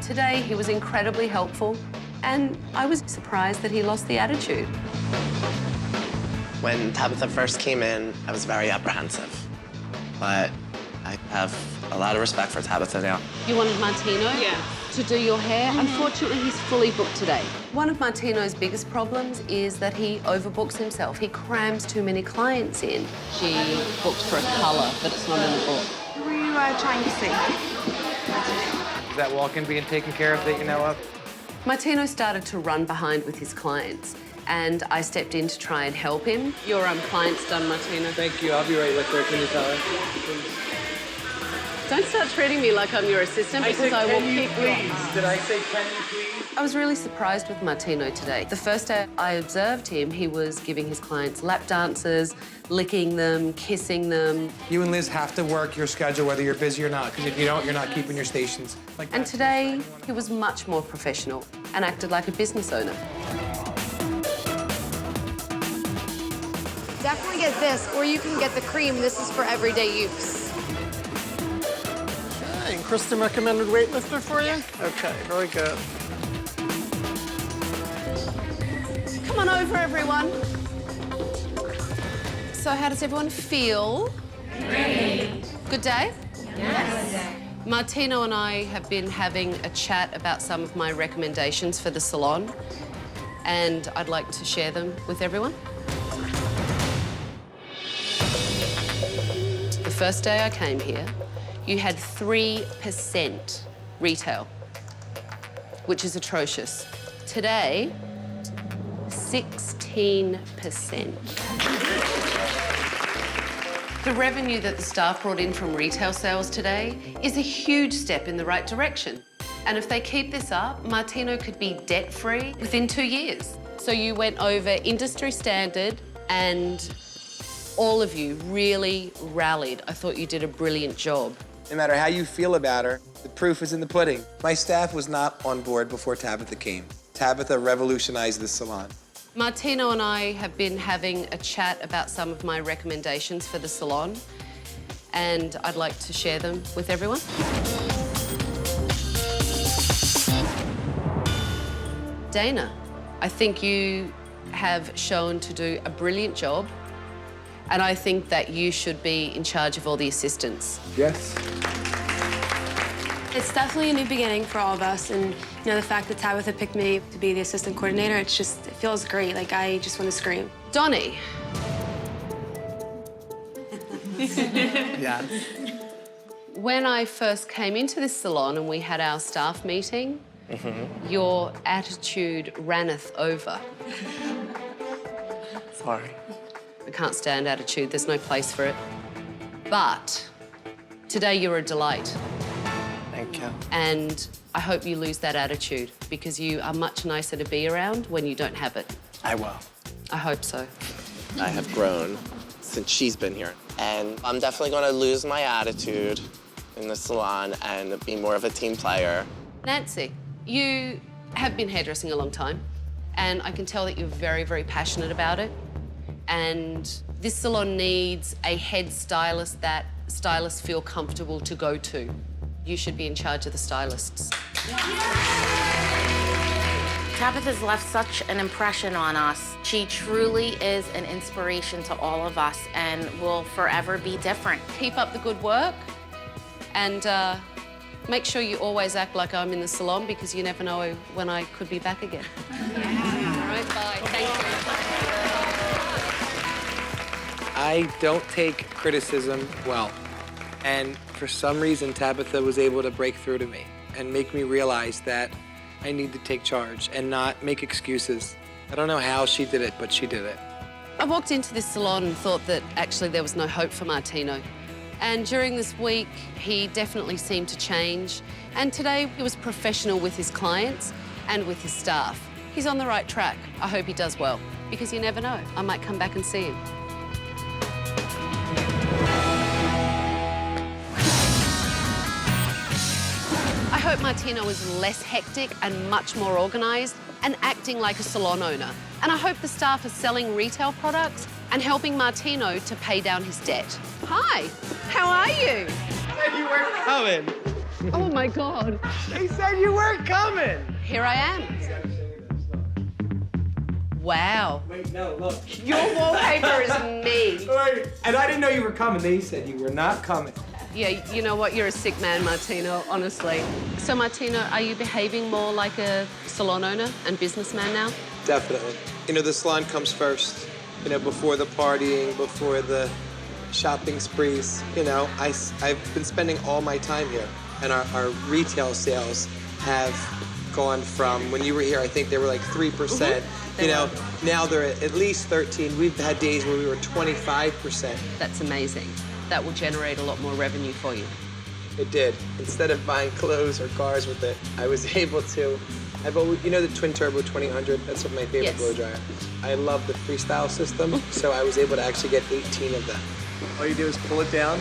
Today, he was incredibly helpful, and I was surprised that he lost the attitude. When Tabitha first came in, I was very apprehensive. But I have a lot of respect for Tabitha now. You wanted Martino to do your hair? Unfortunately, he's fully booked today. One of Martino's biggest problems is that he overbooks himself. He crams too many clients in. She booked for a colour, but it's not in the book. Who are you trying to see? Is that walk-in being taken care of that you know of? Martino started to run behind with his clients, and I stepped in to try and help him. Your client's done, Martino. Thank you. I'll be right with her. Can you tell her? Please. Don't start treating me like I'm your assistant because I will kick you. Did I say can you please? I was really surprised with Martino today. The first day I observed him, he was giving his clients lap dances, licking them, kissing them. You and Liz have to work your schedule whether you're busy or not, because if you don't, you're not keeping your stations. And today, he was much more professional and acted like a business owner. Definitely get this, or you can get the cream. This is for everyday use. Okay, and Kristen recommended weightlifter for you? Okay, very good. Come on over, everyone. So how does everyone feel? Great. Good day? Yes. Martino and I have been having a chat about some of my recommendations for the salon, and I'd like to share them with everyone. The first day I came here, you had 3% retail, which is atrocious. Today, 16%. The revenue that the staff brought in from retail sales today is a huge step in the right direction. And if they keep this up, Martino could be debt-free within 2 years. So you went over industry standard and all of you really rallied. I thought you did a brilliant job. No matter how you feel about her, the proof is in the pudding. My staff was not on board before Tabitha came. Tabitha revolutionized this salon. Martino and I have been having a chat about some of my recommendations for the salon, and I'd like to share them with everyone. Dana, I think you have shown to do a brilliant job, and I think that you should be in charge of all the assistants. Yes. It's definitely a new beginning for all of us, and the fact that Tabitha picked me to be the assistant coordinator, it feels great. Like, I just want to scream. Donnie. Yes. When I first came into this salon and we had our staff meeting, your attitude ranneth over. Sorry. I can't stand attitude, there's no place for it. But today you're a delight. Thank you. And I hope you lose that attitude because you are much nicer to be around when you don't have it. I will. I hope so. I have grown since she's been here. And I'm definitely going to lose my attitude in the salon and be more of a team player. Nancy, you have been hairdressing a long time, and I can tell that you're very, very passionate about it. And this salon needs a head stylist that stylists feel comfortable to go to. You should be in charge of the stylists. Tabitha's left such an impression on us. She truly is an inspiration to all of us and will forever be different. Keep up the good work, and make sure you always act like I'm in the salon because you never know when I could be back again. All right, bye. Thank you. I don't take criticism well. And for some reason, Tabitha was able to break through to me and make me realize that I need to take charge and not make excuses. I don't know how she did it, but she did it. I walked into this salon and thought that actually there was no hope for Martino. And during this week, he definitely seemed to change. And today, he was professional with his clients and with his staff. He's on the right track. I hope he does well, because you never know. I might come back and see him. I hope Martino is less hectic and much more organised and acting like a salon owner. And I hope the staff are selling retail products and helping Martino to pay down his debt. Hi, how are you? Said you weren't coming. Oh my God. They said you weren't coming. Here I am. Wow. Wait, no, look. Your wallpaper is me. Wait, and I didn't know you were coming. They said you were not coming. Yeah, you know what? You're a sick man, Martino, honestly. So, Martino, are you behaving more like a salon owner and businessman now? Definitely. The salon comes first. Before the partying, before the shopping sprees. I've been spending all my time here. And our retail sales have gone from, when you were here, I think they were like 3%. Now they're at least 13. We've had days where we were 25%. That's amazing. That will generate a lot more revenue for you. It did. Instead of buying clothes or cars with it, I was able to. I've always, the twin turbo 2000. That's my favorite blow dryer. I love the freestyle system, so I was able to actually get 18 of them. All you do is pull it down,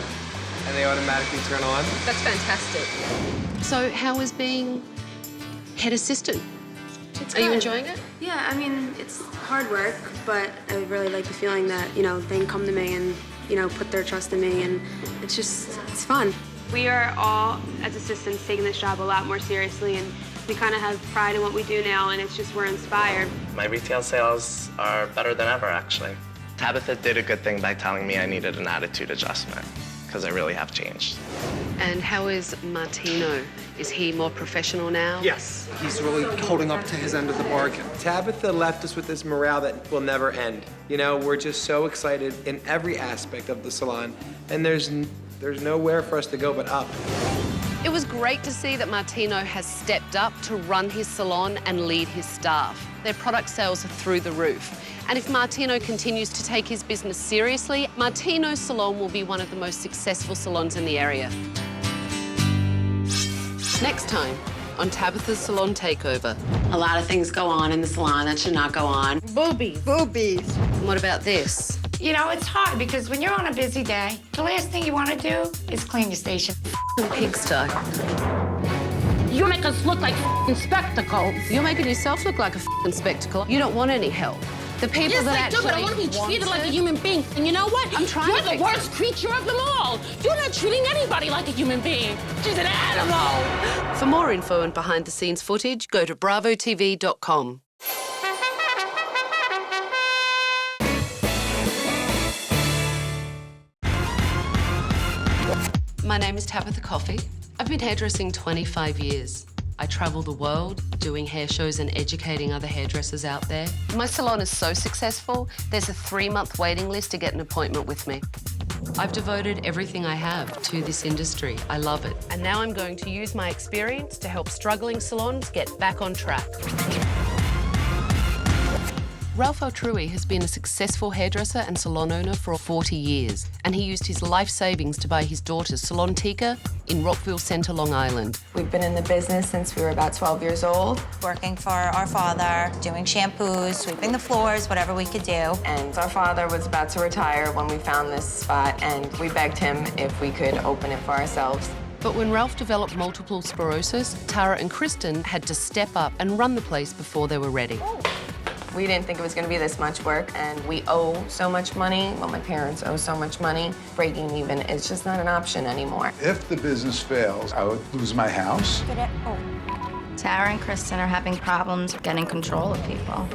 and they automatically turn on. That's fantastic. So, how is being head assistant? Are you enjoying it? Yeah, I mean, it's hard work, but I really like the feeling that, they can come to me and, put their trust in me, and it's fun. We are all, as assistants, taking this job a lot more seriously, and we kind of have pride in what we do now, and we're inspired. My retail sales are better than ever, actually. Tabitha did a good thing by telling me I needed an attitude adjustment, because I really have changed. And how is Martino? Is he more professional now? Yes, he's really holding up to his end of the bargain. Tabitha left us with this morale that will never end. We're just so excited in every aspect of the salon, and there's nowhere for us to go but up. It was great to see that Martino has stepped up to run his salon and lead his staff. Their product sales are through the roof. And if Martino continues to take his business seriously, Martino's salon will be one of the most successful salons in the area. Next time on Tabitha's Salon Takeover. A lot of things go on in the salon that should not go on. Boobies. Boobies. And what about this? You know, it's hard because when you're on a busy day, the last thing you want to do is clean your station. Pigsty. You make us look like spectacles. You're making yourself look like a spectacle. You don't want any help. The people Yes, that I do, actually but I want to be treated like a human being. And you know what? I'm trying You're to the fix worst creature of them all. You're not treating anybody like a human being. She's an animal. For more info and behind-the-scenes footage, go to bravotv.com. My name is Tabitha Coffee. I've been hairdressing 25 years. I travel the world doing hair shows and educating other hairdressers out there. My salon is so successful, there's a 3-month waiting list to get an appointment with me. I've devoted everything I have to this industry. I love it. And now I'm going to use my experience to help struggling salons get back on track. Ralph Altrui has been a successful hairdresser and salon owner for 40 years, and he used his life savings to buy his daughter's Salon Tika in Rockville Centre, Long Island. We've been in the business since we were about 12 years old. Working for our father, doing shampoos, sweeping the floors, whatever we could do. And our father was about to retire when we found this spot, and we begged him if we could open it for ourselves. But when Ralph developed multiple sclerosis, Tara and Kristen had to step up and run the place before they were ready. We didn't think it was going to be this much work, and we owe so much money. Well, my parents owe so much money. Breaking even is just not an option anymore. If the business fails, I would lose my house. Tara and Kristen are having problems getting control of people.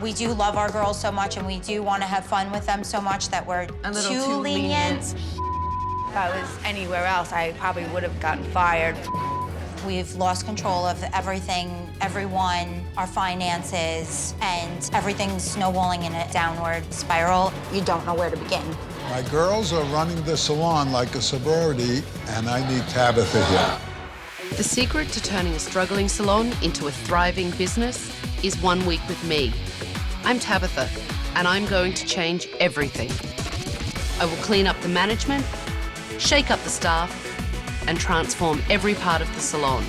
We do love our girls so much, and we do want to have fun with them so much that we're too lenient. If I was anywhere else, I probably would have gotten fired. We've lost control of everything, everyone, our finances, and everything's snowballing in a downward spiral. You don't know where to begin. My girls are running the salon like a sorority, and I need Tabitha here. The secret to turning a struggling salon into a thriving business is 1 week with me. I'm Tabitha, and I'm going to change everything. I will clean up the management, shake up the staff, and transform every part of the salon.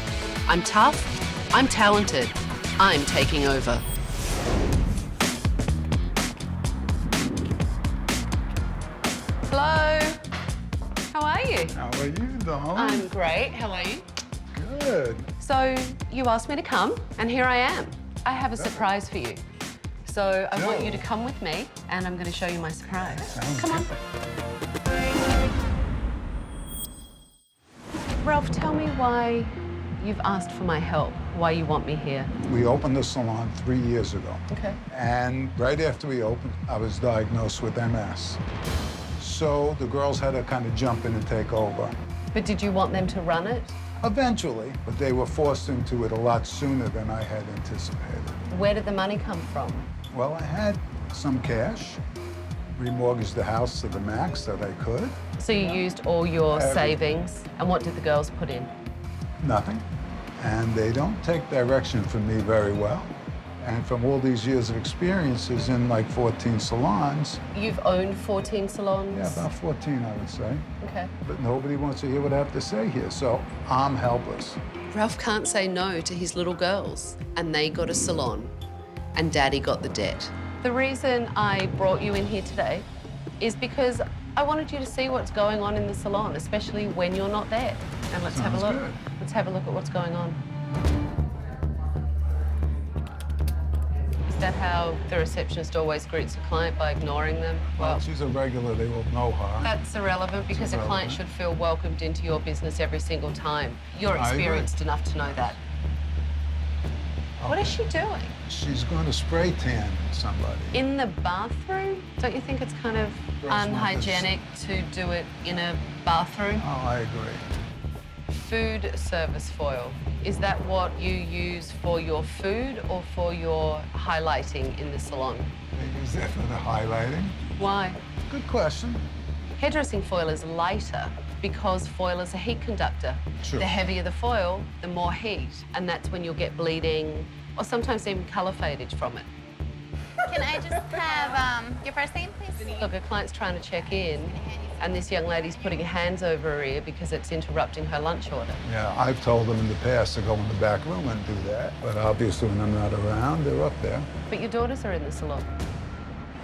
I'm tough, I'm talented, I'm taking over. Hello. How are you? How are you, darling? I'm great. How are you? Good. So you asked me to come, and here I am. I have a surprise for you. So I want you to come with me, and I'm going to show you my surprise. Come on. Ralph, tell me why you've asked for my help, why you want me here. We opened the salon 3 years ago. Okay. And right after we opened, I was diagnosed with MS. So the girls had to kind of jump in and take over. But did you want them to run it? Eventually, but they were forced into it a lot sooner than I had anticipated. Where did the money come from? Well, I had some cash, remortgaged the house to the max that I could. So you used all your savings, and what did the girls put in? Nothing. And they don't take direction from me very well. And from all these years of experiences in like 14 salons. You've owned 14 salons? Yeah, about 14, I would say. Okay. But nobody wants to hear what I have to say here, so I'm helpless. Ralph can't say no to his little girls, and they got a salon, and Daddy got the debt. The reason I brought you in here today is because I wanted you to see what's going on in the salon, especially when you're not there. And let's have a look. Good. Let's have a look at what's going on. Is that how the receptionist always greets a client, by ignoring them? Well, she's a regular, they will know her. That's irrelevant because a client should feel welcomed into your business every single time. You're I agree. experienced enough to know that. What is she doing? She's going to spray tan somebody. In the bathroom? Don't you think it's kind of unhygienic to do it in a bathroom? Oh, I agree. Food service foil. Is that what you use for your food or for your highlighting in the salon? They use that for the highlighting. Why? Good question. Hairdressing foil is lighter because foil is a heat conductor. True. The heavier the foil, the more heat, and that's when you'll get bleeding or sometimes even colour fadage from it. Can I just have your first name, please? Look, a client's trying to check in, and this young lady's putting her hands over her ear because it's interrupting her lunch order. Yeah, I've told them in the past to go in the back room and do that, but obviously when I'm not around, they're up there. But your daughters are in the salon.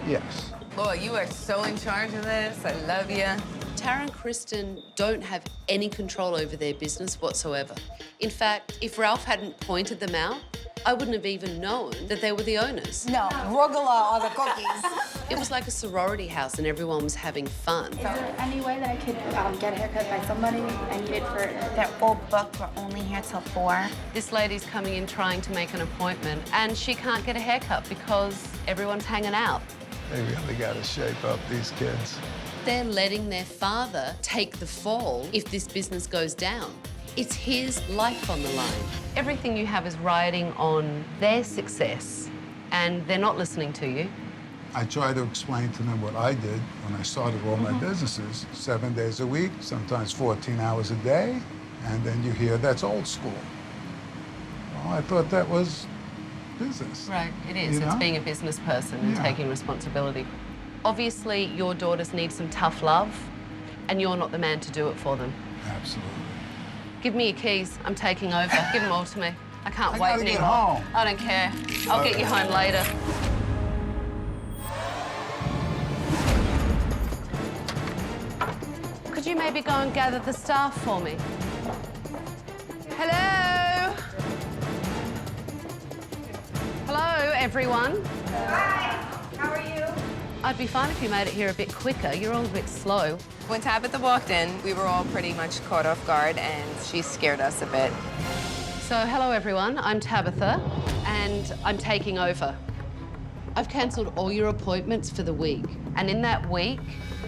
Yes. Boy, you are so in charge of this. I love you. Tara and Kristen don't have any control over their business whatsoever. In fact, if Ralph hadn't pointed them out, I wouldn't have even known that they were the owners. No, arugula are the cookies. It was like a sorority house and everyone was having fun. Is there any way that I could get a haircut by somebody? I need it for... They're all booked. We're only here till 4. This lady's coming in trying to make an appointment and she can't get a haircut because everyone's hanging out. They really got to shape up, these kids. They're letting their father take the fall if this business goes down. It's his life on the line. Everything you have is riding on their success and they're not listening to you. I try to explain to them what I did when I started all my businesses, 7 days a week, sometimes 14 hours a day, and then you hear that's old school. Well, I thought that was business. Right, it is. You know? It's being a business person and taking responsibility. Obviously, your daughters need some tough love and you're not the man to do it for them. Absolutely. Give me your keys. I'm taking over. Give them all to me. I can't wait gotta anymore. get home. I don't care. I'll get you home later. Could you maybe go and gather the staff for me? Hello? Hello, everyone. Hi, how are you? I'd be fine if you made it here a bit quicker. You're all a bit slow. When Tabitha walked in, we were all pretty much caught off guard, and she scared us a bit. So, hello, everyone. I'm Tabitha, and I'm taking over. I've cancelled all your appointments for the week. And in that week,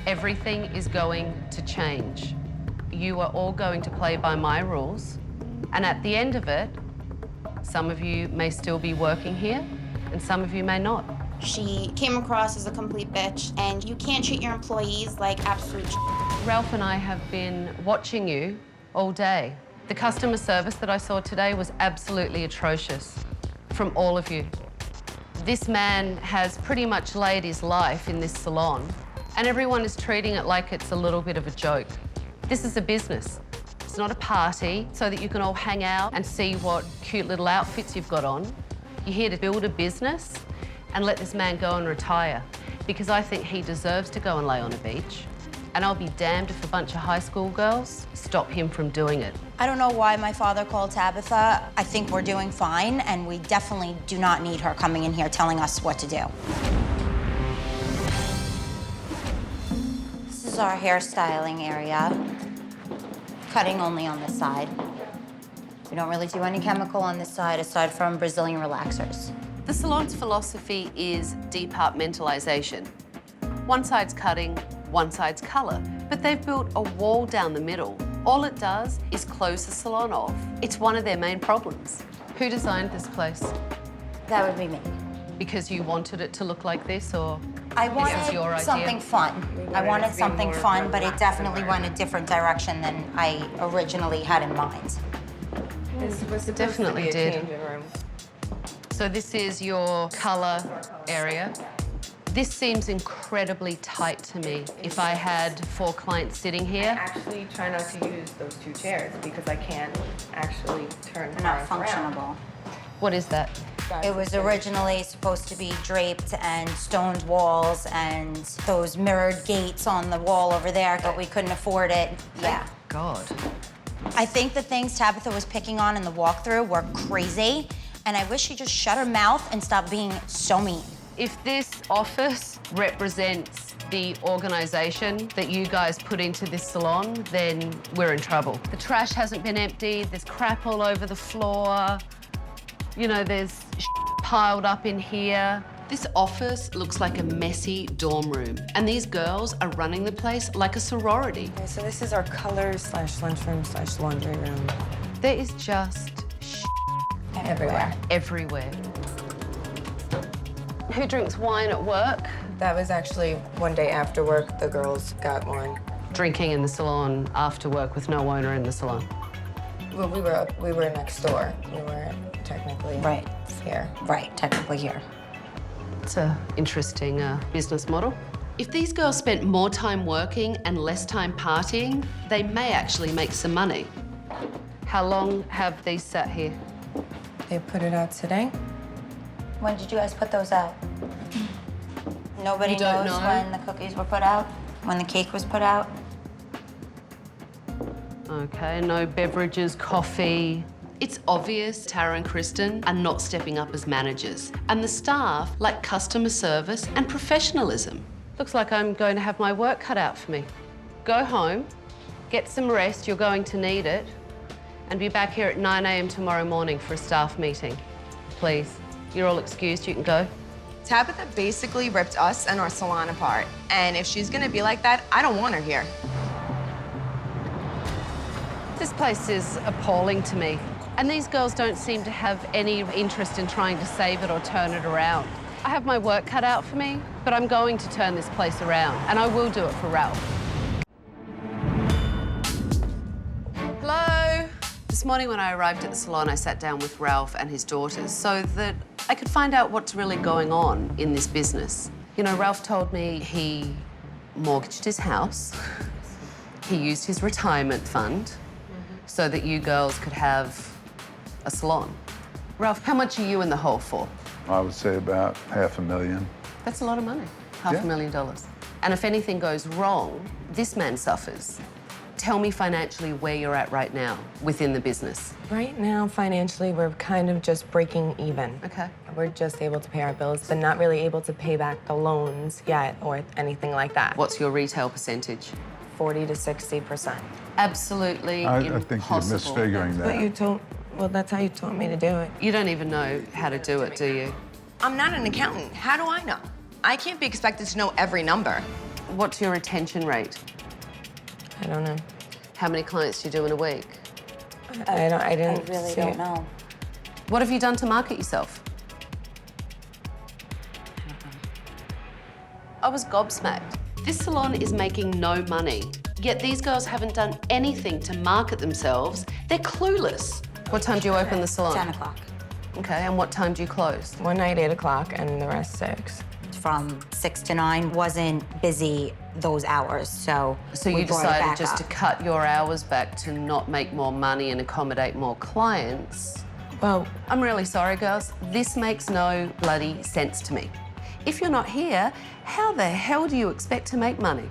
everything is going to change. You are all going to play by my rules. And at the end of it, some of you may still be working here, and some of you may not. She came across as a complete bitch, and you can't treat your employees like absolute Ralph and I have been watching you all day. The customer service that I saw today was absolutely atrocious from all of you. This man has pretty much laid his life in this salon, and everyone is treating it like it's a little bit of a joke. This is a business. It's not a party so that you can all hang out and see what cute little outfits you've got on. You're here to build a business and let this man go and retire, because I think he deserves to go and lay on a beach. And I'll be damned if a bunch of high school girls stop him from doing it. I don't know why my father called Tabitha. I think we're doing fine, and we definitely do not need her coming in here telling us what to do. This is our hairstyling area. Cutting only on this side. We don't really do any chemical on this side aside from Brazilian relaxers. The salon's philosophy is departmentalization. One side's cutting, one side's color, but they've built a wall down the middle. All it does is close the salon off. It's one of their main problems. Who designed this place? That would be me. Because you wanted it to look like this, or I this was your wanted idea? something fun. I wanted something fun, but it definitely went a different direction than I originally had in mind. It definitely did. changing room. So this is your color area. This seems incredibly tight to me. If I had 4 clients sitting here. Actually, try not to use those 2 chairs because I can't actually turn They're not clients around. functionable. What is that? It was originally supposed to be draped and stoned walls and those mirrored gates on the wall over there, but we couldn't afford it. Yeah. God. I think the things Tabitha was picking on in the walkthrough were crazy, and I wish she just shut her mouth and stopped being so mean. If this office represents the organization that you guys put into this salon, then we're in trouble. The trash hasn't been emptied, there's crap all over the floor. You know, there's piled up in here. This office looks like a messy dorm room, and these girls are running the place like a sorority. Okay, so this is our color/lunchroom/laundry room. There is just Everywhere. everywhere. Who drinks wine at work? That was actually one day after work, the girls got wine. Drinking in the salon after work with no owner in the salon. Well, we were next door. We weren't technically here. Right, technically here. It's an interesting business model. If these girls spent more time working and less time partying, they may actually make some money. How long have these sat here? They put it out today. When did you guys put those out? Nobody You don't knows know? when the cookies were put out, when the cake was put out. Okay, no beverages, coffee. It's obvious Tara and Kristen are not stepping up as managers, and the staff lack customer service and professionalism. Looks like I'm going to have my work cut out for me. Go home, get some rest, you're going to need it, and be back here at 9 a.m. tomorrow morning for a staff meeting. Please, you're all excused, you can go. Tabitha basically ripped us and our salon apart. And if she's gonna be like that, I don't want her here. This place is appalling to me, and these girls don't seem to have any interest in trying to save it or turn it around. I have my work cut out for me, but I'm going to turn this place around, and I will do it for Ralph. Hello? This morning when I arrived at the salon, I sat down with Ralph and his daughters so that I could find out what's really going on in this business. You know, Ralph told me he mortgaged his house, he used his retirement fund so that you girls could have a salon. Ralph, how much are you in the hole for? I would say about $500,000. That's a lot of money, $500,000. And if anything goes wrong, this man suffers. Tell me financially where you're at right now within the business. Right now, financially, we're kind of just breaking even. Okay. We're just able to pay our bills, but not really able to pay back the loans yet or anything like that. What's your retail percentage? 40 to 60%. Absolutely I impossible. think you're misfiguring that. But you told, well, that's how you taught me to do it. You don't even know how to do it, do you? I'm not an accountant. How do I know? I can't be expected to know every number. What's your retention rate? I don't know. How many clients do you do in a week? I didn't really see don't it. know. What have you done to market yourself? I was gobsmacked. This salon is making no money, yet these girls haven't done anything to market themselves. They're clueless. What time do you open the salon? 10 o'clock. Okay, and what time do you close? One night, 8 o'clock, and the rest 6. From 6 to 9, wasn't busy those hours, so So we you brought it decided back just up. to cut your hours back to not make more money and accommodate more clients. Well, I'm really sorry, girls. This makes no bloody sense to me. If you're not here, how the hell do you expect to make money?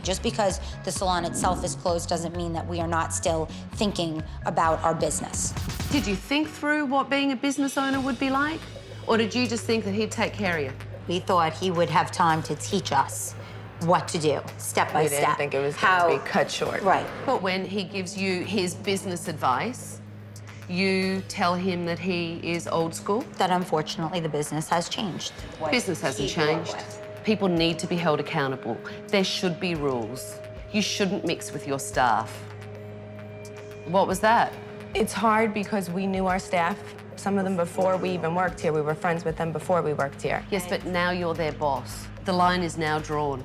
Just because the salon itself is closed doesn't mean that we are not still thinking about our business. Did you think through what being a business owner would be like? Or did you just think that he'd take care of you? We thought he would have time to teach us what to do, step by We step. didn't think it was going to be cut short. Right. But when he gives you his business advice, you tell him that he is old school? That unfortunately the business has changed. Business hasn't changed. People need to be held accountable. There should be rules. You shouldn't mix with your staff. What was that? It's hard because we knew our staff, some of them before we even worked here. We were friends with them before we worked here. Yes, but now you're their boss. The line is now drawn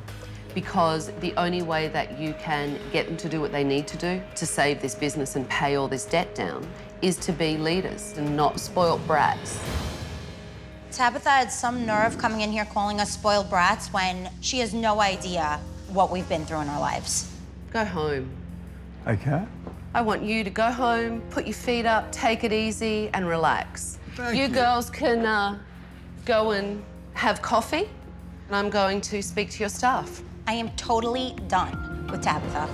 because the only way that you can get them to do what they need to do to save this business and pay all this debt down is to be leaders and not spoiled brats. Tabitha had some nerve coming in here calling us spoiled brats when she has no idea what we've been through in our lives. Go home. Okay. I want you to go home, put your feet up, take it easy, and relax. Thank You you. girls can go and have coffee, and I'm going to speak to your staff. I am totally done with Tabitha.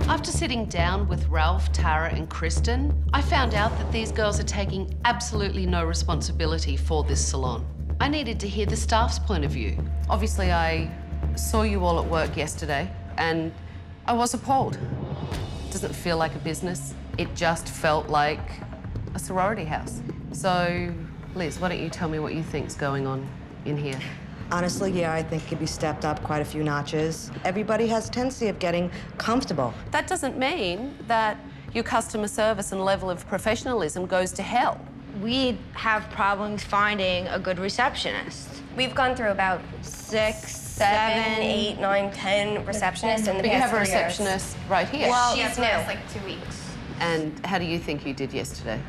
After sitting down with Ralph, Tara, and Kristen, I found out that these girls are taking absolutely no responsibility for this salon. I needed to hear the staff's point of view. Obviously, I saw you all at work yesterday, and I was appalled. It doesn't feel like a business. It just felt like a sorority house. So, Liz, why don't you tell me what you think's going on in here? Honestly, yeah, I think it could be stepped up quite a few notches. Everybody has a tendency of getting comfortable. That doesn't mean that your customer service and level of professionalism goes to hell. We have problems finding a good receptionist. We've gone through about 6, 7, 8, 9, 10 receptionists in the But you past have a 3 years. receptionist right here. Well, She's she's new. new. Like 2 weeks. And how do you think you did yesterday?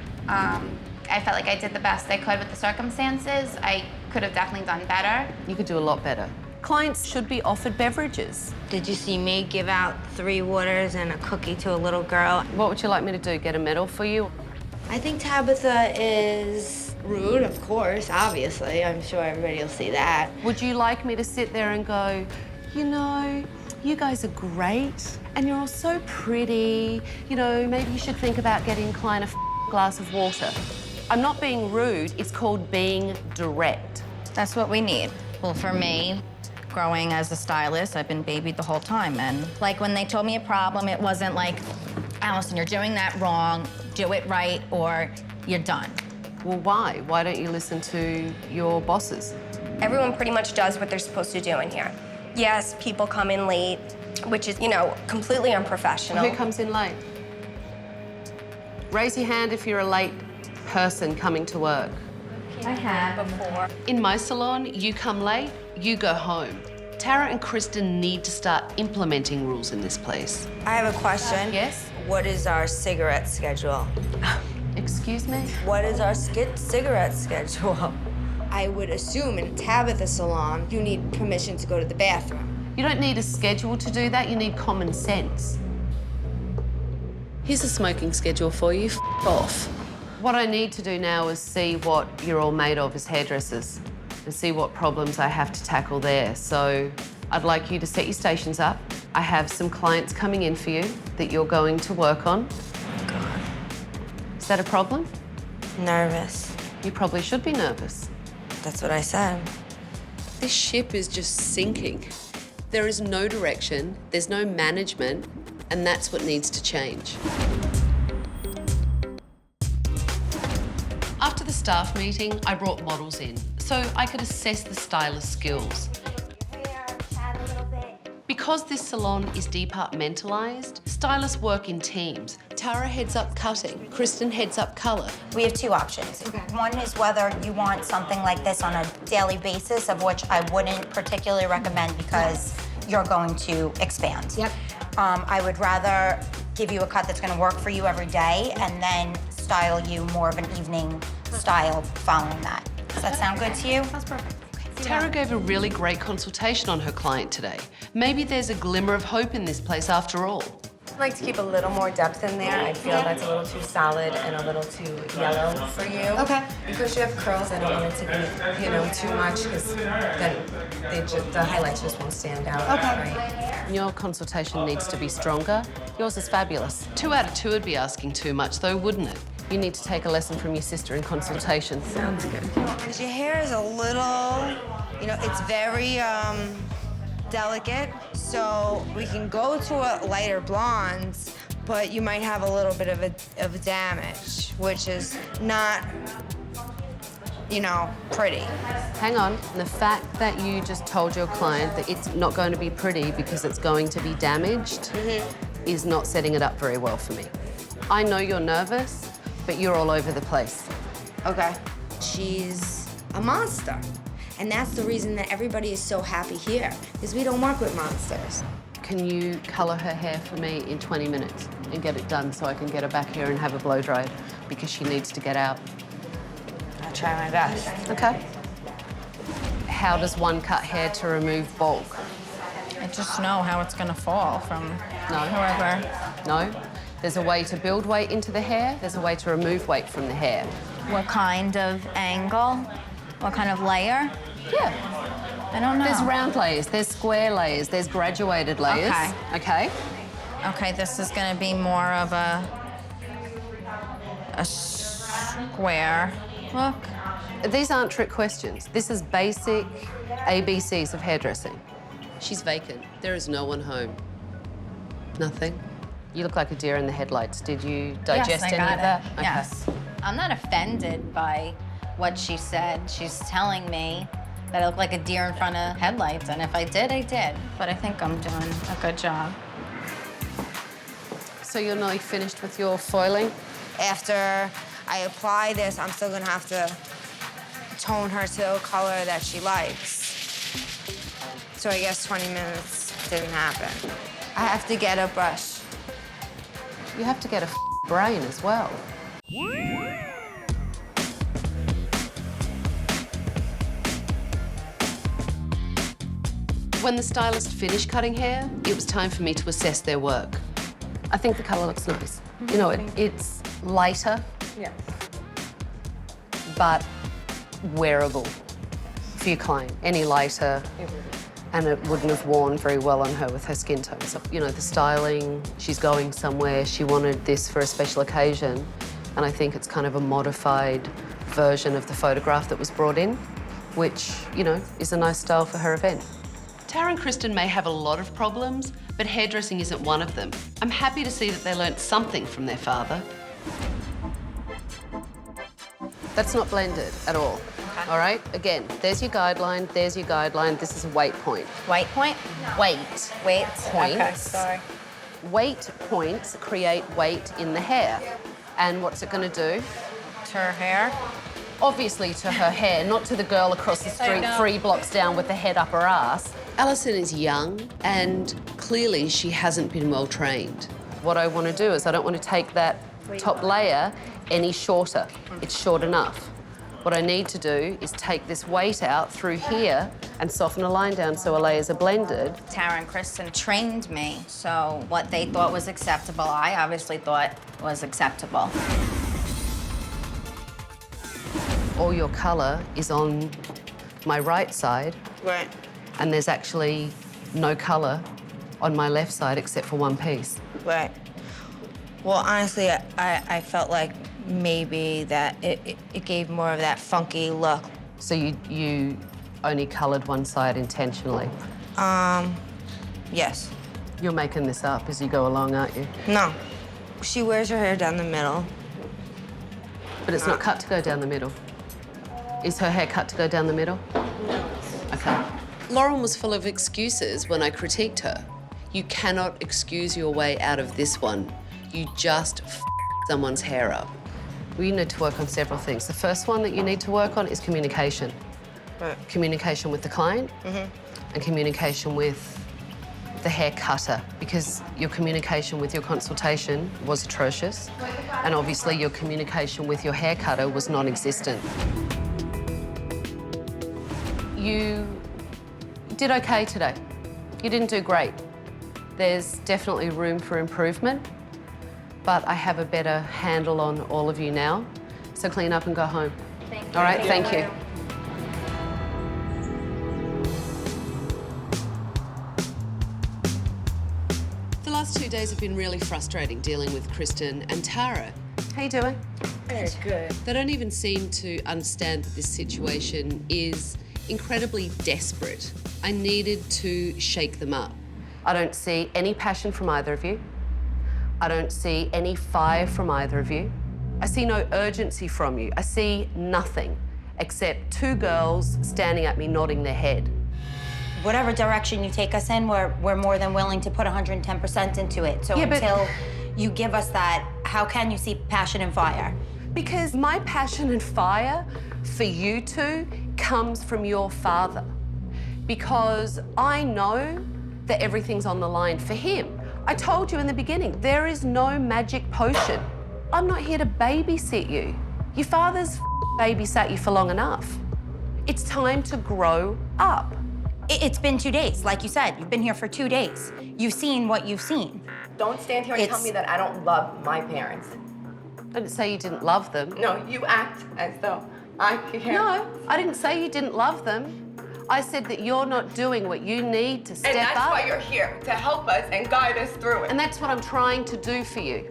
I felt like I did the best I could with the circumstances. I could have definitely done better. You could do a lot better. Clients should be offered beverages. Did you see me give out 3 waters and a cookie to a little girl? What would you like me to do? Get a medal for you? I think Tabitha is Rude, of course, obviously. I'm sure everybody will see that. Would you like me to sit there and go, you know, you guys are great and you're all so pretty. You know, maybe you should think about getting Klein a glass of water. I'm not being rude, it's called being direct. That's what we need. Well, for me, growing as a stylist, I've been babied the whole time. And like when they told me a problem, it wasn't like, Allison, you're doing that wrong, do it right, or you're done. Well, why? Why don't you listen to your bosses? Everyone pretty much does what they're supposed to do in here. Yes, people come in late, which is, you know, completely unprofessional. Who comes in late? Raise your hand if you're a late person coming to work. I have before. In my salon, you come late, you go home. Tara and Kristen need to start implementing rules in this place. I have a question. Yes? What is our cigarette schedule? Excuse me? What is our cigarette schedule? I would assume in a Tabitha salon, you need permission to go to the bathroom. You don't need a schedule to do that, you need common sense. Here's a smoking schedule for you, off. What I need to do now is see what you're all made of as hairdressers and see what problems I have to tackle there. So I'd like you to set your stations up. I have some clients coming in for you that you're going to work on. Oh, God. Is that a problem? Nervous. You probably should be nervous. That's what I said. This ship is just sinking. There is no direction, there's no management, and that's what needs to change. After the staff meeting, I brought models in so I could assess the stylist skills. Because this salon is departmentalised, stylists work in teams. Tara heads up cutting, Kristen heads up colour. We have two options. One is whether you want something like this on a daily basis, of which I wouldn't particularly recommend because you're going to expand. Yep. I would rather give you a cut that's gonna work for you every day and then style you more of an evening style following that. Does that sound good to you? That's perfect. Tara gave a really great consultation on her client today. Maybe there's a glimmer of hope in this place after all. I'd like to keep a little more depth in there. I feel that's a little too solid and a little too yellow for you. Okay. Because you have curls, I don't want it to be, you know, too much because then the highlights just won't stand out. Okay. Right. Your consultation needs to be stronger. Yours is fabulous. 2 out of 2 would be asking too much though, wouldn't it? You need to take a lesson from your sister in consultation. Sounds good. Because your hair is a little, you know, it's very delicate. So we can go to a lighter blonde, but you might have a little bit of damage, which is not, you know, pretty. Hang on. The fact that you just told your client that it's not going to be pretty because it's going to be damaged is not setting it up very well for me. I know you're nervous, but you're all over the place. Okay. She's a monster. And that's the reason that everybody is so happy here, because we don't work with monsters. Can you colour her hair for me in 20 minutes and get it done so I can get her back here and have her blow dried because she needs to get out? I'll try my best. Okay. How does one cut hair to remove bulk? I just know how it's gonna fall from whoever. No. There's a way to build weight into the hair. There's a way to remove weight from the hair. What kind of angle? What kind of layer? Yeah. I don't know. There's round layers, there's square layers, there's graduated layers. Okay. Okay? Okay, this is gonna be more of a square look. These aren't trick questions. This is basic ABCs of hairdressing. She's vacant. There is no one home. Nothing. You look like a deer in the headlights. Did you digest any of that? Okay. Yes. I'm not offended by what she said. She's telling me that I look like a deer in front of headlights, and if I did, I did. But I think I'm doing a good job. So you're nearly finished with your foiling? After I apply this, I'm still gonna have to tone her to a color that she likes. So I guess 20 minutes didn't happen. I have to get a brush. You have to get a brain as well. When the stylist finished cutting hair, it was time for me to assess their work. I think the colour looks nice. You know, it's lighter, Yes. but wearable for your client any lighter, and it wouldn't have worn very well on her with her skin tone. So, you know, the styling, she's going somewhere, she wanted this for a special occasion, and I think it's kind of a modified version of the photograph that was brought in, which, you know, is a nice style for her event. Tara and Kristen may have a lot of problems, but hairdressing isn't one of them. I'm happy to see that they learnt something from their father. That's not blended at all. Okay. All right? Again, there's your guideline, there's your guideline. This is a weight point. Weight point? No. Weight. Weight Points. Okay, sorry. Weight points create weight in the hair. And what's it going to do? To her hair? Obviously to her hair, not to the girl across the street 3 blocks down with the head up her ass. Alison is young and clearly she hasn't been well trained. What I want to do is I don't want to take that top layer any shorter. It's short enough. What I need to do is take this weight out through here and soften a line down so our layers are blended. Tara and Kristen trained me, so what they thought was acceptable, I obviously thought was acceptable. All your colour is on my right side. Right. And there's actually no colour on my left side except for one piece. Right. Well, honestly, I felt like maybe that it gave more of that funky look. So you only coloured one side intentionally? Yes. You're making this up as you go along, aren't you? No. She wears her hair down the middle. But it's not cut to go down the middle. Is her hair cut to go down the middle? No. Okay. Lauren was full of excuses when I critiqued her. You cannot excuse your way out of this one. You just someone's hair up. We need to work on several things. The first one that you need to work on is communication. Right. Communication with the client and communication with the hair cutter, because your communication with your consultation was atrocious, and obviously your communication with your hair cutter was non-existent. You did okay today. You didn't do great. There's definitely room for improvement, but I have a better handle on all of you now. So clean up and go home. Thank you. All right, thank you. The last 2 days have been really frustrating dealing with Kristen and Tara. How you doing? Very good. They don't even seem to understand that this situation is incredibly desperate. I needed to shake them up. I don't see any passion from either of you. I don't see any fire from either of you. I see no urgency from you. I see nothing except 2 girls standing at me nodding their head. Whatever direction you take us in, we're more than willing to put 110% into it. So until you give us that, how can you see passion and fire? Because my passion and fire for you two comes from your father. Because I know that everything's on the line for him. I told you in the beginning, there is no magic potion. I'm not here to babysit you. Your father's babysat you for long enough. It's time to grow up. It's been 2 days, like you said. You've been here for 2 days. You've seen what you've seen. Don't stand here and tell me that I don't love my parents. I didn't say you didn't love them. No, you act as though I care. No, I didn't say you didn't love them. I said that you're not doing what you need to step up. And that's why you're here, to help us and guide us through it. And that's what I'm trying to do for you.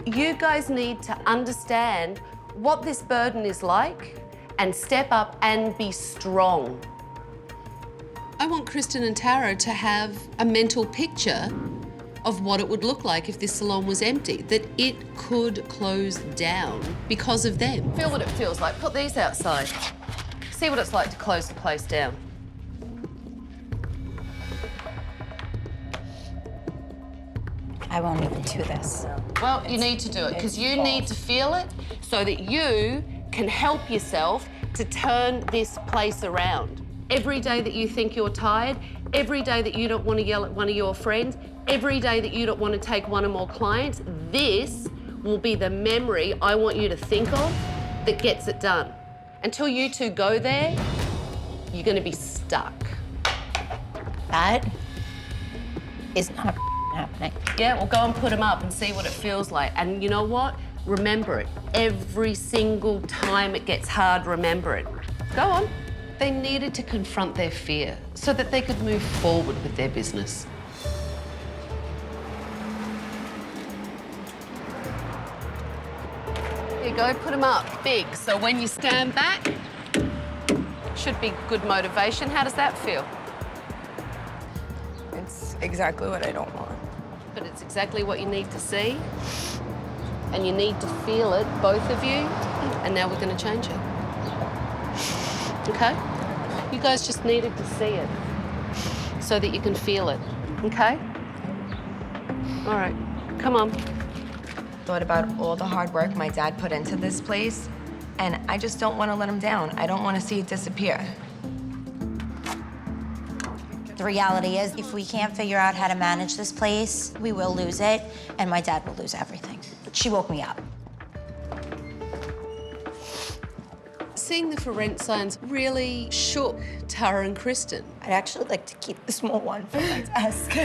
You guys need to understand what this burden is like and step up and be strong. I want Kristen and Tara to have a mental picture of what it would look like if this salon was empty, that it could close down because of them. Feel what it feels like. Put these outside. See what it's like to close the place down. I won't even do this. Well, you need to do it because you need to feel it so that you can help yourself to turn this place around. Every day that you think you're tired, every day that you don't want to yell at one of your friends, every day that you don't want to take one or more clients, this will be the memory I want you to think of that gets it done. Until you two go there, you're going to be stuck. That is not happening. Yeah, well, go and put them up and see what it feels like. And you know what? Remember it. Every single time it gets hard, remember it. Go on. They needed to confront their fear so that they could move forward with their business. Here you go, put them up big. So when you stand back, should be good motivation. How does that feel? It's exactly what I don't want. But it's exactly what you need to see. And you need to feel it, both of you. And now we're going to change it. Okay? You guys just needed to see it so that you can feel it. Okay? All right, come on. Thought about all the hard work my dad put into this place, and I just don't want to let him down. I don't want to see it disappear. The reality is, if we can't figure out how to manage this place, we will lose it, and my dad will lose everything. She woke me up. Seeing the for rent signs really shook Tara and Kristen. I'd actually like to keep the small one for my desk.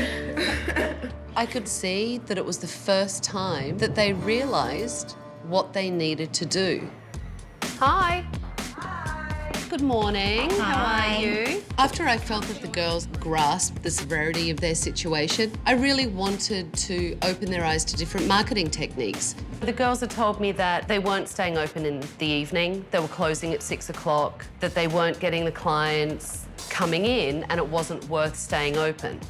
I could see that it was the first time that they realised what they needed to do. Hi. Good morning. Hi. How are you? After I felt that the girls grasped the severity of their situation, I really wanted to open their eyes to different marketing techniques. The girls had told me that they weren't staying open in the evening, they were closing at 6 o'clock, that they weren't getting the clients coming in and it wasn't worth staying open.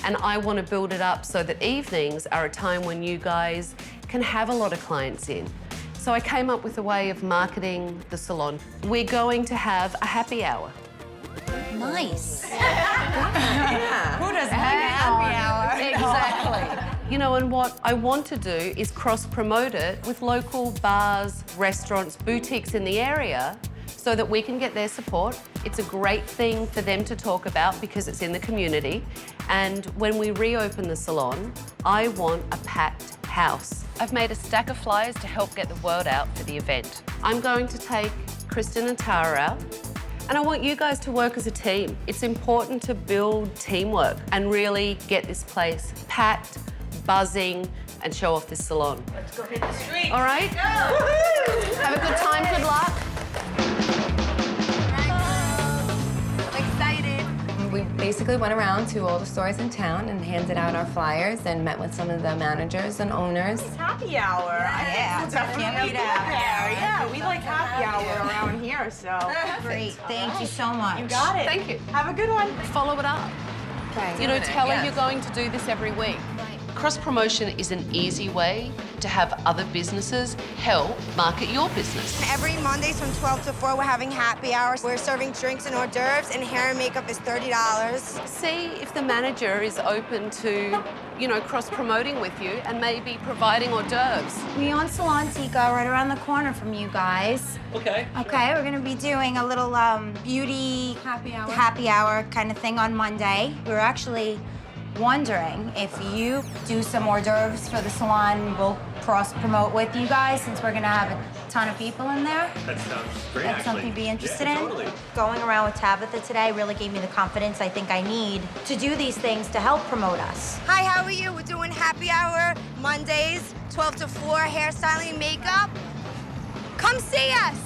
And I want to build it up so that evenings are a time when you guys can have a lot of clients in. So I came up with a way of marketing the salon. We're going to have a happy hour. Nice. Yeah. Who doesn't like a happy hour? Exactly. You know, and what I want to do is cross-promote it with local bars, restaurants, boutiques in the area so that we can get their support. It's a great thing for them to talk about because it's in the community. And when we reopen the salon, I want a packed house. I've made a stack of flyers to help get the word out for the event. I'm going to take Kristen and Tara out, and I want you guys to work as a team. It's important to build teamwork and really get this place packed, buzzing, and show off this salon. Let's go hit the street. All right? Go. Have a good time, good luck. I'm excited. We basically went around to all the stores in town and handed out our flyers and met with some of the managers and owners. It's happy hour. Yeah, I think we'll definitely be there. Yeah, we like happy hour around here, so. Great, thank you so much. You got it. Thank you. Have a good one. Follow it up. Okay. You know, tell her you're going to do this every week. Cross-promotion is an easy way to have other businesses help market your business. Every Mondays from 12 to 4, we're having happy hours. We're serving drinks and hors d'oeuvres, and hair and makeup is $30. See if the manager is open to, you know, cross-promoting with you and maybe providing hors d'oeuvres. We on Salon Tika, right around the corner from you guys. Okay. Okay, we're gonna be doing a little beauty happy hour kind of thing on Monday. We were actually wondering if you do some hors d'oeuvres for the salon, we'll cross-promote with you guys since we're gonna have a ton of people in there. That sounds great, That's something you'd be interested in? Totally. Going around with Tabitha today really gave me the confidence I think I need to do these things to help promote us. Hi, how are you? We're doing happy hour Mondays, 12 to 4, hairstyling and makeup. Come see us.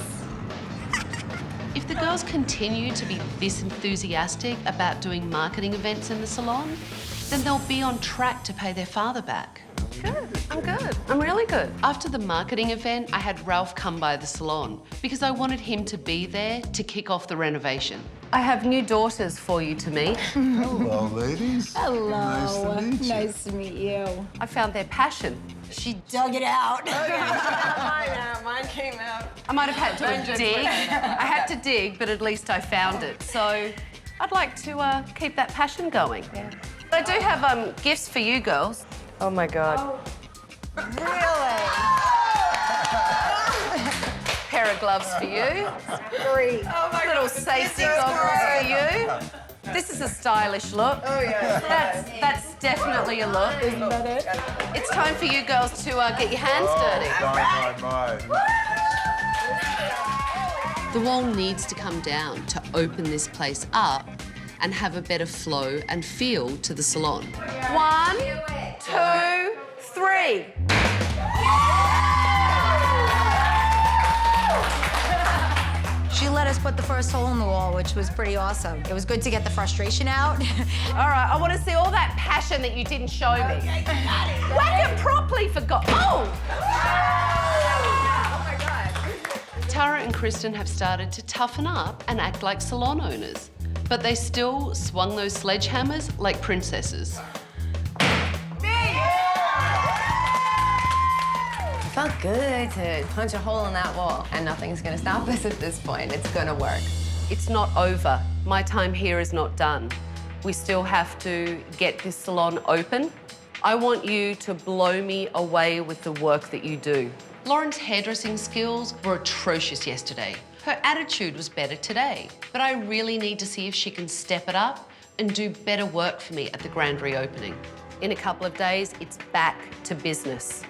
If the girls continue to be this enthusiastic about doing marketing events in the salon, then they'll be on track to pay their father back. Good, I'm good. I'm really good. After the marketing event, I had Ralph come by the salon because I wanted him to be there to kick off the renovation. I have new daughters for you to meet. Hello, ladies. Hello. Nice to meet you. Nice to meet you. I found their passion. She dug it out. Mine came out. I might have had to dig. I had to dig, but at least I found it. So I'd like to keep that passion going. Yeah. I do have gifts for you girls. Oh my God. Really? Pair of gloves for you. Great. Oh my Little God. safety goggles for you. This is a stylish look. Oh yeah. That's definitely a look. Isn't that it? It's time for you girls to get your hands dirty. My. The wall needs to come down to open this place up and have a better flow and feel to the salon. 1, 2, 3. She You let us put the first hole in the wall, which was pretty awesome. It was good to get the frustration out. All right, I want to see all that passion that you didn't show me. Okay, got it. Whack it properly for God. Oh! Tara and Kristen have started to toughen up and act like salon owners, but they still swung those sledgehammers like princesses. It felt good to punch a hole in that wall, and nothing's gonna stop us at this point. It's gonna work. It's not over. My time here is not done. We still have to get this salon open. I want you to blow me away with the work that you do. Lauren's hairdressing skills were atrocious yesterday. Her attitude was better today, but I really need to see if she can step it up and do better work for me at the grand reopening. In a couple of days, it's back to business.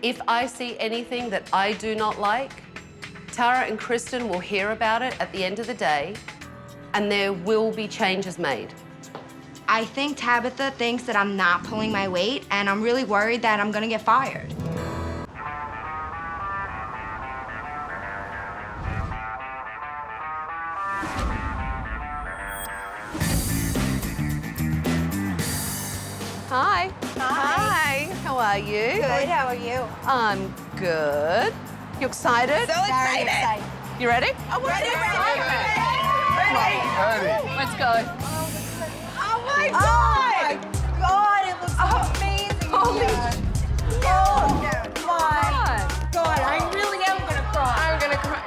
If I see anything that I do not like, Tara and Kristen will hear about it at the end of the day, and there will be changes made. I think Tabitha thinks that I'm not pulling my weight, and I'm really worried that I'm gonna get fired. Hi. Hi. How are you? Good, how are you? I'm good. You excited? So excited. You ready? I'm ready. Let's go. Oh my God! It looks amazing. Holy Oh my God, I really am gonna cry. I'm gonna cry.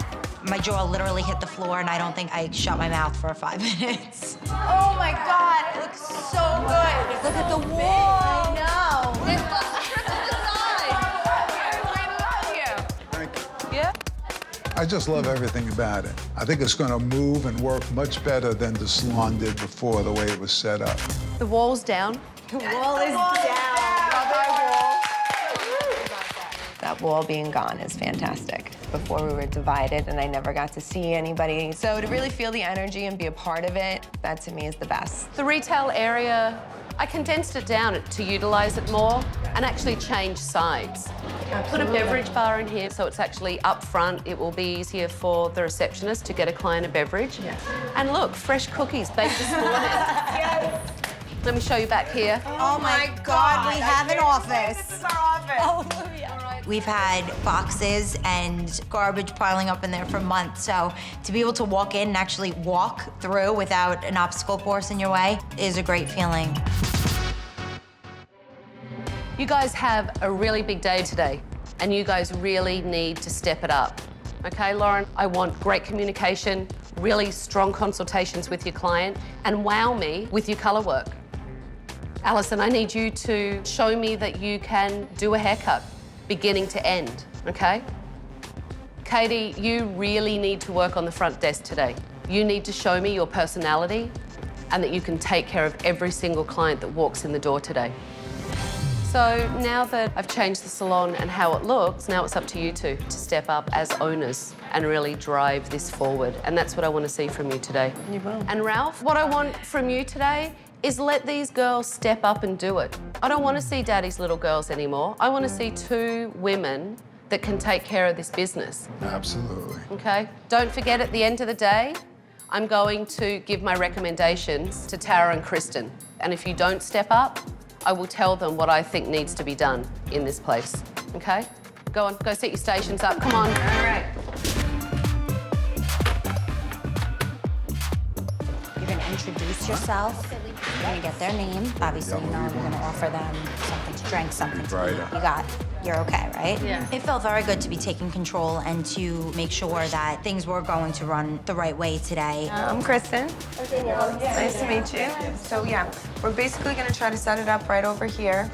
My jaw literally hit the floor, and I don't think I shut my mouth for 5 minutes. Oh my God, it looks so good. Look at the wall. I know. Yeah? I just love everything about it. I think it's going to move and work much better than the salon did before, the way it was set up. The wall's down. The wall is down. That wall being gone is fantastic. Before we were divided and I never got to see anybody. So to really feel the energy and be a part of it, that to me is the best. The retail area, I condensed it down to utilize it more and actually change sides. I put a beverage bar in here so it's actually up front. It will be easier for the receptionist to get a client a beverage. Yes. And look, fresh cookies baked this morning. Yes. Let me show you back here. Oh my God, we have an office. This is our office. Hallelujah. We've had boxes and garbage piling up in there for months, so to be able to walk in and actually walk through without an obstacle course in your way is a great feeling. You guys have a really big day today, and you guys really need to step it up. Okay, Lauren, I want great communication, really strong consultations with your client, and wow me with your color work. Alison, I need you to show me that you can do a haircut, beginning to end, okay? Katie, you really need to work on the front desk today. You need to show me your personality and that you can take care of every single client that walks in the door today. So now that I've changed the salon and how it looks, now it's up to you two to step up as owners and really drive this forward. And that's what I want to see from you today. You will. And Ralph, what I want from you today is let these girls step up and do it. I don't want to see daddy's little girls anymore. I want to see 2 women that can take care of this business. Absolutely. Okay? Don't forget, at the end of the day, I'm going to give my recommendations to Tara and Kristen. And if you don't step up, I will tell them what I think needs to be done in this place. Okay? Go on, go set your stations up. Come on. All right. You're gonna introduce yourself. You're gonna get their name. Obviously, you know you're gonna offer them something to drink, something to eat. You got, you're okay, right? Yeah. It felt very good to be taking control and to make sure that things were going to run the right way today. I'm Kristen. Nice to meet you. So yeah, we're basically gonna try to set it up right over here.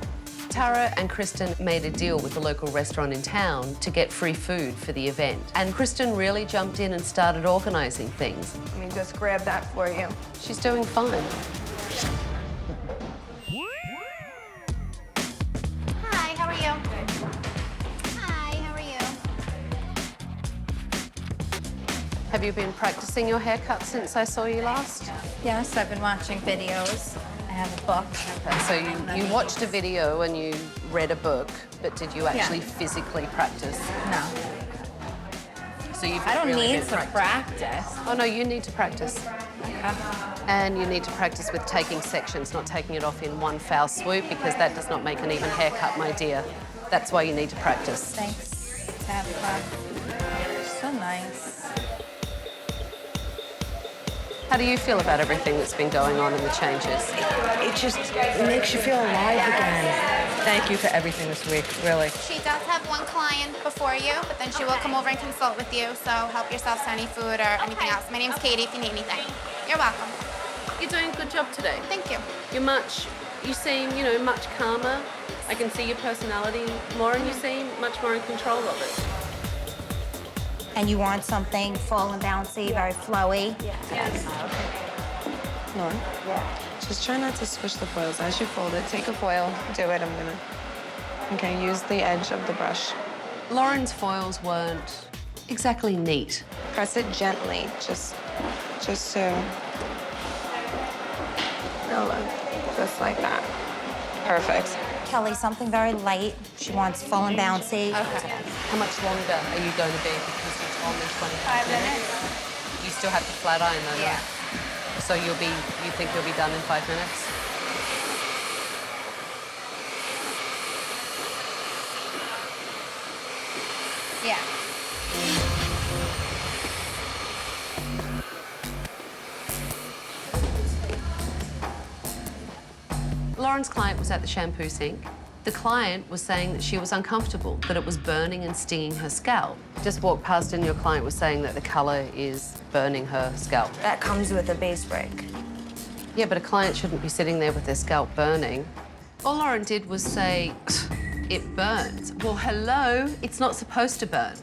Tara and Kristen made a deal with the local restaurant in town to get free food for the event. And Kristen really jumped in and started organising things. Let me just grab that for you. She's doing fine. Hi, how are you? Hi, how are you? Have you been practicing your haircut since I saw you last? Yes, I've been watching videos. I have a book. Okay, so you watched a video and you read a book, but did you actually physically practice? No. So you've I don't really need been to practice. Oh no, you need to practice. And you need to practice with taking sections, not taking it off in one foul swoop, because that does not make an even haircut, my dear. That's why you need to practice. Thanks, Tabitha. So nice. How do you feel about everything that's been going on and the changes? It makes you feel alive again. Thank you for everything this week, really. She does have one client before you, but then she will come over and consult with you, so help yourself to any food or anything else. My name's Katie if you need anything. You're welcome. You're doing a good job today. Thank you. You seem, much calmer. I can see your personality more and you seem much more in control of it. And you want something full and bouncy, very flowy? Yes. Laura? Yeah. Just try not to squish the foils. As you fold it, take a foil, do it, I'm gonna. Okay, use the edge of the brush. Lauren's foils weren't exactly neat. Press it gently, just so. No, look, just like that. Perfect. Kelly, something very light. She wants full and bouncy. Okay. How much longer are you going to be? Because you told me 25 minutes. You still have to flat iron though, Yeah. right? So you think you'll be done in 5 minutes? Yeah. Lauren's client was at the shampoo sink. The client was saying that she was uncomfortable, that it was burning and stinging her scalp. Just walked past and your client was saying that the colour is burning her scalp. That comes with a base break. Yeah, but a client shouldn't be sitting there with their scalp burning. All Lauren did was say, it burns. Well, hello, it's not supposed to burn.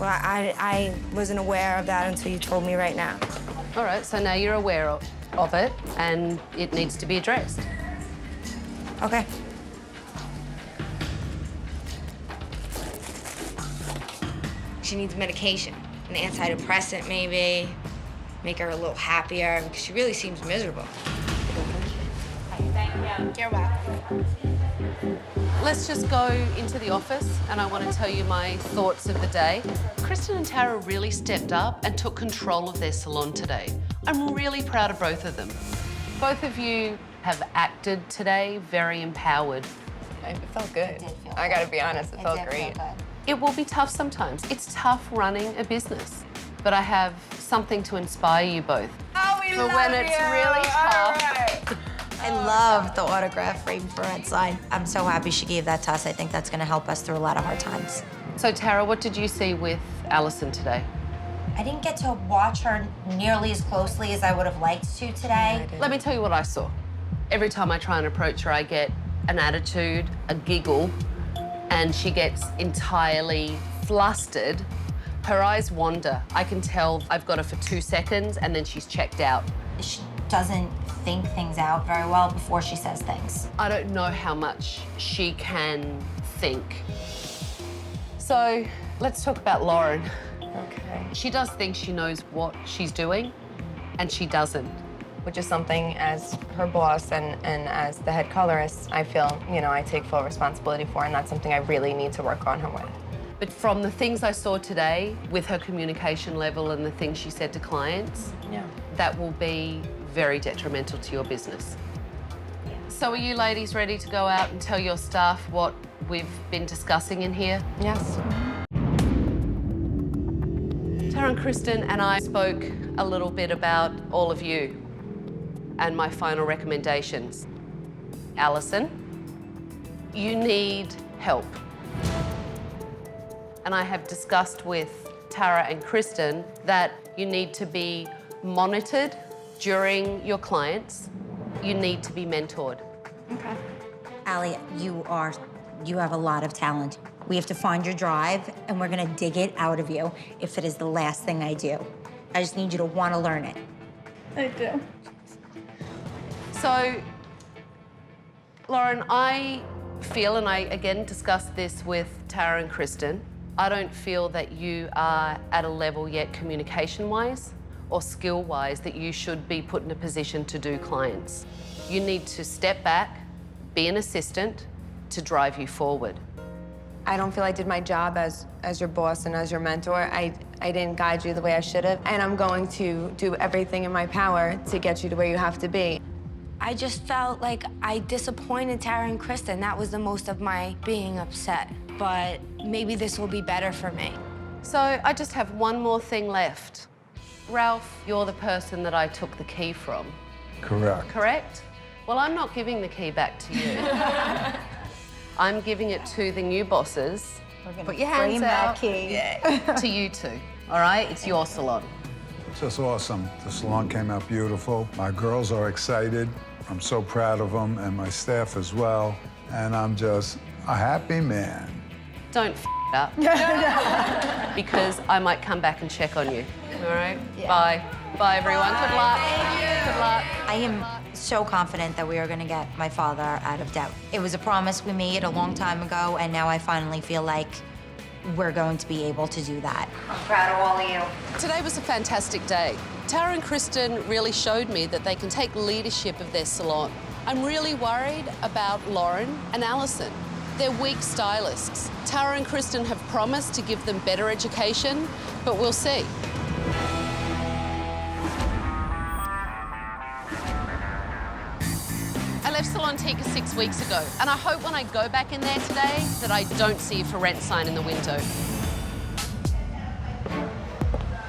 Well, I wasn't aware of that until you told me right now. All right, so now you're aware of it and it needs to be addressed. Okay. She needs medication, an antidepressant maybe, make her a little happier, because she really seems miserable. Thank you. You're welcome. Let's just go into the office and I want to tell you my thoughts of the day. Kristen and Tara really stepped up and took control of their salon today. I'm really proud of both of them. Both of you have acted today very empowered. It felt good. I gotta be honest, it felt great. It will be tough sometimes. It's tough running a business, but I have something to inspire you both. Oh, we For when it's really tough. I love the autograph frame for Red Sign. I'm so happy she gave that to us. I think that's going to help us through a lot of hard times. So, Tara, what did you see with Alison today? I didn't get to watch her nearly as closely as I would have liked to today. Let me tell you what I saw. Every time I try and approach her, I get an attitude, a giggle, and she gets entirely flustered. Her eyes wander. I can tell I've got her for 2 seconds and then she's checked out. She doesn't think things out very well before she says things. I don't know how much she can think. So let's talk about Lauren. Okay. She does think she knows what she's doing, and she doesn't. Which is something, as her boss and as the head colorist, I feel, I take full responsibility for, and that's something I really need to work on her with. But from the things I saw today, with her communication level and the things she said to clients, that will be very detrimental to your business. So are you ladies ready to go out and tell your staff what we've been discussing in here? Yes. Tara and Kristen and I spoke a little bit about all of you and my final recommendations. Alison, you need help. And I have discussed with Tara and Kristen that you need to be monitored during your clients. You need to be mentored. Okay. Allie, you have a lot of talent. We have to find your drive, and we're gonna dig it out of you if it is the last thing I do. I just need you to want to learn it. I do. So, Lauren, I feel, and I again discussed this with Tara and Kristen, I don't feel that you are at a level yet communication-wise or skill-wise that you should be put in a position to do clients. You need to step back, be an assistant to drive you forward. I don't feel I did my job as your boss and as your mentor. I didn't guide you the way I should have, and I'm going to do everything in my power to get you to where you have to be. I just felt like I disappointed Tara and Kristen. That was the most of my being upset. But maybe this will be better for me. So I just have one more thing left. Ralph, you're the person that I took the key from. Correct. Correct? Well, I'm not giving the key back to you. I'm giving it to the new bosses. Put your hands out. that key. Yeah. To you two, all right? It's your salon. It's just awesome. The salon came out beautiful. My girls are excited. I'm so proud of them, and my staff as well. And I'm just a happy man. Don't f it up. Because I might come back and check on you. All right? Yeah. Bye. Bye, everyone. Good luck. Good luck. I am so confident that we are going to get my father out of debt. It was a promise we made a long time ago, and now I finally feel like we're going to be able to do that. I'm proud of all of you. Today was a fantastic day. Tara and Kristen really showed me that they can take leadership of their salon. I'm really worried about Lauren and Alison. They're weak stylists. Tara and Kristen have promised to give them better education, but we'll see. I left Salon Tika 6 weeks ago, and I hope when I go back in there today that I don't see a for rent sign in the window.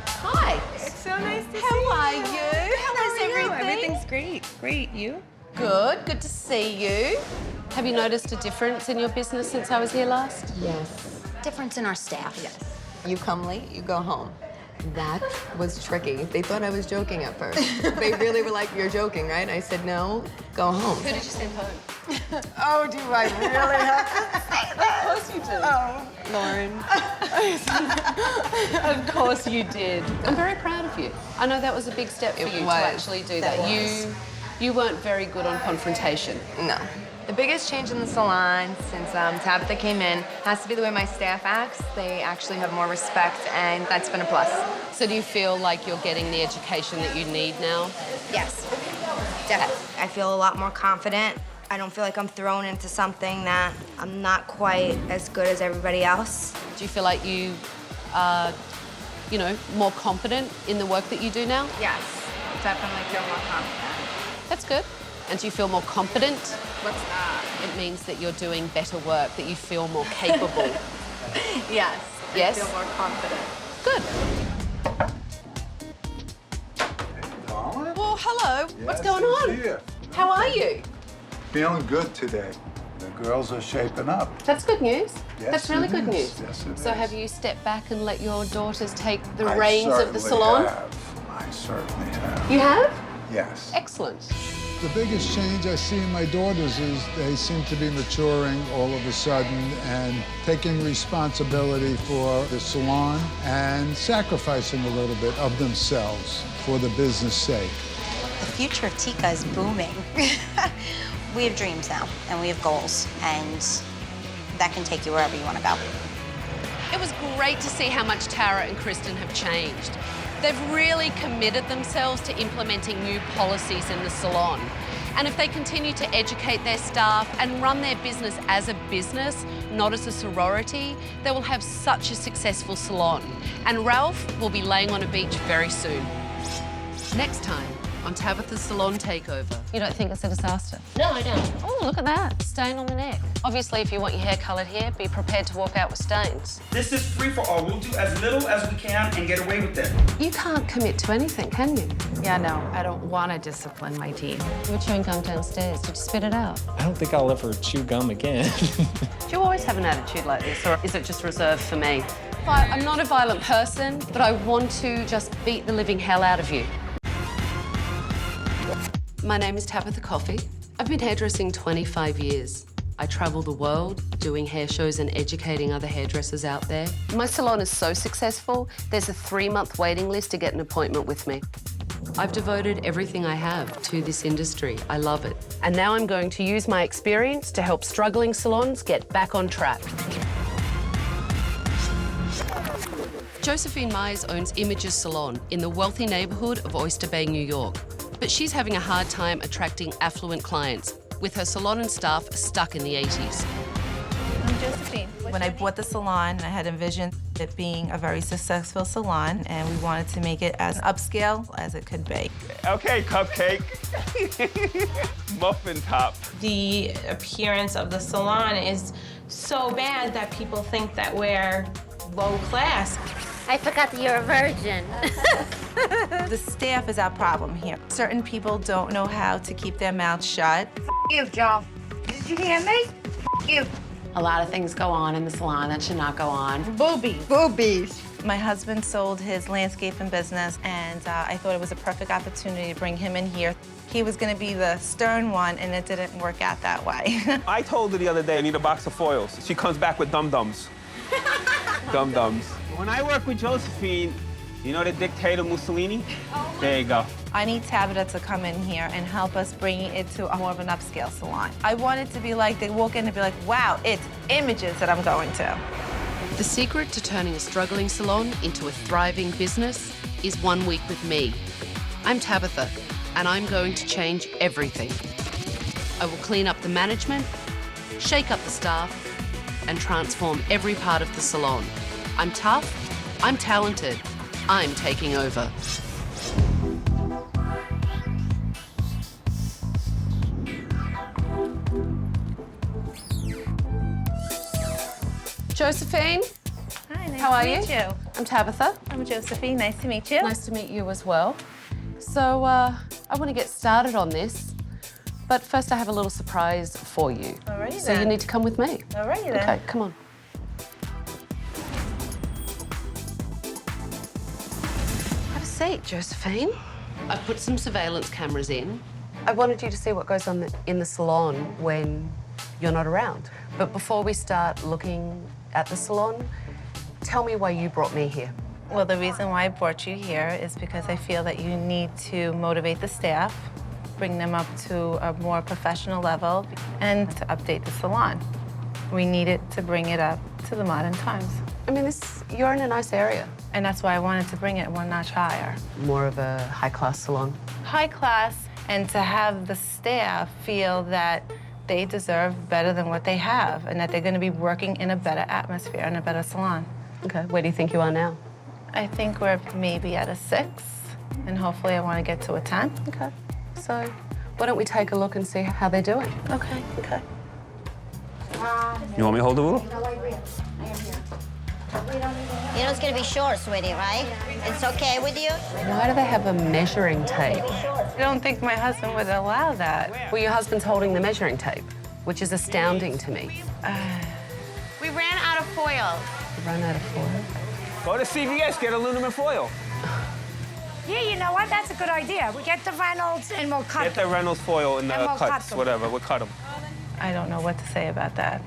Hi. It's so nice to see you. How are you? How's everything? Everything's great. Great. You? Good. Good to see you. Have you noticed a difference in your business since I was here last? Yes. Difference in our staff. Yes. You come late, you go home. That was tricky. They thought I was joking at first. They really were like, you're joking, right? I said, no, go home. Who did you send home? Oh, do I really have to say that? Of course you did. Oh, Lauren. Of course you did. I'm very proud of you. I know that was a big step for you to actually do that. You weren't very good on confrontation. No. The biggest change in the salon since Tabitha came in has to be the way my staff acts. They actually have more respect, and that's been a plus. So do you feel like you're getting the education that you need now? Yes, definitely. I feel a lot more confident. I don't feel like I'm thrown into something that I'm not quite as good as everybody else. Do you feel like you are, more competent in the work that you do now? Yes, definitely feel more confident. That's good. And do you feel more confident? What's that? It means that you're doing better work, that you feel more capable. Yes. Yes? I feel more confident. Good. Hey, darling. Well, hello. What's Yes, going it's on? here. How are you? Feeling good today. The girls are shaping up. That's good news. Yes, That's really it good is. news. Yes, it So is. have you stepped back and let your daughters take the I reins of the certainly salon? I certainly have. You have? Yes. Excellent. The biggest change I see in my daughters is they seem to be maturing all of a sudden and taking responsibility for the salon and sacrificing a little bit of themselves for the business sake. The future of Tika is booming. We have dreams now, and we have goals, and that can take you wherever you want to go. It was great to see how much Tara and Kristen have changed. They've really committed themselves to implementing new policies in the salon. And if they continue to educate their staff and run their business as a business, not as a sorority, they will have such a successful salon. And Ralph will be laying on a beach very soon. Next time on Tabitha's Salon Takeover. You don't think it's a disaster? No, I don't. Oh, look at that. Stain on the neck. Obviously, if you want your hair coloured here, be prepared to walk out with stains. This is free for all. We'll do as little as we can and get away with it. You can't commit to anything, can you? Yeah, no, I don't want to discipline my team. You were chewing gum downstairs. Did you spit it out? I don't think I'll ever chew gum again. Do you always have an attitude like this, or is it just reserved for me? I'm not a violent person, but I want to just beat the living hell out of you. My name is Tabitha Coffee. I've been hairdressing 25 years. I travel the world doing hair shows and educating other hairdressers out there. My salon is so successful, there's a 3-month waiting list to get an appointment with me. I've devoted everything I have to this industry. I love it. And now I'm going to use my experience to help struggling salons get back on track. Josephine Myers owns Images Salon in the wealthy neighbourhood of Oyster Bay, New York. But she's having a hard time attracting affluent clients, with her salon and staff stuck in the 80s. I'm Josephine. When I bought the salon, I had envisioned it being a very successful salon, and we wanted to make it as upscale as it could be. Okay, cupcake. Muffin top. The appearance of the salon is so bad that people think that we're low class. I forgot that you're a virgin. The staff is our problem here. Certain people don't know how to keep their mouths shut. You, Joe. Did you hear me? You. A lot of things go on in the salon that should not go on. Boobies. Boobies. My husband sold his landscaping business, and I thought it was a perfect opportunity to bring him in here. He was going to be the stern one, and it didn't work out that way. I told her the other day I need a box of foils. She comes back with dum-dums. Dum-dums. When I work with Josephine, you know the dictator Mussolini? There you go. I need Tabitha to come in here and help us bring it to more of an upscale salon. I want it to be like, they walk in and be like, wow, it's Images that I'm going to. The secret to turning a struggling salon into a thriving business is 1 week with me. I'm Tabitha, and I'm going to change everything. I will clean up the management, shake up the staff, and transform every part of the salon. I'm tough, I'm talented, I'm taking over. Josephine. Hi, nice How are to you? meet you. I'm Tabitha. I'm Josephine, nice to meet you. Nice to meet you as well. So I want to get started on this, but first I have a little surprise for you. Alrighty So you then. need to come with me. Alrighty then. Okay, come on. Have a seat, Josephine. I've put some surveillance cameras in. I wanted you to see what goes on in the salon when you're not around. But before we start looking at the salon, tell me why you brought me here. Well, the reason why I brought you here is because I feel that you need to motivate the staff, bring them up to a more professional level, and to update the salon. We need it to bring it up to the modern times. I mean, you're in a nice area. And that's why I wanted to bring it one notch higher. More of a high-class salon. High class, and to have the staff feel that they deserve better than what they have, and that they're going to be working in a better atmosphere, in a better salon. Okay, where do you think you are now? I think we're maybe at a 6, and hopefully I want to get to a 10. Okay, so why don't we take a look and see how they're doing? Okay. Okay. You want me to hold the rule? You know it's gonna be short, sweetie, right? It's okay with you? Why do they have a measuring tape? I don't think my husband would allow that. Well, your husband's holding the measuring tape, which is astounding to me. We ran out of foil. You run out of foil? Go to CVS, get aluminum foil. Yeah, you know what? That's a good idea. We get the Reynolds and we'll cut Get the Reynolds foil in the And we'll cut cuts, them. whatever, we'll cut them. I don't know what to say about that.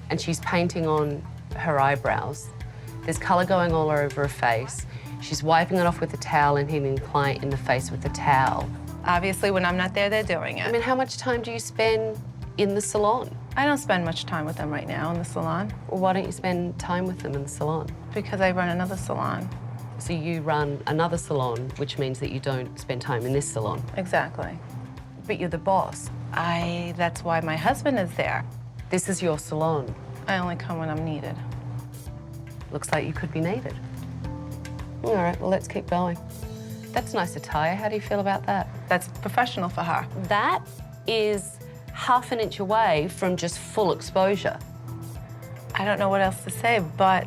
And she's painting on her eyebrows. There's colour going all over her face. She's wiping it off with a towel and hitting the client in the face with the towel. Obviously, when I'm not there, they're doing it. I mean, how much time do you spend in the salon? I don't spend much time with them right now in the salon. Well, why don't you spend time with them in the salon? Because I run another salon. So you run another salon, which means that you don't spend time in this salon. Exactly. But you're the boss. That's why my husband is there. This is your salon. I only come when I'm needed. Looks like you could be needed. All right, well, let's keep going. That's nice attire. How do you feel about that? That's professional for her. That is half an inch away from just full exposure. I don't know what else to say, but...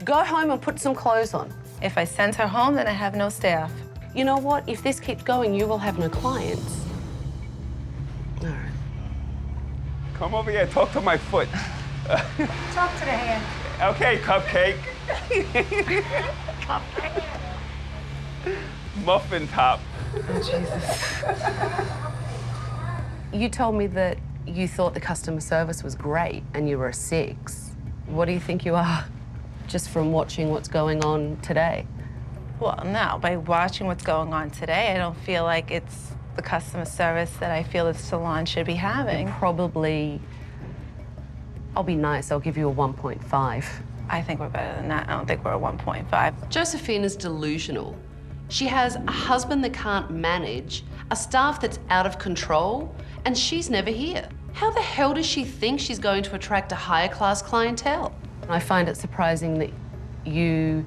Go home and put some clothes on. If I send her home, then I have no staff. You know what? If this keeps going, you will have no clients. All right. Come over here, talk to my foot. Talk to the hand. Okay, cupcake. Cupcake. Muffin top. Oh, Jesus. You told me that you thought the customer service was great and you were a 6. What do you think you are, just from watching what's going on today? Well, no, by watching what's going on today, I don't feel like it's the customer service that I feel the salon should be having. Probably, I'll be nice, I'll give you a 1.5. I think we're better than that. I don't think we're a 1.5. Josephine is delusional. She has a husband that can't manage, a staff that's out of control, and she's never here. How the hell does she think she's going to attract a higher class clientele? I find it surprising that you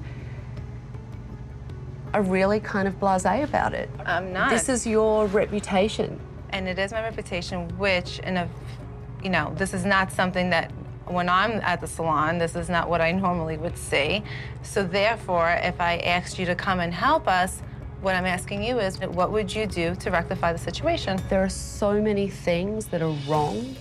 are really kind of blasé about it. I'm not. This is your reputation. And it is my reputation, which, this is not something that when I'm at the salon, this is not what I normally would see. So therefore, if I asked you to come and help us, what I'm asking you is, what would you do to rectify the situation? There are so many things that are wrong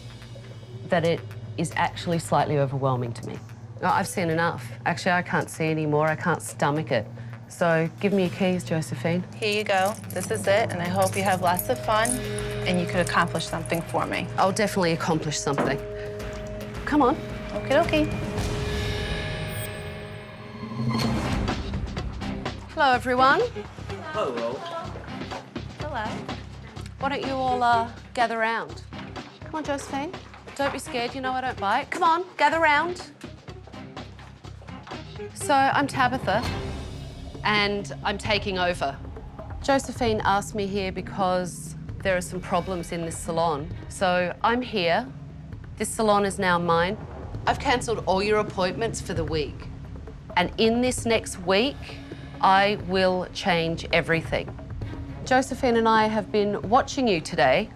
that it is actually slightly overwhelming to me. I've seen enough. Actually, I can't see anymore. I can't stomach it. So give me your keys, Josephine. Here you go. This is it, and I hope you have lots of fun and you could accomplish something for me. I'll definitely accomplish something. Come on. Okie dokie. Hello, everyone. Hello. Hello. Why don't you all gather round? Come on, Josephine. Don't be scared. You know I don't bite. Come on, gather round. So I'm Tabitha, and I'm taking over. Josephine asked me here because there are some problems in this salon. So I'm here. This salon is now mine. I've cancelled all your appointments for the week. And in this next week, I will change everything. Josephine and I have been watching you today,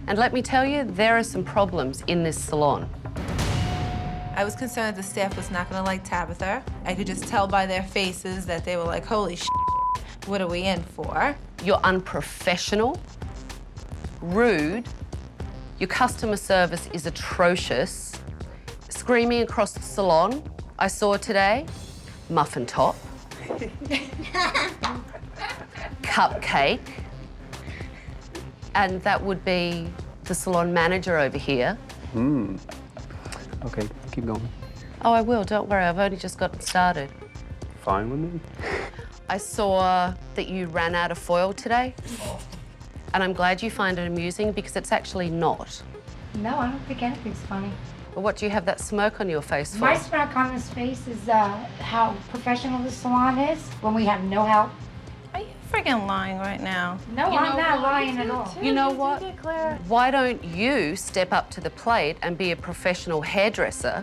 and let me tell you, there are some problems in this salon. I was concerned that the staff was not gonna like Tabitha. I could just tell by their faces that they were like, holy shit, what are we in for? You're unprofessional, rude, your customer service is atrocious, screaming across the salon, I saw today, muffin top, cupcake, and that would be the salon manager over here. Okay, keep going. Oh, I will, don't worry, I've only just gotten started. Fine with me. I saw that you ran out of foil today, and I'm glad you find it amusing because it's actually not. No, I don't think anything's funny. Well, what do you have that smirk on your face for? My smirk on this face is how professional the salon is when we have no help. Are you freaking lying right now? No, I'm not lying at all. You know what? Why don't you step up to the plate and be a professional hairdresser?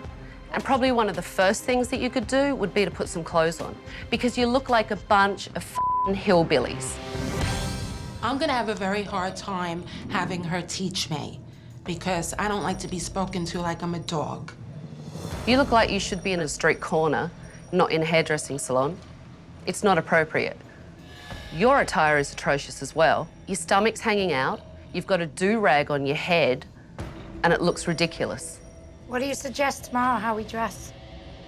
And probably one of the first things that you could do would be to put some clothes on, because you look like a bunch of f***ing hillbillies. I'm gonna have a very hard time having her teach me because I don't like to be spoken to like I'm a dog. You look like you should be in a street corner, not in a hairdressing salon. It's not appropriate. Your attire is atrocious as well. Your stomach's hanging out, you've got a do-rag on your head, and it looks ridiculous. What do you suggest tomorrow, how we dress?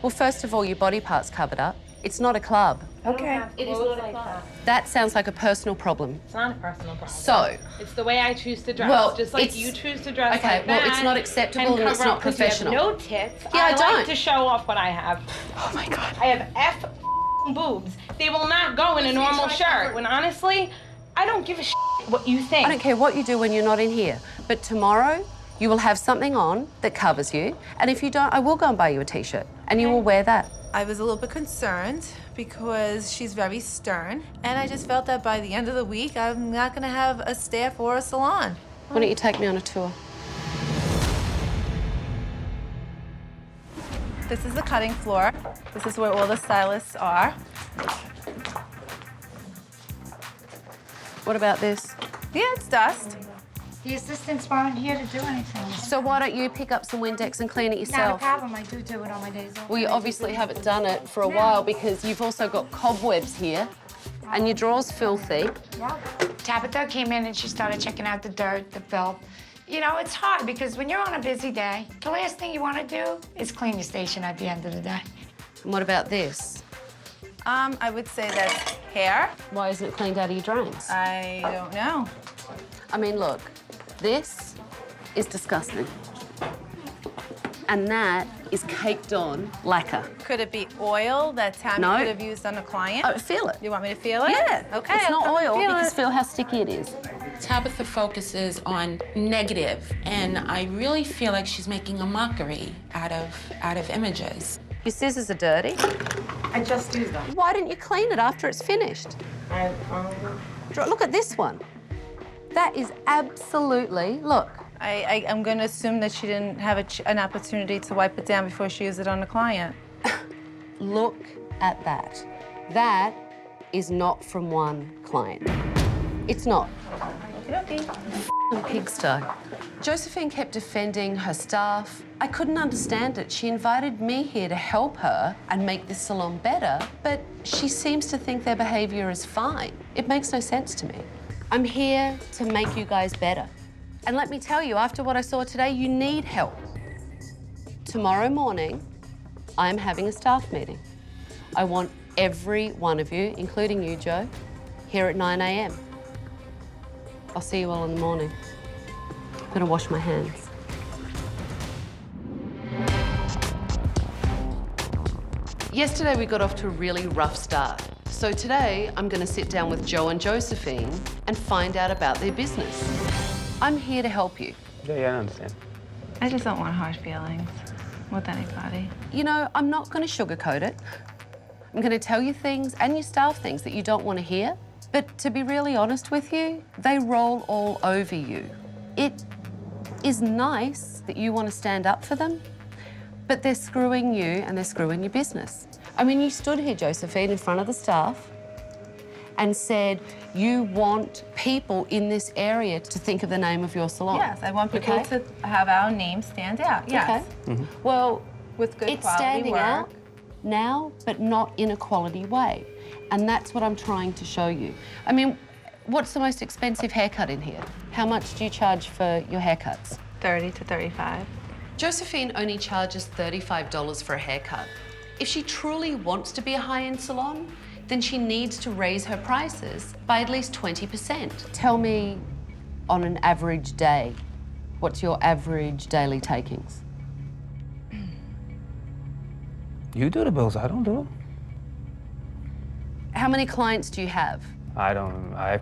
Well, first of all, your body part's covered up. It's not a club. Okay. It is not a club. That sounds like a personal problem. It's not a personal problem. So, it's the way I choose to dress. Well, just like it's- you choose to dress okay, like well, that. it's not acceptable and it's cover not up 'cause you have professional. no tits. Yeah, I like don't. to show off what I have. Oh my God. I have F boobs. They will not go in a normal shirt. When honestly, I don't give a what you think. I don't care what you do when you're not in here, but tomorrow you will have something on that covers you, and if you don't, I will go and buy you a t-shirt, and you will wear that. I was a little bit concerned because she's very stern, and I just felt that by the end of the week, I'm not gonna have a staff or a salon. Why don't you take me on a tour? This is the cutting floor. This is where all the stylists are. What about this? Yeah, it's dust. The assistants weren't here to do anything. So why don't you pick up some Windex and clean it Not a yourself? problem, I do it on my days off. Well, you obviously haven't done it for a while because you've also got cobwebs here, and your drawer's filthy. Yeah. Tabitha came in and she started checking out the dirt, the filth. You know, it's hard because when you're on a busy day, the last thing you want to do is clean your station at the end of the day. And what about this? I would say that's hair. Why isn't it cleaned out of your drains? I don't know. I mean, look, this is disgusting. And that is caked on lacquer. Could it be oil that Tammy No. could have used on a client? Oh, feel it. You want me to feel it? Yeah. Okay. It's not I'll come oil feel because it. feel how sticky it is. Tabitha focuses on negative, and I really feel like she's making a mockery out of images. Your scissors are dirty. I just used them. Why didn't you clean it after it's finished? Look at this one. That is absolutely, look. I'm going to assume that she didn't have an opportunity to wipe it down before she used it on the client. Look at that. That is not from one client. It's not. Pigsty. Josephine kept defending her staff. I couldn't understand it. She invited me here to help her and make this salon better, but she seems to think their behaviour is fine. It makes no sense to me. I'm here to make you guys better. And let me tell you, after what I saw today, you need help. Tomorrow morning, I'm having a staff meeting. I want every one of you, including you, Joe, here at 9 a.m. I'll see you all in the morning. I'm gonna wash my hands. Yesterday we got off to a really rough start. So today I'm gonna sit down with Joe and Josephine and find out about their business. I'm here to help you. Yeah, I understand. I just don't want hard feelings with anybody. You know, I'm not gonna sugarcoat it. I'm gonna tell you things and your staff things that you don't wanna hear. But to be really honest with you, they roll all over you. It is nice that you want to stand up for them, but they're screwing you and they're screwing your business. I mean, you stood here, Josephine, in front of the staff and said you want people in this area to think of the name of your salon. Yes, I want people to have our name stand out, yes. Okay. Well, with good it's quality standing work. out now, but not in a quality way. And that's what I'm trying to show you. I mean, what's the most expensive haircut in here? How much do you charge for your haircuts? 30 to 35. Josephine only charges $35 for a haircut. If she truly wants to be a high-end salon, then she needs to raise her prices by at least 20%. Tell me, on an average day, what's your average daily takings? You do the bills, I don't do them. How many clients do you have? I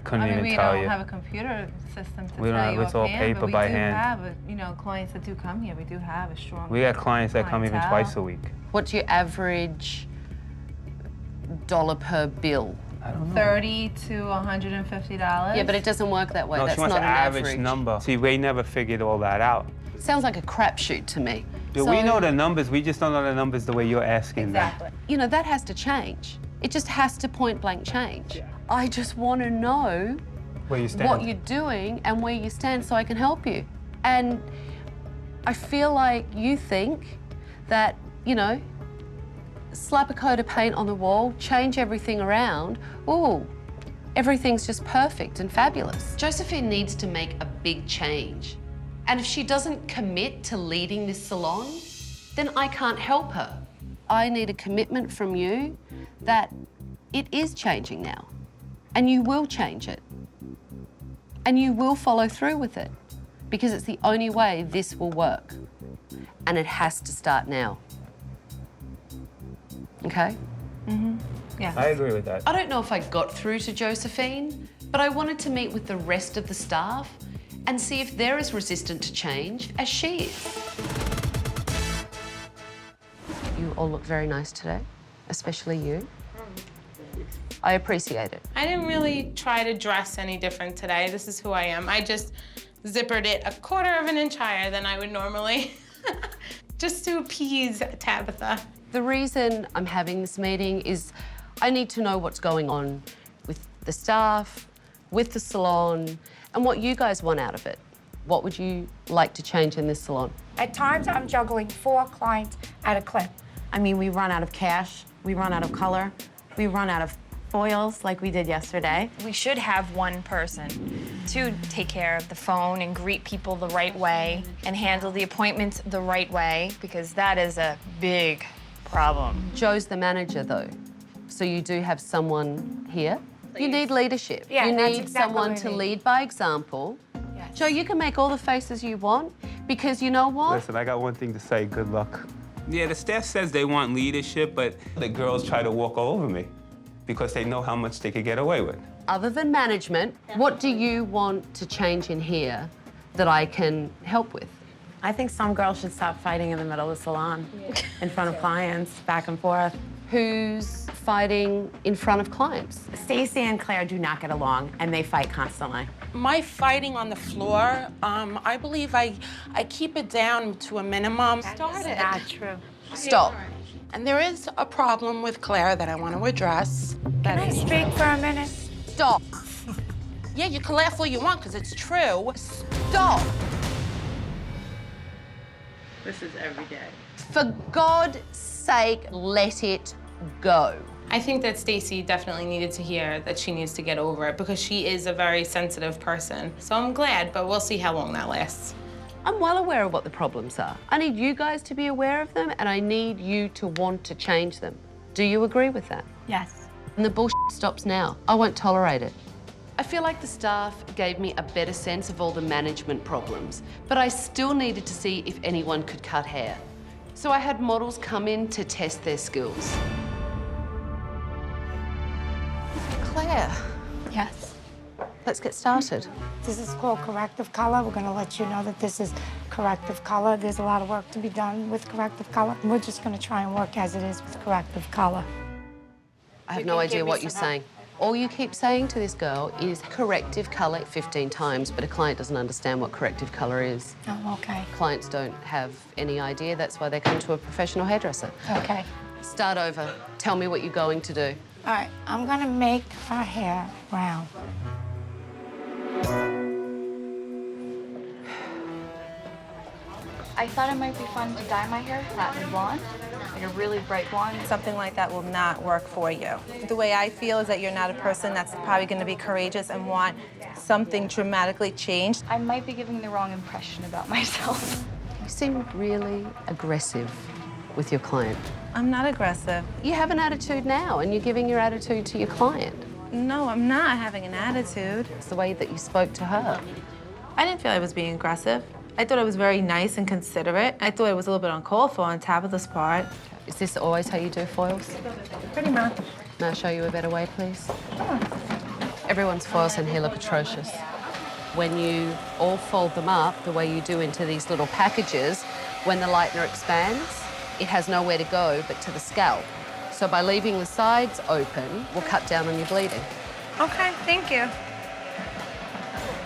couldn't even tell you. We don't have a computer system to We don't tell have, you it's all offhand, paper but by we do hand. have, you know, clients that do come here. We do have a strong We got clients that come even clientele. twice a week. What's your average dollar per bill? I don't know. $30 to $150. Yeah, but it doesn't work that way. No, That's she wants not an an average number. See, we never figured all that out. Sounds like a crapshoot to me. Yeah, we know the numbers, we just don't know the numbers the way you're asking them. You know, that has to change. It just has to point blank change. I just want to know Where you stand. what you're doing and where you stand so I can help you. And I feel like you think that, you know, slap a coat of paint on the wall, change everything around, ooh, everything's just perfect and fabulous. Josephine needs to make a big change. And if she doesn't commit to leading this salon, then I can't help her. I need a commitment from you that it is changing now. And you will change it. And you will follow through with it. Because it's the only way this will work. And it has to start now. Okay? Mm-hmm. Yeah. I agree with that. I don't know if I got through to Josephine, but I wanted to meet with the rest of the staff and see if they're as resistant to change as she is. You all look very nice today, especially you. I appreciate it. I didn't really try to dress any different today. This is who I am. I just zippered it 1/4 of an inch higher than I would normally, just to appease Tabitha. The reason I'm having this meeting is I need to know what's going on with the staff, with the salon, and what you guys want out of it. What would you like to change in this salon? At times, I'm juggling 4 clients at a clip. I mean, we run out of cash, we run out of color, we run out of foils like we did yesterday. We should have one person to take care of the phone and greet people the right way and handle the appointments the right way, because that is a big problem. Joe's the manager, though, so you do have someone here. You need leadership. Yeah, you that's need exactly someone what I to need. lead by example. Yes. Joe, you can make all the faces you want, because you know what? Listen, I got one thing to say, good luck. Yeah, the staff says they want leadership, but the girls try to walk all over me because they know how much they could get away with. Other than management, what do you want to change in here that I can help with? I think some girls should stop fighting in the middle of the salon, in front of clients, back and forth. Who's fighting in front of clients? Stacy and Claire do not get along, and they fight constantly. My fighting on the floor, I believe I keep it down to a minimum. That's not true. Stop. And there is a problem with Claire that I want to address. Can I speak for a minute? Stop. Yeah, you can laugh all you want because it's true. Stop. This is every day. For God's sake, let it go. I think that Stacey definitely needed to hear that she needs to get over it because she is a very sensitive person. So I'm glad, but we'll see how long that lasts. I'm well aware of what the problems are. I need you guys to be aware of them, and I need you to want to change them. Do you agree with that? Yes. And the bullshit stops now. I won't tolerate it. I feel like the staff gave me a better sense of all the management problems, but I still needed to see if anyone could cut hair. So I had models come in to test their skills. Claire. Yes. Let's get started. This is called corrective color. We're going to let you know that this is corrective color. There's a lot of work to be done with corrective color. We're just going to try and work as it is with corrective color. I have no idea what you're saying. All you keep saying to this girl is corrective colour 15 times, but a client doesn't understand what corrective colour is. Oh, okay. Clients don't have any idea. That's why they come to a professional hairdresser. Okay. Start over. Tell me what you're going to do. All right, I'm going to make her hair brown. I thought it might be fun to dye my hair satin blonde, like a really bright blonde. Something like that will not work for you. The way I feel is that you're not a person that's probably going to be courageous and want something dramatically changed. I might be giving the wrong impression about myself. You seem really aggressive with your client. I'm not aggressive. You have an attitude now, and you're giving your attitude to your client. No, I'm not having an attitude. It's the way that you spoke to her. I didn't feel I was being aggressive. I thought it was very nice and considerate. I thought it was a little bit uncalled for on Tabitha's part. Is this always how you do foils? Pretty much. May I show you a better way, please? Everyone's foils in here look atrocious. When you all fold them up the way you do into these little packages, when the lightener expands, it has nowhere to go but to the scalp. So by leaving the sides open, we'll cut down on your bleeding. Okay, thank you.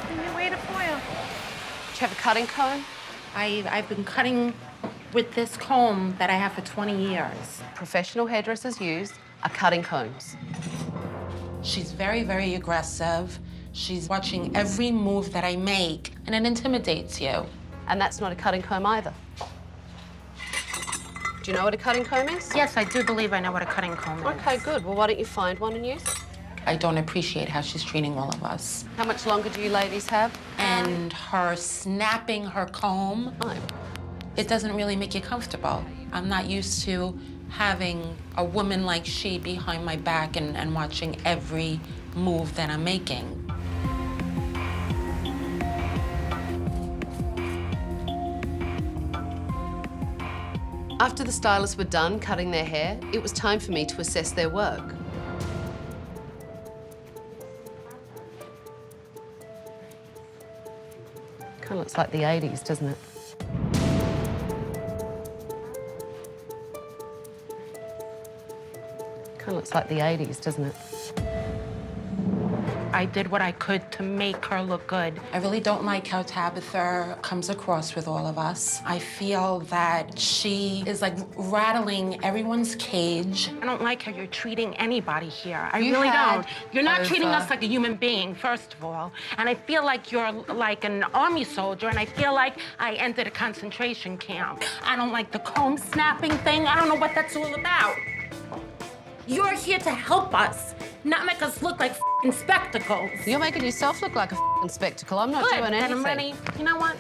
Give me way to foil. Do you have a cutting comb? I've been cutting with this comb that I have for 20 years. Professional hairdressers use are cutting combs. She's very, very aggressive. She's watching every move that I make, and it intimidates you. And that's not a cutting comb either. Do you know what a cutting comb is? Yes, I do believe I know what a cutting comb is. Okay, good. Well, why don't you find one and use it? I don't appreciate how she's treating all of us. How much longer do you ladies have? And her snapping her comb, it doesn't really make you comfortable. I'm not used to having a woman like she behind my back and watching every move that I'm making. After the stylists were done cutting their hair, it was time for me to assess their work. Kind of looks like the 80s, doesn't it? Kind of looks like the 80s, doesn't it? I did what I could to make her look good. I really don't like how Tabitha comes across with all of us. I feel that she is like rattling everyone's cage. I don't like how you're treating anybody here. I really don't. You're not treating us like a human being, first of all. And I feel like you're like an army soldier, and I feel like I entered a concentration camp. I don't like the comb snapping thing. I don't know what that's all about. You're here to help us, not make us look like f***ing spectacles. You're making yourself look like a f***ing spectacle. I'm not Good, doing then anything. I'm ready. You know what?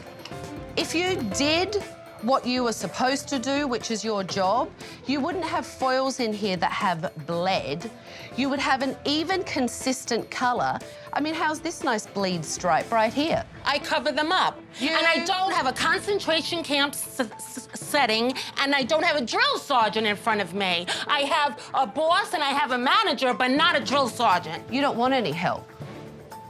If you did what you were supposed to do, which is your job, you wouldn't have foils in here that have bled. You would have an even, consistent colour. I mean, how's this nice bleed stripe right here? I cover them up. And I don't have a concentration camp setting, and I don't have a drill sergeant in front of me. I have a boss and I have a manager, but not a drill sergeant. You don't want any help.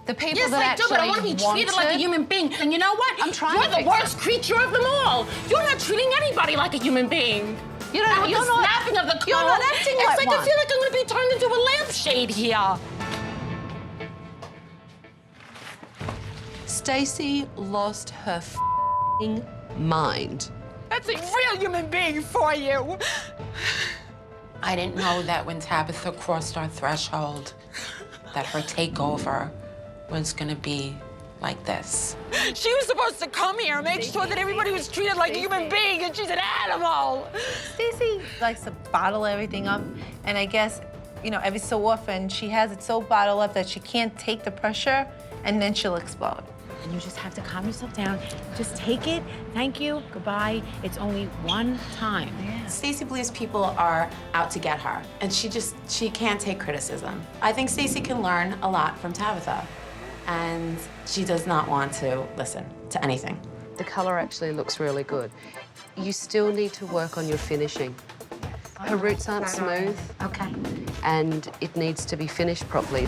The people yes, that I do, but I want to be treated like a human being. And you know what? I'm trying You're the worst creature of them all. You're not treating anybody like a human being. You don't. And with the snapping of the comb, You're not acting it's like like one. I feel like I'm going to be turned into a lampshade here. Stacey lost her f***ing mind. That's a real human being for you. I didn't know that when Tabitha crossed our threshold, that her takeover was gonna be like this. She was supposed to come here and make sure that everybody was treated like a human being, and she's an animal. Stacey likes to bottle everything up, and I guess, you know, every so often she has it so bottled up that she can't take the pressure, and then she'll explode. And you just have to calm yourself down. Just take it. Thank you. Goodbye. It's only one time. Stacey believes people are out to get her, and she can't take criticism. I think Stacey can learn a lot from Tabitha, and she does not want to listen to anything. The color actually looks really good. You still need to work on your finishing. Her roots aren't smooth. Okay. And it needs to be finished properly.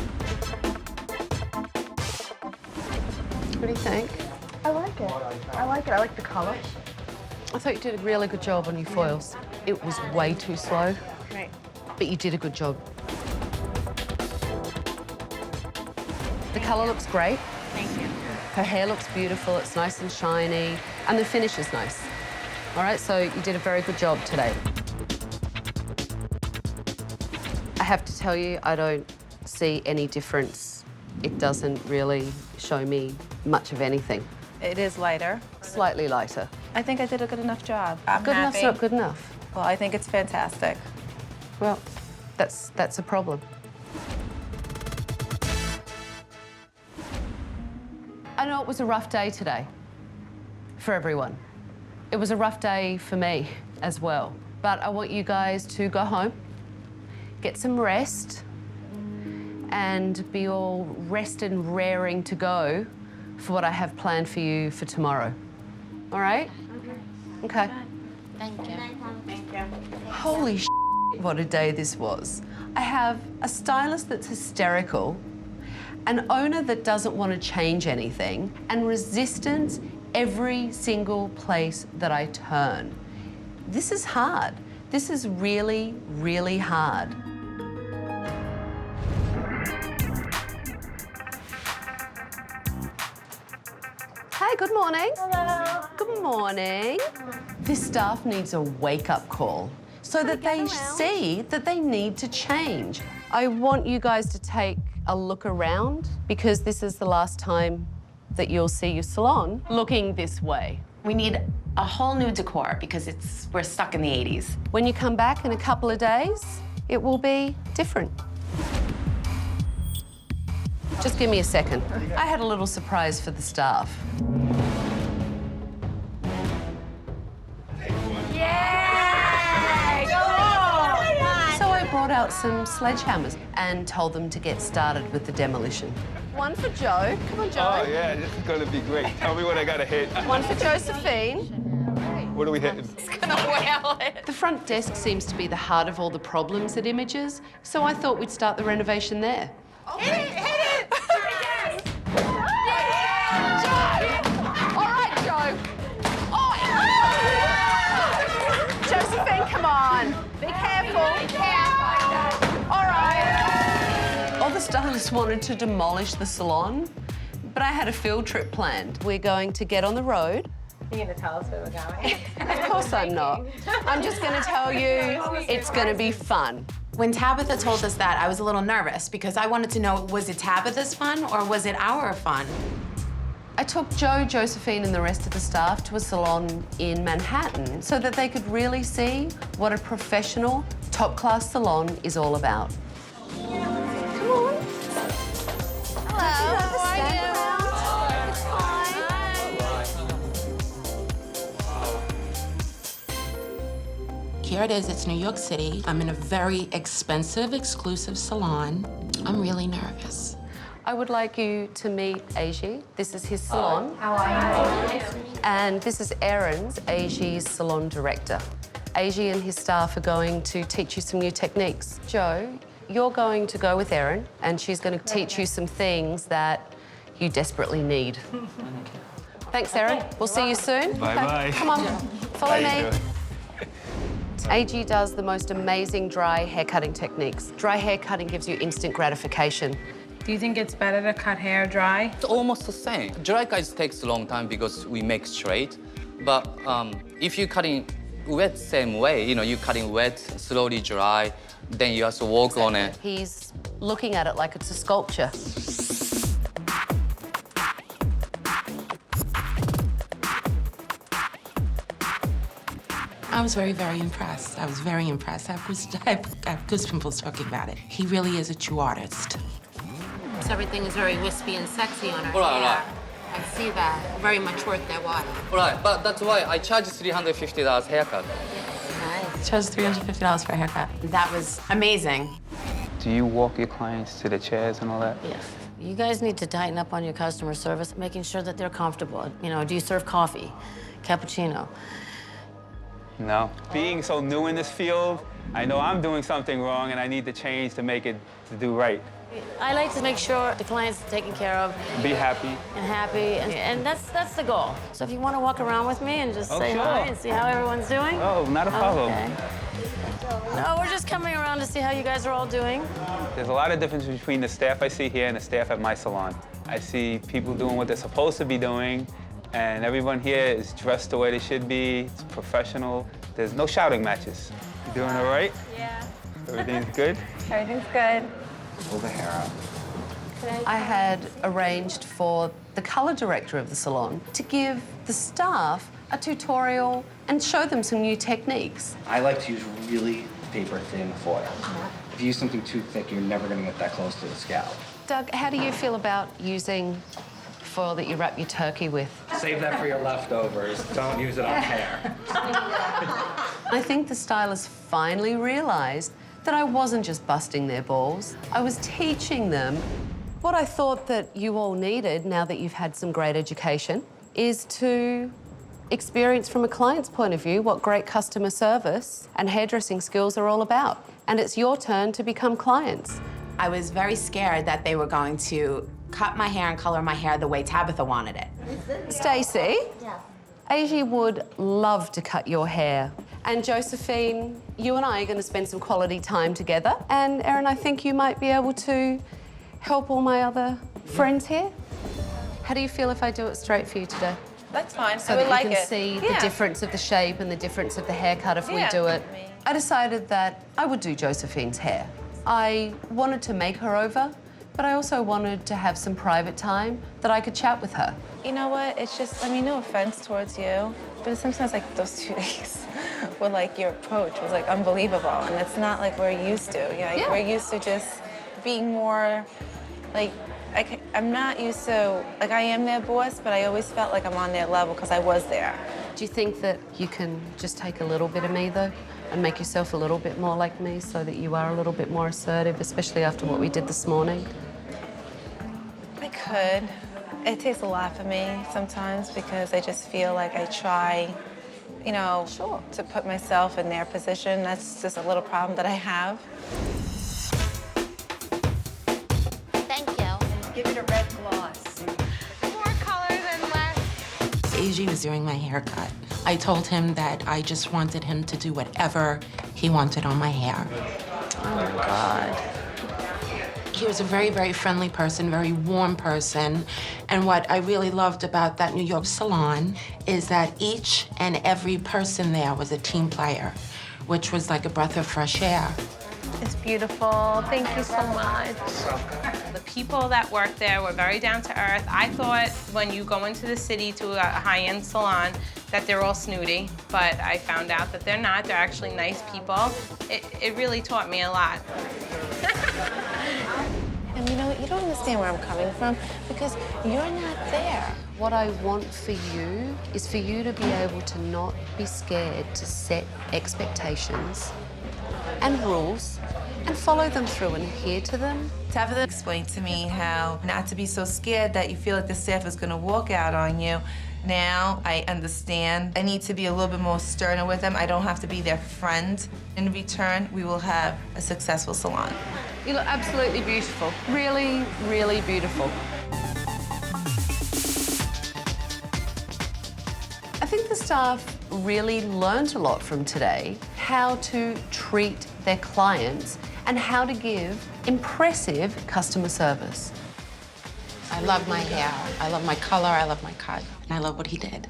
What do you think? I like it. I like it. I like the color. I thought you did a really good job on your foils. It was way too slow, Right. but you did a good job. The colour looks great. Thank you. Her hair looks beautiful, it's nice and shiny, and the finish is nice. All right, so you did a very good job today. I have to tell you, I don't see any difference. It doesn't really show me much of anything. It is lighter. Slightly lighter. I think I did a good enough job. Good enough's not good enough. Well, I think it's fantastic. Well, that's a problem. I know it was a rough day today for everyone. It was a rough day for me as well. But I want you guys to go home, get some rest, and be all rested and raring to go for what I have planned for you for tomorrow. All right? Okay. Thank you. Thank you. Holy shit, what a day this was. I have a stylist that's hysterical, an owner that doesn't want to change anything, and resistance every single place that I turn. This is hard. This is really, really hard. Hi, good morning. Hello. Good morning. This staff needs a wake-up call so that they see that they need to change. I want you guys to take a look around because this is the last time that you'll see your salon looking this way. We need a whole new decor because we're stuck in the 80s. When you come back in a couple of days, it will be different. Just give me a second. I had a little surprise for the staff. Yay! Go on! So I brought out some sledgehammers and told them to get started with the demolition. One for Joe. Come on, Joe. Oh, yeah, this is gonna be great. Tell me what I gotta hit. One for Josephine. What are we hitting? It's gonna wail it. The front desk seems to be the heart of all the problems at Images, so I thought we'd start the renovation there. Hit it! Hit it! All right, Joe. Oh, Josephine, come on. Be careful. All right. All the stylists wanted to demolish the salon, but I had a field trip planned. We're going to get on the road. You're gonna tell us where we're going? Of course I'm not. I'm just gonna tell you it's gonna be fun. When Tabitha told us that, I was a little nervous because I wanted to know, was it Tabitha's fun or was it our fun? I took Joe, Josephine, and the rest of the staff to a salon in Manhattan so that they could really see what a professional, top-class salon is all about. Come on. Hello. How are you? Here it is, it's New York City. I'm in a very expensive, exclusive salon. I'm really nervous. I would like you to meet Aji. This is his salon. How are you? And this is Aaron's, Aji's salon director. Aji and his staff are going to teach you some new techniques. Joe, you're going to go with Aaron, and she's going to teach you some things that you desperately need. Thanks, Aaron. We'll see you soon. Bye-bye. Okay, come on, follow How you me. doing? AG does the most amazing dry hair cutting techniques. Dry hair cutting gives you instant gratification. Do you think it's better to cut hair dry? It's almost the same. Dry cuts takes a long time because we make straight. But if you're cutting Wet, same way. You know, you're cutting wet, slowly dry, then you have to work on it. He's looking at it like it's a sculpture. I was very, very impressed. I was very impressed. I have goosebumps talking about it. He really is a true artist. So everything is very wispy and sexy on her Right, hair. right. I see that. Very much worth their while. Right, but that's why I charge $350 haircut. Nice. Chose $350 for a haircut. That was amazing. Do you walk your clients to the chairs and all that? Yes. You guys need to tighten up on your customer service, making sure that they're comfortable. You know, do you serve coffee, cappuccino? No. Being so new in this field, I know I'm doing something wrong and I need to change to make it to do right. I like to make sure the client's taken care of. Be happy. And happy, and that's the goal. So if you want to walk around with me and just say sure. hi and see how everyone's doing. Oh, not a problem. Okay. No, we're just coming around to see how you guys are all doing. There's a lot of difference between the staff I see here and the staff at my salon. I see people doing what they're supposed to be doing, and everyone here is dressed the way they should be. It's professional. There's no shouting matches. You doing all right? Yeah. Everything's good? Everything's good. Pull the hair out. I had arranged for the colour director of the salon to give the staff a tutorial and show them some new techniques. I like to use really paper-thin foil. If you use something too thick, you're never going to get that close to the scalp. Doug, how do you feel about using foil that you wrap your turkey with? Save that for your leftovers. Don't use it on hair. I think the stylists finally realised that I wasn't just busting their balls. I was teaching them. What I thought that you all needed, now that you've had some great education, is to experience from a client's point of view what great customer service and hairdressing skills are all about. And it's your turn to become clients. I was very scared that they were going to cut my hair and color my hair the way Tabitha wanted it. Stacey, Asia would love to cut your hair. And Josephine, you and I are going to spend some quality time together. And Erin, I think you might be able to help all my other friends here. How do you feel if I do it straight for you today? That's fine. So I would that like you can see the difference of the shape and the difference of the haircut if we do it. I decided that I would do Josephine's hair. I wanted to make her over, but I also wanted to have some private time that I could chat with her. You know what? It's just, I mean, no offense towards you, but sometimes like those 2 days were like your approach was like unbelievable, and it's not like we're used to. You know, like, we're used to just being more like, I'm not used to, like I am their boss, but I always felt like I'm on their level because I was there. Do you think that you can just take a little bit of me though and make yourself a little bit more like me so that you are a little bit more assertive, especially after what we did this morning? I could. It takes a lot for me sometimes because I just feel like I try, you know, to put myself in their position. That's just a little problem that I have. Thank you. Give it a red gloss. More color than less. AJ was doing my haircut. I told him that I just wanted him to do whatever he wanted on my hair. Oh my God. He was a very, very friendly person, very warm person. And what I really loved about that New York salon is that each and every person there was a team player, which was like a breath of fresh air. It's beautiful. Thank you so much. The people that work there were very down to earth. I thought when you go into the city to a high-end salon that they're all snooty, but I found out that they're not. They're actually nice people. It really taught me a lot. And you know, you don't understand where I'm coming from because you're not there. What I want for you is for you to be able to not be scared to set expectations and rules and follow them through and adhere to them. Tabitha explained to me how not to be so scared that you feel like the staff is going to walk out on you. Now I understand. I need to be a little bit more sterner with them. I don't have to be their friend. In return, we will have a successful salon. You look absolutely beautiful. Really, really beautiful. I think the staff really learned a lot from today, how to treat their clients and how to give impressive customer service. I love my hair, I love my color, I love my cut, and I love what he did.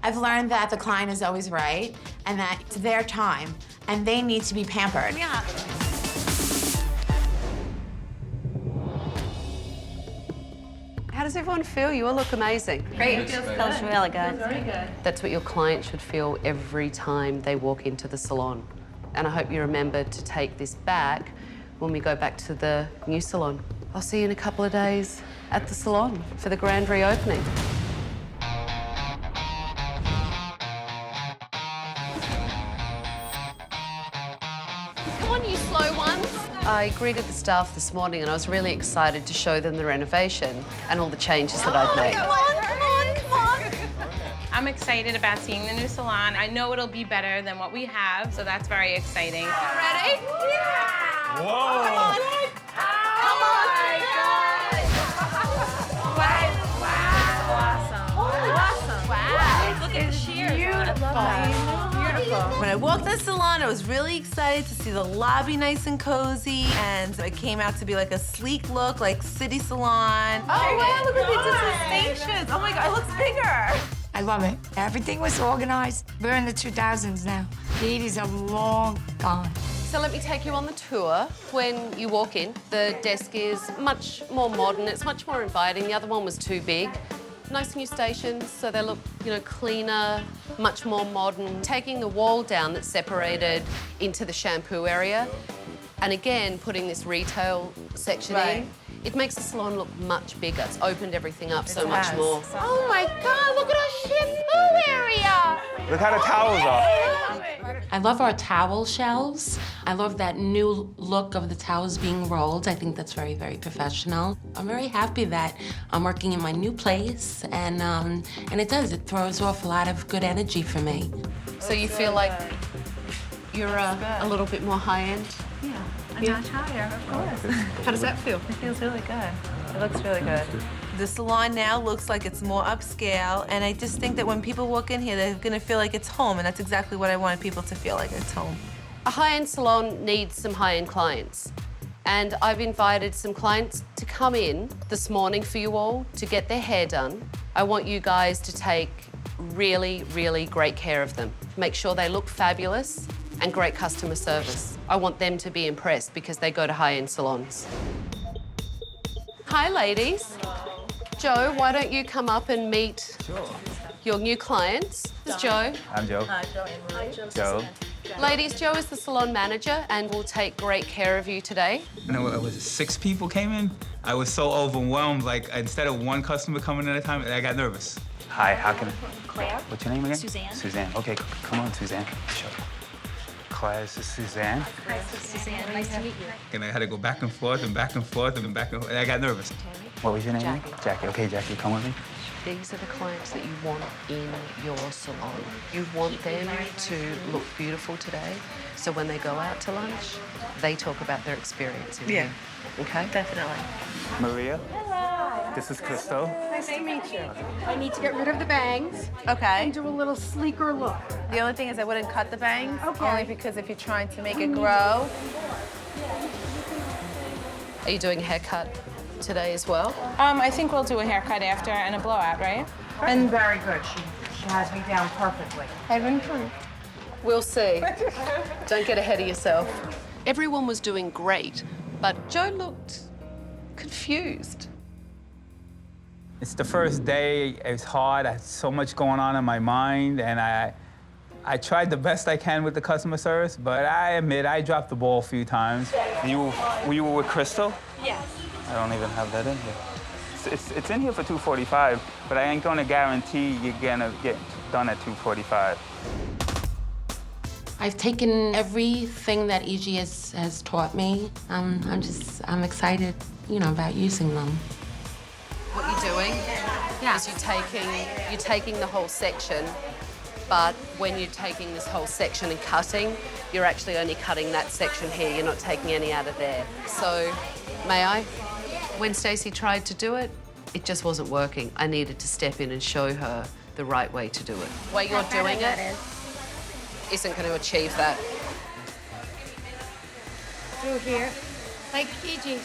I've learned that the client is always right and that it's their time and they need to be pampered. Yeah. How does everyone feel? You all look amazing. Great. It feels really good. Very good. That's what your client should feel every time they walk into the salon. And I hope you remember to take this back when we go back to the new salon. I'll see you in a couple of days at the salon for the grand reopening. Come on, you slow ones. I greeted the staff this morning and I was really excited to show them the renovation and all the changes that I've made. Come on, come on, come on. I'm excited about seeing the new salon. I know it'll be better than what we have, so that's very exciting. Ready? Yeah! Whoa! Come on! Come on! Wow. Look at the shears. I love that. Beautiful. When I walked the salon, I was really excited to see the lobby nice and cozy, and it came out to be like a sleek look, like city salon. Oh, wow, look at the distinctions. Oh my God, it looks bigger. I love it. Everything was organized. We're in the 2000s now. The 80s are long gone. So let me take you on the tour. When you walk in, the desk is much more modern. It's much more inviting. The other one was too big. Nice new stations, so they look, cleaner, much more modern. Taking the wall down that's separated into the shampoo area, and again, putting this retail section in, it makes the salon look much bigger. It's opened everything up so much more. Oh my God, look at our shampoo area. Look how the towels are. I love our towel shelves. I love that new look of the towels being rolled. I think that's very, very professional. I'm very happy that I'm working in my new place, and it throws off a lot of good energy for me. So you feel like you're a little bit more high-end? Yeah, a notch higher, of course. How does that feel? It feels really good. It looks really good. The salon now looks like it's more upscale, and I just think that when people walk in here, they're gonna feel like it's home, and that's exactly what I want people to feel like it's home. A high-end salon needs some high-end clients. And I've invited some clients to come in this morning for you all to get their hair done. I want you guys to take really, really great care of them. Make sure they look fabulous and great customer service. I want them to be impressed because they go to high-end salons. Hi, ladies. Joe, why don't you come up and meet your new clients? This is Joe. I'm Joe. Joe. Ladies, Joe is the salon manager and will take great care of you today. You know, it was 6 people came in. I was so overwhelmed. Like, instead of one customer coming at a time, I got nervous. Hi, how can I? Claire. What's your name again? Suzanne. Suzanne. Okay, come on, Suzanne. Sure. Claire, this is Suzanne. Hi, Suzanne. Nice to meet you. And I had to go back and forth and back and forth and back and forth. And I got nervous. What was your name? Jackie. Jackie. Okay, Jackie, come with me. These are the clients that you want in your salon. You want them to look beautiful today, so when they go out to lunch, they talk about their experience in here. Okay? Definitely. Maria. This is Crystal. Nice to meet you. I need to get rid of the bangs. Okay. And do a little sleeker look. The only thing is I wouldn't cut the bangs, Okay. only because if you're trying to make it grow. Are you doing a haircut today as well? I think we'll do a haircut after and a blowout, right? And very good. She has me down perfectly. I've improved. We'll see. Don't get ahead of yourself. Everyone was doing great, but Joe looked confused. It's the first day. It's hard. I had so much going on in my mind, and I tried the best I can with the customer service, but I admit I dropped the ball a few times. You were with Crystal? Yes. I don't even have that in here. It's in here for $245, but I ain't gonna guarantee you're gonna get done at $245. I've taken everything that EG has taught me. I'm excited, about using them. What you're doing is you're taking the whole section, but when you're taking this whole section and cutting, you're actually only cutting that section here. You're not taking any out of there. So, may I? When Stacey tried to do it, it just wasn't working. I needed to step in and show her the right way to do it. The way you're doing it isn't going to achieve that. Through here, like EG.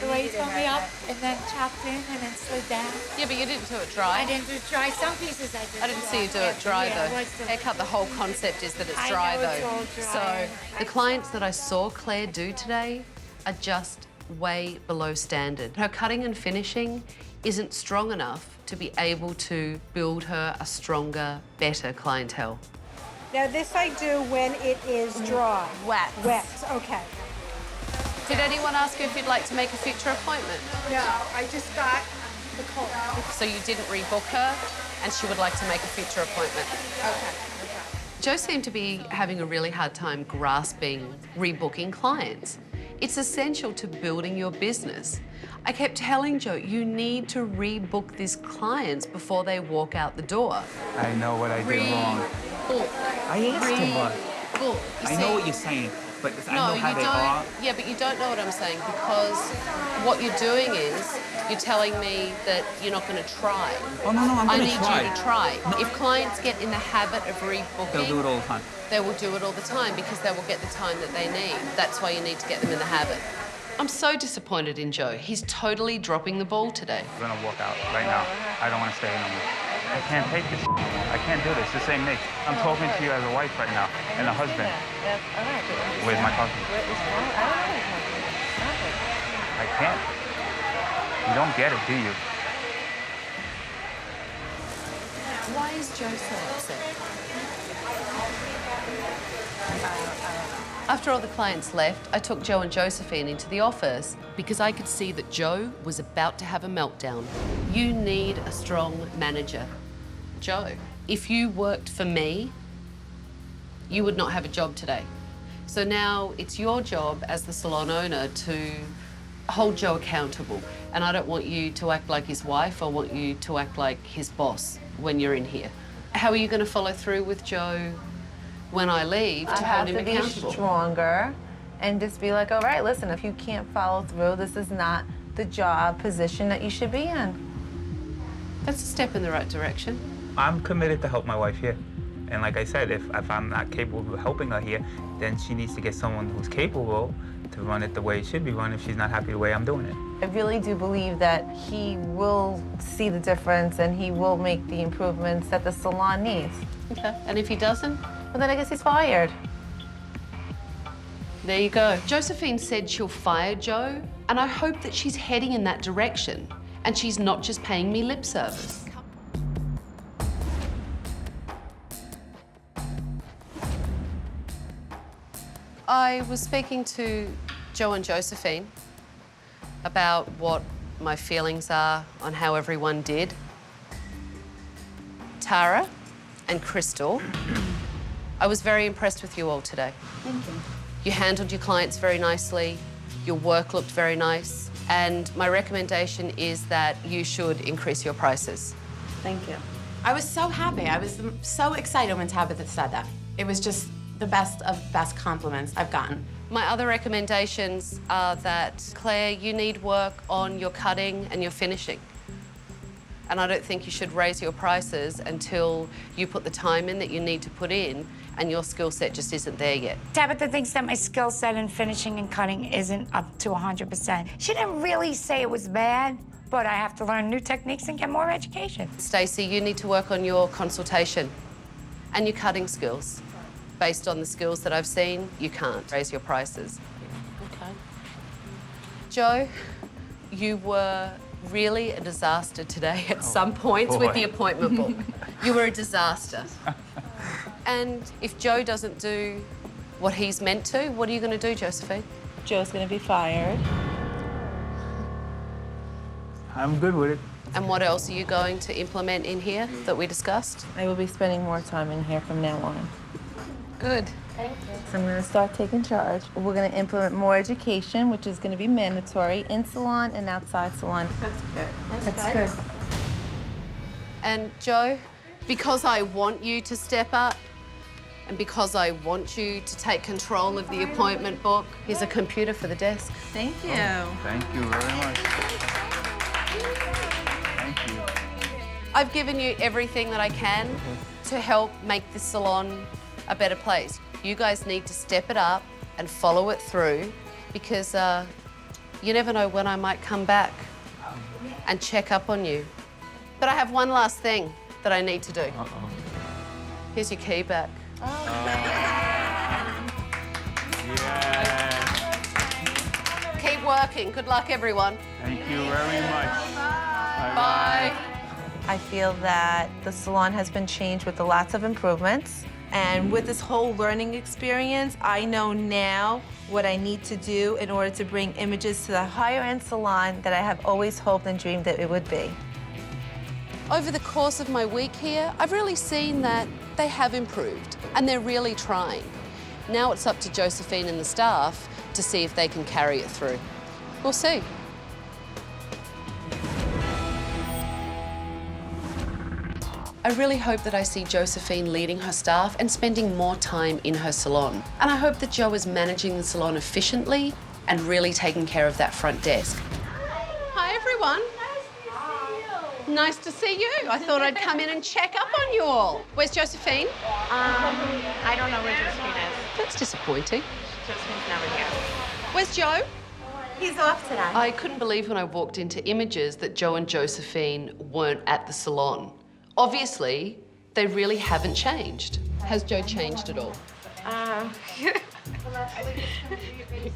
The way you told me up and then chopped in and then slid down. Yeah, but you didn't do it dry. I didn't do it dry. Some pieces I did. I didn't see you do it dry, Yeah, though. it was the- Haircut, the whole concept is that it's I dry, know though. it's all dry. So the clients that I saw Claire do today are just way below standard. Her cutting and finishing isn't strong enough to be able to build her a stronger, better clientele. Now this I do when it is dry. Wet. Wet, okay. Did anyone ask you if you'd like to make a future appointment? No, I just got the call. So you didn't rebook her, and she would like to make a future appointment. Okay. Joe seemed to be having a really hard time grasping rebooking clients. It's essential to building your business. I kept telling Joe, you need to rebook these clients before they walk out the door. I know what I did wrong. I asked him, but I know what you're saying, but I know how they are. Yeah, but you don't know what I'm saying, because what you're doing is you're telling me that you're not going to try. Oh, no, I'm I going need to try. you to try. If clients get in the habit of rebooking, They'll do it all the time. they will do it all the time because they will get the time that they need. That's why you need to get them in the habit. I'm so disappointed in Joe. He's totally dropping the ball today. I'm gonna walk out right now. I don't want to stay here no more. I can't take this. I can't do this. This ain't me. I'm talking to you as a wife right now and a husband. Where's my coffee? I can't. You don't get it, do you? Why is Joe so upset? After all the clients left, I took Joe and Josephine into the office because I could see that Joe was about to have a meltdown. You need a strong manager. Joe, if you worked for me, you would not have a job today. So now it's your job as the salon owner to hold Joe accountable. And I don't want you to act like his wife. I want you to act like his boss when you're in here. How are you going to follow through with Joe when I leave to hold him I have to accountable? be stronger and just be like, all right, listen, if you can't follow through, this is not the job position that you should be in. That's a step in the right direction. I'm committed to help my wife here. And like I said, if I'm not capable of helping her here, then she needs to get someone who's capable to run it the way it should be run if she's not happy the way I'm doing it. I really do believe that he will see the difference and he will make the improvements that the salon needs. Okay, and if he doesn't? Well, then I guess he's fired. There you go. Josephine said she'll fire Joe, and I hope that she's heading in that direction and she's not just paying me lip service. I was speaking to Joe and Josephine about what my feelings are on how everyone did. Tara and Crystal, I was very impressed with you all today. Thank you. You handled your clients very nicely, your work looked very nice, and my recommendation is that you should increase your prices. Thank you. I was so happy. I was so excited when Tabitha said that. It was just the best of best compliments I've gotten. My other recommendations are that, Claire, you need work on your cutting and your finishing. And I don't think you should raise your prices until you put the time in that you need to put in and your skill set just isn't there yet. Tabitha thinks that my skill set in finishing and cutting isn't up to 100%. She didn't really say it was bad, but I have to learn new techniques and get more education. Stacey, you need to work on your consultation and your cutting skills. Based on the skills that I've seen, you can't raise your prices. Okay. Joe, you were really a disaster today at some points with the appointment book. You were a disaster. And if Joe doesn't do what he's meant to, what are you going to do, Josephine? Joe's going to be fired. I'm good with it. And what else are you going to implement in here that we discussed? I will be spending more time in here from now on. Good. Thank you. So I'm going to start taking charge. We're going to implement more education, which is going to be mandatory in salon and outside salon. That's good. That's good. And Joe, because I want you to step up and because I want you to take control of the appointment book, here's a computer for the desk. Thank you. Thank you very much. Thank you. I've given you everything that I can to help make this salon a better place. You guys need to step it up and follow it through because You never know when I might come back and check up on you. But I have one last thing that I need to do. Here's your key back. Keep working. Good luck, everyone. Thank you very much. Bye. I feel that the salon has been changed with lots of improvements. And with this whole learning experience, I know now what I need to do in order to bring images to the Higher-end salon that I have always hoped and dreamed that it would be. Over the course of my week here, I've really seen that they have improved and they're really trying. Now it's up to Josephine and the staff to see if they can carry it through. We'll see. I really hope that I see Josephine leading her staff and spending more time in her salon. And I hope that Jo is managing the salon efficiently and really taking care of that front desk. Hi, everyone. Nice to see you. I thought I'd come in and check up on you all. Where's Josephine? I don't know where Josephine is. That's disappointing. Josephine's never here. Where's Jo? He's off today. I couldn't believe when I walked into Images that Jo and Josephine weren't at the salon. Obviously, they really haven't changed. Has Jo changed at all?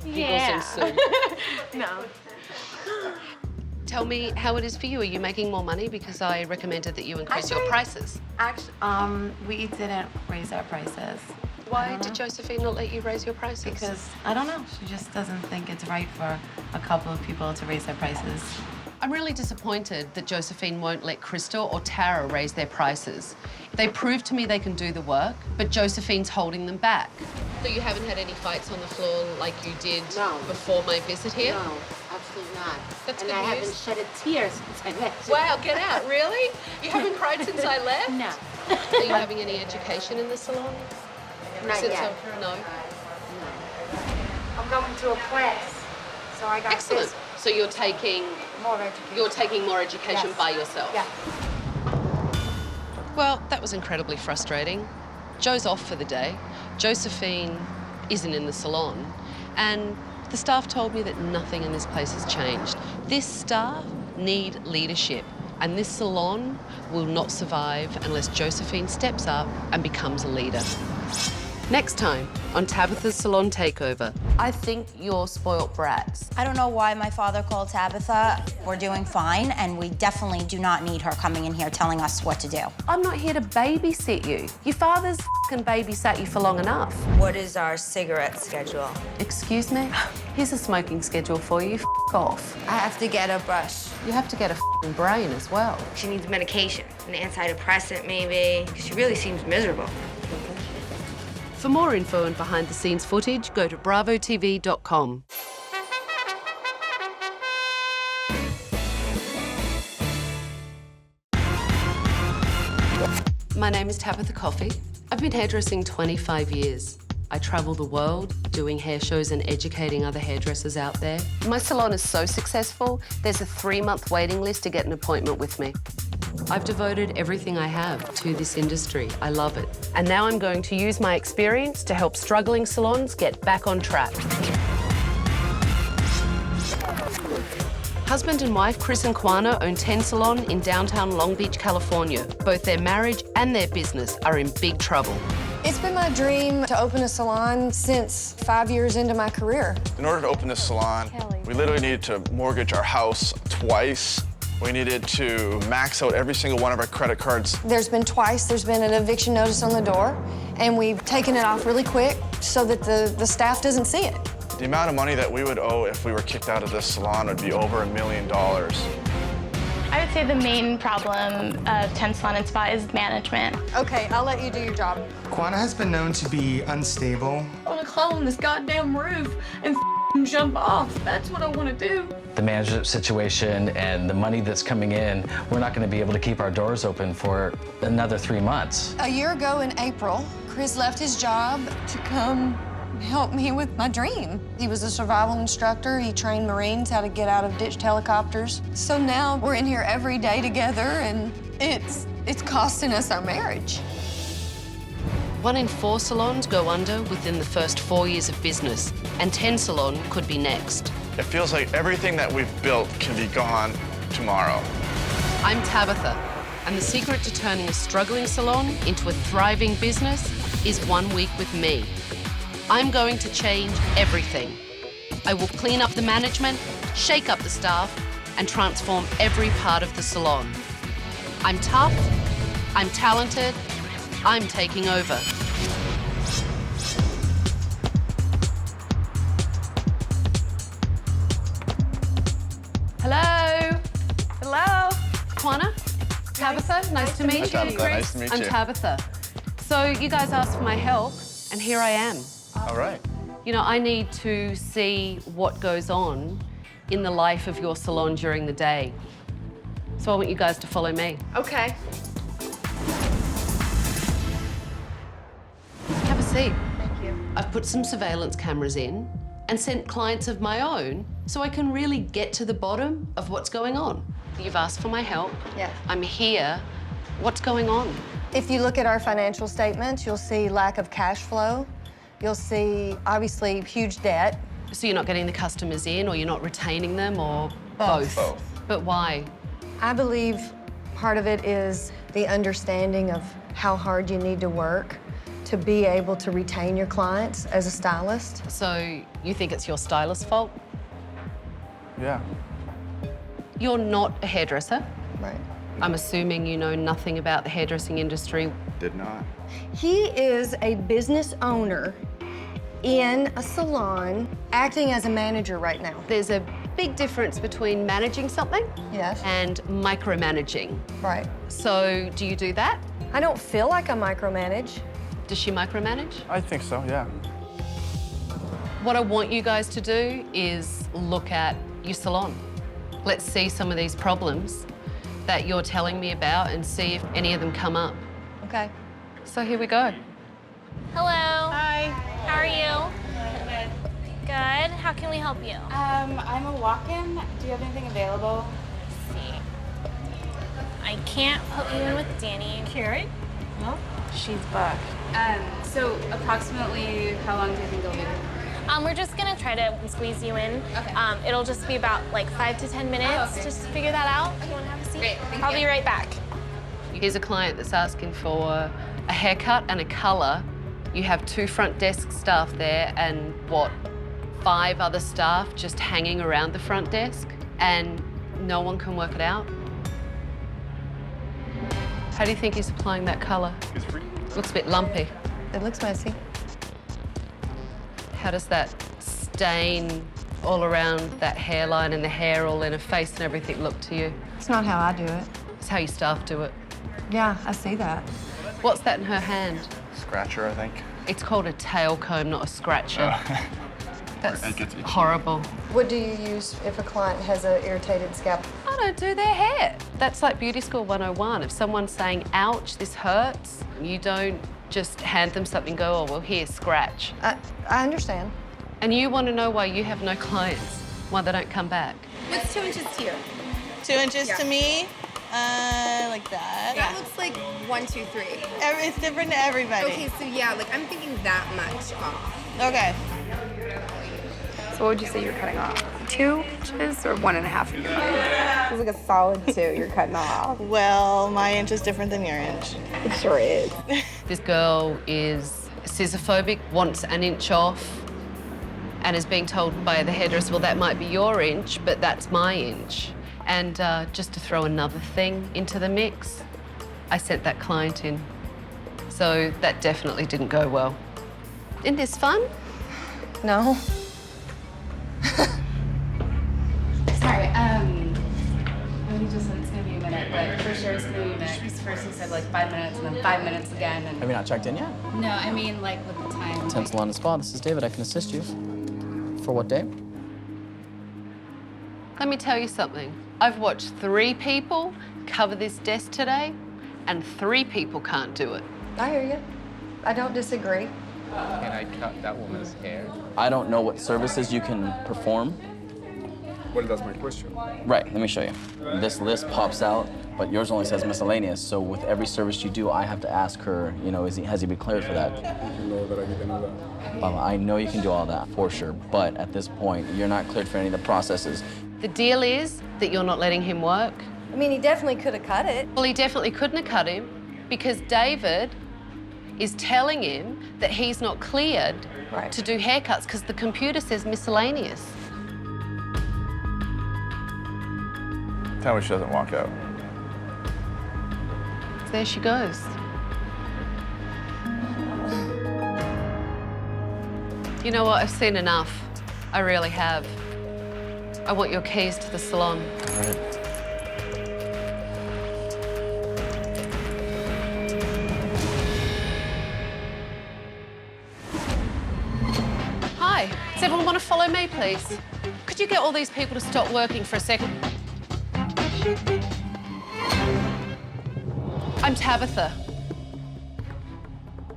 Yeah. Soon. No. Tell me how it is for you. Are you making more money? Because I recommended that you increase your prices. Actually, we didn't raise our prices. Why did Josephine not let you raise your prices? Because, I don't know, she just doesn't think it's right for a couple of people to raise their prices. I'm really disappointed that Josephine won't let Crystal or Tara raise their prices. They proved to me they can do the work, but Josephine's holding them back. So you haven't had any fights on the floor like you did before my visit here? No, absolutely not. That's and good I news. haven't shed a tear since I met you. Wow, get out, really? You haven't cried since I left? No. Are you having any education in the salon? Not Since yet. No. I'm going to a class, so I got Excellent. this. So you're taking More education. You're taking more education Yes. by yourself? Yeah. Well, that was incredibly frustrating. Jo's off for the day. Josephine isn't in the salon. And the staff told me that nothing in this place has changed. This staff need leadership. And this salon will not survive unless Josephine steps up and becomes a leader. Next time on Tabitha's Salon Takeover. I think you're spoilt brats. I don't know why my father called Tabitha. We're doing fine, and we definitely do not need her coming in here telling us what to do. I'm not here to babysit you. Your father's f***ing babysat you for long enough. What is our cigarette schedule? Excuse me? Here's a smoking schedule for you. F*** off. I have to get a brush. You have to get a f***ing brain as well. She needs medication, an antidepressant maybe. She really seems miserable. For more info and behind-the-scenes footage, go to bravotv.com. My name is Tabitha Coffee. I've been hairdressing 25 years. I travel the world doing hair shows and educating other hairdressers out there. My salon is so successful, there's a 3-month waiting list to get an appointment with me. I've devoted everything I have to this industry. I love it. And now I'm going to use my experience to help struggling salons get back on track. Husband and wife Chris and Kwana own 10 Salon in downtown Long Beach, California. Both their marriage and their business are in big trouble. It's been my dream to open a salon since 5 years into my career. In order to open this salon, we literally needed to mortgage our house twice. We needed to max out every single one of our credit cards. There's been an eviction notice on the door, and we've taken it off really quick so that the staff doesn't see it. The amount of money that we would owe if we were kicked out of this salon would be over $1 million. I would say the main problem of 10 Salon and Spa is management. Okay, I'll let you do your job. Kwana has been known to be unstable. I want to climb this goddamn roof and jump off. That's what I want to do. The management situation and the money that's coming in, we're not going to be able to keep our doors open for another 3 months. A year ago in April, Chris left his job to come help me with my dream. He was a survival instructor. He trained Marines how to get out of ditched helicopters. So now we're in here every day together, and it's costing us our marriage. 1 in 4 salons go under within the first 4 years of business, and 10 Salon could be next. It feels like everything that we've built can be gone tomorrow. I'm Tabitha, and the secret to turning a struggling salon into a thriving business is 1 week with me. I'm going to change everything. I will clean up the management, shake up the staff, and transform every part of the salon. I'm tough, I'm talented, I'm taking over. Hello. Hello. Kwana? Tabitha, nice to meet you. Tabitha, nice to meet I'm you. Tabitha. So you guys asked for my help, and here I am. All right. You know, I need to see what goes on in the life of your salon during the day. So I want you guys to follow me. Okay. Have a seat. Thank you. I've put some surveillance cameras in and sent clients of my own so I can really get to the bottom of what's going on. You've asked for my help. Yeah. I'm here. What's going on? If you look at our financial statements, you'll see lack of cash flow. You'll see, obviously, huge debt. So you're not getting the customers in, or you're not retaining them, or both? Both. But why? I believe part of it is the understanding of how hard you need to work to be able to retain your clients as a stylist. So you think it's your stylist's fault? Yeah. You're not a hairdresser. Right. I'm assuming you know nothing about the hairdressing industry. Did not. He is a business owner in a salon, acting as a manager right now. There's a big difference between managing something Yes. and micromanaging. Right. So do you do that? I don't feel like I micromanage. Does she micromanage? I think so, yeah. What I want you guys to do is look at your salon. Let's see some of these problems that you're telling me about and see if any of them come up. Okay. So here we go. Hello. Hi. How are you? Good. How can we help you? I'm a walk-in. Do you have anything available? Let's see. I can't put you in with Danny. Carrie? No. She's booked. So approximately how long do you think it'll be? We're just gonna try to squeeze you in. Okay. It'll just be about like 5 to 10 minutes. Oh, okay. Just to figure that out. You wanna have a seat? Great, thank I'll you. be right back. Here's a client that's asking for a haircut and a color. You have 2 front desk staff there and what, 5 other staff just hanging around the front desk, and no one can work it out? How do you think he's applying that color? Looks a bit lumpy. It looks messy. How does that stain all around that hairline and the hair all in her face and everything look to you? It's not how I do it. It's how your staff do it. Yeah, I see that. What's that in her hand? Scratcher, I think. It's called a tail comb, not a scratcher. Oh. That's It gets itchy. horrible. What do you use if a client has an irritated scalp? I don't do their hair. That's like Beauty School 101. If someone's saying, ouch, this hurts, you don't just hand them something and go, oh, well, here, scratch. I understand. And you want to know why you have no clients, why they don't come back. What's 2 inches to you? 2 inches Yeah. to me, like that. That looks like 1, 2, 3. It's different to everybody. Okay, so yeah, like I'm thinking that much off. Okay. So what would you say you're cutting off? 2 inches or 1.5 in your mind? It's like a solid 2 you're cutting off. Well, my inch is different than your inch. It sure is. This girl is scissorphobic, wants an inch off, and is being told by the hairdresser, well, that might be your inch, but that's my inch. And just to throw another thing into the mix, I sent that client in. So that definitely didn't go well. Isn't this fun? No. Sorry, he just said it's gonna be a minute, but for sure it's gonna be a minute. Because first he said like 5 minutes and then 5 minutes again. And Have you not checked in yet? no, I mean like with the time. Ten Salon and Spa, this is David. I can assist you. For what day? Let me tell you something. I've watched 3 people cover this desk today, and 3 people can't do it. I hear you. I don't disagree. Can I cut that woman's hair? I don't know what services you can perform, Well, that's my question. Right, let me show you. This list pops out, but yours only says miscellaneous. So with every service you do, I have to ask her, you know, has he been cleared for that? I know you can do all that, for sure. But at this point, you're not cleared for any of the processes. The deal is that you're not letting him work. I mean, he definitely could have cut it. Well, he definitely couldn't have cut him because David is telling him that he's not cleared to do haircuts because the computer says miscellaneous. Tell me she doesn't walk out. There she goes. You know what? I've seen enough. I really have. I want your keys to the salon. All right. Hi. Does everyone want to follow me, please? Could you get all these people to stop working for a second? I'm Tabitha,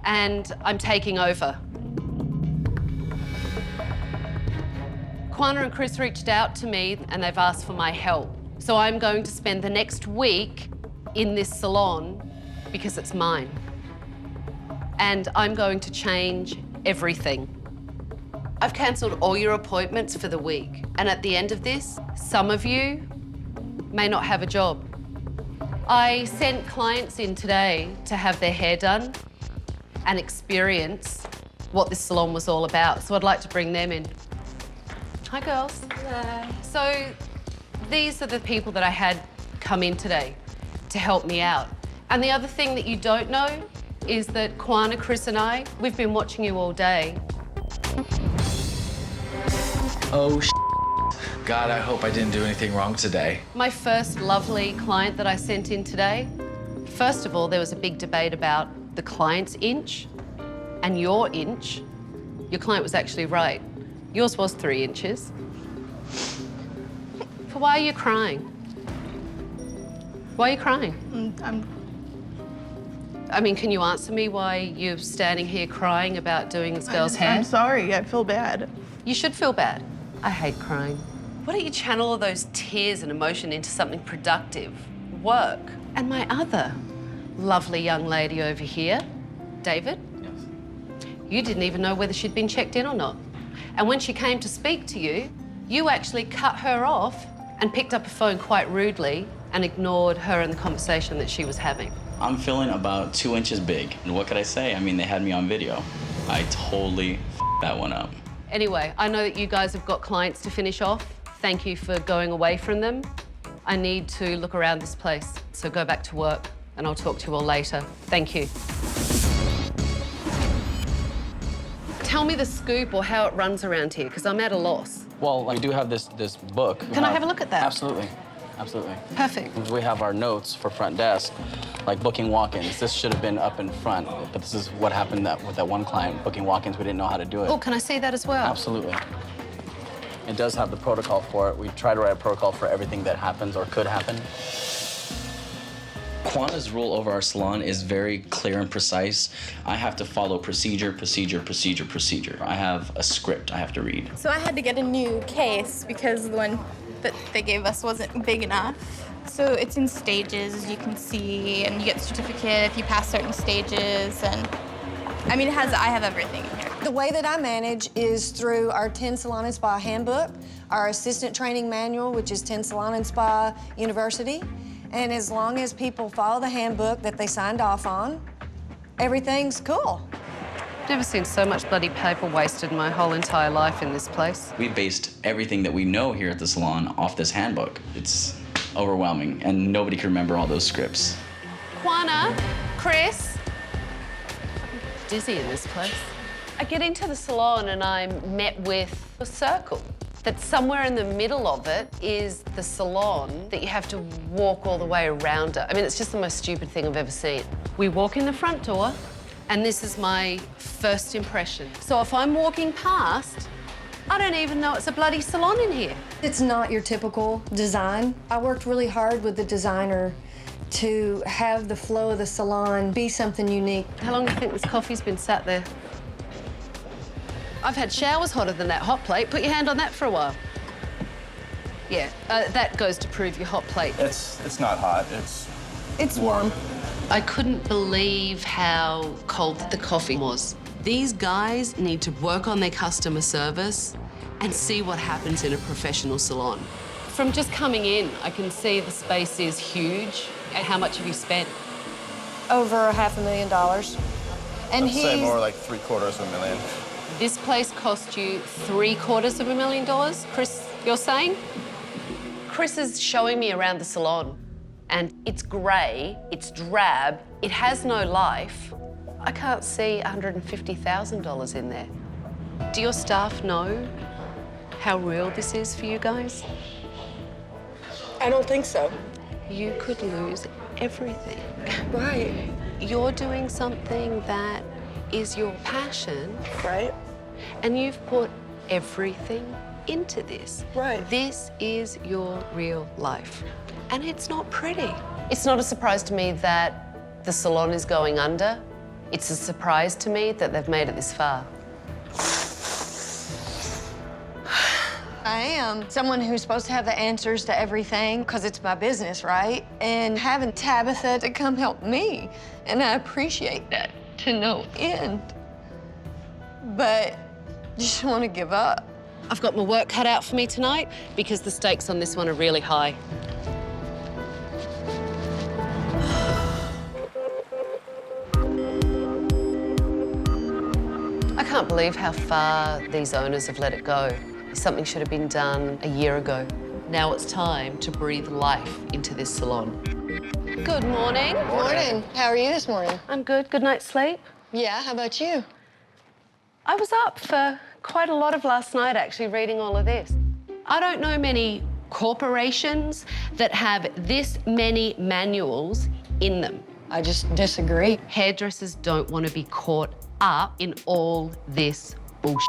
and I'm taking over. Kwana and Chris reached out to me and they've asked for my help. So I'm going to spend the next week in this salon because it's mine. And I'm going to change everything. I've cancelled all your appointments for the week. And at the end of this, some of you may not have a job. I sent clients in today to have their hair done and experience what this salon was all about. So I'd like to bring them in. Hi, girls. Hello. So these are the people that I had come in today to help me out. And the other thing that you don't know is that Kwana, Chris and I, we've been watching you all day. Oh, God, I hope I didn't do anything wrong today. My first lovely client that I sent in today, first of all, there was a big debate about the client's inch and your inch. Your client was actually right. Yours was 3 inches. But why are you crying? Why are you crying? I mean, can you answer me why you're standing here crying about doing this girl's hair? I'm sorry, I feel bad. You should feel bad. I hate crying. Why don't you channel all those tears and emotion into something productive? Work. And my other lovely young lady over here, David? Yes. You didn't even know whether she'd been checked in or not. And when she came to speak to you, you actually cut her off and picked up a phone quite rudely and ignored her and the conversation that she was having. I'm feeling about 2 inches big. And what could I say? I mean, they had me on video. I totally f***ed that one up. Anyway, I know that you guys have got clients to finish off. Thank you for going away from them. I need to look around this place, so go back to work and I'll talk to you all later. Thank you. Tell me the scoop or how it runs around here, because I'm at a loss. Well, we do have this book. Can I have a look at that? Absolutely. Absolutely. Perfect. We have our notes for front desk, like booking walk-ins. This should have been up in front, but this is what happened with that one client. Booking walk-ins, we didn't know how to do it. Oh, can I see that as well? Absolutely. It does have the protocol for it. We try to write a protocol for everything that happens or could happen. Kwana's rule over our salon is very clear and precise. I have to follow procedure, procedure, procedure, procedure. I have a script I have to read. So I had to get a new case because the one that they gave us wasn't big enough. So it's in stages, as you can see, and you get the certificate if you pass certain stages, and I mean, I have everything in here. The way that I manage is through our 10 Salon and Spa handbook, our assistant training manual, which is 10 Salon and Spa University. And as long as people follow the handbook that they signed off on, everything's cool. I've never seen so much bloody paper wasted in my whole entire life in this place. We based everything that we know here at the salon off this handbook. It's overwhelming, and nobody can remember all those scripts. Kwana, Chris. I'm dizzy in this place. I get into the salon and I'm met with a circle. That somewhere in the middle of it is the salon that you have to walk all the way around it. I mean, it's just the most stupid thing I've ever seen. We walk in the front door, and this is my first impression. So if I'm walking past, I don't even know it's a bloody salon in here. It's not your typical design. I worked really hard with the designer to have the flow of the salon be something unique. How long do you think this coffee's been sat there? I've had showers hotter than that hot plate. Put your hand on that for a while. Yeah, that goes to prove your hot plate. It's not hot. It's warm. I couldn't believe how cold the coffee was. These guys need to work on their customer service and see what happens in a professional salon. From just coming in, I can see the space is huge. How much have you spent? Over $500,000. And I'd say more like $750,000. This place cost you $750,000, Chris, you're saying? Chris is showing me around the salon, and it's grey, it's drab, it has no life. I can't see $150,000 in there. Do your staff know how real this is for you guys? I don't think so. You could lose everything. Right. You're doing something that is your passion. Right. And you've put everything into this. Right. This is your real life. And it's not pretty. It's not a surprise to me that the salon is going under. It's a surprise to me that they've made it this far. I am someone who's supposed to have the answers to everything because it's my business, right? And having Tabitha to come help me, and I appreciate that to no end. But I just want to give up. I've got my work cut out for me tonight because the stakes on this one are really high. I can't believe how far these owners have let it go. Something should have been done a year ago. Now it's time to breathe life into this salon. Good morning. Morning. How are you this morning? I'm good. Good night's sleep? Yeah, how about you? I was up for quite a lot of last night, actually, reading all of this. I don't know many corporations that have this many manuals in them. I just disagree. Hairdressers don't want to be caught up in all this bullshit.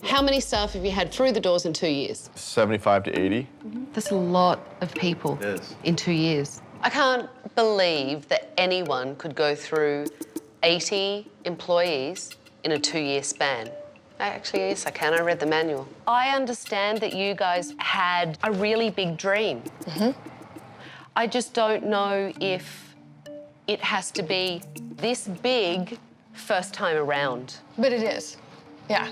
How many staff have you had through the doors in 2 years? 75 to 80. That's a lot of people in 2 years. I can't believe that anyone could go through 80 employees in a 2-year span. Actually, yes, I can. I read the manual. I understand that you guys had a really big dream. I just don't know if it has to be this big first time around. But it is, yeah.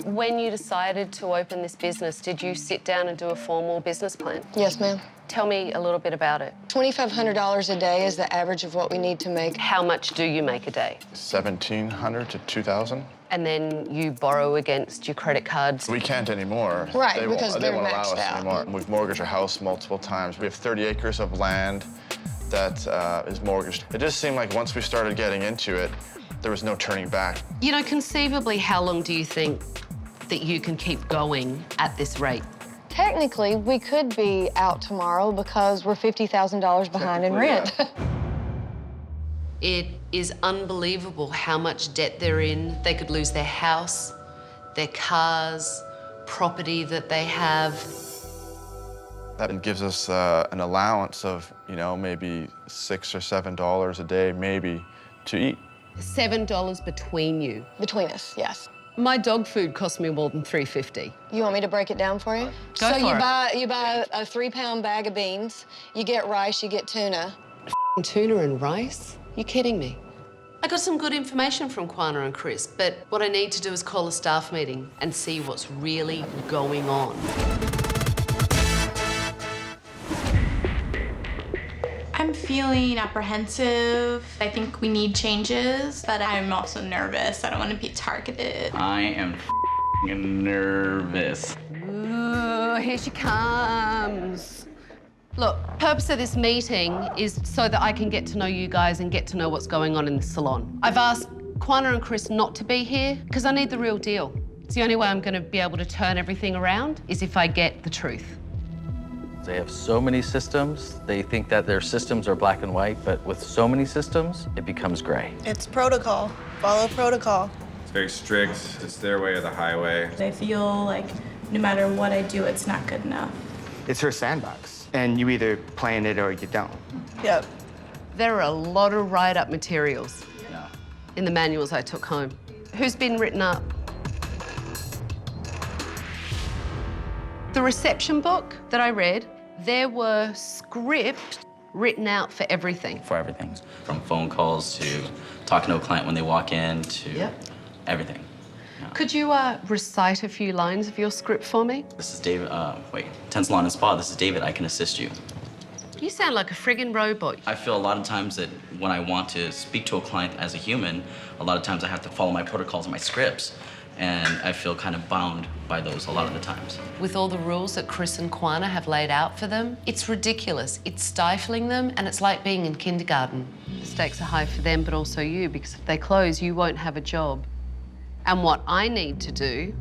When you decided to open this business, did you sit down and do a formal business plan? Yes, ma'am. Tell me a little bit about it. $2,500 a day is the average of what we need to make. How much do you make a day? $1,700 to $2,000. And then you borrow against your credit cards. We can't anymore. Right, because they they're won't allow maxed us out. anymore. We've mortgaged our house multiple times. We have 30 acres of land that is mortgaged. It just seemed like once we started getting into it, there was no turning back. You know, conceivably, how long do you think that you can keep going at this rate? Technically, we could be out tomorrow because we're $50,000 behind in rent. It is unbelievable how much debt they're in. They could lose their house, their cars, property that they have. That gives us an allowance of, you know, maybe $6 or $7 a day, maybe, to eat. $7 between you. Between us, yes. My dog food cost me more than $3.50. You want me to break it down for you? Go so for you it. buy a 3-pound bag of beans, you get rice, you get tuna. Tuna and rice? You kidding me? I got some good information from Kwana and Chris, but what I need to do is call a staff meeting and see what's really going on. I'm feeling apprehensive. I think we need changes, but I'm also nervous. I don't want to be targeted. I am nervous. Ooh, here she comes. Look, purpose of this meeting is so that I can get to know you guys and get to know what's going on in the salon. I've asked Kwana and Chris not to be here because I need the real deal. It's the only way I'm going to be able to turn everything around is if I get the truth. They have so many systems. They think that their systems are black and white, but with so many systems, it becomes gray. It's protocol. Follow protocol. It's very strict. It's their way or the highway. I feel like no matter what I do, it's not good enough. It's her sandbox, and you either play in it or you don't. Yep. There are a lot of write-up materials in the manuals I took home. Who's been written up? The reception book that I read, there were scripts written out for everything. For everything, from phone calls to talking to a client when they walk in to everything. Could you recite a few lines of your script for me? This is David, Ten Salon and Spa, this is David, I can assist you. You sound like a friggin' robot. I feel a lot of times that when I want to speak to a client as a human, a lot of times I have to follow my protocols and my scripts, and I feel kind of bound by those a lot of the times. With all the rules that Chris and Kwana have laid out for them, it's ridiculous. It's stifling them, and it's like being in kindergarten. The stakes are high for them, but also you, because if they close, you won't have a job. And what I need to do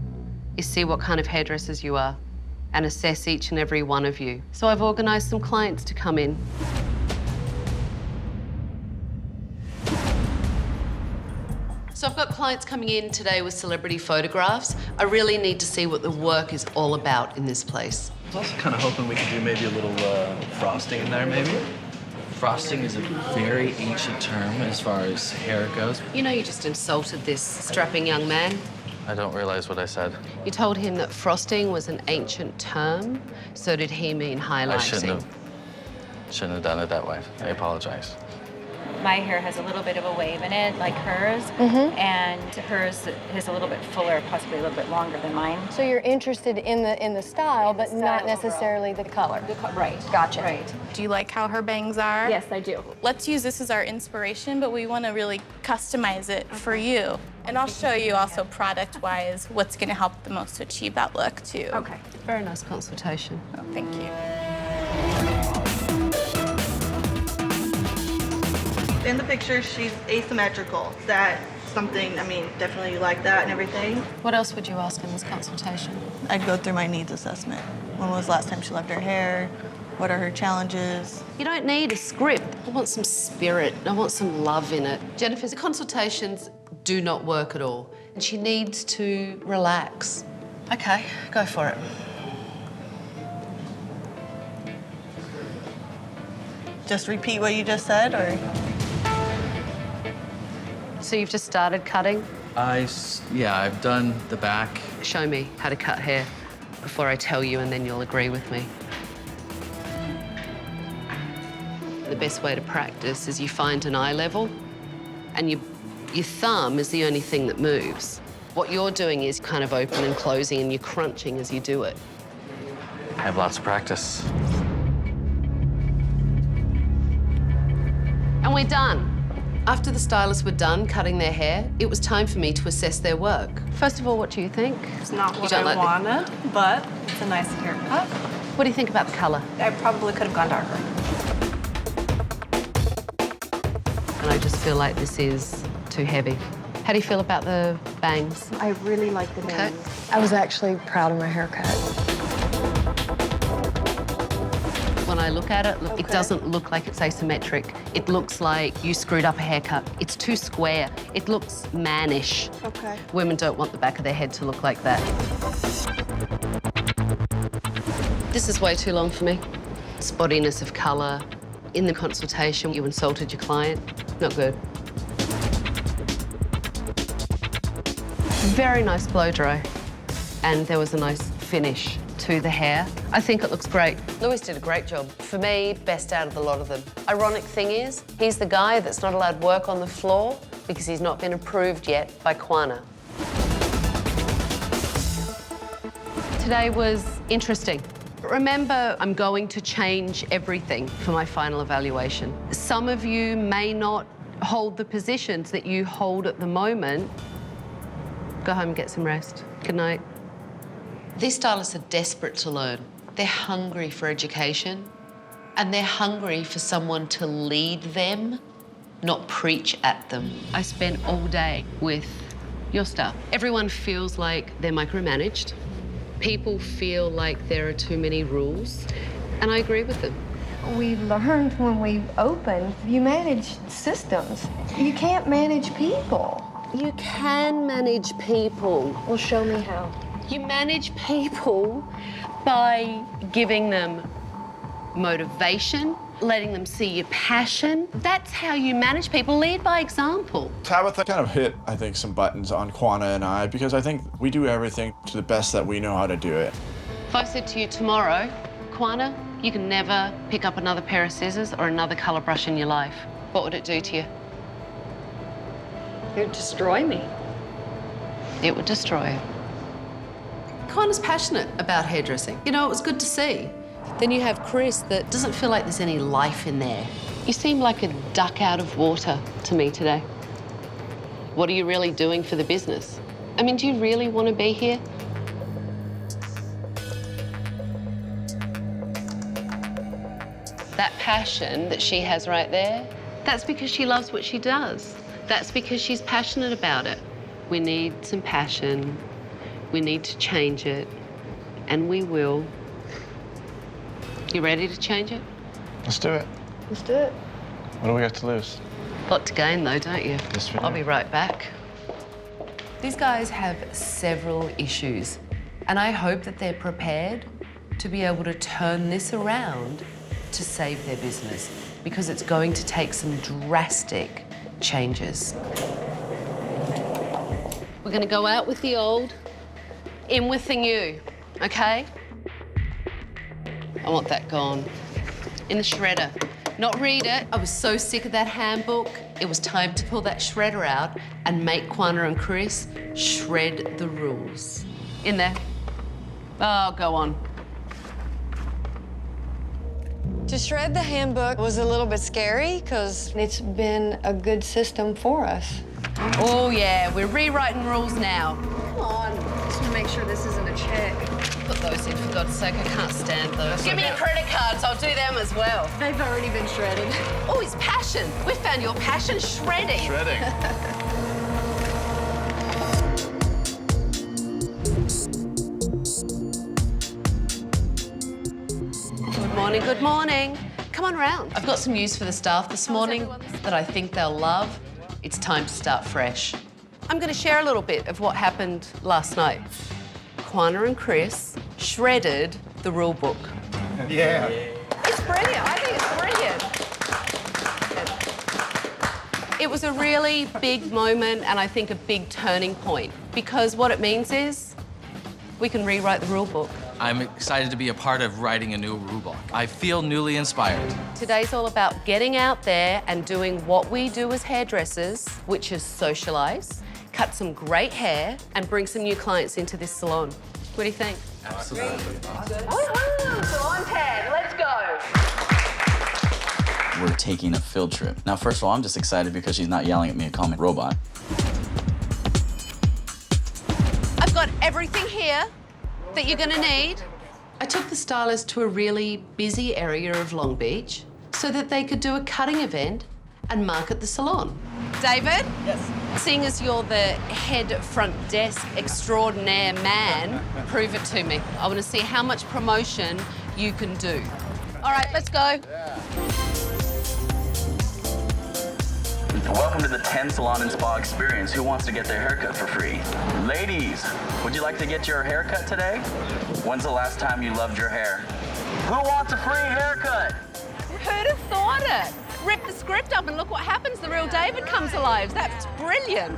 is see what kind of hairdressers you are and assess each and every one of you. So I've organised some clients to come in. So I've got clients coming in today with celebrity photographs. I really need to see what the work is all about in this place. I was also kind of hoping we could do maybe a little frosting in there, maybe. Frosting is a very ancient term as far as hair goes. You know you just insulted this strapping young man. I don't realize what I said. You told him that frosting was an ancient term, so did he mean highlighting? I shouldn't have done it that way. I apologize. My hair has a little bit of a wave in it, like hers, and hers is a little bit fuller, possibly a little bit longer than mine. So you're interested in the style, but not necessarily the color. Right. Gotcha. Right. Do you like how her bangs are? Yes, I do. Let's use this as our inspiration, but we want to really customize it for you. And I'll show you also product-wise what's going to help the most to achieve that look, too. Okay. Very nice consultation. Oh, thank you. In the picture, she's asymmetrical. Is that something, I mean, definitely you like that and everything? What else would you ask in this consultation? I'd go through my needs assessment. When was the last time she left her hair? What are her challenges? You don't need a script. I want some spirit. I want some love in it. Jennifer's consultations do not work at all. And she needs to relax. Okay, go for it. Just repeat what you just said, or? So you've just started cutting? Yeah, I've done the back. Show me how to cut hair before I tell you, and then you'll agree with me. The best way to practice is you find an eye level, and your thumb is the only thing that moves. What you're doing is kind of open and closing, and you're crunching as you do it. I have lots of practice. And we're done. After the stylists were done cutting their hair, it was time for me to assess their work. First of all, what do you think? It's not what I wanted, but it's a nice haircut. What do you think about the color? I probably could have gone darker. And I just feel like this is too heavy. How do you feel about the bangs? I really like the bangs. I was actually proud of my haircut. When I look at it, look, it doesn't look like it's asymmetric. It looks like you screwed up a haircut. It's too square. It looks mannish. Okay. Women don't want the back of their head to look like that. This is way too long for me. Spottiness of color. In the consultation, you insulted your client. Not good. Very nice blow dry. And there was a nice finish to the hair. I think it looks great. Louis did a great job. For me, best out of the lot of them. Ironic thing is, he's the guy that's not allowed work on the floor because he's not been approved yet by Kwana. Today was interesting. Remember, I'm going to change everything for my final evaluation. Some of you may not hold the positions that you hold at the moment. Go home and get some rest. Good night. These stylists are desperate to learn. They're hungry for education, and they're hungry for someone to lead them, not preach at them. I spent all day with your staff. Everyone feels like they're micromanaged. People feel like there are too many rules, and I agree with them. We learned when we opened, you manage systems. You can't manage people. You can manage people. Well, show me how. You manage people by giving them motivation, letting them see your passion. That's how you manage people. Lead by example. Tabitha kind of hit, I think, some buttons on Kwana and I, because I think we do everything to the best that we know how to do it. If I said to you tomorrow, Kwana, you can never pick up another pair of scissors or another colour brush in your life, what would it do to you? It would destroy me. It would destroy you. Kwana's passionate about hairdressing. You know, it was good to see. Then you have Chris that doesn't feel like there's any life in there. You seem like a duck out of water to me today. What are you really doing for the business? I mean, do you really want to be here? That passion that she has right there, that's because she loves what she does. That's because she's passionate about it. We need some passion. We need to change it, and we will. You ready to change it? Let's do it. Let's do it. What do we got to lose? A lot to gain, though, don't you? Yes, we do. I'll be right back. These guys have several issues, and I hope that they're prepared to be able to turn this around to save their business, because it's going to take some drastic changes. We're going to go out with the old, in with the new, okay? I want that gone. In the shredder. Not read it. I was so sick of that handbook. It was time to pull that shredder out and make Kwana and Chris shred the rules. In there. Oh, go on. To shred the handbook was a little bit scary because it's been a good system for us. Oh, yeah, we're rewriting rules now. Come on, just to make sure this isn't a check. Put those in, for God's sake, I can't stand those. Give me your credit cards, I'll do them as well. They've already been shredded. Oh, it's passion. We found your passion, shredding. Shredding. Good morning, good morning. Come on round. I've got some news for the staff this morning that I think they'll love. It's time to start fresh. I'm going to share a little bit of what happened last night. Kwana and Chris shredded the rule book. Yeah. It's brilliant. I think it's brilliant. It was a really big moment and I think a big turning point, because what it means is we can rewrite the rule book. I'm excited to be a part of writing a new rule book. I feel newly inspired. Today's all about getting out there and doing what we do as hairdressers, which is socialise, cut some great hair, and bring some new clients into this salon. What do you think? Absolutely. Woohoo! Salon 10, let's go! We're taking a field trip. Now, first of all, I'm just excited because she's not yelling at me and calling me a robot. I've got everything here that you're gonna need. I took the stylist to a really busy area of Long Beach so that they could do a cutting event and market the salon. David? Yes? Seeing as you're the head front desk extraordinaire man, prove it to me. I want to see how much promotion you can do. All right, let's go. Welcome to the 10 Salon and Spa experience. Who wants to get their haircut for free? Ladies, would you like to get your haircut today? When's the last time you loved your hair? Who wants a free haircut? Who'd have thought it? Rip the script up and look what happens. The real David comes alive. That's brilliant.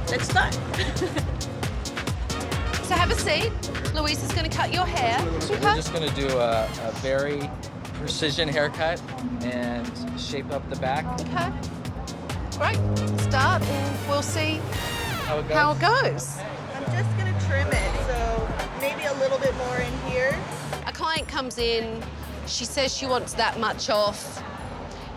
Let's start. So have a seat. Louise is going to cut your hair. So we're just going to do a very precision haircut and shape up the back. Okay. Great. Start and we'll see how it goes. I'm just gonna trim it, so maybe a little bit more in here. A client comes in, she says she wants that much off.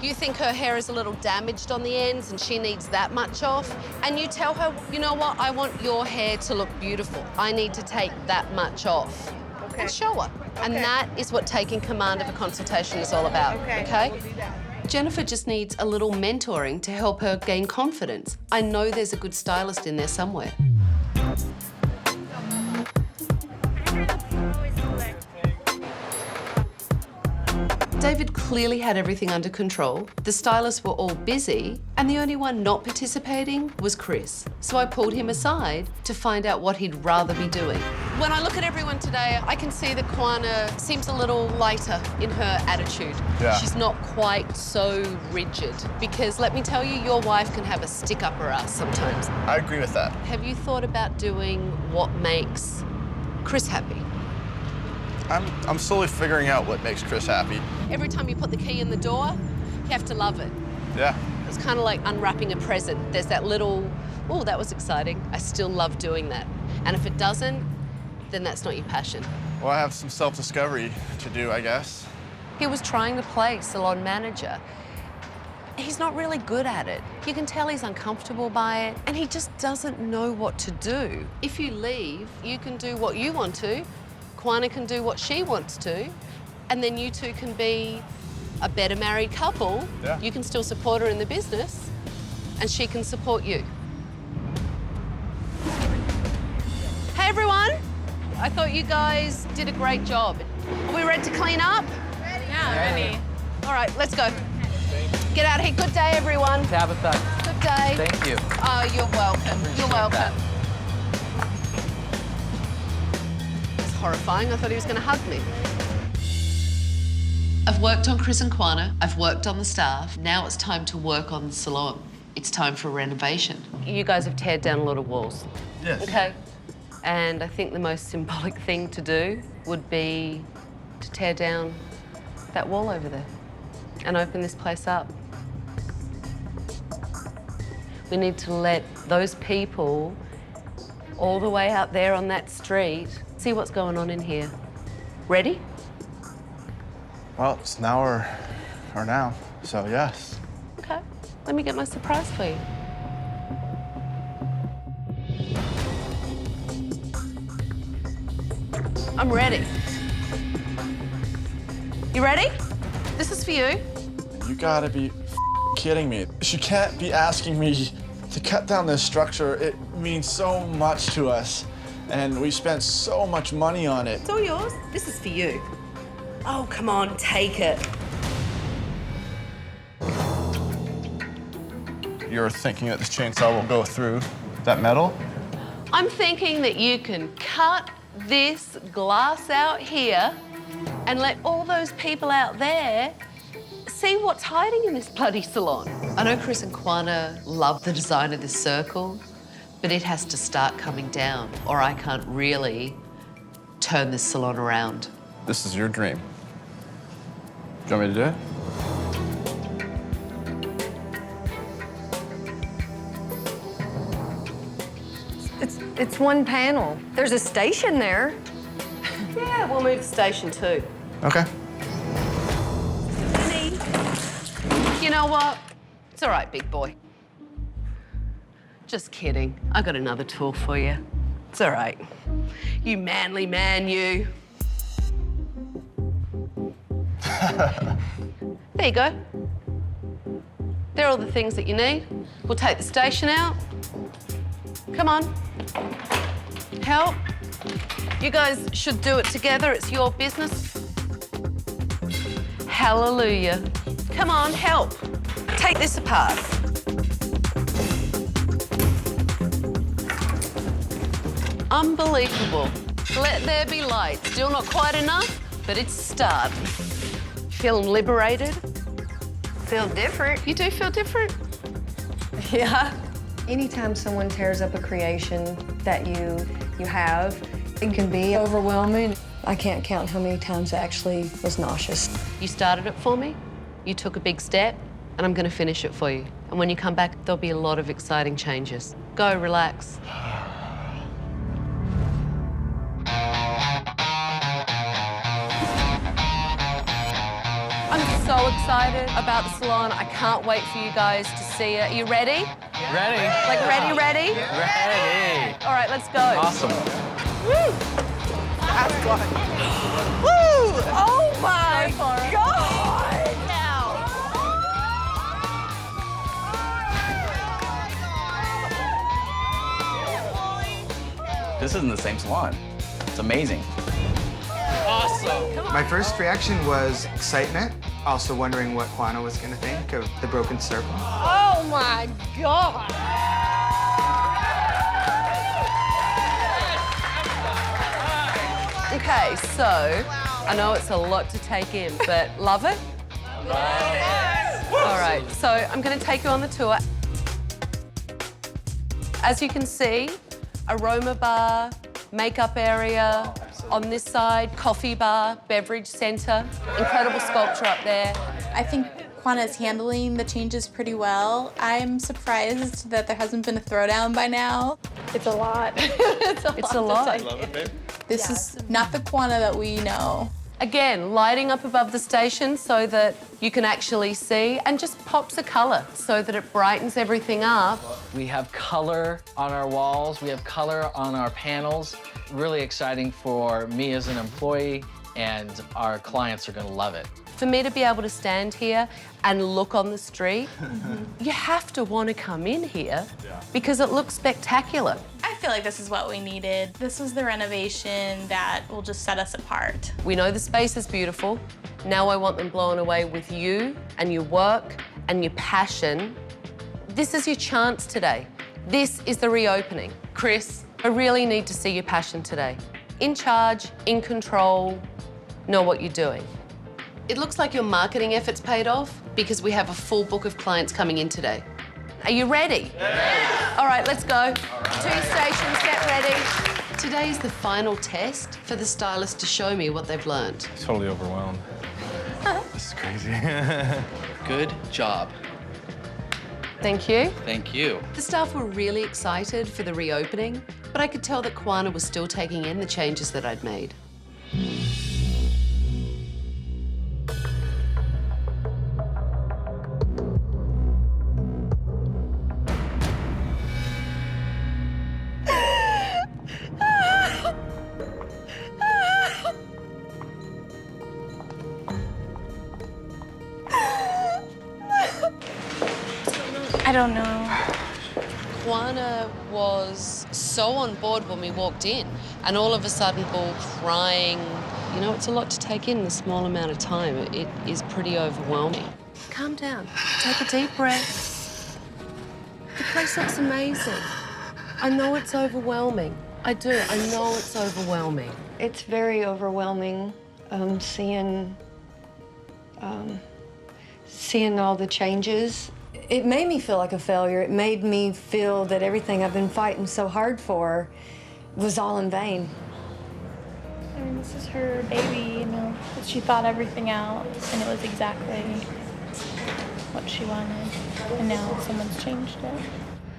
You think her hair is a little damaged on the ends and she needs that much off, and you tell her, you know what, I want your hair to look beautiful. I need to take that much off. Okay. And show her. Okay. And that is what taking command of a consultation is all about, okay? We'll do that. Jennifer just needs a little mentoring to help her gain confidence. I know there's a good stylist in there somewhere. David clearly had everything under control. The stylists were all busy, and the only one not participating was Chris. So I pulled him aside to find out what he'd rather be doing. When I look at everyone today, I can see that Kwana seems a little lighter in her attitude. Yeah. She's not quite so rigid. Because let me tell you, your wife can have a stick up her ass sometimes. I agree with that. Have you thought about doing what makes Chris happy? I'm slowly figuring out what makes Chris happy. Every time you put the key in the door, you have to love it. Yeah. It's kind of like unwrapping a present. There's that little, oh, that was exciting. I still love doing that. And if it doesn't, then that's not your passion. Well, I have some self-discovery to do, I guess. He was trying to play salon manager. He's not really good at it. You can tell he's uncomfortable by it, and he just doesn't know what to do. If you leave, you can do what you want to, Kwana can do what she wants to, and then you two can be a better married couple. Yeah. You can still support her in the business, and she can support you. Hey, everyone. I thought you guys did a great job. Are we ready to clean up? Ready. Yeah, ready. All right, let's go. Get out of here. Good day, everyone. Tabitha. Good day. Thank you. Oh, you're welcome. You're welcome. It's horrifying. I thought he was going to hug me. I've worked on Chris and Kwana. I've worked on the staff. Now it's time to work on the salon. It's time for renovation. You guys have teared down a lot of walls. Yes. Okay. And I think the most symbolic thing to do would be to tear down that wall over there and open this place up. We need to let those people all the way out there on that street see what's going on in here. Ready? Well, it's now or now, so yes. Okay, let me get my surprise for you. I'm ready. You ready? This is for you. You gotta be kidding me. She can't be asking me to cut down this structure. It means so much to us, and we spent so much money on it. It's all yours. This is for you. Oh, come on, take it. You're thinking that this chainsaw will go through that metal? I'm thinking that you can cut this glass out here and let all those people out there see what's hiding in this bloody salon. I know Chris and Kwana love the design of this circle, but it has to start coming down or I can't really turn this salon around. This is your dream. Do you want me to do it? It's one panel. There's a station there. Yeah, we'll move the station too. Okay. Honey, you know what? It's all right, big boy. Just kidding. I got another tool for you. It's all right. You manly man, you. There you go. They're all the things that you need. We'll take the station out. Come on. Help. You guys should do it together. It's your business. Hallelujah. Come on, help. Take this apart. Unbelievable. Let there be light. Still not quite enough, but it's a start. Feeling liberated? Feel different. You do feel different? Yeah. Anytime someone tears up a creation that you have, it can be overwhelming. I can't count how many times I actually was nauseous. You started it for me, you took a big step, and I'm gonna finish it for you. And when you come back, there'll be a lot of exciting changes. Go, relax. I'm so excited about the salon. I can't wait for you guys to see it. Are you ready? Ready. Like ready? Ready. All right, let's go. Awesome. Woo! That's fun. Woo! Oh my God! Now. This isn't the same salon. It's amazing. Awesome. My first reaction was excitement, also wondering what Kwana was going to think of the broken circle. Oh my God. Okay, so I know it's a lot to take in, but love it? All right, so I'm going to take you on the tour. As you can see, aroma bar, makeup area. On this side, coffee bar, beverage center, incredible sculpture up there. I think Kwana is handling the changes pretty well. I'm surprised that there hasn't been a throwdown by now. It's a lot. it's a lot. I love it, babe. This is not the Kwana that we know. Again, lighting up above the station so that you can actually see, and just pops of colour so that it brightens everything up. We have color on our walls, we have color on our panels. Really exciting for me as an employee, and our clients are gonna love it. For me to be able to stand here and look on the street, you have to want to come in here because it looks spectacular. I feel like this is what we needed. This was the renovation that will just set us apart. We know the space is beautiful. Now I want them blown away with you and your work and your passion. This is your chance today. This is the reopening. Chris, I really need to see your passion today. In charge, in control, know what you're doing. It looks like your marketing efforts paid off because we have a full book of clients coming in today. Are you ready? Yeah. All right, let's go. 2 stations, get ready. Today is the final test for the stylists to show me what they've learned. Totally overwhelmed. This is crazy. Good job. Thank you. Thank you. The staff were really excited for the reopening, but I could tell that Kwana was still taking in the changes that I'd made. I don't know. Kwana was so on board when we walked in, and all of a sudden, all crying. You know, it's a lot to take in a small amount of time. It is pretty overwhelming. Calm down. Take a deep breath. The place looks amazing. I know it's overwhelming. I do. I know it's overwhelming. It's very overwhelming seeing all the changes. It made me feel like a failure. It made me feel that everything I've been fighting so hard for was all in vain. I mean, this is her baby, you know. She thought everything out, and it was exactly what she wanted. And now someone's changed it.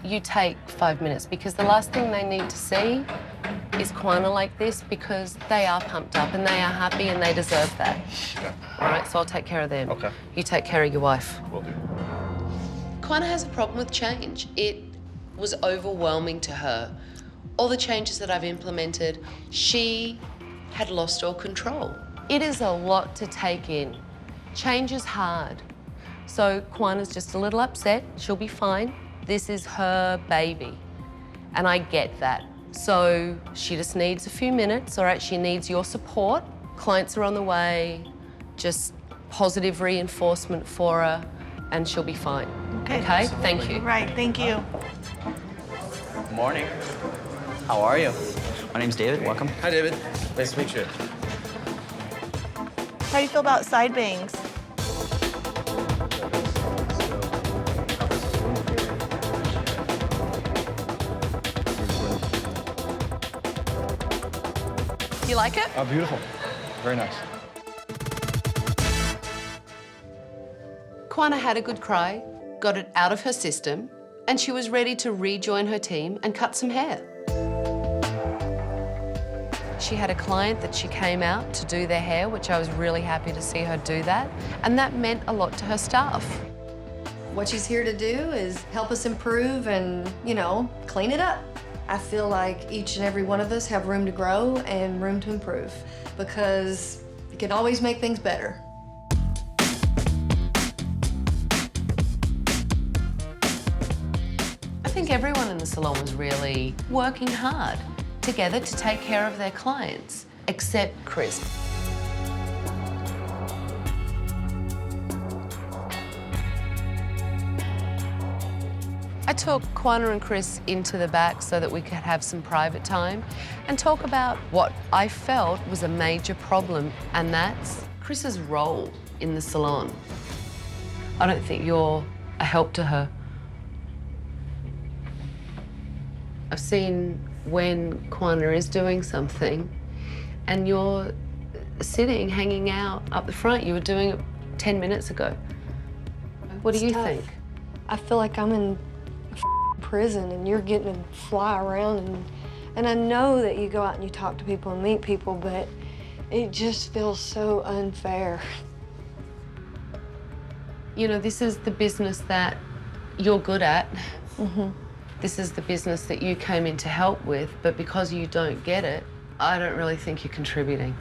You take 5 minutes because the last thing they need to see is Kwana like this, because they are pumped up and they are happy and they deserve that. All right, so I'll take care of them. Okay. You take care of your wife. Will do. Kwana has a problem with change. It was overwhelming to her. All the changes that I've implemented, she had lost all control. It is a lot to take in. Change is hard. So Kwana's just a little upset. She'll be fine. This is her baby, and I get that. So she just needs a few minutes, all right? She needs your support. Clients are on the way, just positive reinforcement for her, and she'll be fine. Okay? Thank you. Right, thank you. Good morning. How are you? My name's David. Welcome. Hi, David. Nice to meet you. How do you feel about side bangs? You like it? Oh, beautiful. Very nice. Kwana had a good cry, got it out of her system, and she was ready to rejoin her team and cut some hair. She had a client that she came out to do their hair, which I was really happy to see her do that, and that meant a lot to her staff. What she's here to do is help us improve and, you know, clean it up. I feel like each and every one of us have room to grow and room to improve, because you can always make things better. I think everyone in the salon was really working hard together to take care of their clients, except Chris. I took Kwana and Chris into the back so that we could have some private time and talk about what I felt was a major problem, and that's Chris's role in the salon. I don't think you're a help to her. I've seen when Kwana is doing something and you're sitting, hanging out up the front. You were doing it 10 minutes ago. What do you think? I feel like I'm in a prison and you're getting to fly around and I know that you go out and you talk to people and meet people, but it just feels so unfair. You know, this is the business that you're good at. This is the business that you came in to help with, but because you don't get it, I don't really think you're contributing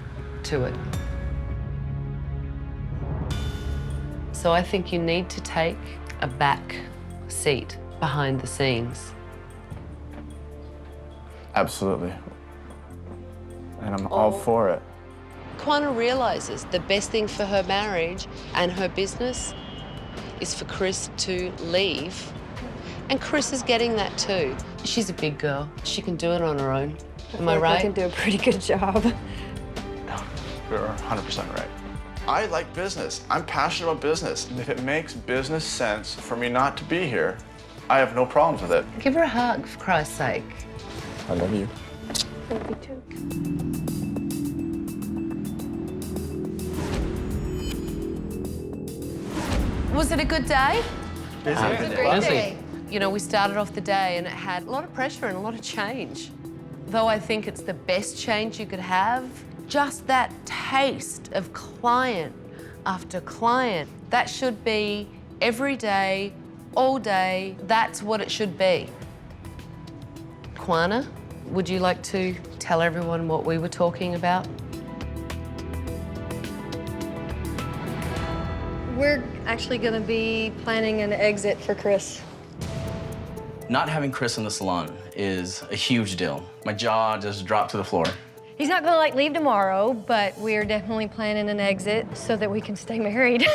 to it. So I think you need to take a back seat behind the scenes. Absolutely. And I'm all for it. Kwana realizes the best thing for her marriage and her business is for Chris to leave. And Chris is getting that too. She's a big girl. She can do it on her own. Am I right? I can do a pretty good job. You're 100% right. I like business. I'm passionate about business. And if it makes business sense for me not to be here, I have no problems with it. Give her a hug, for Christ's sake. I love you. Love you too. Was it a good day? It was a great day. You know, we started off the day and it had a lot of pressure and a lot of change. Though I think it's the best change you could have, just that taste of client after client, that should be every day, all day. That's what it should be. Kwana, would you like to tell everyone what we were talking about? We're actually going to be planning an exit for Chris. Not having Chris in the salon is a huge deal. My jaw just dropped to the floor. He's not going to leave tomorrow, but we're definitely planning an exit so that we can stay married.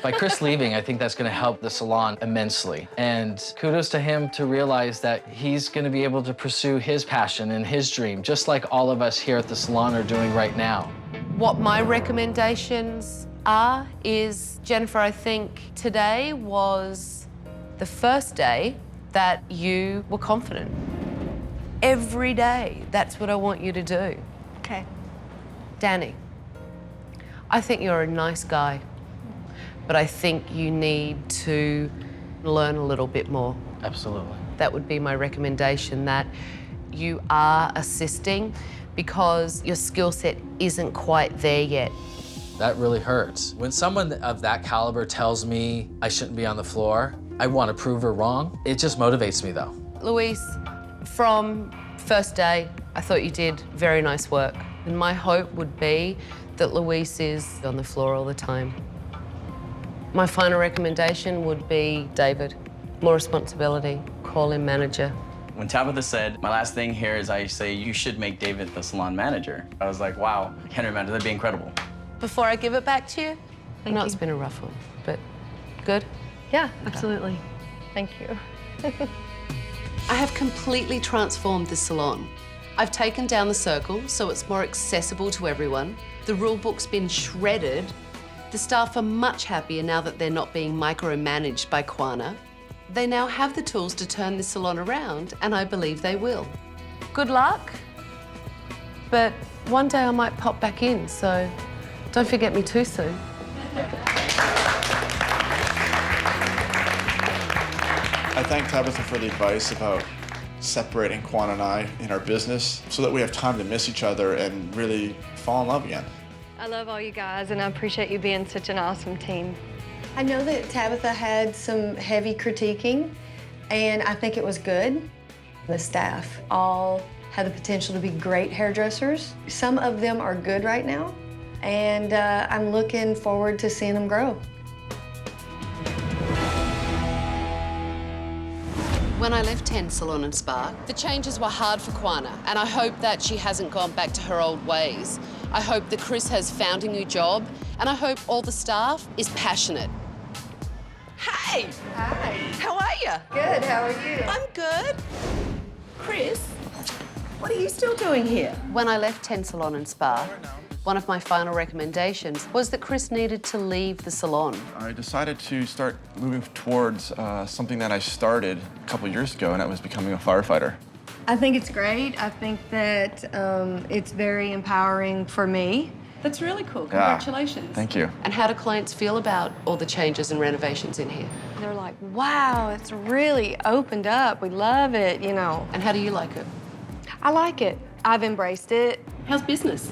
By Chris leaving, I think that's going to help the salon immensely. And kudos to him to realize that he's going to be able to pursue his passion and his dream, just like all of us here at the salon are doing right now. What my recommendations are is, Jennifer, I think today was the first day that you were confident. Every day, that's what I want you to do. Okay. Danny, I think you're a nice guy, but I think you need to learn a little bit more. Absolutely. That would be my recommendation, that you are assisting because your skill set isn't quite there yet. That really hurts. When someone of that caliber tells me I shouldn't be on the floor, I want to prove her wrong. It just motivates me, though. Luis, from first day, I thought you did very nice work. And my hope would be that Luis is on the floor all the time. My final recommendation would be David. More responsibility, call him manager. When Tabitha said, my last thing here is I say, you should make David the salon manager. I was like, wow, I can't imagine, that'd be incredible. Before I give it back to you, I know it's been a rough one, but good? Yeah, absolutely. Thank you. I have completely transformed the salon. I've taken down the circle so it's more accessible to everyone. The rule book's been shredded. The staff are much happier now that they're not being micromanaged by Kwana. They now have the tools to turn this salon around, and I believe they will. Good luck, but one day I might pop back in, so don't forget me too soon. I thank Tabitha for the advice about separating Kwana and I in our business so that we have time to miss each other and really fall in love again. I love all you guys, and I appreciate you being such an awesome team. I know that Tabitha had some heavy critiquing, and I think it was good. The staff all had the potential to be great hairdressers. Some of them are good right now, and I'm looking forward to seeing them grow. When I left 10 Salon and Spa, the changes were hard for Kwana, and I hope that she hasn't gone back to her old ways. I hope that Chris has found a new job, and I hope all the staff is passionate. Hey! Hi. How are you? Good, how are you? I'm good. Chris, what are you still doing here? When I left 10 Salon and Spa, one of my final recommendations was that Chris needed to leave the salon. I decided to start moving towards something that I started a couple years ago, and that was becoming a firefighter. I think it's great. I think that it's very empowering for me. That's really cool. Congratulations. Thank you. And how do clients feel about all the changes and renovations in here? They're like, wow, it's really opened up. We love it, you know. And how do you like it? I like it. I've embraced it. How's business?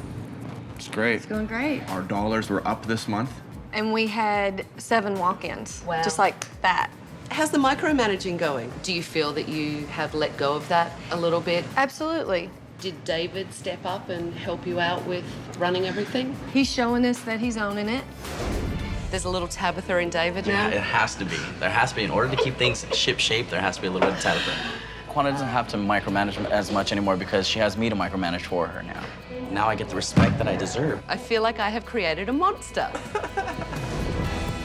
It's great. It's going great. Our dollars were up this month. And we had 7 walk-ins. Wow. Just like that. How's the micromanaging going? Do you feel that you have let go of that a little bit? Absolutely. Did David step up and help you out with running everything? He's showing us that he's owning it. There's a little Tabitha in David now? Yeah, it has to be. There has to be. In order to keep things ship-shape, there has to be a little bit of Tabitha. Quanta doesn't have to micromanage as much anymore because she has me to micromanage for her now. Now I get the respect that I deserve. I feel like I have created a monster.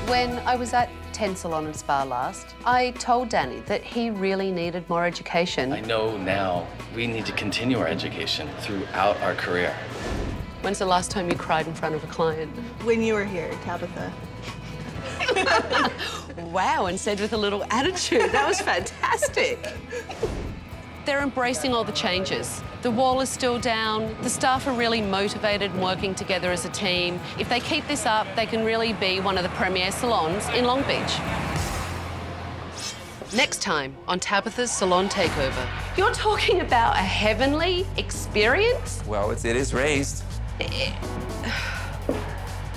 When I was at 10 Salon and Spa last, I told Danny that he really needed more education. I know now we need to continue our education throughout our career. When's the last time you cried in front of a client? When you were here, Tabitha. Wow, and said with a little attitude. That was fantastic. They're embracing all the changes. The wall is still down. The staff are really motivated and working together as a team. If they keep this up, they can really be one of the premier salons in Long Beach. Next time on Tabitha's Salon Takeover, you're talking about a heavenly experience? Well, it is raised.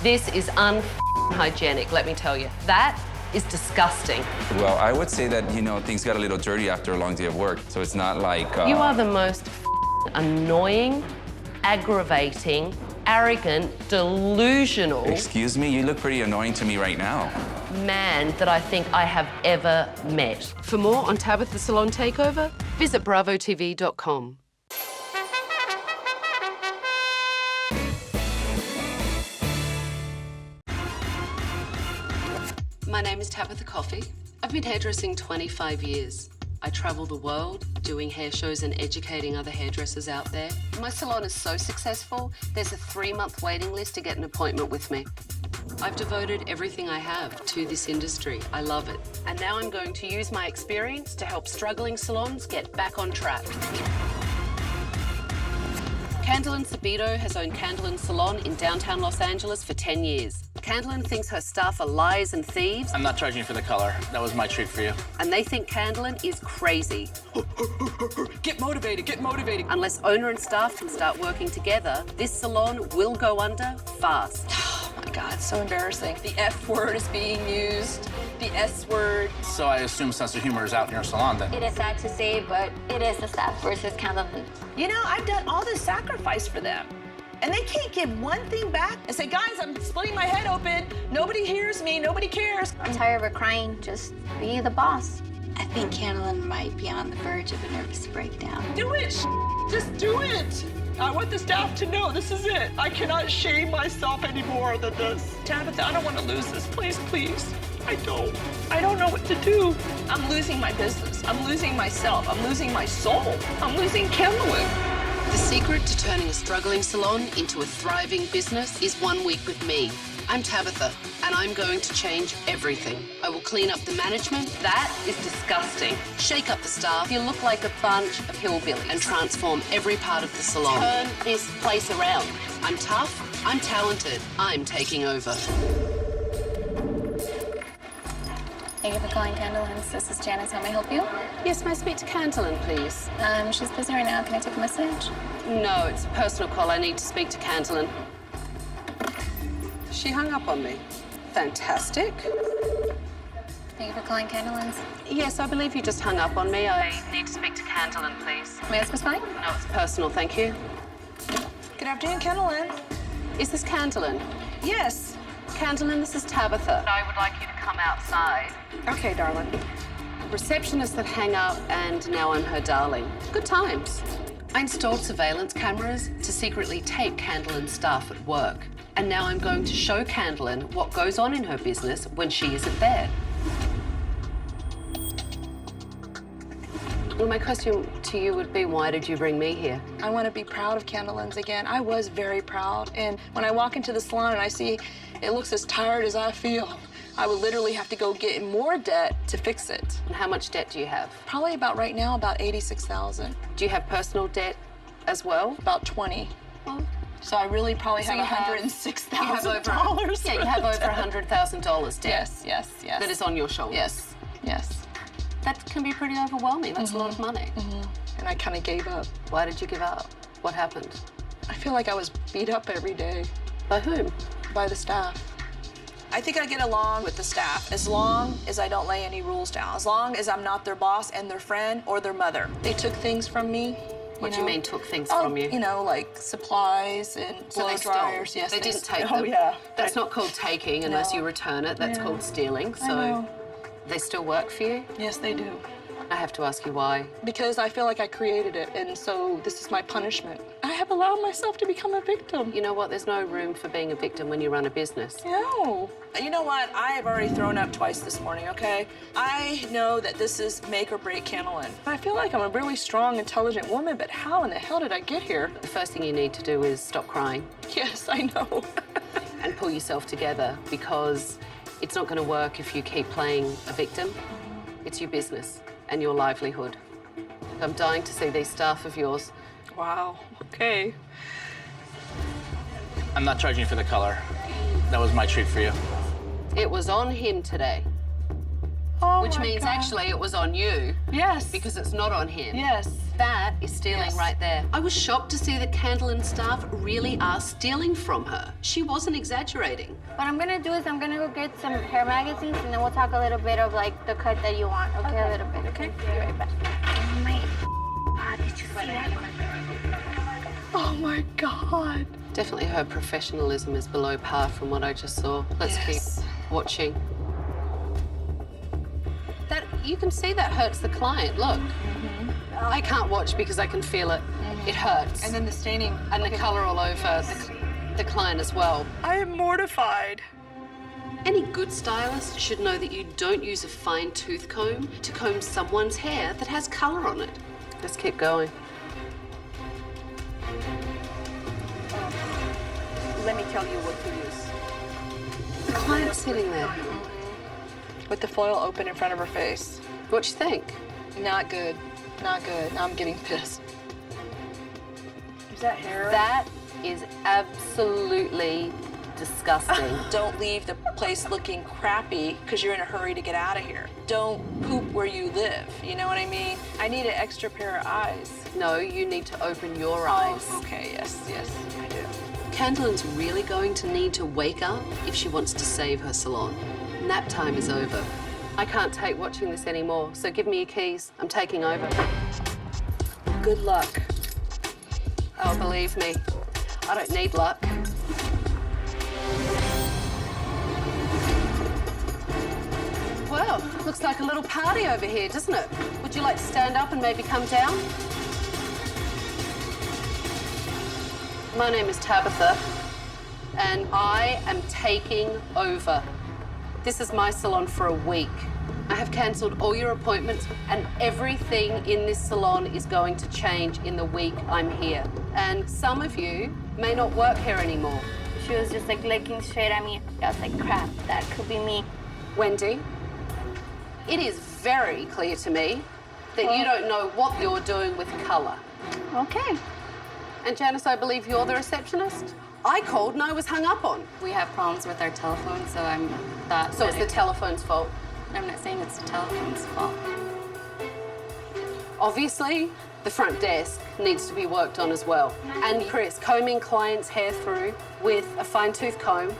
This is unhygienic, let me tell you. That is disgusting. Well, I would say that, you know, things got a little dirty after a long day of work, so it's not like... You are the most annoying, aggravating, arrogant, delusional... Excuse me, you look pretty annoying to me right now. ...man that I think I have ever met. For more on Tabitha Salon Takeover, visit bravotv.com. My name is Tabitha Coffee. I've been hairdressing 25 years. I travel the world doing hair shows and educating other hairdressers out there. My salon is so successful, there's a 3-month waiting list to get an appointment with me. I've devoted everything I have to this industry. I love it. And now I'm going to use my experience to help struggling salons get back on track. Candlin Sabito has owned Candlin Salon in downtown Los Angeles for 10 years. Candlin thinks her staff are liars and thieves. I'm not charging you for the color. That was my treat for you. And they think Candlin is crazy. Get motivated, get motivated. Unless owner and staff can start working together, this salon will go under fast. Oh my God, so embarrassing. The F word is being used, the S word. So I assume sense of humor is out in your salon then. It is sad to say, but it is the staff versus Candlin. You know, I've done all this sacrifice for them. And they can't give one thing back and say, guys, I'm splitting my head open. Nobody hears me, nobody cares. I'm tired of her crying, just be the boss. I think Candlin might be on the verge of a nervous breakdown. Do it, just do it. I want the staff to know this is it. I cannot shame myself any more than this. Tabitha, I don't want to lose this, please, please. I don't know what to do. I'm losing my business. I'm losing myself. I'm losing my soul. I'm losing Candlin. The secret to turning a struggling salon into a thriving business is 1 week with me. I'm Tabitha, and I'm going to change everything. I will clean up the management. That is disgusting. Shake up the staff. You look like a bunch of hillbillies. And transform every part of the salon. Turn this place around. I'm tough. I'm talented. I'm taking over. Thank you for calling Candlin. This is Janice. How may I help you? Yes, may I speak to Candlin, please? She's busy right now. Can I take a message? No, it's a personal call. I need to speak to Candlin. She hung up on me. Fantastic. Thank you for calling Candlin. Yes, I believe you just hung up on me. I need to speak to Candlin, please. May I ask who's calling? No, it's personal, thank you. Good afternoon, Candlin. Is this Candlin? Yes. Candlin, this is Tabitha. I would like you to come outside. Okay, darling. Receptionists that hang up, and now I'm her darling. Good times. I installed surveillance cameras to secretly tape Candlin's staff at work. And now I'm going to show Candlin what goes on in her business when she isn't there. Well, my question to you would be, why did you bring me here? I want to be proud of Candlin's again. I was very proud. And when I walk into the salon and I see it looks as tired as I feel, I would literally have to go get in more debt to fix it. And how much debt do you have? Probably about right now, about $86,000. Do you have personal debt as well? About 20. So I really probably have $106,000. Yeah, you have over $100,000 debt. Yes. That is on your shoulders. Yes. That can be pretty overwhelming. That's a lot of money. And I kind of gave up. Why did you give up? What happened? I feel like I was beat up every day. By whom? By the staff. I think I get along with the staff as long as I don't lay any rules down, as long as I'm not their boss and their friend or their mother. They took things from me. What do you mean took things from you? You know, like supplies and blow dryers. Yes, they didn't take them. Oh, yeah. That's not called taking unless you return it. That's called stealing. So they still work for you? Yes, they do. I have to ask you why. Because I feel like I created it, and so this is my punishment. I have allowed myself to become a victim. You know what? There's no room for being a victim when you run a business. No. You know what? I have already thrown up twice this morning, okay? I know that this is make or break Candlin. I feel like I'm a really strong, intelligent woman, but how in the hell did I get here? The first thing you need to do is stop crying. Yes, I know. And pull yourself together, because it's not going to work if you keep playing a victim. It's your business and your livelihood. I'm dying to see these staff of yours. Wow, okay. I'm not charging you for the color. That was my treat for you. It was on him today. Which means actually it was on you. Yes. Because it's not on him. Yes. That is stealing right there. I was shocked to see that Candlin staff really are stealing from her. She wasn't exaggerating. What I'm gonna do is I'm gonna go get some hair magazines and then we'll talk a little bit of like the cut that you want. Okay, a little bit. Okay. Be right back. God, did you see that? Oh my God. Definitely her professionalism is below par from what I just saw. Let's keep watching. That, you can see that hurts the client. Look. I can't watch because I can feel it. It hurts. And then the staining. And the color all over the client as well. I am mortified. Any good stylist should know that you don't use a fine tooth comb to comb someone's hair that has color on it. Let's keep going. Let me tell you what to use. The client's sitting there. With the foil open in front of her face. What you think? Not good. Not good. Now I'm getting pissed. Is that hair? That is absolutely disgusting. Don't leave the place looking crappy because you're in a hurry to get out of here. Don't poop where you live. You know what I mean? I need an extra pair of eyes. No, you need to open your eyes. Okay, yes, I do. Candlin's really going to need to wake up if she wants to save her salon. Nap time is over. I can't take watching this anymore, so give me your keys. I'm taking over. Good luck. Oh, believe me, I don't need luck. Well, looks like a little party over here, doesn't it? Would you like to stand up and maybe come down? My name is Tabitha, and I am taking over. This is my salon for a week. I have cancelled all your appointments, and everything in this salon is going to change in the week I'm here. And some of you may not work here anymore. She was just like looking straight at me. I was like, crap, that could be me. Wendy, it is very clear to me that you don't know what you're doing with colour. Okay. And Janice, I believe you're the receptionist? I called and I was hung up on. We have problems with our telephone, so I'm thought. So it's the telephone's fault? I'm not saying it's the telephone's fault. Obviously, the front desk needs to be worked on as well. And Chris, combing clients' hair through with a fine-tooth comb.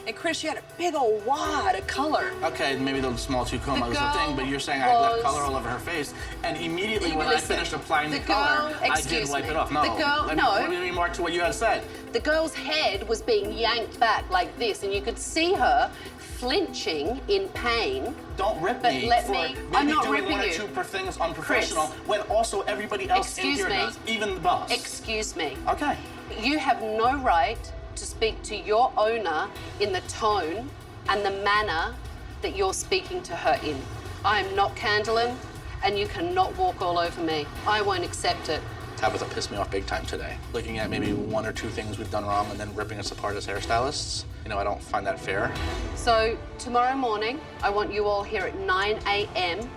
And Chris, you had a big old wad of color. Okay, maybe the small tooth comb was the thing, but you're saying I left color all over her face, and immediately when I finished applying the color, I did wipe it off. No, let me remark to what you had said. The girl's head was being yanked back like this, and you could see her flinching in pain. Don't rip but me let for me. maybe I'm not doing ripping one or you. two things unprofessional Chris, when also everybody else in here does, even the boss. Excuse me. Okay. You have no right to speak to your owner in the tone and the manner that you're speaking to her in. I am not Candlin, and you cannot walk all over me. I won't accept it. Tabitha pissed me off big time today. Looking at maybe one or two things we've done wrong and then ripping us apart as hairstylists. You know, I don't find that fair. So tomorrow morning, I want you all here at 9 a.m.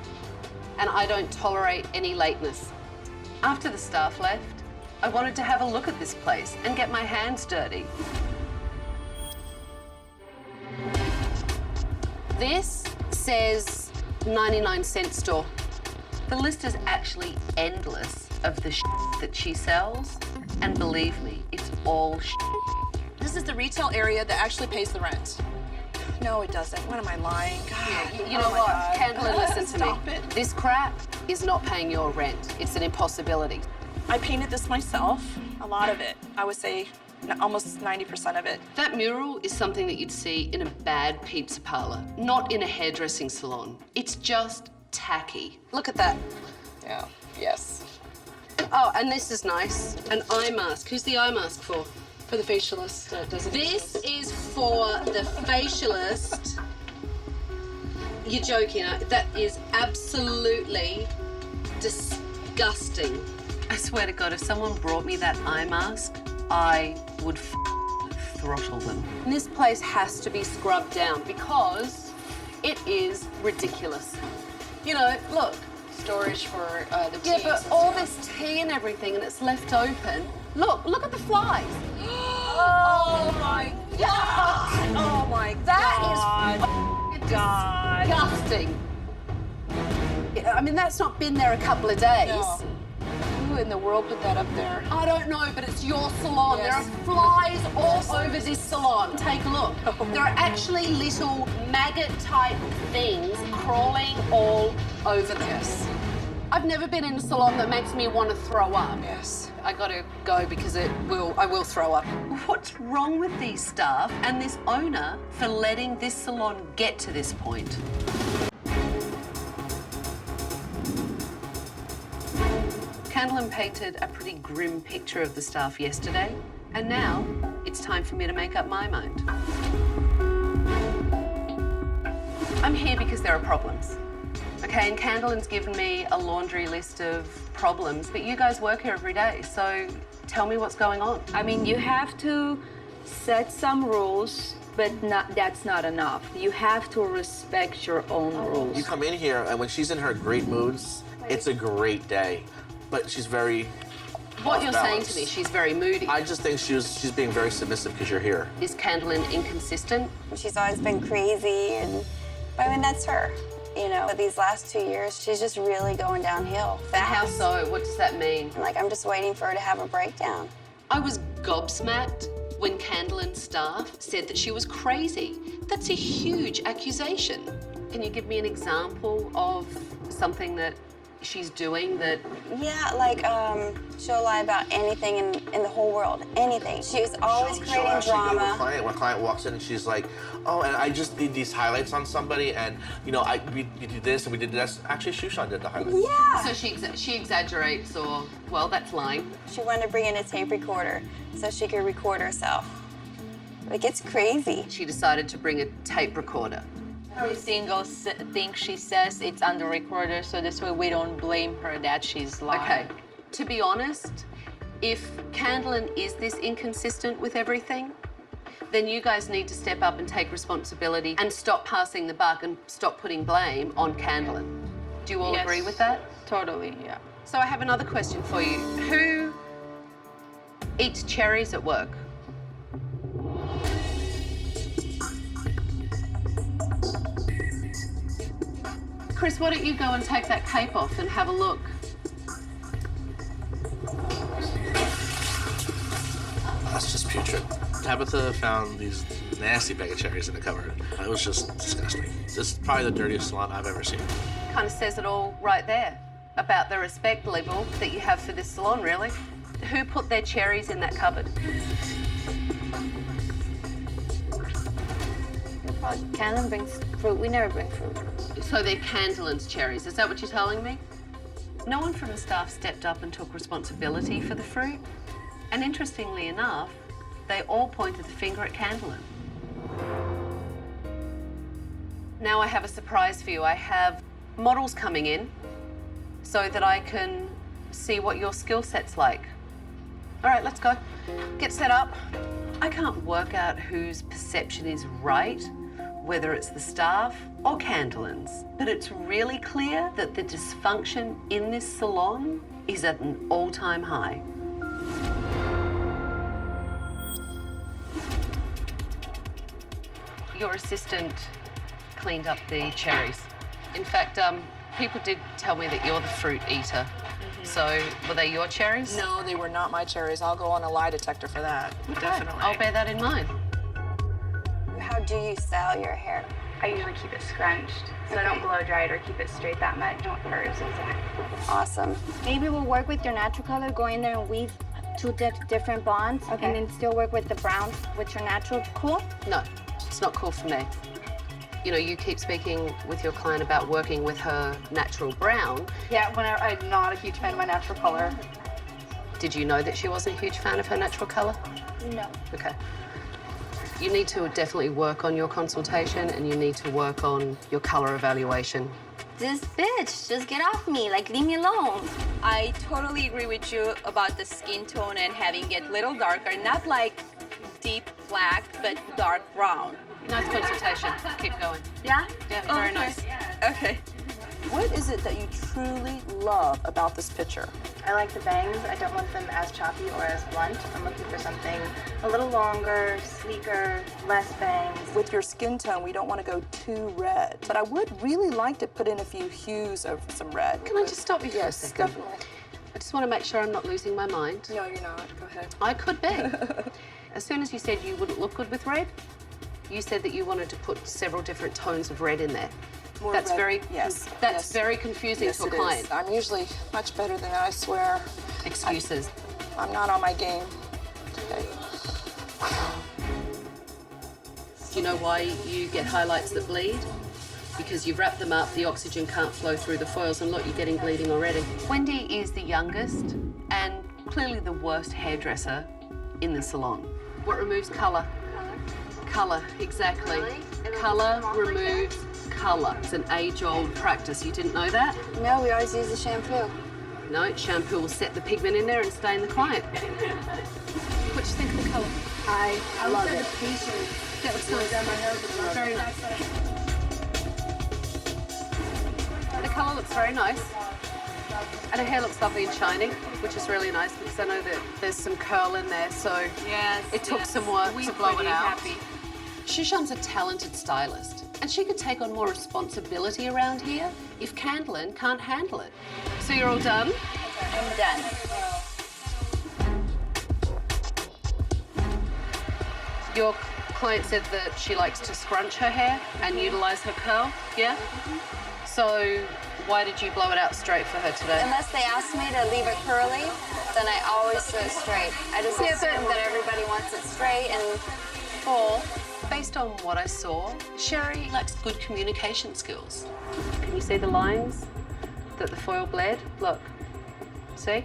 and I don't tolerate any lateness. After the staff left, I wanted to have a look at this place and get my hands dirty. This says 99-cent store. The list is actually endless of the that she sells, and believe me, it's all This is the retail area that actually pays the rent. No, it doesn't. What am I lying? God. Yeah, you know what? God. Candlin, listen to Stop me. it. This crap is not paying your rent. It's an impossibility. I painted this myself, a lot of it. I would say almost 90% of it. That mural is something that you'd see in a bad pizza parlor, not in a hairdressing salon. It's just tacky. Look at that. Yeah, yes. Oh, and this is nice. An eye mask. Who's the eye mask for? For the facialist. This is for the facialist. You're joking. That is absolutely disgusting. I swear to God, if someone brought me that eye mask, I would throttle them. And this place has to be scrubbed down because it is ridiculous. You know, look. Storage for the teas. Yeah, but all this tea and everything, and it's left open. Look at the flies. Oh my God! Oh my God! That is disgusting. I mean, that's not been there a couple of days. No. Who in the world put that up there? I don't know, but it's your salon. Yes. There are flies all over this salon. Take a look. Oh. There are actually little maggot-type things crawling all over this. I've never been in a salon that makes me want to throw up. Yes. I gotta go because I will throw up. What's wrong with these staff and this owner for letting this salon get to this point? Candlin painted a pretty grim picture of the staff yesterday, and now it's time for me to make up my mind. I'm here because there are problems. Okay, and Candlin's given me a laundry list of problems, but you guys work here every day, so tell me what's going on. I mean, you have to set some rules, but that's not enough. You have to respect your own rules. You come in here, and when she's in her great moods, it's a great day. But she's very What you're saying to me, she's very moody. I just think she's being very submissive because you're here. Is Candlin inconsistent? She's always been crazy, but I mean, that's her. You know, but these last 2 years, she's just really going downhill fast. How so? What does that mean? Like, I'm just waiting for her to have a breakdown. I was gobsmacked when Candlin's staff said that she was crazy. That's a huge accusation. Can you give me an example of something that she's doing that... Yeah, like, she'll lie about anything in the whole world, anything. She's always creating drama. When a client walks in and she's like, oh, and I just did these highlights on somebody, and, you know, we did this and we did this. Actually, Shushan did the highlights. Yeah! So she exaggerates, or, well, that's lying. She wanted to bring in a tape recorder so she could record herself. Like, it's crazy. She decided to bring a tape recorder. Every single thing she says, it's on the recorder, so this way we don't blame her that she's lying. Okay, to be honest, if Candlin is this inconsistent with everything, then you guys need to step up and take responsibility and stop passing the buck and stop putting blame on Candlin. Do you all agree with that? Totally, yeah. So I have another question for you. Who eats cherries at work? Chris, why don't you go and take that cape off and have a look? That's just putrid. Tabitha found these nasty bag of cherries in the cupboard. It was just disgusting. This is probably the dirtiest salon I've ever seen. Kind of says it all right there about the respect level that you have for this salon, really. Who put their cherries in that cupboard? Candlin brings fruit. We never bring fruit. So they're Candlin's cherries. Is that what you're telling me? No one from the staff stepped up and took responsibility for the fruit. And interestingly enough, they all pointed the finger at Candlin. Now I have a surprise for you. I have models coming in so that I can see what your skill set's like. All right, let's go. Get set up. I can't work out whose perception is right, whether it's the staff or Candlin's, but it's really clear that the dysfunction in this salon is at an all-time high. Your assistant cleaned up the cherries. In fact, people did tell me that you're the fruit eater. So, were they your cherries? No, they were not my cherries. I'll go on a lie detector for that. Okay. Definitely. I'll bear that in mind. How do you style your hair? I usually keep it scrunched, so I don't blow dry it or keep it straight that much. Not hers, exactly. Awesome. Maybe we'll work with your natural color, go in there and weave two different blondes, and then still work with the browns with your natural. Cool? No, it's not cool for me. You know, you keep speaking with your client about working with her natural brown. Yeah, whenever I'm not a huge fan of my natural color. Did you know that she wasn't a huge fan of her natural color? No. Okay. You need to definitely work on your consultation and you need to work on your color evaluation. This bitch, just get off me, like leave me alone. I totally agree with you about the skin tone and having it a little darker, not like deep black, but dark brown. Nice consultation. Keep going. Yeah? Yeah, very nice. Okay. What is it that you truly love about this picture? I like the bangs. I don't want them as choppy or as blunt. I'm looking for something a little longer, sleeker, less bangs. With your skin tone, we don't want to go too red, but I would really like to put in a few hues of some red. Can I just stop you for a second? Definitely. I just want to make sure I'm not losing my mind. No, you're not. Go ahead. I could be. As soon as you said you wouldn't look good with red, you said that you wanted to put several different tones of red in there. More that's red. very Yes. That's very confusing Yes, to a it client. is. I'm usually much better than that, I swear. Excuses. I'm not on my game today. Do you know why you get highlights that bleed? Because you've wrapped them up, the oxygen can't flow through the foils, and look, you're getting bleeding already. Wendy is the youngest and clearly the worst hairdresser in the salon. What removes colour? Colour, exactly. Colour removes colour. It's an age-old practice. You didn't know that? No, we always use the shampoo. No, shampoo will set the pigment in there and stain the client. What do you think of the colour? I love would say it. the patience. That was nice. Very nice. The colour looks very nice. And her hair looks lovely and shiny, which is really nice because I know that there's some curl in there, so Yes, it took some work We're to blow it pretty out. happy. Shushan's a talented stylist, and she could take on more responsibility around here if Candlin can't handle it. So you're all done? I'm done. Your client said that she likes to scrunch her hair and utilize her curl, yeah? So why did you blow it out straight for her today? Unless they ask me to leave it curly, then I always do it straight. I just assume that everybody wants it straight and full. Based on what I saw, Sherry lacks good communication skills. Can you see the lines that the foil bled? Look, see?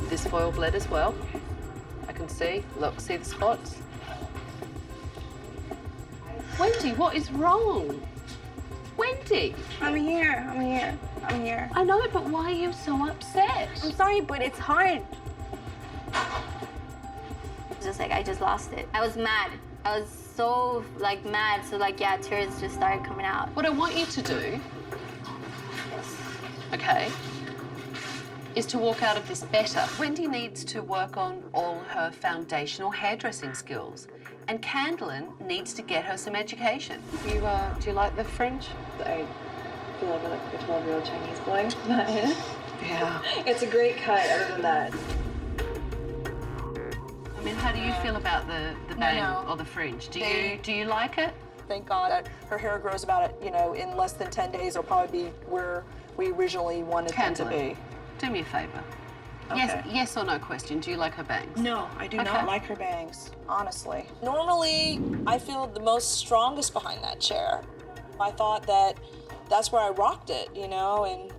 This foil bled as well. I can see, look, see the spots? Wendy, what is wrong? Wendy! I'm here. I know, but why are you so upset? I'm sorry, but it's hard. Just like I just lost it. I was mad. I was so like mad. So like yeah, tears just started coming out. What I want you to do, okay, is to walk out of this better. Wendy needs to work on all her foundational hairdressing skills. And Candlin needs to get her some education. Do you like the fringe? I feel like I like a 12-year-old Chinese boy. Yeah. It's a great cut, other than that. I mean, how do you feel about the bang or the fringe? Do you like it? Thank God that her hair grows about, in less than 10 days. It'll probably be where we originally wanted them to be. Do me a favor. Okay. Yes or no question. Do you like her bangs? No, I do not like her bangs, honestly. Normally, I feel the most strongest behind that chair. I thought that that's where I rocked it, and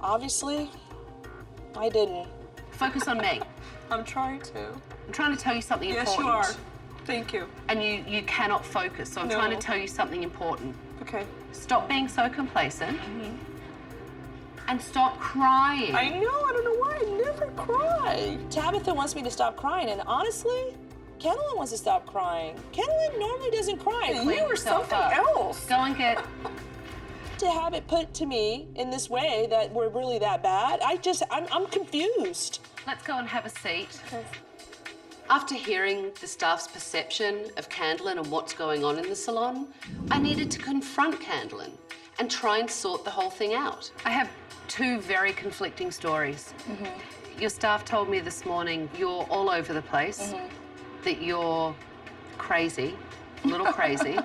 obviously, I didn't. Focus on me. I'm trying to. I'm trying to tell you something important. Yes, you are. Thank you. And you cannot focus, so I'm trying to tell you something important. Okay. Stop being so complacent. and stop crying. I know, I don't know why I never cry. Tabitha wants me to stop crying, and honestly, Kendallin wants to stop crying. Kendallin normally doesn't cry. Clean You are yourself something up. else. Go and get... To have it put to me in this way that we're really that bad, I'm confused. Let's go and have a seat. After hearing the staff's perception of Candlin and what's going on in the salon, I needed to confront Candlin and try and sort the whole thing out. I have two very conflicting stories. Your staff told me this morning you're all over the place, that you're crazy, a little crazy,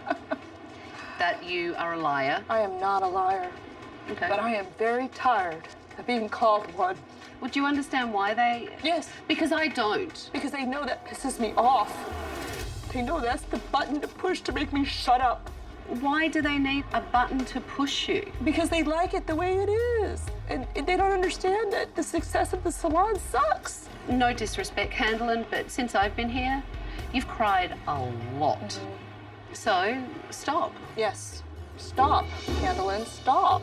that you are a liar. I am not a liar, Okay. but I am very tired of being called one. Would you understand why they... Yes. Because I don't. Because they know that pisses me off. They know that's the button to push to make me shut up. Why do they need a button to push you? Because they like it the way it is. And they don't understand that the success of the salon sucks. No disrespect, Candlin, but since I've been here, you've cried a lot. So, stop. Yes. Stop, Candlin, stop.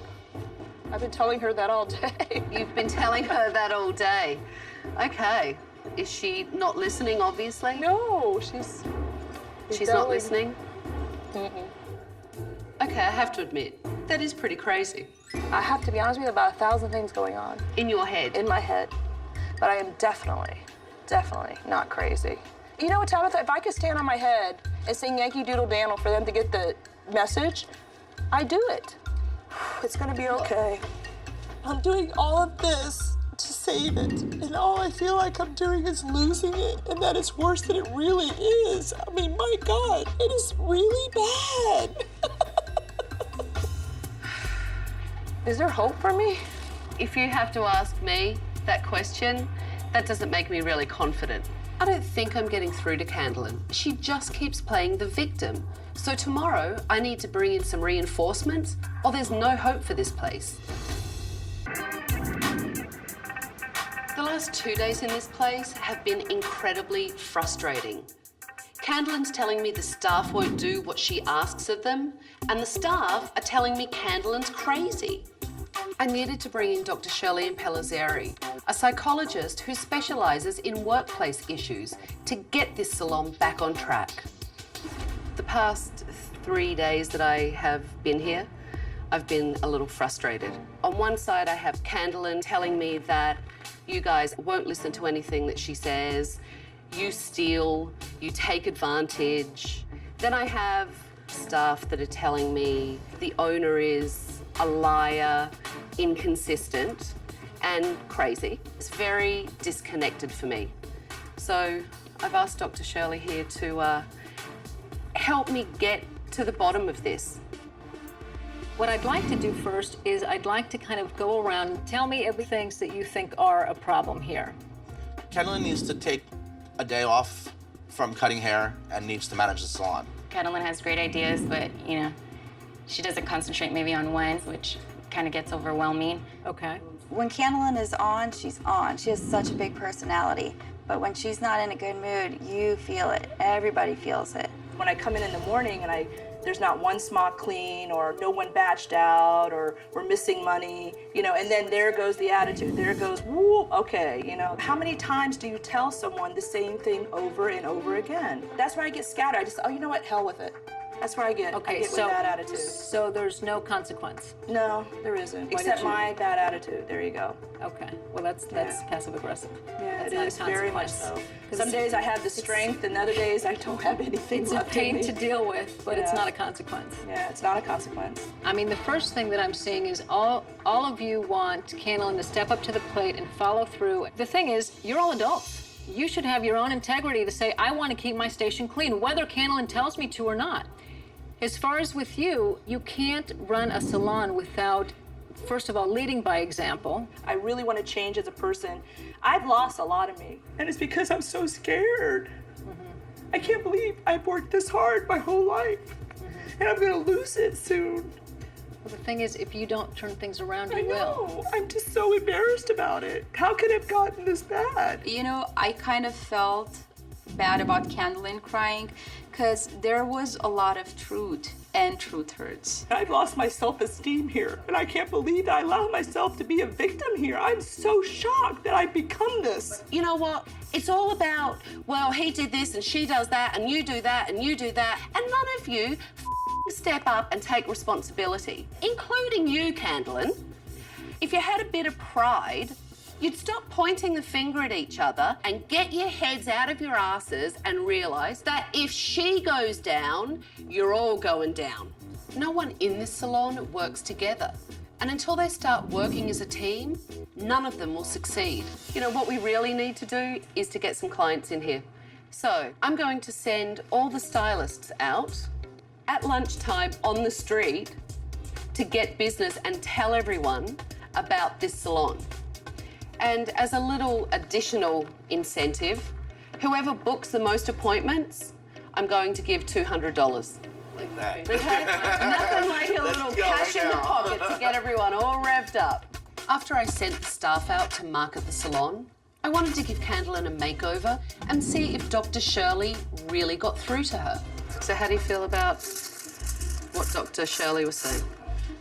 I've been telling her that all day. You've been telling her that all day. Okay. Is she not listening, obviously? No, she's not listening? Okay, I have to admit, that is pretty crazy. I have to be honest with you, about 1,000 things going on. In your head? In my head. But I am definitely not crazy. You know what, Tabitha, if I could stand on my head and sing Yankee Doodle Dangle for them to get the message, I do it. It's gonna be okay. I'm doing all of this to save it, and all I feel like I'm doing is losing it, and that it's worse than it really is. I mean, my God, it is really bad. Is there hope for me? If you have to ask me that question, that doesn't make me really confident. I don't think I'm getting through to Candlin. She just keeps playing the victim. So tomorrow, I need to bring in some reinforcements, or there's no hope for this place. The last 2 days in this place have been incredibly frustrating. Candlin's telling me the staff won't do what she asks of them, and the staff are telling me Candlin's crazy. I needed to bring in Dr. Shirley Pellizzeri, a psychologist who specialises in workplace issues, to get this salon back on track. The past 3 days that I have been here, I've been a little frustrated. On one side, I have Candlin telling me that you guys won't listen to anything that she says, you steal, you take advantage. Then I have staff that are telling me the owner is a liar, inconsistent, and crazy. It's very disconnected for me. So I've asked Dr. Shirley here to help me get to the bottom of this. What I'd like to do first is I'd like to kind of go around and tell me everything that you think are a problem here. Kendallin needs to take a day off from cutting hair and needs to manage the salon. Candlin has great ideas, but, you know, she doesn't concentrate maybe on one, which kind of gets overwhelming. Okay. When Candlin is on, she's on. She has such a big personality. But when she's not in a good mood, you feel it. Everybody feels it. When I come in the morning and there's not one smock clean or no one batched out or we're missing money, you know, and then there goes the attitude. There goes, woo, okay, you know. How many times do you tell someone the same thing over and over again? That's where I get scattered. I just, oh, you know what, hell with it. That's where I get with that attitude. So there's no consequence? No, there isn't. Except my bad attitude. There you go. Okay. Well, that's passive aggressive. Yeah, that's it is very much so. Some days I have the strength, and other days I don't have anything It's left a pain in me. to deal with, but it's not a consequence. Yeah, it's not a consequence. I mean, the first thing that I'm seeing is all of you want Candlin to step up to the plate and follow through. The thing is, you're all adults. You should have your own integrity to say, I want to keep my station clean, whether Candlin tells me to or not. As far as with you, you can't run a salon without, first of all, leading by example. I really want to change as a person. I've lost a lot of me, and it's because I'm so scared. I can't believe I've worked this hard my whole life, and I'm going to lose it soon. Well, the thing is, if you don't turn things around, you will. I know. I'm just so embarrassed about it. How could it have gotten this bad? You know, I kind of felt bad about Candlin crying because there was a lot of truth and truth hurts. I've lost my self-esteem here, and I can't believe that I allow myself to be a victim here. I'm so shocked that I've become this. You know what? It's all about, well, he did this and she does that and you do that and you do that. And none of you step up and take responsibility, including you, Candlin. If you had a bit of pride, you'd stop pointing the finger at each other and get your heads out of your asses and realise that if she goes down, you're all going down. No one in this salon works together. And until they start working as a team, none of them will succeed. You know, what we really need to do is to get some clients in here. So I'm going to send all the stylists out at lunchtime on the street to get business and tell everyone about this salon. And as a little additional incentive, whoever books the most appointments, I'm going to give $200. Like that. Okay? Nothing like a little cash in the pocket to get everyone all revved up. After I sent the staff out to market the salon, I wanted to give Candlin a makeover and see if Dr. Shirley really got through to her. So how do you feel about what Dr. Shirley was saying?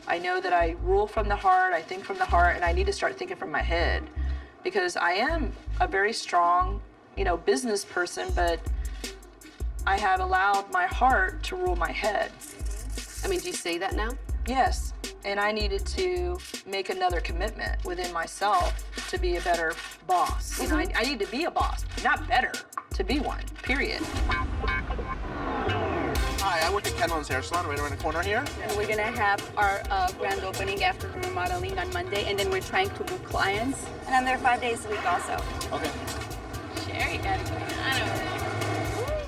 I know that I rule from the heart, I think from the heart, and I need to start thinking from my head. Because I am a very strong, business person, but I have allowed my heart to rule my head. I mean, do you see that now? Yes, and I needed to make another commitment within myself to be a better boss. Mm-hmm. I need to be a boss, not better, to be one, period. Hi, I work at Candlin's hair salon right around the corner here. And we're gonna have our grand opening after remodeling on Monday, and then we're trying to book clients. And I'm there 5 days a week also. Okay. Sherry got it going on.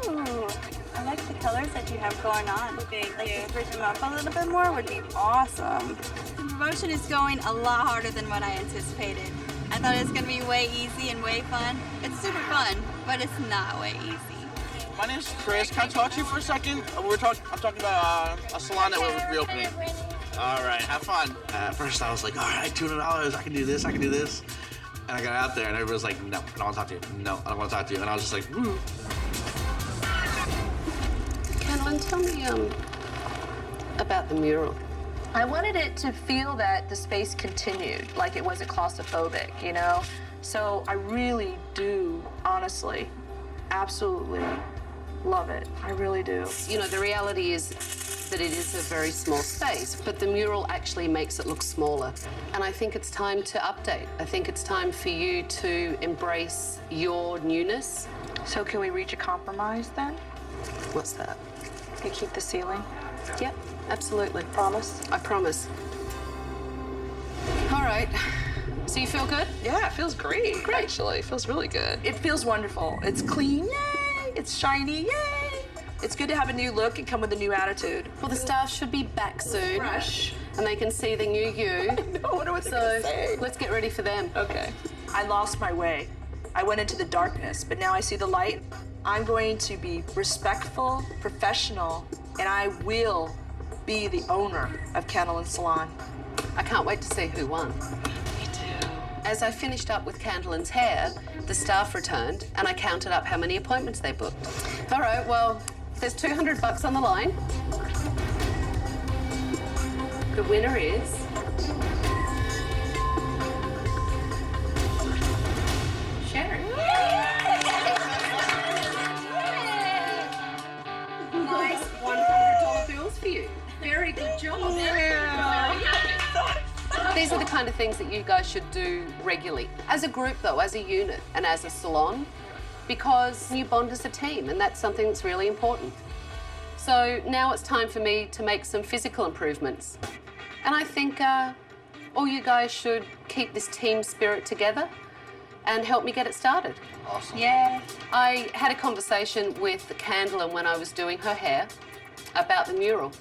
Ooh, I like the colors that you have going on. Thank you. Like to switch them up a little bit more would be awesome. The promotion is going a lot harder than what I anticipated. I thought it was gonna be way easy and way fun. It's super fun, but it's not way easy. My name's Chris. Can I talk to you for a second? I'm talking about a salon that we're reopening. All right, have fun. At first, I was like, all right, $200. I can do this. And I got out there, and everybody was like, no, I don't want to talk to you. No, I don't want to talk to you. And I was just like, woo. Candlin, tell me about the mural. I wanted it to feel that the space continued, like it wasn't claustrophobic, So I really do, honestly, absolutely love it. I really do. The reality is that it is a very small space, but the mural actually makes it look smaller. And I think it's time to update. I think it's time for you to embrace your newness. So can we reach a compromise then? What's that? You keep the ceiling? Yep, absolutely. Promise? I promise. All right. So you feel good? Yeah, it feels great. Actually. It feels really good. It feels wonderful. It's clean, yay! It's shiny, yay! It's good to have a new look and come with a new attitude. Well, the staff should be back soon. Fresh. And they can see the new you. I know, I wonder what they're gonna say. Let's get ready for them. Okay. I lost my way. I went into the darkness, but now I see the light. I'm going to be respectful, professional, and I will be the owner of Candlin Salon. I can't wait to see who won. Me too. As I finished up with Candlin's hair, the staff returned and I counted up how many appointments they booked. All right, well, there's $200 on the line. The winner is... Sharon. Nice $100 bills for you. Very good job. These are the kind of things that you guys should do regularly. As a group, though, as a unit and as a salon, because you bond as a team, and that's something that's really important. So now it's time for me to make some physical improvements. And I think all you guys should keep this team spirit together and help me get it started. Awesome. Yeah. I had a conversation with Candlin when I was doing her hair about the mural.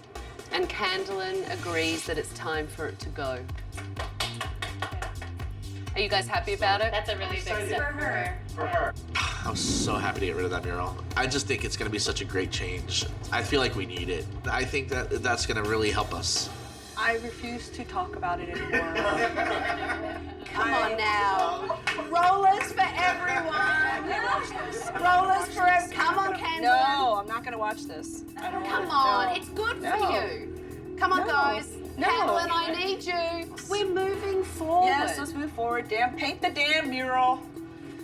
And Candlin agrees that it's time for it to go. Are you guys happy about it? That's a really big step for her. For her. I'm so happy to get rid of that mural. I just think it's going to be such a great change. I feel like we need it. I think that that's going to really help us. I refuse to talk about it anymore. Come on now. Rollers for everyone. Rollers for everyone. Come on, Kendall. No, I'm not going gonna watch this. I don't Come wanna, on, no. it's good No. for you. Come on, No. guys. No. Candlin, I need you. We're moving forward. Yes, let's move forward. Paint the damn mural.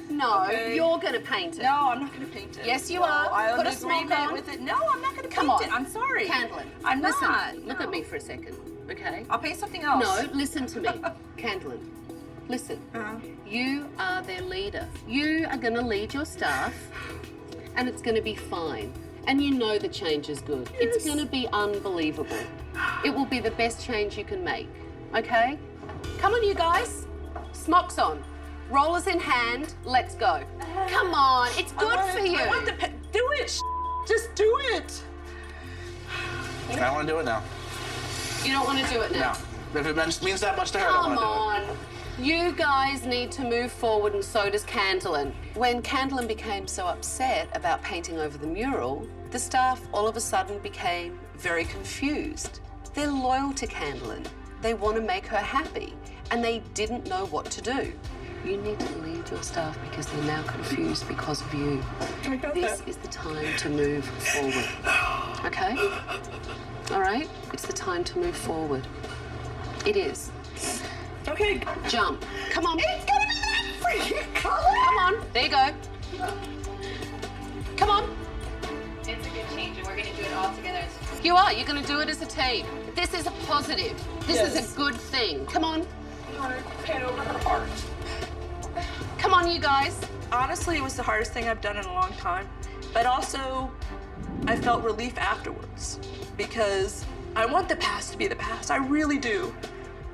No, Okay. you're gonna paint it. No, I'm not gonna paint it. Yes, you No, are. I'll Put a agree smock that on. with it. No, I'm not gonna Come paint on. it. I'm sorry. Candlin, I'm listen. not. Look at me for a second, okay? I'll paint something else. No, listen to me. Candlin, listen. You are their leader. You are gonna lead your staff, and it's gonna be fine. And you know the change is good. It's gonna be unbelievable. It will be the best change you can make, okay? Come on, you guys. Smocks on. Rollers in hand, let's go. Come on, it's good for you. I want the do it. Just do it. I don't want to do it now. You don't want to do it now? No. If it means that much to her, I don't Come want to do it. on. You guys need to move forward, and so does Candlin. When Candlin became so upset about painting over the mural, the staff all of a sudden became very confused. They're loyal to Candlin. They want to make her happy, and they didn't know what to do. You need to lead your staff because they're now confused because of you. This is the time to move forward. Okay? All right? It's the time to move forward. It is. Okay. Jump. Come on. It's gonna be that freaking color. Come on. There you go. Come on. It's a good change, and we're going to do it all together. You are. You're going to do it as a team. This is a positive. This is a good thing. Come on. I want to paint over her heart. Come on, you guys. Honestly, it was the hardest thing I've done in a long time. But also, I felt relief afterwards because I want the past to be the past. I really do.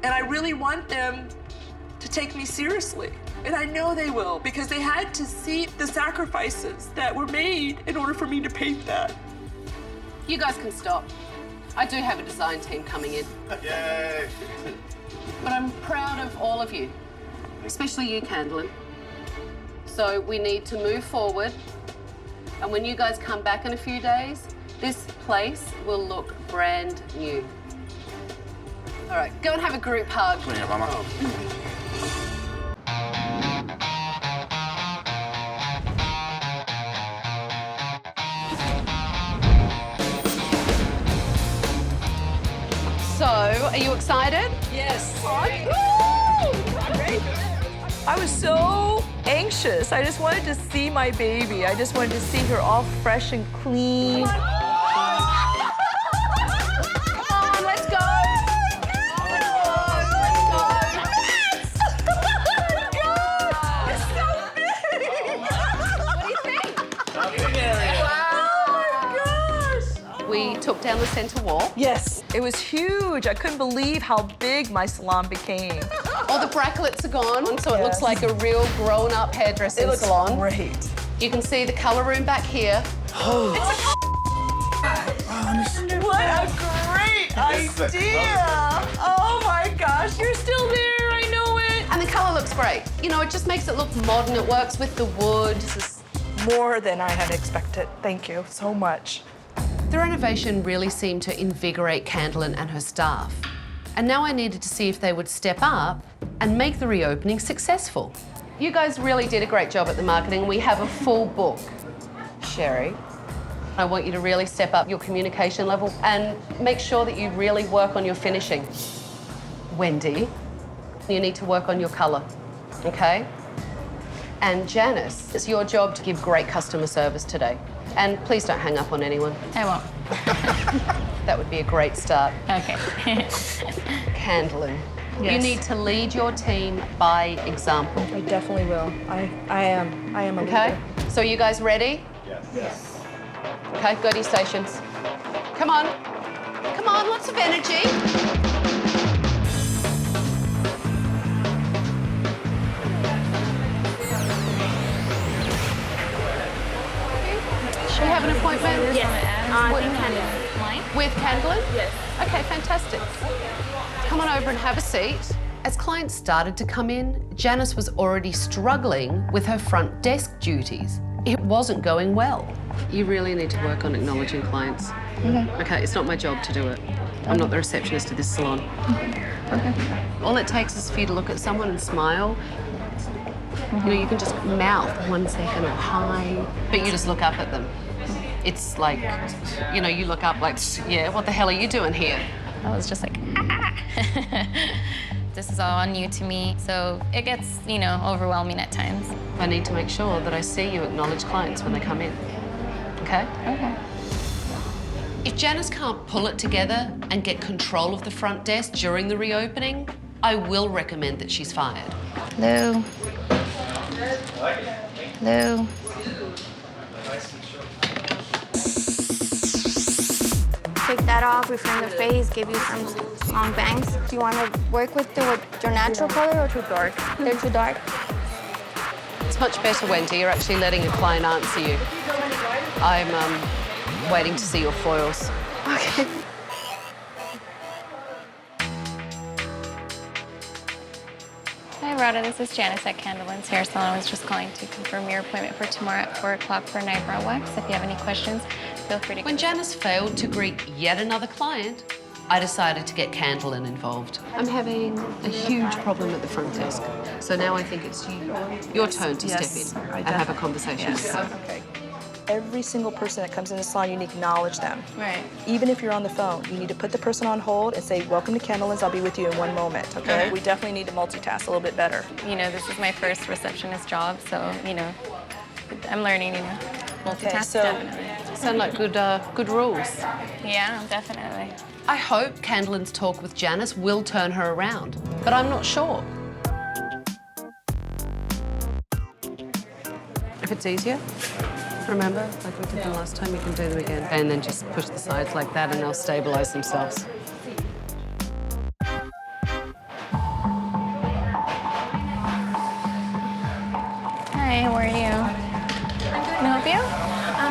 And I really want them to take me seriously. And I know they will because they had to see the sacrifices that were made in order for me to paint that. You guys can stop. I do have a design team coming in. Yay. But I'm proud of all of you, especially you, Candlin. So we need to move forward. And when you guys come back in a few days, this place will look brand new. All right, go and have a group hug. Come here, Mama. So, are you excited? Yes. I was so anxious. I just wanted to see my baby. I just wanted to see her all fresh and clean. Come on, let's go. We took down the center wall. Yes, it was huge. I couldn't believe how big my salon became. All the brackets are gone, so it looks like a real grown-up hairdressing salon. It looks great. You can see the color room back here. What a great idea! Oh my gosh, you're still there, I know it! And the color looks great. You know, it just makes it look modern. It works with the wood. More than I had expected. Thank you so much. The renovation really seemed to invigorate Candlin and her staff. And now I needed to see if they would step up and make the reopening successful. You guys really did a great job at the marketing. We have a full book. Sherry, I want you to really step up your communication level and make sure that you really work on your finishing. Wendy, you need to work on your color, okay? And Janice, it's your job to give great customer service today. And please don't hang up on anyone. I won't. That would be a great start. Okay. Candlin, you Yes. need to lead your team by example. I definitely will. I am a Okay? leader. So are you guys ready? Yes. Okay, go to your stations. Come on. Come on, lots of energy. We have an appointment? Yes. With Candlin? Yes. Okay, fantastic. Come on over and have a seat. As clients started to come in, Janice was already struggling with her front desk duties. It wasn't going well. You really need to work on acknowledging clients. Okay, it's not my job to do it. I'm not the receptionist of this salon. Okay. All it takes is for you to look at someone and smile. You know, you can just mouth 1 second or hi, but you just look up at them. It's like, you know, you look up like, yeah, what the hell are you doing here? I was just like, This is all new to me, so it gets, you know, overwhelming at times. I need to make sure that I see you acknowledge clients when they come in. Okay? Okay. If Janice can't pull it together and get control of the front desk during the reopening, I will recommend that she's fired. Hello. Hello. Take that off, reframe the face, give you some long bangs. Do you want to work with your natural color or too dark? They're too dark. It's much better, Wendy. You're actually letting a client answer you. I'm waiting to see your foils. Okay. Hi, Rhoda. This is Janice at Candlelin's Hair Salon. I was just calling to confirm your appointment for tomorrow at 4 o'clock for an eyebrow wax. If you have any questions, feel free to... When Janice failed to greet yet another client, I decided to get Candlin involved. I'm having a huge problem at the front desk. So now I think it's your turn to step in and have a conversation. Yes. Okay. Every single person that comes in the salon, you need to acknowledge them. Right. Even if you're on the phone, you need to put the person on hold and say, welcome to Candlelin's, I'll be with you in 1 moment, okay? We definitely need to multitask a little bit better. You know, this is my first receptionist job, so, you know, I'm learning, you know, multitask, definitely. Sound like good rules. Yeah, definitely. I hope Candlin's talk with Janice will turn her around, but I'm not sure. If it's easier, remember, like we did the last time, you can do them again. And then just push the sides like that and they'll stabilize themselves. Hi, how are you? Can I help you?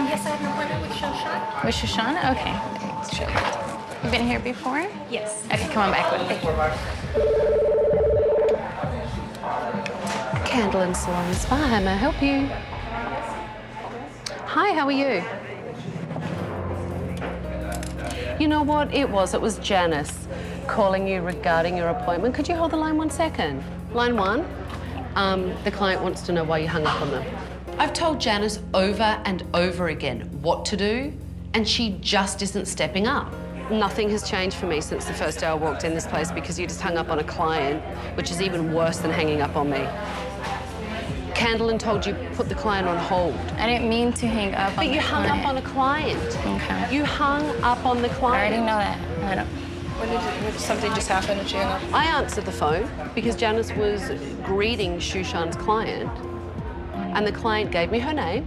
Yes, I have an appointment with Shoshana. With Shoshana? Okay. Sure. You've been here before? Yes. Okay, come on back with me. Candlin Salon Spa, how may I help you? Hi, how are you? You know what it was Janice calling you regarding your appointment. Could you hold the line 1 second? Line 1, the client wants to know why you hung up on them. I've told Janice over and over again what to do, and she just isn't stepping up. Nothing has changed for me since the first day I walked in this place because you just hung up on a client, which is even worse than hanging up on me. Candlin told you put the client on hold. I didn't mean to hang up on the client. But you hung up on a client. Okay. You hung up on the client. I already know that. I don't. When did something just happen and she hung up? I answered the phone because Janice was greeting Shushan's client, and the client gave me her name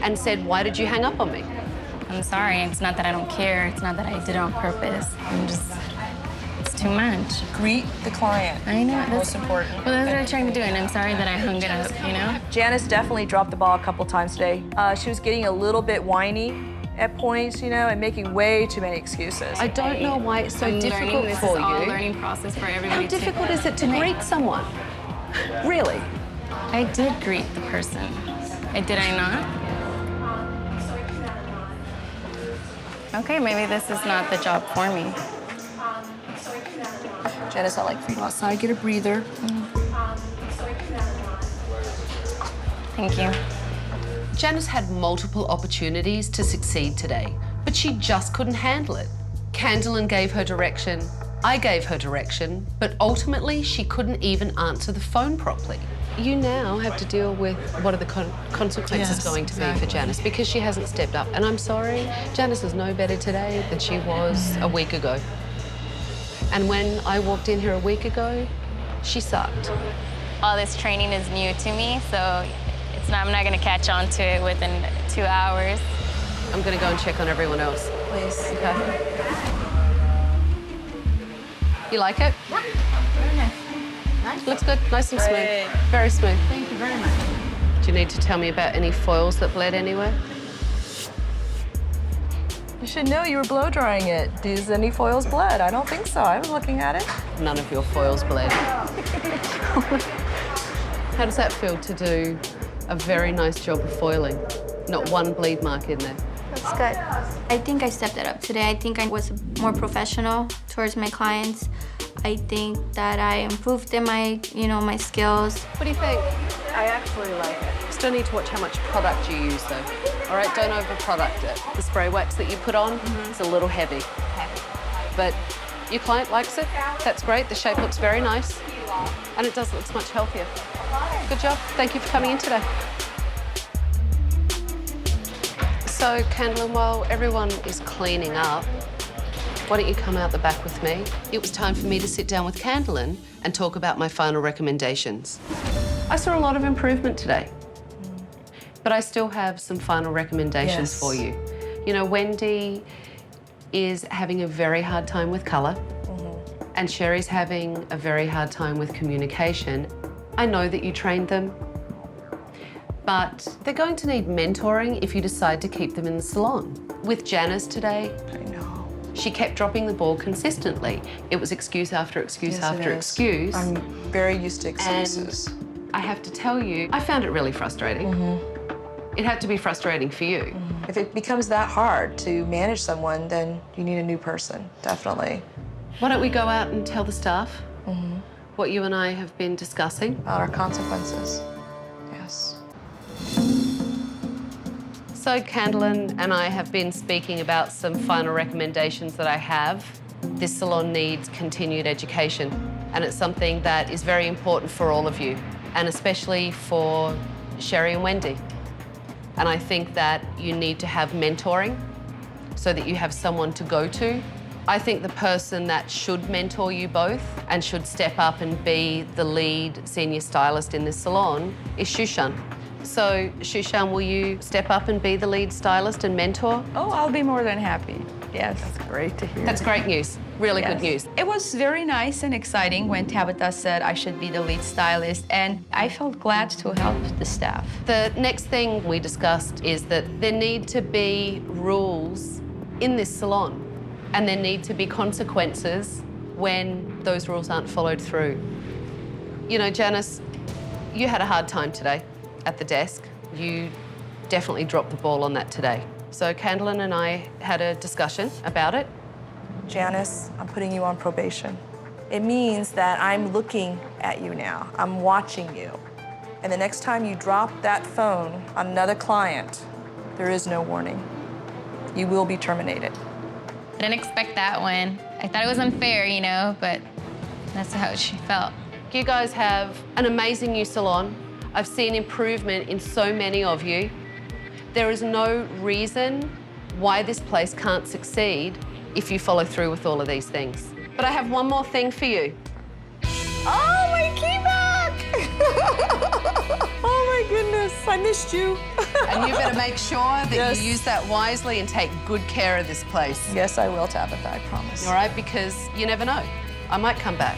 and said, "Why did you hang up on me?" I'm sorry. It's not that I don't care. It's not that I did it on purpose. It's too much. Greet the client. I know. That's most important. Well, that's what I'm trying to do, and I'm sorry that I hung it up, you know? Janice definitely dropped the ball a couple times today. She was getting a little bit whiny at points, you know, and making way too many excuses. I don't know why it's so difficult This for is all a you. learning process for everybody. How difficult is it to greet someone? Really? I did greet the person. Did I not? Okay, maybe this is not the job for me. Janice, I like for you to go outside, get a breather. Thank you. Janice had multiple opportunities to succeed today, but she just couldn't handle it. Candlin gave her direction, I gave her direction, but ultimately she couldn't even answer the phone properly. You now have to deal with what are the consequences going to be for Janice because she hasn't stepped up. And I'm sorry, Janice is no better today than she was a week ago. And when I walked in here a week ago, she sucked. All this training is new to me, so I'm not going to catch on to it within 2 hours. I'm going to go and check on everyone else. Please. Okay. You like it? Yeah. Very nice. Nice. Looks good, nice and smooth. Very smooth. Thank you very much. Do you need to tell me about any foils that bled anywhere? You should know you were blow drying it. Does any foils bled? I don't think so. I was looking at it. None of your foils bled. How does that feel to do a very nice job of foiling? Not one bleed mark in there. That's good. I think I stepped it up today. I think I was more professional towards my clients. I think that I improved in my skills. What do you think? I actually like it. Still need to watch how much product you use, though. All right, don't over-product it. The spray wax that you put on is a little heavy. But your client likes it. That's great. The shape looks very nice. And it does look much healthier. Good job. Thank you for coming in today. So, Candlin, while everyone is cleaning up, why don't you come out the back with me? It was time for me to sit down with Candlin and talk about my final recommendations. I saw a lot of improvement today, but I still have some final recommendations for you. You know, Wendy is having a very hard time with colour, and Sherry's having a very hard time with communication. I know that you trained them, but they're going to need mentoring if you decide to keep them in the salon. With Janice today, she kept dropping the ball consistently. It was excuse after excuse after excuse. I'm very used to excuses. And I have to tell you, I found it really frustrating. It had to be frustrating for you. If it becomes that hard to manage someone, then you need a new person, definitely. Why don't we go out and tell the staff what you and I have been discussing? About our consequences, yes. So Candlin and I have been speaking about some final recommendations that I have. This salon needs continued education, and it's something that is very important for all of you, and especially for Sherry and Wendy. And I think that you need to have mentoring so that you have someone to go to. I think the person that should mentor you both and should step up and be the lead senior stylist in this salon is Shushan. So, Shushan, will you step up and be the lead stylist and mentor? Oh, I'll be more than happy. Yes. That's great to hear. That's great news. Really good news. It was very nice and exciting when Tabitha said I should be the lead stylist, and I felt glad to help the staff. The next thing we discussed is that there need to be rules in this salon, and there need to be consequences when those rules aren't followed through. You know, Janice, you had a hard time today at the desk. You definitely dropped the ball on that today. So Candlin and I had a discussion about it. Janice, I'm putting you on probation. It means that I'm looking at you now. I'm watching you. And the next time you drop that phone on another client, there is no warning. You will be terminated. I didn't expect that one. I thought it was unfair, you know, but that's how she felt. You guys have an amazing new salon. I've seen improvement in so many of you. There is no reason why this place can't succeed if you follow through with all of these things. But I have one more thing for you. Oh, my key back! Oh my goodness, I missed you. And you better make sure that you use that wisely and take good care of this place. Yes, I will, Tabitha, I promise. All right, because you never know. I might come back.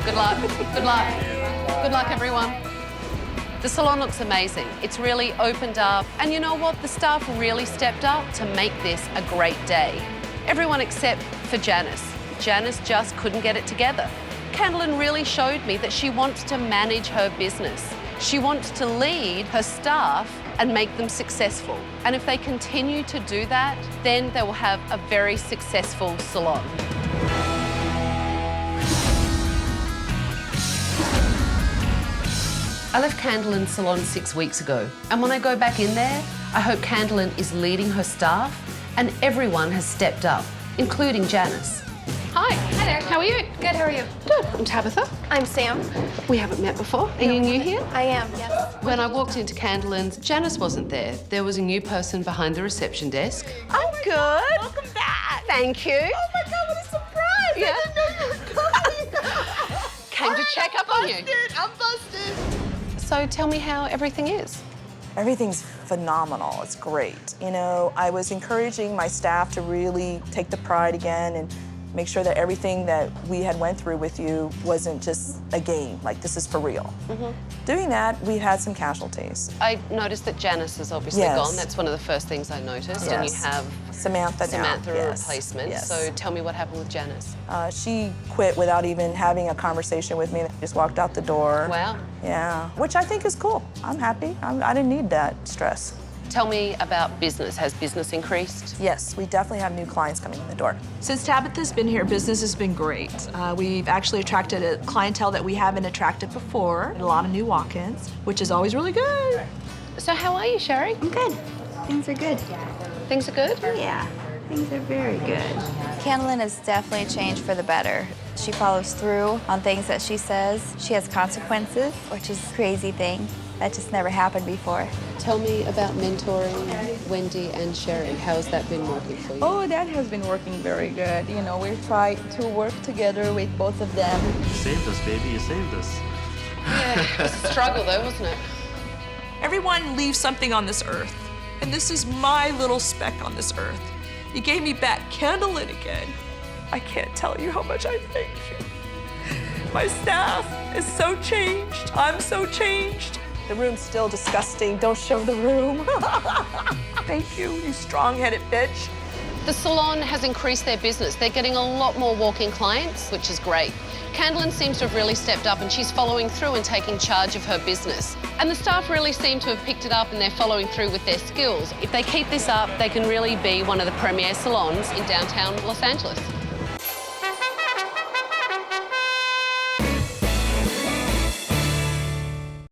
Good luck, good luck. Good luck, everyone. The salon looks amazing. It's really opened up. And you know what? The staff really stepped up to make this a great day. Everyone except for Janice. Janice just couldn't get it together. Candlin really showed me that she wants to manage her business. She wants to lead her staff and make them successful. And if they continue to do that, then they will have a very successful salon. I left Candlin's salon 6 weeks ago, and when I go back in there, I hope Candlin is leading her staff and everyone has stepped up, including Janice. Hi. Hi there. How are you? Good, how are you? Good. I'm Tabitha. I'm Sam. We haven't met before. Are you new here? I am, yes. When I walked into Candlin's, Janice wasn't there. There was a new person behind the reception desk. I'm good. Welcome back. Thank you. Oh my God, what a surprise. Yeah. I didn't know you were coming. Came to check up on you. I'm busted. So tell me how everything is. Everything's phenomenal. It's great. You know, I was encouraging my staff to really take the pride again and make sure that everything that we had went through with you wasn't just a game, like this is for real. Doing that, we had some casualties. I noticed that Janice is obviously gone. That's one of the first things I noticed. And you have Samantha now. a replacement. So tell me what happened with Janice. She quit without even having a conversation with me. Just walked out the door. Wow. Yeah, which I think is cool. I'm happy. I didn't need that stress. Tell me about business. Has business increased? Yes, we definitely have new clients coming in the door. Since Tabitha's been here, business has been great. We've actually attracted a clientele that we haven't attracted before, a lot of new walk-ins, which is always really good. So how are you, Sherry? I'm good. Things are good. Things are good? Yeah, things are very good. Candlin has definitely changed for the better. She follows through on things that she says. She has consequences, which is a crazy thing. That just never happened before. Tell me about mentoring Wendy and Sherry. How's that been working for you? Oh, that has been working very good. You know, we've tried to work together with both of them. You saved us, baby. You saved us. Yeah, it was a struggle though, wasn't it? Everyone leaves something on this earth, and this is my little speck on this earth. You gave me back Candlin again. I can't tell you how much I thank you. My staff is so changed. I'm so changed. The room's still disgusting. Don't show the room. Thank you, you strong-headed bitch. The salon has increased their business. They're getting a lot more walk-in clients, which is great. Candlin seems to have really stepped up and she's following through and taking charge of her business. And the staff really seem to have picked it up and they're following through with their skills. If they keep this up, they can really be one of the premier salons in downtown Los Angeles.